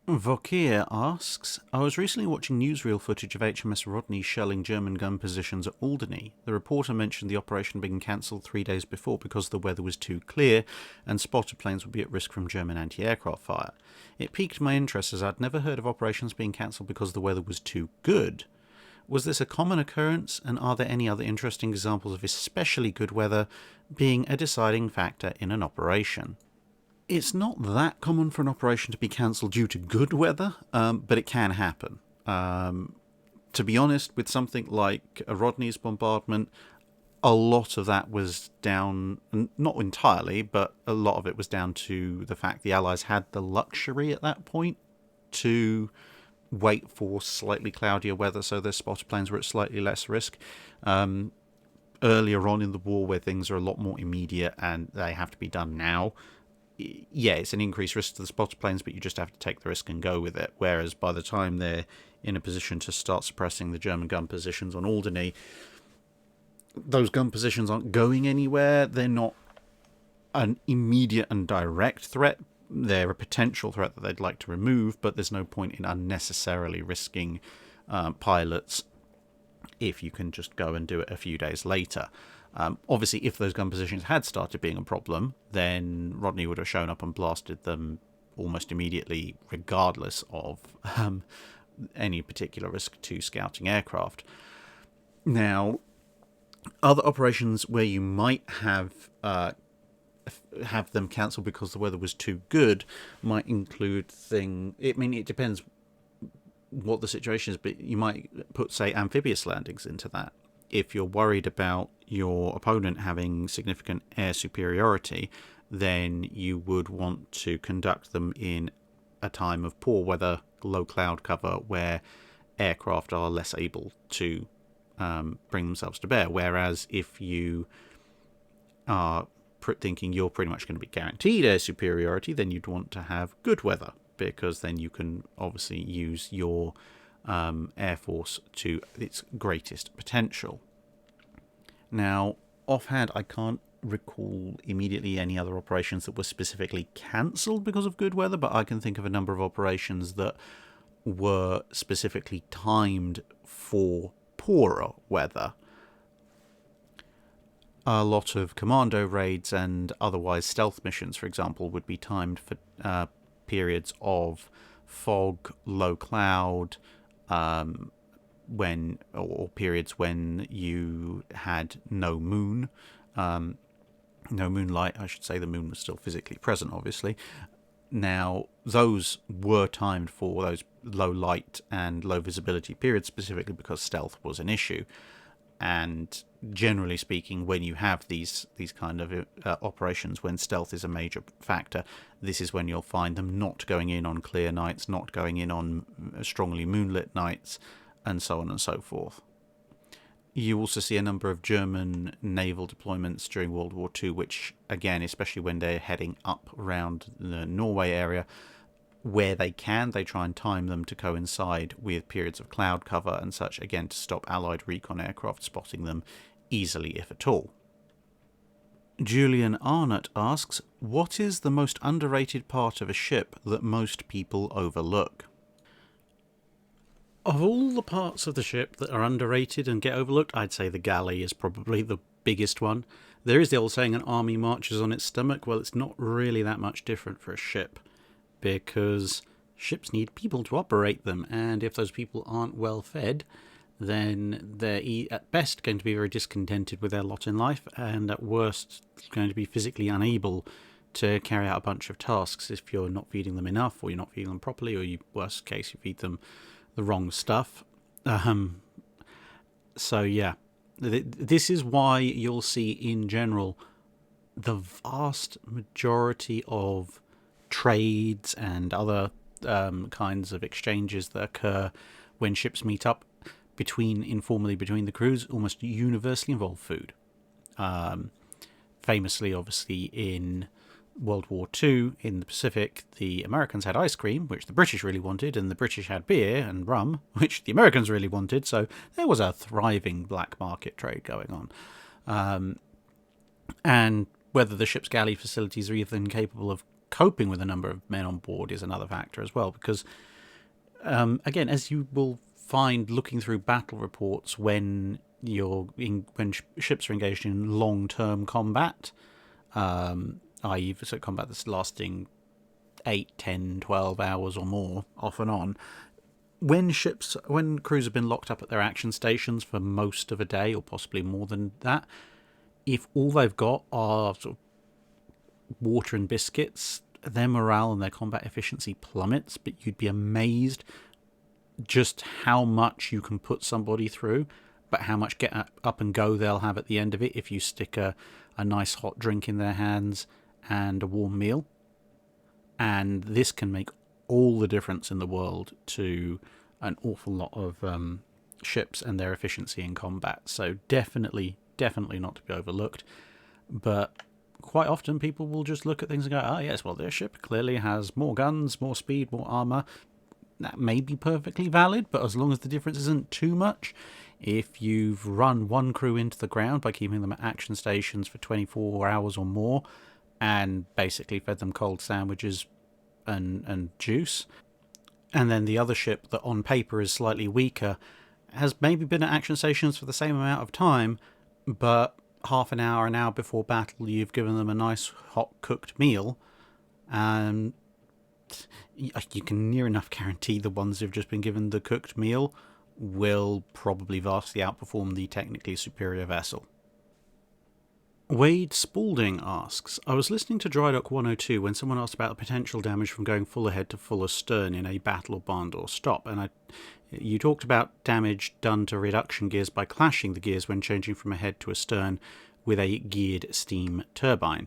Speaker 1: Vokir asks, I was recently watching newsreel footage of HMS Rodney shelling German gun positions at Alderney. The reporter mentioned the operation being cancelled 3 days before because the weather was too clear and spotter planes would be at risk from German anti-aircraft fire. It piqued my interest, as I'd never heard of operations being cancelled because the weather was too good. Was this a common occurrence, and are there any other interesting examples of especially good weather being a deciding factor in an operation? It's not that common for an operation to be cancelled due to good weather, but it can happen. To be honest, with something like a Rodney's bombardment, a lot of that was down, not entirely, but a lot of it was down to the fact the Allies had the luxury at that point to wait for slightly cloudier weather, so their spotter planes were at slightly less risk. Earlier on in the war, where things are a lot more immediate and they have to be done now, yeah, it's an increased risk to the spotter planes, but you just have to take the risk and go with it. Whereas by the time they're in a position to start suppressing the German gun positions on Alderney, those gun positions aren't going anywhere. They're not an immediate and direct threat. They're a potential threat that they'd like to remove, but there's no point in unnecessarily risking pilots if you can just go and do it a few days later. Obviously, if those gun positions had started being a problem, then Rodney would have shown up and blasted them almost immediately, regardless of any particular risk to scouting aircraft. Now, other operations where you might have have them cancelled because the weather was too good might include it depends what the situation is, but you might put, say, amphibious landings into that. If you're worried about your opponent having significant air superiority, then you would want to conduct them in a time of poor weather, low cloud cover, where aircraft are less able to bring themselves to bear. Whereas if you are thinking you're pretty much going to be guaranteed air superiority, then you'd want to have good weather, because then you can obviously use your air force to its greatest potential. Now, offhand, I can't recall immediately any other operations that were specifically cancelled because of good weather, but I can think of a number of operations that were specifically timed for poorer weather. A lot of commando raids and otherwise stealth missions, for example, would be timed for periods of fog, low cloud, or periods when you had no moon, no moonlight, I should say. The moon was still physically present, obviously. Now, those were timed for those low light and low visibility periods, specifically because stealth was an issue. And generally speaking, when you have these kind of operations, when stealth is a major factor, this is when you'll find them not going in on clear nights, not going in on strongly moonlit nights, and so on and so forth. You also see a number of German naval deployments during World War II, which, again, especially when they're heading up around the Norway area, where they can, they try and time them to coincide with periods of cloud cover and such, again, to stop Allied recon aircraft spotting them easily, if at all. Julian Arnott asks, what is the most underrated part of a ship that most people overlook? Of all the parts of the ship that are underrated and get overlooked, I'd say the galley is probably the biggest one. There is the old saying, an army marches on its stomach. Well, it's not really that much different for a ship, because ships need people to operate them, and if those people aren't well fed, then they're at best going to be very discontented with their lot in life, and at worst going to be physically unable to carry out a bunch of tasks if you're not feeding them enough, or you're not feeding them properly, or worst case, you feed them the wrong stuff. So yeah, this is why you'll see in general the vast majority of trades and other kinds of exchanges that occur when ships meet up informally between the crews almost universally involve food. Famously, obviously, in World War II in the Pacific, the Americans had ice cream, which the British really wanted, and the British had beer and rum, which the Americans really wanted, so there was a thriving black market trade going on. And whether the ship's galley facilities are even capable of coping with a number of men on board is another factor as well, because, again, as you will find looking through battle reports, when ships are engaged in long-term combat, i.e. combat that's lasting 8, 10, 12 hours or more, off and on, when crews have been locked up at their action stations for most of a day, or possibly more than that, if all they've got are sort of water and biscuits, their morale and their combat efficiency plummets. But you'd be amazed just how much you can put somebody through, but how much get up and go they'll have at the end of it if you stick a nice hot drink in their hands and a warm meal. And this can make all the difference in the world to an awful lot of ships and their efficiency in combat. So definitely not to be overlooked. But quite often people will just look at things and go, yes, well, their ship clearly has more guns, more speed, more armour. That may be perfectly valid, but as long as the difference isn't too much, if you've run one crew into the ground by keeping them at action stations for 24 hours or more, and basically fed them cold sandwiches and juice, and then the other ship that on paper is slightly weaker has maybe been at action stations for the same amount of time, but half an hour before battle you've given them a nice hot cooked meal, and you can near enough guarantee the ones who've just been given the cooked meal will probably vastly outperform the technically superior vessel. Wade Spalding asks, I was listening to Drydock 102 when someone asked about the potential damage from going full ahead to full astern in a battle or barn door stop, and you talked about damage done to reduction gears by clashing the gears when changing from ahead to astern with a geared steam turbine.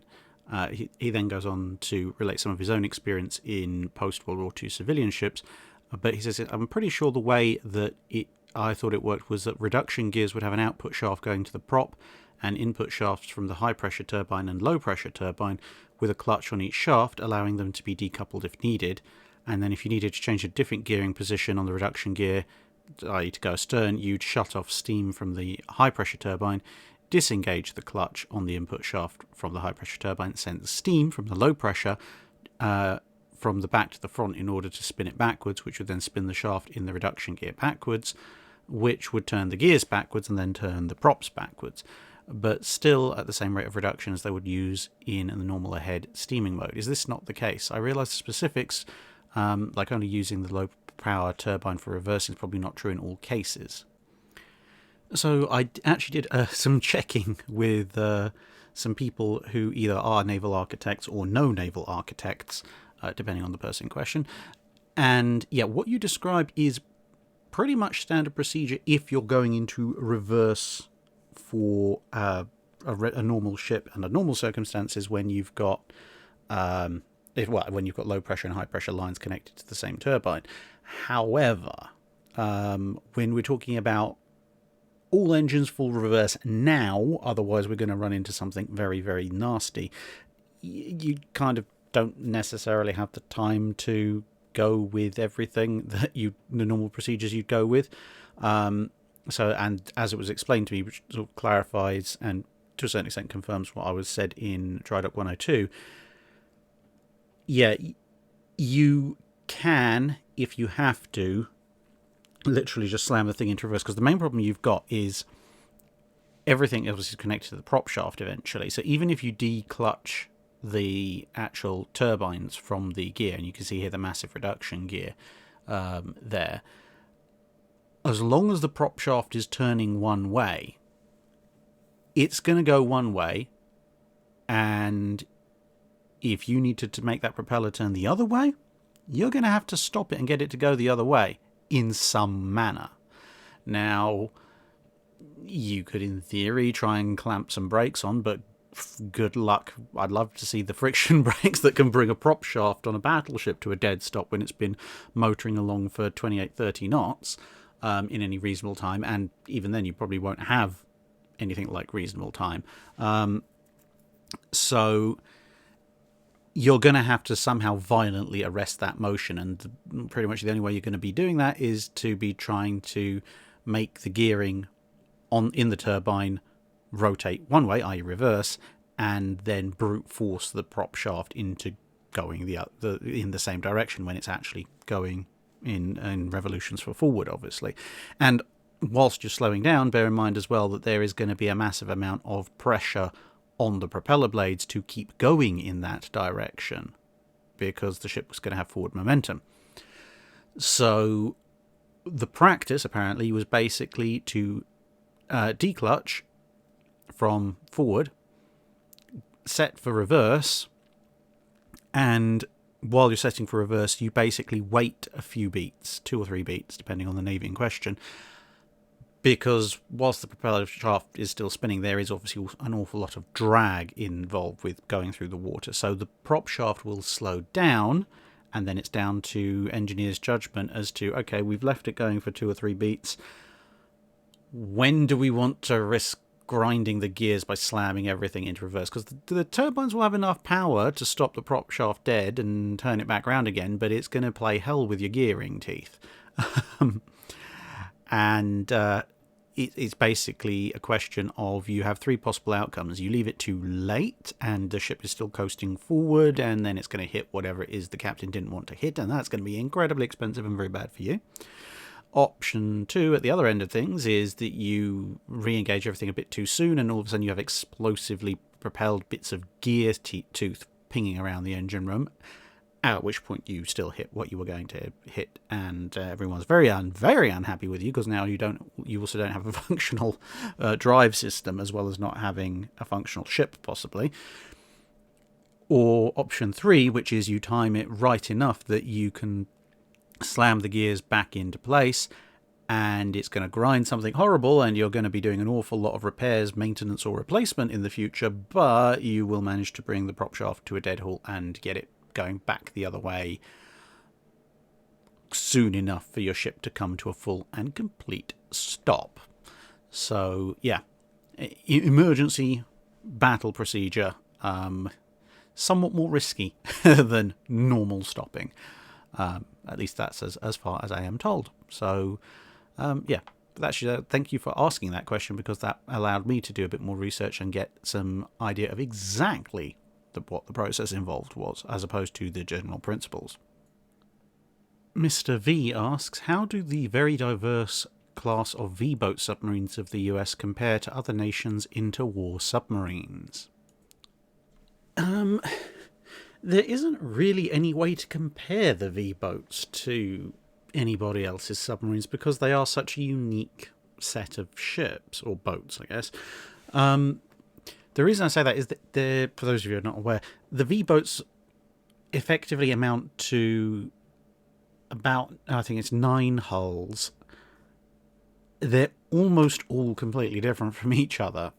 Speaker 1: He then goes on to relate some of his own experience in post-World War II civilian ships, but he says, I'm pretty sure the way that I thought it worked was that reduction gears would have an output shaft going to the prop and input shafts from the high-pressure turbine and low-pressure turbine with a clutch on each shaft, allowing them to be decoupled if needed. And then if you needed to change a different gearing position on the reduction gear, i.e. to go astern, you'd shut off steam from the high-pressure turbine, disengage the clutch on the input shaft from the high-pressure turbine, send the steam from the low-pressure from the back to the front in order to spin it backwards, which would then spin the shaft in the reduction gear backwards, which would turn the gears backwards and then turn the props backwards, but still at the same rate of reduction as they would use in the normal ahead steaming mode. Is this not the case? I realise the specifics, like only using the low power turbine for reversing, is probably not true in all cases. So I actually did some checking with some people who either are naval architects or know naval architects, depending on the person in question. And yeah, what you described is pretty much standard procedure if you're going into reverse for a normal ship under normal circumstances when you've got when you've got low pressure and high pressure lines connected to the same turbine. However, when we're talking about all engines full reverse now, otherwise we're going to run into something very, very nasty, you kind of don't necessarily have the time to go with everything that the normal procedures you'd go with. So, and as it was explained to me, which sort of clarifies and to a certain extent confirms what I was said in Drydock 102, yeah, you can, if you have to, literally just slam the thing into reverse, because the main problem you've got is everything else is connected to the prop shaft eventually. So even if you declutch the actual turbines from the gear, and you can see here the massive reduction gear there, as long as the prop shaft is turning one way, it's going to go one way, and if you need to make that propeller turn the other way, you're going to have to stop it and get it to go the other way in some manner. Now, you could in theory try and clamp some brakes on, but good luck. I'd love to see the friction brakes that can bring a prop shaft on a battleship to a dead stop when it's been motoring along for 28-30 knots in any reasonable time, and even then you probably won't have anything like reasonable time. So you're going to have to somehow violently arrest that motion, and pretty much the only way you're going to be doing that is to be trying to make the gearing in the turbine rotate one way, i.e. reverse, and then brute force the prop shaft into going in the same direction when it's actually going in revolutions for forward, obviously. And whilst you're slowing down, bear in mind as well that there is going to be a massive amount of pressure on the propeller blades to keep going in that direction, because the ship was going to have forward momentum. So the practice apparently was basically to declutch from forward, set for reverse, and while you're setting for reverse, you basically wait a few beats, 2 or 3 beats, depending on the navy in question, because whilst the propeller shaft is still spinning, there is obviously an awful lot of drag involved with going through the water. So the prop shaft will slow down, and then it's down to engineers' judgment as to, okay, we've left it going for 2 or 3 beats. When do we want to risk grinding the gears by slamming everything into reverse? Because the turbines will have enough power to stop the prop shaft dead and turn it back around again, but it's going to play hell with your gearing teeth. And it's basically a question of, you have 3 possible outcomes. You leave it too late and the ship is still coasting forward, and then it's going to hit whatever it is the captain didn't want to hit, and that's going to be incredibly expensive and very bad for you. Option 2 at the other end of things is that you re-engage everything a bit too soon, and all of a sudden you have explosively propelled bits of gear tooth pinging around the engine room, at which point you still hit what you were going to hit, and everyone's very unhappy with you, because now you also don't have a functional drive system, as well as not having a functional ship, possibly. Or option 3, which is you time it right enough that you can slam the gears back into place, and it's going to grind something horrible, and you're going to be doing an awful lot of repairs, maintenance, or replacement in the future, but you will manage to bring the prop shaft to a dead halt and get it going back the other way soon enough for your ship to come to a full and complete stop. So, yeah, emergency battle procedure, somewhat more risky than normal stopping. At least that's as far as I am told. So, yeah, thank you for asking that question, because that allowed me to do a bit more research and get some idea of exactly what the process involved was, as opposed to the general principles. Mr. V asks, how do the very diverse class of V Boat Submarines of the US compare to other nations' interwar submarines? There isn't really any way to compare the V-boats to anybody else's submarines, because they are such a unique set of ships, or boats, I guess. The reason I say that is that, for those of you who are not aware, the V-boats effectively amount to about, I think it's 9 hulls. They're almost all completely different from each other.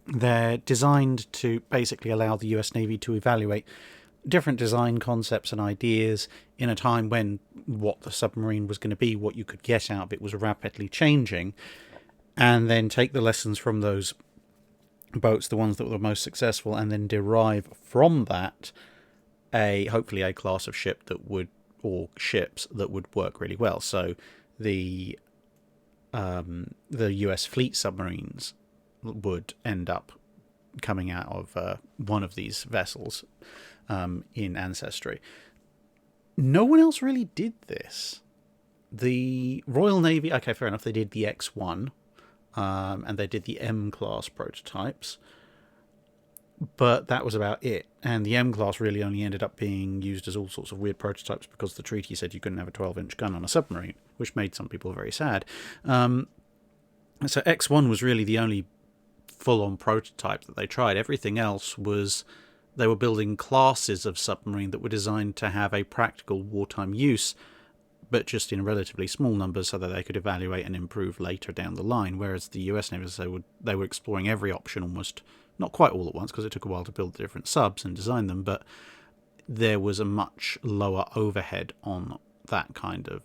Speaker 1: They're designed to basically allow the US Navy to evaluate different design concepts and ideas in a time when what the submarine was going to be, what you could get out of it, was rapidly changing, and then take the lessons from those boats, the ones that were the most successful, and then derive from that hopefully a class of ship that would, or ships that would work really well. So the US fleet submarines would end up coming out of one of these vessels in Ancestry. No one else really did this. The Royal Navy, okay, fair enough, they did the X1, and they did the M-class prototypes, but that was about it. And the M-class really only ended up being used as all sorts of weird prototypes, because the treaty said you couldn't have a 12-inch gun on a submarine, which made some people very sad. So X1 was really the only full-on prototype that they tried. Everything else was, they were building classes of submarine that were designed to have a practical wartime use, but just in relatively small numbers, so that they could evaluate and improve later down the line. Whereas the US Navy, they were exploring every option almost, not quite all at once, because it took a while to build the different subs and design them, but there was a much lower overhead on that kind of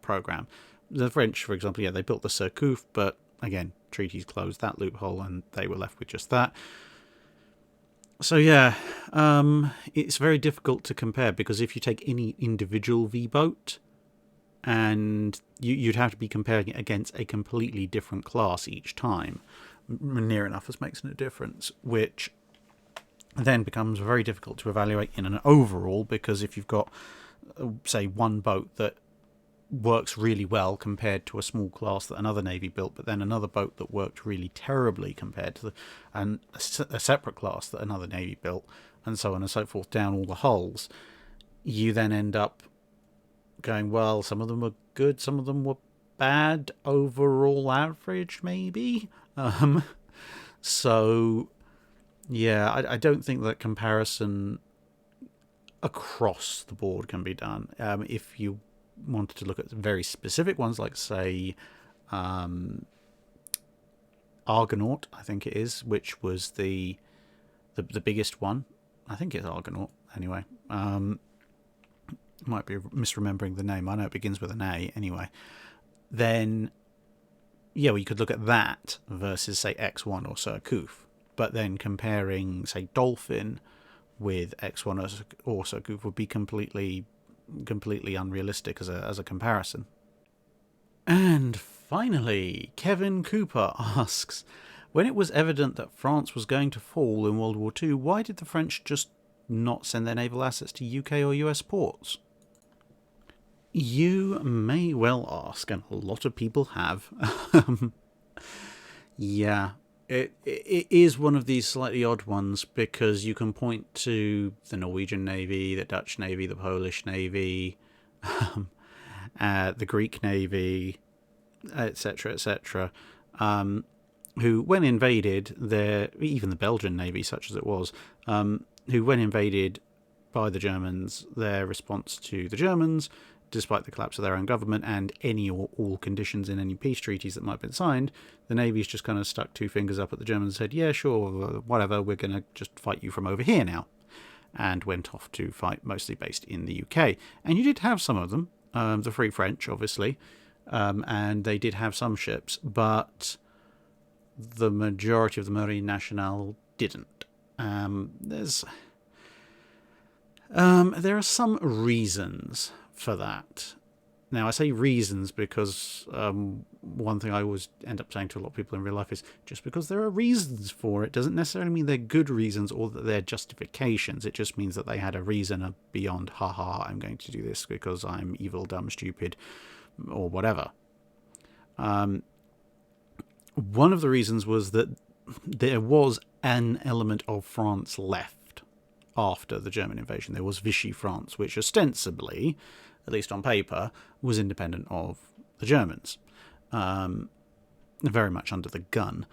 Speaker 1: program. The French, for example, yeah, they built the Surcouf, but again, treaties closed that loophole and they were left with just that. So yeah, it's very difficult to compare, because if you take any individual V-boat, and you'd have to be comparing it against a completely different class each time, near enough as makes no difference, which then becomes very difficult to evaluate in an overall, because if you've got, say, one boat that works really well compared to a small class that another navy built, but then another boat that worked really terribly compared to a separate class that another navy built, and so on and so forth, down all the hulls, you then end up going, well, some of them were good, some of them were bad, overall average maybe. So yeah, I don't think that comparison across the board can be done. If you wanted to look at very specific ones, like say Argonaut, I think it is, which was the biggest one. I think it's Argonaut anyway. Might be misremembering the name. I know it begins with an A anyway. Then yeah, well, you could look at that versus say X1 or Surcouf, but then comparing say Dolphin with X1 or Surcouf would be completely unrealistic as a comparison. And finally, Kevin Cooper asks, when it was evident that France was going to fall in World War II, why did the French just not send their naval assets to UK or US ports? You may well ask, and a lot of people have. Yeah, It is one of these slightly odd ones because you can point to the Norwegian Navy, the Dutch Navy, the Polish Navy, the Greek Navy, etc., etc., who, when invaded, even the Belgian Navy, such as it was, who, when invaded by the Germans, their response to the Germans, despite the collapse of their own government and any or all conditions in any peace treaties that might have been signed, the Navy's just kind of stuck two fingers up at the Germans and said, yeah, sure, whatever, we're going to just fight you from over here now, and went off to fight, mostly based in the UK. And you did have some of them, the Free French, obviously, and they did have some ships, but the majority of the Marine Nationale didn't. There are some reasons for that. Now, I say reasons because one thing I always end up saying to a lot of people in real life is just because there are reasons for it doesn't necessarily mean they're good reasons or that they're justifications. It just means that they had a reason beyond, I'm going to do this because I'm evil, dumb, stupid, or whatever. One of the reasons was that there was an element of France left after the German invasion. There was Vichy France, which ostensibly, at least on paper, was independent of the Germans. Very much under the gun.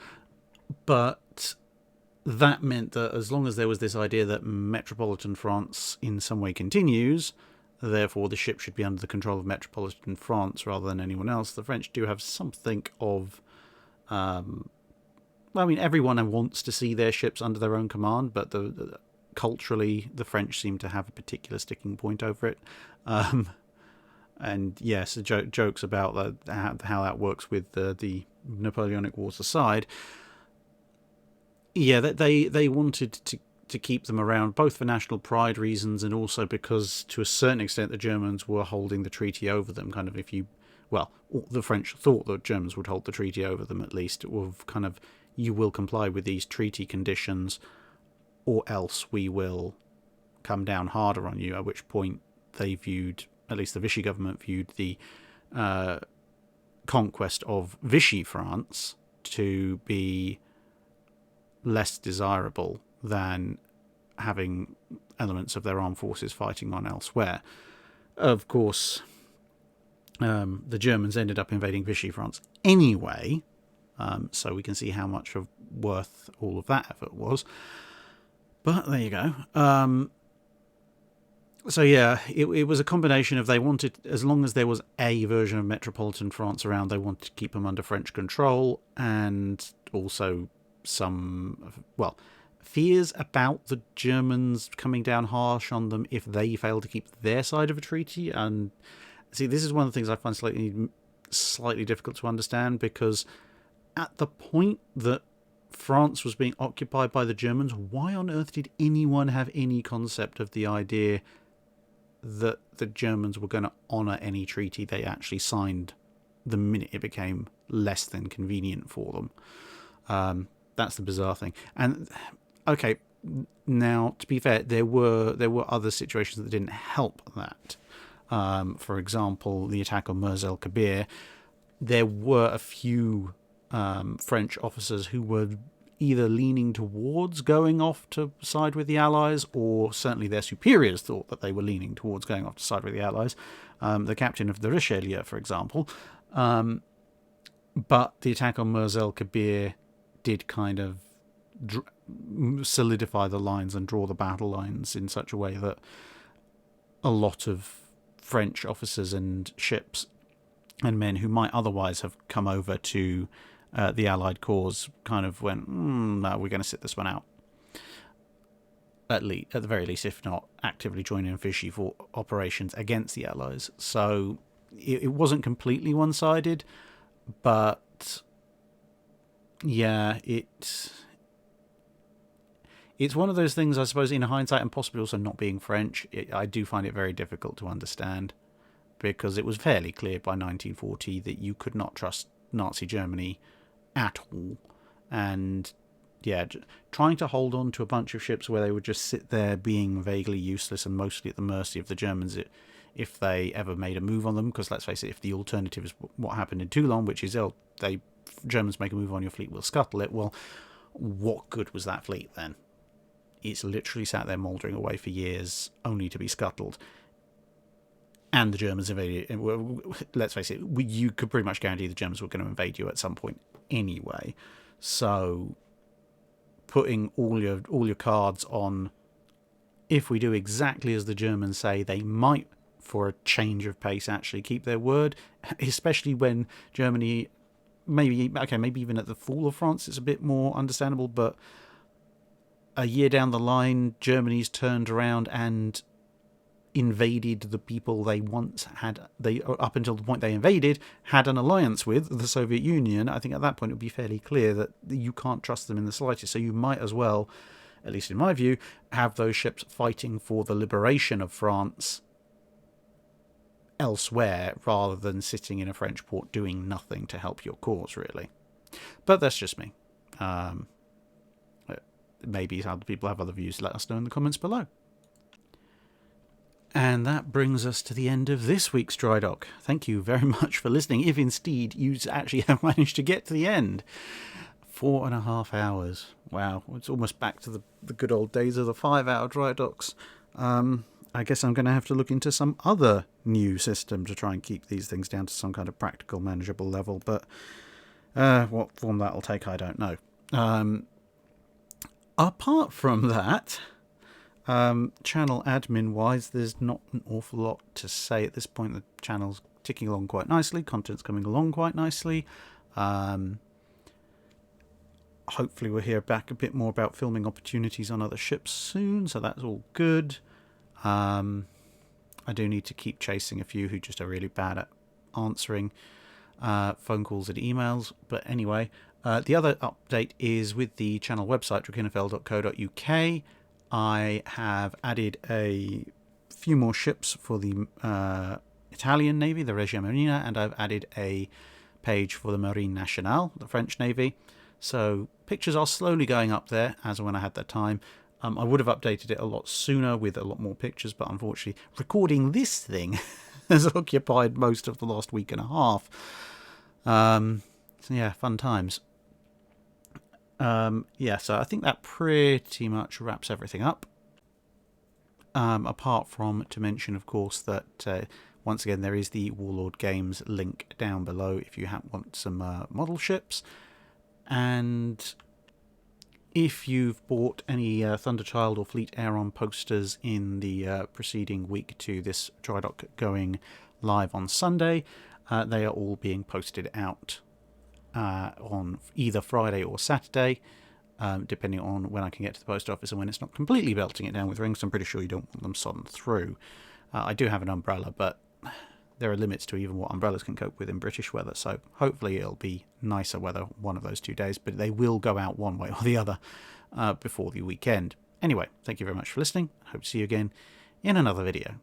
Speaker 1: But that meant that as long as there was this idea that metropolitan France in some way continues, therefore the ship should be under the control of metropolitan France rather than anyone else, the French do have something of... everyone wants to see their ships under their own command, but culturally, the French seem to have a particular sticking point over it. And yes, jokes about how that works with the Napoleonic Wars aside. Yeah, they wanted to keep them around, both for national pride reasons and also because, to a certain extent, the Germans were holding the treaty over them. Kind of, the French thought that Germans would hold the treaty over them at least. Of kind of, you will comply with these treaty conditions, or else we will come down harder on you, at which point they viewed, at least the Vichy government viewed, the conquest of Vichy France to be less desirable than having elements of their armed forces fighting on elsewhere. Of course, the Germans ended up invading Vichy France anyway, so we can see how much of worth all of that effort was. But there you go. So yeah, it was a combination of, they wanted, as long as there was a version of metropolitan France around, they wanted to keep them under French control, and also some, fears about the Germans coming down harsh on them if they failed to keep their side of a treaty. And see, this is one of the things I find slightly difficult to understand, because at the point that France was being occupied by the Germans, why on earth did anyone have any concept of the idea that the Germans were going to honour any treaty they actually signed the minute it became less than convenient for them? That's the bizarre thing. And okay, now to be fair, there were other situations that didn't help that. For example, the attack on Mers el Kabir, there were a few French officers who were either leaning towards going off to side with the Allies, or certainly their superiors thought that they were leaning towards going off to side with the Allies. The captain of the Richelieu, for example. But the attack on Mers el Kabir did kind of solidify the lines and draw the battle lines in such a way that a lot of French officers and ships and men who might otherwise have come over to the Allied cause kind of went, no, we're going to sit this one out. At the very least, if not actively join in Vichy for operations against the Allies. So it wasn't completely one-sided, but yeah, it's one of those things, I suppose, in hindsight, and possibly also not being French, I do find it very difficult to understand, because it was fairly clear by 1940 that you could not trust Nazi Germany at all. And yeah, trying to hold on to a bunch of ships where they would just sit there being vaguely useless and mostly at the mercy of the Germans if they ever made a move on them, because let's face it, if the alternative is what happened in Toulon, which is they Germans make a move on your fleet, we'll scuttle it. Well, what good was that fleet then? It's literally sat there mouldering away for years, only to be scuttled. And the Germans invaded. Let's face it, you could pretty much guarantee the Germans were going to invade you at some point anyway. So putting all your cards on, if we do exactly as the Germans say, they might, for a change of pace, actually keep their word, especially when Germany, maybe even at the fall of France, it's a bit more understandable, but a year down the line, Germany's turned around and invaded the people they once had, up until the point they invaded, had an alliance with, the Soviet Union. I think at that point it would be fairly clear that you can't trust them in the slightest. So you might as well, at least in my view, have those ships fighting for the liberation of France elsewhere, rather than sitting in a French port doing nothing to help your cause, really. But that's just me. Maybe other people have other views. Let us know in the comments below. And that brings us to the end of this week's Drydock. Thank you very much for listening, if indeed you actually have managed to get to the end. 4.5 hours. Wow, it's almost back to the good old days of the 5-hour Drydocks. I guess I'm going to have to look into some other new system to try and keep these things down to some kind of practical, manageable level. But what form that'll take, I don't know. Apart from that, channel admin wise, there's not an awful lot to say at this point. The channel's ticking along quite nicely, content's coming along quite nicely. Hopefully we'll hear back a bit more about filming opportunities on other ships soon, so that's all good. I do need to keep chasing a few who just are really bad at answering phone calls and emails, but anyway, the other update is with the channel website, drakinafl.co.uk. I have added a few more ships for the Italian Navy, the Regia Marina, and I've added a page for the Marine Nationale, the French Navy. So pictures are slowly going up there as when I had the time. I would have updated it a lot sooner with a lot more pictures, but unfortunately recording this thing has occupied most of the last week and a half. So yeah, fun times. Yeah, so I think that pretty much wraps everything up. Apart from to mention, of course, that once again there is the Warlord Games link down below if you want some model ships. And if you've bought any Thunderchild or Fleet Aeron posters in the preceding week to this Drydock going live on Sunday, they are all being posted out on either Friday or Saturday, depending on when I can get to the post office and when it's not completely belting it down with rings. I'm pretty sure you don't want them sodden through. I do have an umbrella, but there are limits to even what umbrellas can cope with in British weather, so hopefully it'll be nicer weather one of those 2 days, but they will go out one way or the other before the weekend. Anyway, thank you very much for listening. Hope to see you again in another video.